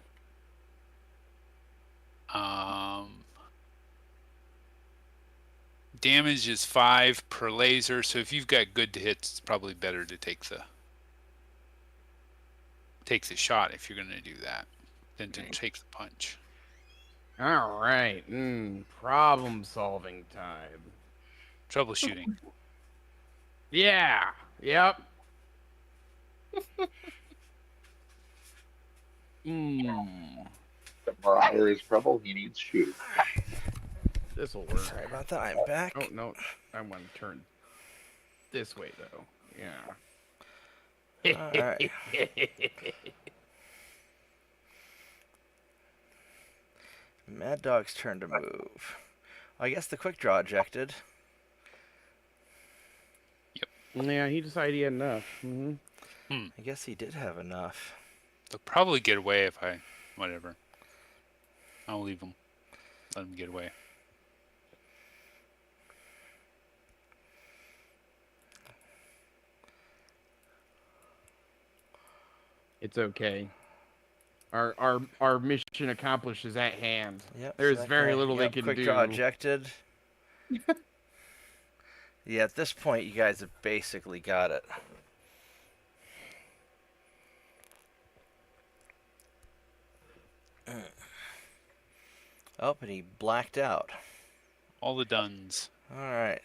Speaker 4: Damage is 5 per laser, so if you've got good hits, it's probably better to take the shot if you're going to do that than to take the punch.
Speaker 6: All right. Problem solving time.
Speaker 4: Troubleshooting.
Speaker 6: Yeah. Yep.
Speaker 7: The Marauder is trouble. He needs shoes.
Speaker 6: This will work.
Speaker 1: Sorry about that. I'm back.
Speaker 6: Oh no, I want to turn this way though. Yeah.
Speaker 1: All right. Mad Dog's turn to move. I guess the quick draw ejected.
Speaker 6: Yeah, he decided he had enough.
Speaker 1: I guess he did have enough.
Speaker 4: They'll probably get away if I... Whatever. I'll leave them. Let them get away.
Speaker 6: It's okay. Our mission accomplished is at hand.
Speaker 1: Yep.
Speaker 6: There's
Speaker 1: so that
Speaker 6: very
Speaker 1: guy-
Speaker 6: little they
Speaker 1: yep,
Speaker 6: can
Speaker 1: quick
Speaker 6: do.
Speaker 1: draw ejected. Yeah, at this point, you guys have basically got it. Oh, and he blacked out.
Speaker 4: All the duns.
Speaker 1: Alright.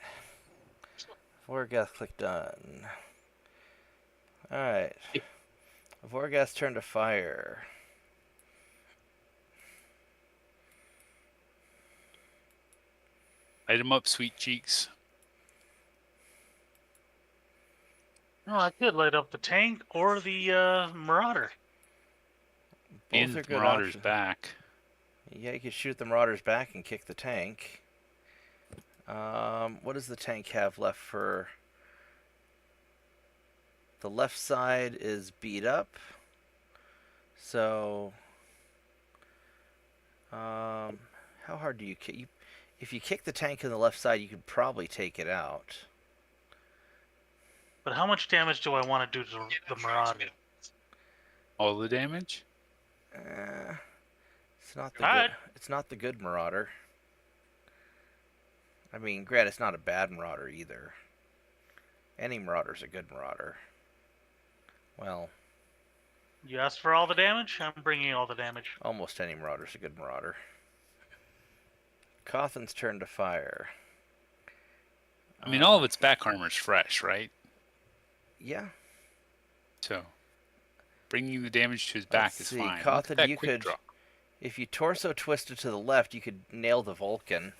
Speaker 1: Vorgath click done. Alright. Vorgath's turn to fire.
Speaker 4: Light them up, sweet cheeks.
Speaker 3: No, I could light up the tank or the Marauder.
Speaker 1: Both
Speaker 4: And
Speaker 1: are good
Speaker 4: Marauder's
Speaker 1: options.
Speaker 4: back.
Speaker 1: Yeah, you could shoot the Marauders back and kick the tank. What does the tank have left for... The left side is beat up. So... how hard do you kick? If you kick the tank on the left side, you could probably take it out.
Speaker 3: But how much damage do I want to do to the Marauder?
Speaker 4: All the damage?
Speaker 1: It's not the
Speaker 3: Alright.
Speaker 1: good. It's not the good Marauder. I mean, granted, it's not a bad Marauder either. Any Marauder's a good Marauder. Well,
Speaker 3: You asked for all the damage? I'm bringing all the damage.
Speaker 1: almost any Marauder's a good Marauder. Cawthon's turn to fire.
Speaker 4: I mean, all of its back armor's fresh, right?
Speaker 1: Yeah.
Speaker 4: So, bringing the damage to his back
Speaker 1: Let's
Speaker 4: is
Speaker 1: see,
Speaker 4: fine.
Speaker 1: Cawthon,
Speaker 4: That
Speaker 1: you
Speaker 4: quick
Speaker 1: could...
Speaker 4: draw.
Speaker 1: If you torso twisted to the left, you could nail the Vulcan.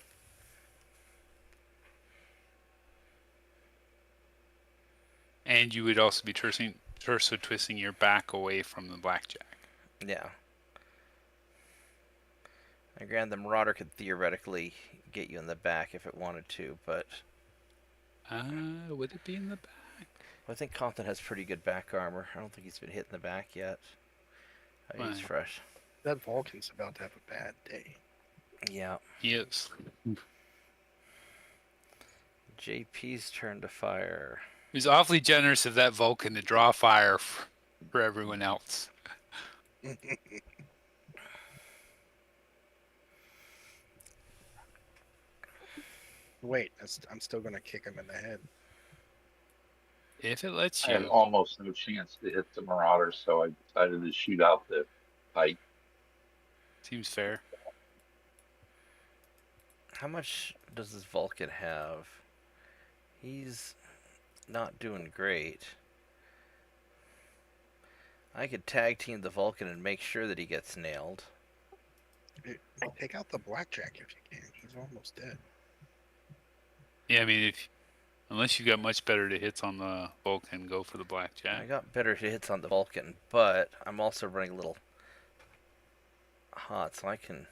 Speaker 4: And you would also be torso twisting your back away from the blackjack.
Speaker 1: Yeah. Granted, the Marauder could theoretically get you in the back if it wanted to, but
Speaker 4: Would it be in the back?
Speaker 1: I think Compton has pretty good back armor. I don't think he's been hit in the back yet. Oh, he's
Speaker 4: Fine.
Speaker 1: fresh.
Speaker 5: That Vulcan's about to have a bad day.
Speaker 1: Yeah.
Speaker 4: He is.
Speaker 1: JP's turn to fire.
Speaker 4: He was awfully generous of that Vulcan to draw fire for everyone else.
Speaker 5: Wait, I'm still gonna kick him in the head.
Speaker 4: If it lets
Speaker 7: I had
Speaker 4: you.
Speaker 7: almost no chance to hit the Marauder, so I decided to shoot out the fight.
Speaker 4: Seems fair.
Speaker 1: How much does this Vulcan have? He's not doing great. I could tag team the Vulcan and make sure that he gets nailed.
Speaker 5: Take out the blackjack if you can. He's almost dead.
Speaker 4: Yeah, I mean, unless you got much better to hits on the Vulcan, go for the
Speaker 1: I
Speaker 4: blackjack.
Speaker 1: got better hits on the Vulcan, but I'm also running a little hot, so I can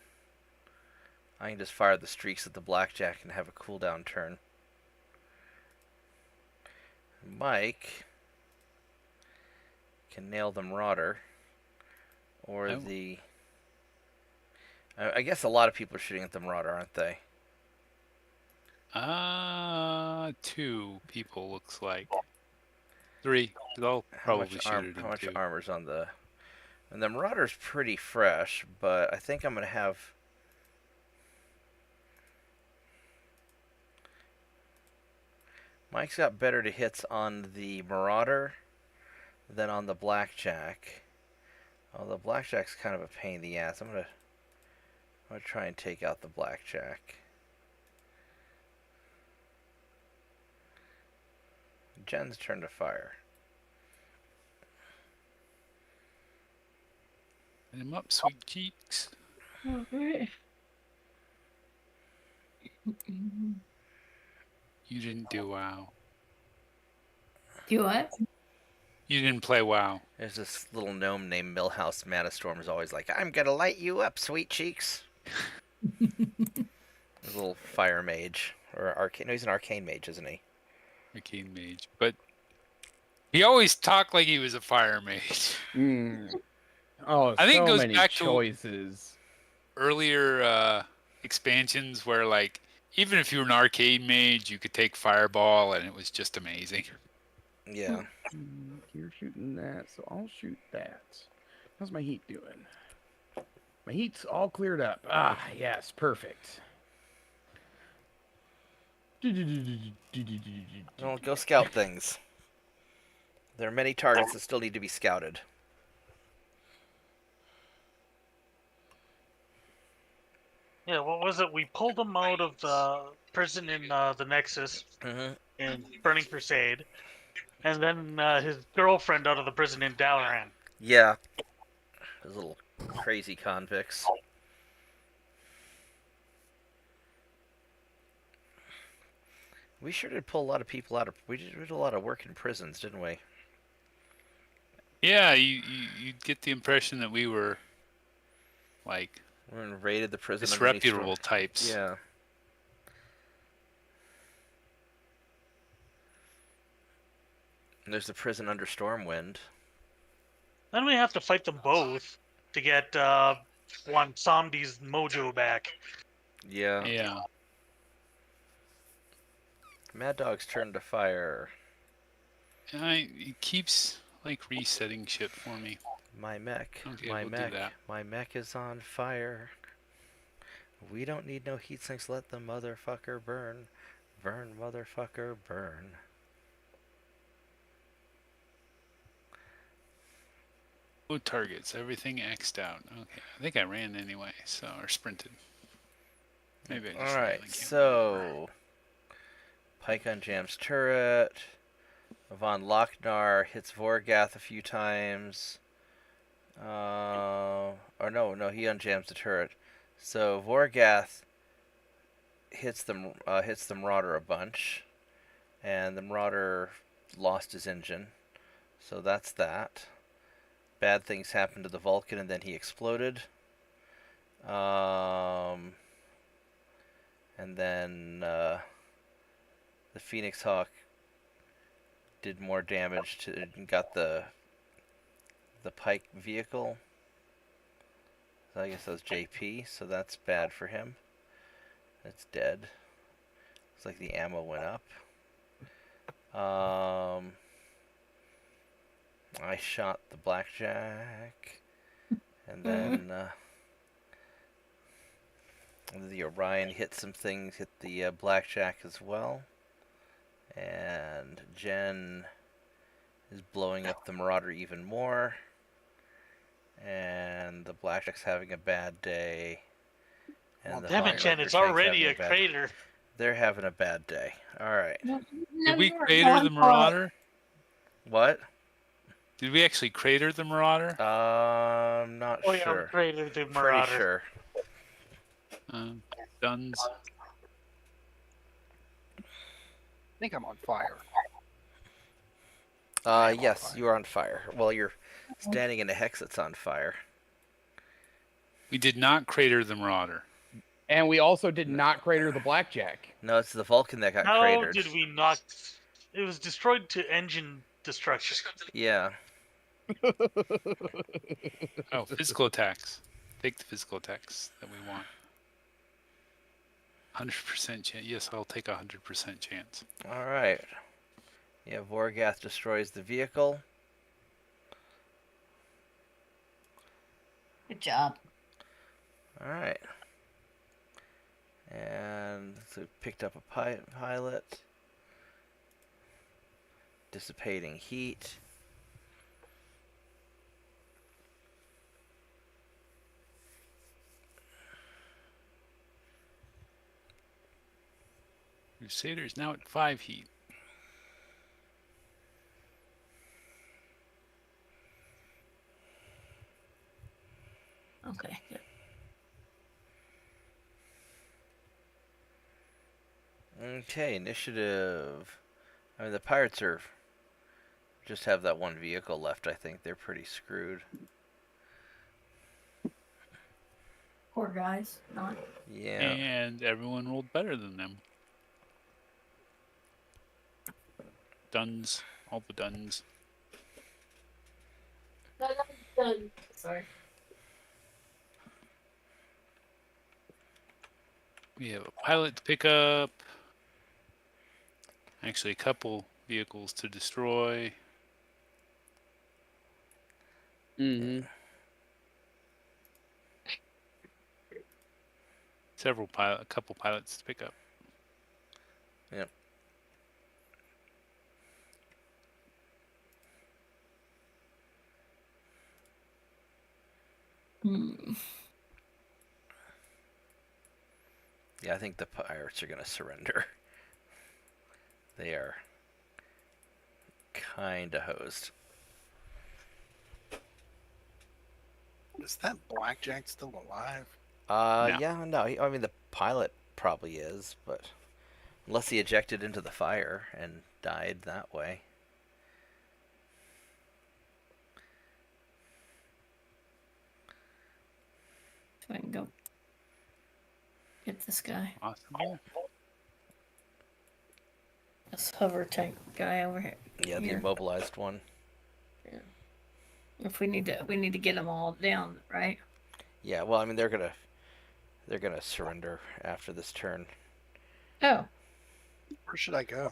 Speaker 1: just fire the streaks at the blackjack and have a cooldown turn. Mike can nail the Marauder, or the... I guess a lot of people are shooting at the Marauder, aren't they?
Speaker 4: 2 people looks like. 3. They'll probably shoot it
Speaker 1: How
Speaker 4: in
Speaker 1: much
Speaker 4: 2.
Speaker 1: armor's on the... And the Marauder's pretty fresh, but I think I'm going to have... Mike's got better to hits on the Marauder than on the Blackjack. Oh, the Blackjack's kind of a pain in the ass. I'm gonna try and take out the Blackjack. Jen's turn to fire.
Speaker 4: Hit him up, sweet cheeks.
Speaker 2: Okay.
Speaker 4: You didn't do WoW.
Speaker 2: Do what?
Speaker 4: You didn't play WoW.
Speaker 1: There's this little gnome named Millhouse Manastorm is always like, I'm gonna light you up, sweet cheeks. A little fire mage. Or arcane. No, he's an arcane mage, isn't he?
Speaker 4: Arcane mage. But he always talked like he was a fire mage.
Speaker 6: Oh,
Speaker 4: I think it
Speaker 6: so
Speaker 4: goes
Speaker 6: many
Speaker 4: back to-
Speaker 6: choices.
Speaker 4: Earlier expansions where, like, even if you were an arcade mage, you could take Fireball and it was just amazing.
Speaker 1: Yeah.
Speaker 6: You're shooting that, so I'll shoot that. How's my heat doing? My heat's all cleared up. Ah, yes, perfect.
Speaker 1: Well, go scout things. There are many targets that still need to be scouted.
Speaker 3: Yeah, what was it? We pulled him out of the prison in the Nexus in Burning Crusade, and then his girlfriend out of the prison in Dalaran.
Speaker 1: Yeah. Those little crazy convicts. We sure did pull a lot of people out of... We did a lot of work in prisons, didn't we?
Speaker 4: Yeah, you get the impression that we were, like,
Speaker 1: We raided the prison.
Speaker 4: disreputable types.
Speaker 1: Yeah. And there's the prison under Stormwind.
Speaker 3: Then we have to fight them both to get one Somdi's mojo back.
Speaker 1: Yeah.
Speaker 4: Yeah.
Speaker 1: Mad Dog's turn to fire.
Speaker 4: And it keeps, like, resetting shit for me.
Speaker 1: My mech.
Speaker 4: Okay,
Speaker 1: my
Speaker 4: we'll do
Speaker 1: mech.
Speaker 4: that.
Speaker 1: My mech is on fire. We don't need no heat sinks. Let the motherfucker burn. Burn, motherfucker, burn.
Speaker 4: No targets. Everything X'd out. Okay. I think I ran anyway, so, or sprinted. Maybe I just ran, I
Speaker 1: Alright,
Speaker 4: can't
Speaker 1: so... Pike unjams turret. Von Lochnar hits Vorgath a few times. Or no, he unjams the turret. So Vorgath hits the Marauder a bunch, and the Marauder lost his engine. So that's that. Bad things happened to the Vulcan, and then he exploded. And then the Phoenix Hawk did more damage to, got the Pike vehicle. So I guess that was JP, so that's bad for him. It's dead. Looks like the ammo went up. I shot the Blackjack, and then the Orion hit some things, hit the Blackjack as well. And Jen is blowing up the Marauder even more. And the Blackjack's having a bad day. And the
Speaker 3: Damn it,
Speaker 1: Hawk
Speaker 3: Jen,
Speaker 1: Rider
Speaker 3: it's
Speaker 1: tank's
Speaker 3: already
Speaker 1: having
Speaker 3: a
Speaker 1: bad-
Speaker 3: crater.
Speaker 1: They're having a bad day. Alright.
Speaker 4: Did we crater the Marauder?
Speaker 1: What?
Speaker 4: Did we actually crater the Marauder?
Speaker 1: I'm not
Speaker 3: Oh yeah,
Speaker 1: sure.
Speaker 3: we cratered the
Speaker 1: Pretty
Speaker 3: Marauder.
Speaker 1: sure.
Speaker 4: Guns.
Speaker 5: I think I'm on fire.
Speaker 1: Yes, you are on fire. Well, you're standing in a hex that's on fire.
Speaker 4: We did not crater the Marauder.
Speaker 6: And we also did not crater the Blackjack.
Speaker 1: No, it's the Vulcan that got
Speaker 3: How
Speaker 1: cratered.
Speaker 3: did we not? It was destroyed to engine destruction.
Speaker 1: Yeah.
Speaker 4: Oh, physical attacks. Take the physical attacks that we want. 100% chance. Yes, I'll take 100% chance.
Speaker 1: Alright. Yeah, Vorgath destroys the vehicle.
Speaker 2: Good job.
Speaker 1: Alright. And so we picked up a pilot. Dissipating heat.
Speaker 4: Crusader's now at 5 heat.
Speaker 2: Okay, good.
Speaker 1: Okay, initiative. I mean, the pirates are just have that one vehicle left. I think they're pretty screwed.
Speaker 2: Poor guys. Not.
Speaker 1: Yeah.
Speaker 4: And everyone rolled better than them. Duns. All the duns.
Speaker 2: Sorry.
Speaker 4: We have a pilot to pick up. Actually, a couple vehicles to destroy.
Speaker 6: Mm-hmm.
Speaker 4: A couple pilots to pick up.
Speaker 1: Yep. Yeah, I think the pirates are going to surrender. They are kind of hosed.
Speaker 5: Is that Blackjack still alive?
Speaker 4: No.
Speaker 1: Yeah, no. I mean, the pilot probably is, but unless he ejected into the fire and died that way.
Speaker 2: So I can go get this guy.
Speaker 4: Possible.
Speaker 2: This hover tank guy over here.
Speaker 1: Yeah, the
Speaker 2: Here.
Speaker 1: immobilized one.
Speaker 2: If we need to get them all down, right?
Speaker 1: Yeah, well, I mean, they're gonna surrender after this turn.
Speaker 2: Oh,
Speaker 5: Where should I go?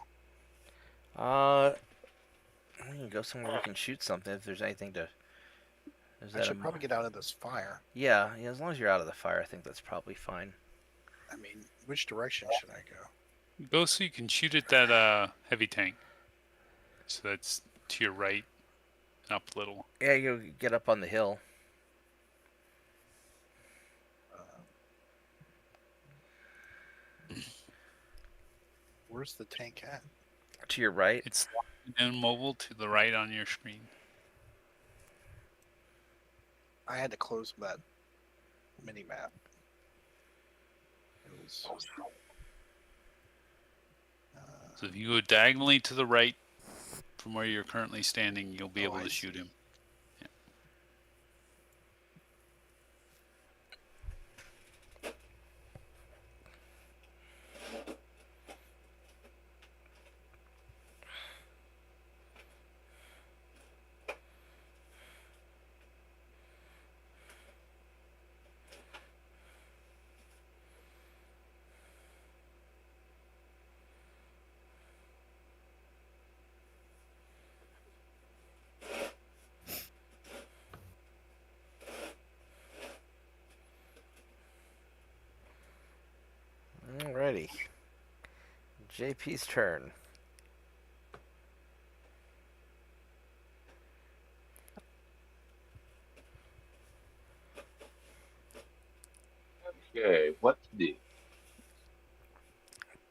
Speaker 1: We can go somewhere we can shoot something if there's anything to. Is
Speaker 5: I
Speaker 1: that
Speaker 5: should probably get out of this fire.
Speaker 1: Yeah, as long as you're out of the fire, I think that's probably fine.
Speaker 5: I mean, which direction should I go?
Speaker 4: Go so you can shoot at that heavy tank. So that's to your right, up a little.
Speaker 1: Yeah, you get up on the hill.
Speaker 5: Where's the tank at?
Speaker 1: To your right.
Speaker 4: It's immobile to the right on your screen.
Speaker 5: I had to close that mini map. It was,
Speaker 4: So if you go diagonally to the right from where you're currently standing, you'll be able
Speaker 5: I
Speaker 4: to shoot
Speaker 5: see.
Speaker 4: him.
Speaker 1: JP's turn.
Speaker 7: Okay, what to do?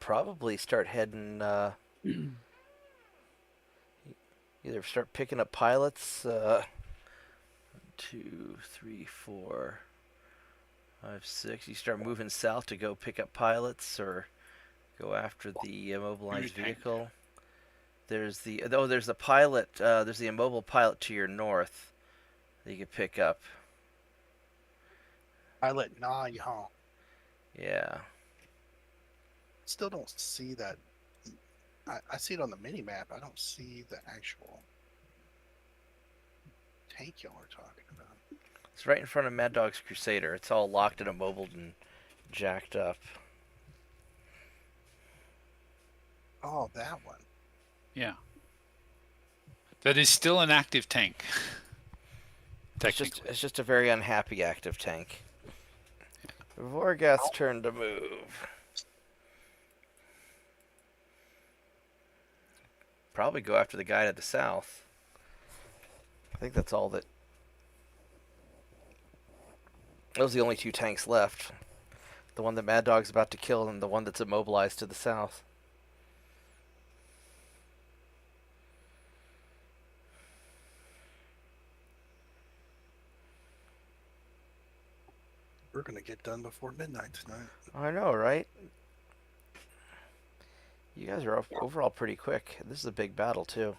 Speaker 1: Probably start heading. Either start picking up pilots. 2, 3, 4, 5, 6. You start moving south to go pick up pilots, or go after the immobilized
Speaker 4: tank.
Speaker 1: vehicle. There's the there's the pilot. There's the immobile pilot to your north that you can pick up.
Speaker 5: Pilot nah, y'all.
Speaker 1: Yeah.
Speaker 5: Still don't see that. I see it on the mini map. I don't see the actual tank y'all are talking about.
Speaker 1: It's right in front of Mad Dog's Crusader. It's all locked and immobiled and jacked up.
Speaker 5: Oh, that one.
Speaker 4: Yeah. That is still an active tank. Technically.
Speaker 1: It's just a very unhappy active tank. Vorgath's turn to move. Probably go after the guy to the south. I think that's all that. Those are the only two tanks left. The one that Mad Dog's about to kill and the one that's immobilized to the south.
Speaker 5: We're gonna get done before midnight tonight.
Speaker 1: I know, right? You guys are overall pretty quick. This is a big battle, too.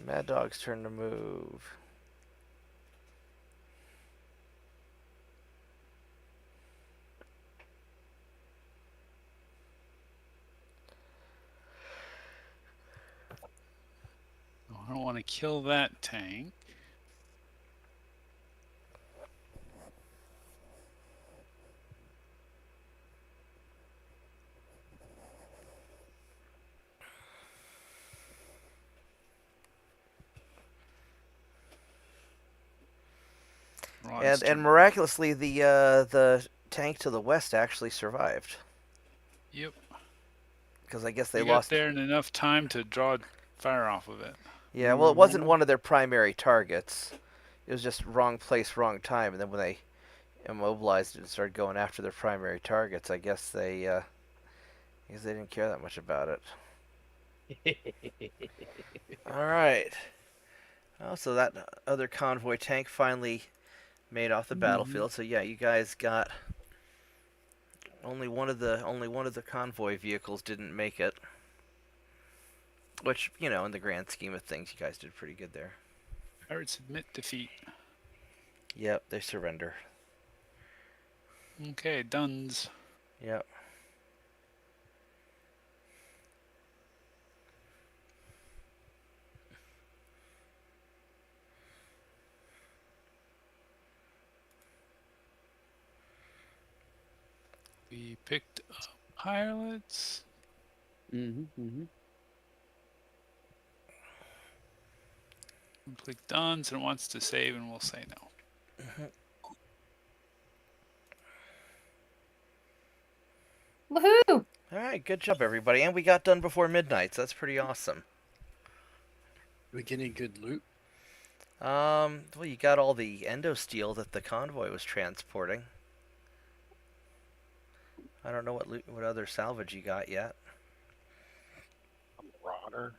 Speaker 1: Mad Dog's turn to move.
Speaker 4: I don't want to kill that tank.
Speaker 1: And miraculously, the tank to the west actually survived.
Speaker 4: Yep.
Speaker 1: Because I guess they
Speaker 4: got
Speaker 1: lost
Speaker 4: there in enough time to draw fire off of it.
Speaker 1: Yeah, well, it wasn't one of their primary targets. It was just wrong place, wrong time. And then when they immobilized it and started going after their primary targets, I guess they didn't care that much about it. All right. Oh, so that other convoy tank finally made off the battlefield. So yeah, you guys got only one of the convoy vehicles didn't make it. Which, you know, in the grand scheme of things, you guys did pretty good there.
Speaker 4: Pirates admit defeat.
Speaker 1: Yep, they surrender.
Speaker 4: Okay, Duns.
Speaker 1: Yep.
Speaker 4: We picked up pilots. Click Duns and it wants to save, and we'll say no.
Speaker 2: Woohoo!
Speaker 1: All right, good job, everybody. And we got done before midnight, so that's pretty awesome.
Speaker 5: Did we get any good loot?
Speaker 1: Well, you got all the endo steel that the convoy was transporting. I don't know what other salvage you got yet.
Speaker 5: A marauder.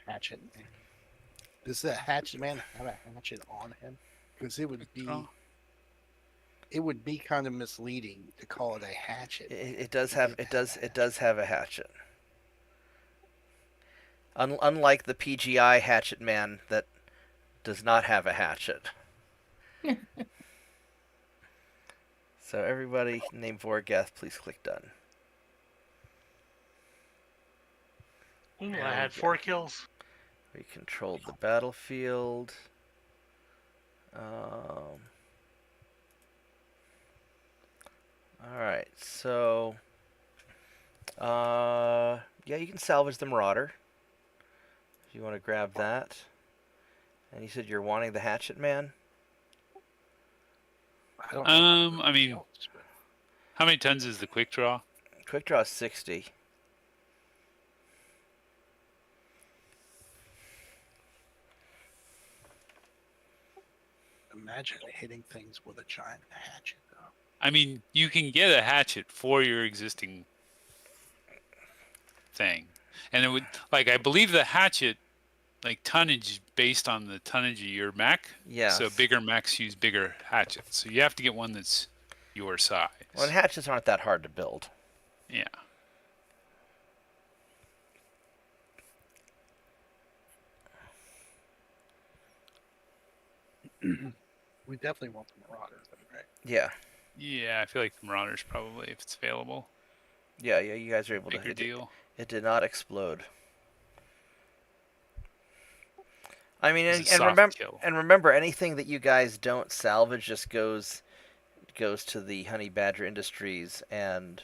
Speaker 5: Hatchet. Does that hatchet man have a hatchet on him? Because it would be.
Speaker 4: Oh.
Speaker 5: It would be kind of misleading to call it a hatchet.
Speaker 1: It does have a hatchet. Unlike the PGI hatchet man that does not have a hatchet. So everybody named Vorgath, please click done.
Speaker 3: Ooh, I had 4 kills.
Speaker 1: We controlled the battlefield. Alright, so yeah, you can salvage the Marauder if you want to grab that. And you said you're wanting the Hatchet Man?
Speaker 5: I don't know.
Speaker 4: I mean,
Speaker 5: else, but
Speaker 4: how many tons is the quick draw?
Speaker 1: Quick draw is 60.
Speaker 5: imagine hitting things with a giant hatchet, though.
Speaker 4: I mean, you can get a hatchet for your existing thing, and it would I believe the hatchet tonnage based on the tonnage of your mech.
Speaker 1: Yes.
Speaker 4: So bigger mechs use bigger hatchets. So you have to get one that's your size.
Speaker 1: Well, and hatchets aren't that hard to build.
Speaker 4: Yeah.
Speaker 5: We definitely want the Marauders, right?
Speaker 1: Yeah.
Speaker 4: Yeah, I feel like the Marauders probably, if it's available.
Speaker 1: Yeah, you guys are able
Speaker 4: Bigger
Speaker 1: to.
Speaker 4: deal.
Speaker 1: It did not explode. I mean,
Speaker 4: It's a
Speaker 1: and
Speaker 4: soft
Speaker 1: remember,
Speaker 4: kill.
Speaker 1: anything that you guys don't salvage just goes to the Honey Badger Industries, and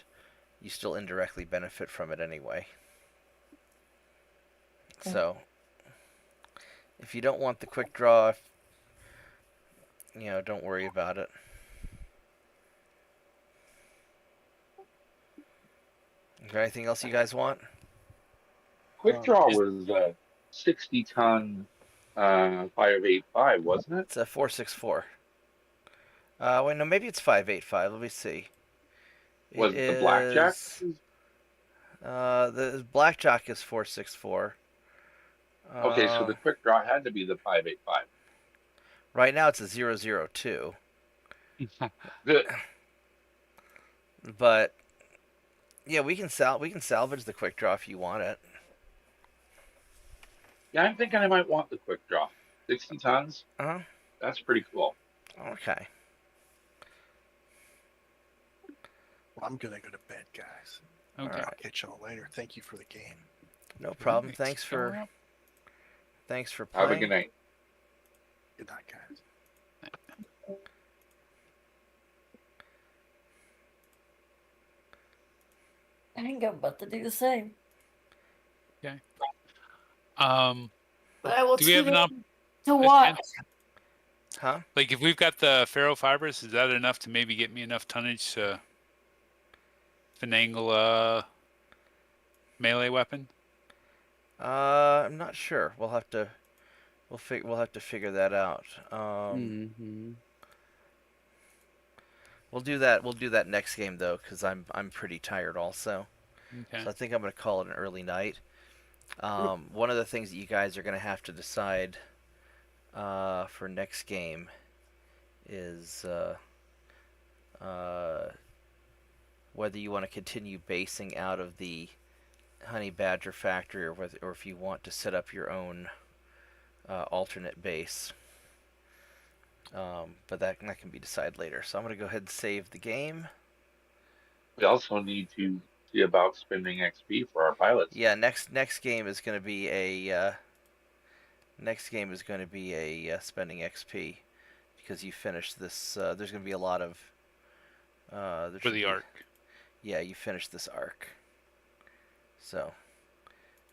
Speaker 1: you still indirectly benefit from it anyway. So, if you don't want the quick draw, don't worry about it. Is there anything else you guys want?
Speaker 7: Quick draw was 60-ton 585, wasn't it?
Speaker 1: It's a 464. Wait, no, maybe it's 585. Let me see.
Speaker 7: Was
Speaker 1: It
Speaker 7: the blackjack?
Speaker 1: is- the blackjack is 464.
Speaker 7: Okay, so the quick draw had to be the 585.
Speaker 1: Right now it's a 002.
Speaker 7: Good.
Speaker 1: But yeah, we can salvage the quick draw if you want it.
Speaker 7: Yeah, I'm thinking I might want the quick draw. 60 tons?
Speaker 1: Uh-huh.
Speaker 7: That's pretty cool.
Speaker 1: Okay.
Speaker 5: Well, I'm gonna go to bed, guys.
Speaker 4: Okay.
Speaker 1: Alright.
Speaker 5: I'll catch y'all later. Thank you for the game.
Speaker 1: No problem.
Speaker 4: Thanks for coming
Speaker 1: Thanks for playing.
Speaker 7: Have a good night.
Speaker 5: Good night, guys.
Speaker 2: I ain't got but to do the same. But I will
Speaker 4: Do we have
Speaker 2: tune
Speaker 4: enough?
Speaker 2: in to watch.
Speaker 1: Huh?
Speaker 4: If we've got the ferro fibers, is that enough to maybe get me enough tonnage to finagle a melee weapon?
Speaker 1: I'm not sure. We'll have to figure that out. We'll do that next game though, because I'm pretty tired also.
Speaker 4: Okay.
Speaker 1: So I think I'm gonna call it an early night. One of the things that you guys are gonna have to decide for next game is whether you want to continue basing out of the Honey Badger factory, or if you want to set up your own alternate base. But that can be decided later. So I'm going to go ahead and save the game.
Speaker 7: We also need to see about spending XP for our pilots.
Speaker 1: Yeah, next game is going to be a spending XP, because you finished this. There's going to be a lot of
Speaker 4: For the arc.
Speaker 1: Yeah, you finished this arc. So,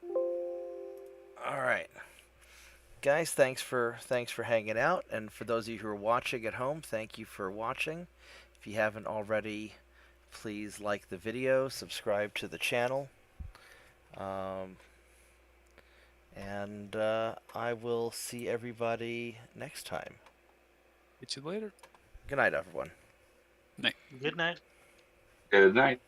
Speaker 1: all right, guys, thanks for hanging out, and for those of you who are watching at home, thank you for watching. If you haven't already, please like the video, subscribe to the channel, and I will see everybody next time.
Speaker 4: Get you later.
Speaker 1: Good night, everyone.
Speaker 3: Good night.
Speaker 7: Good night.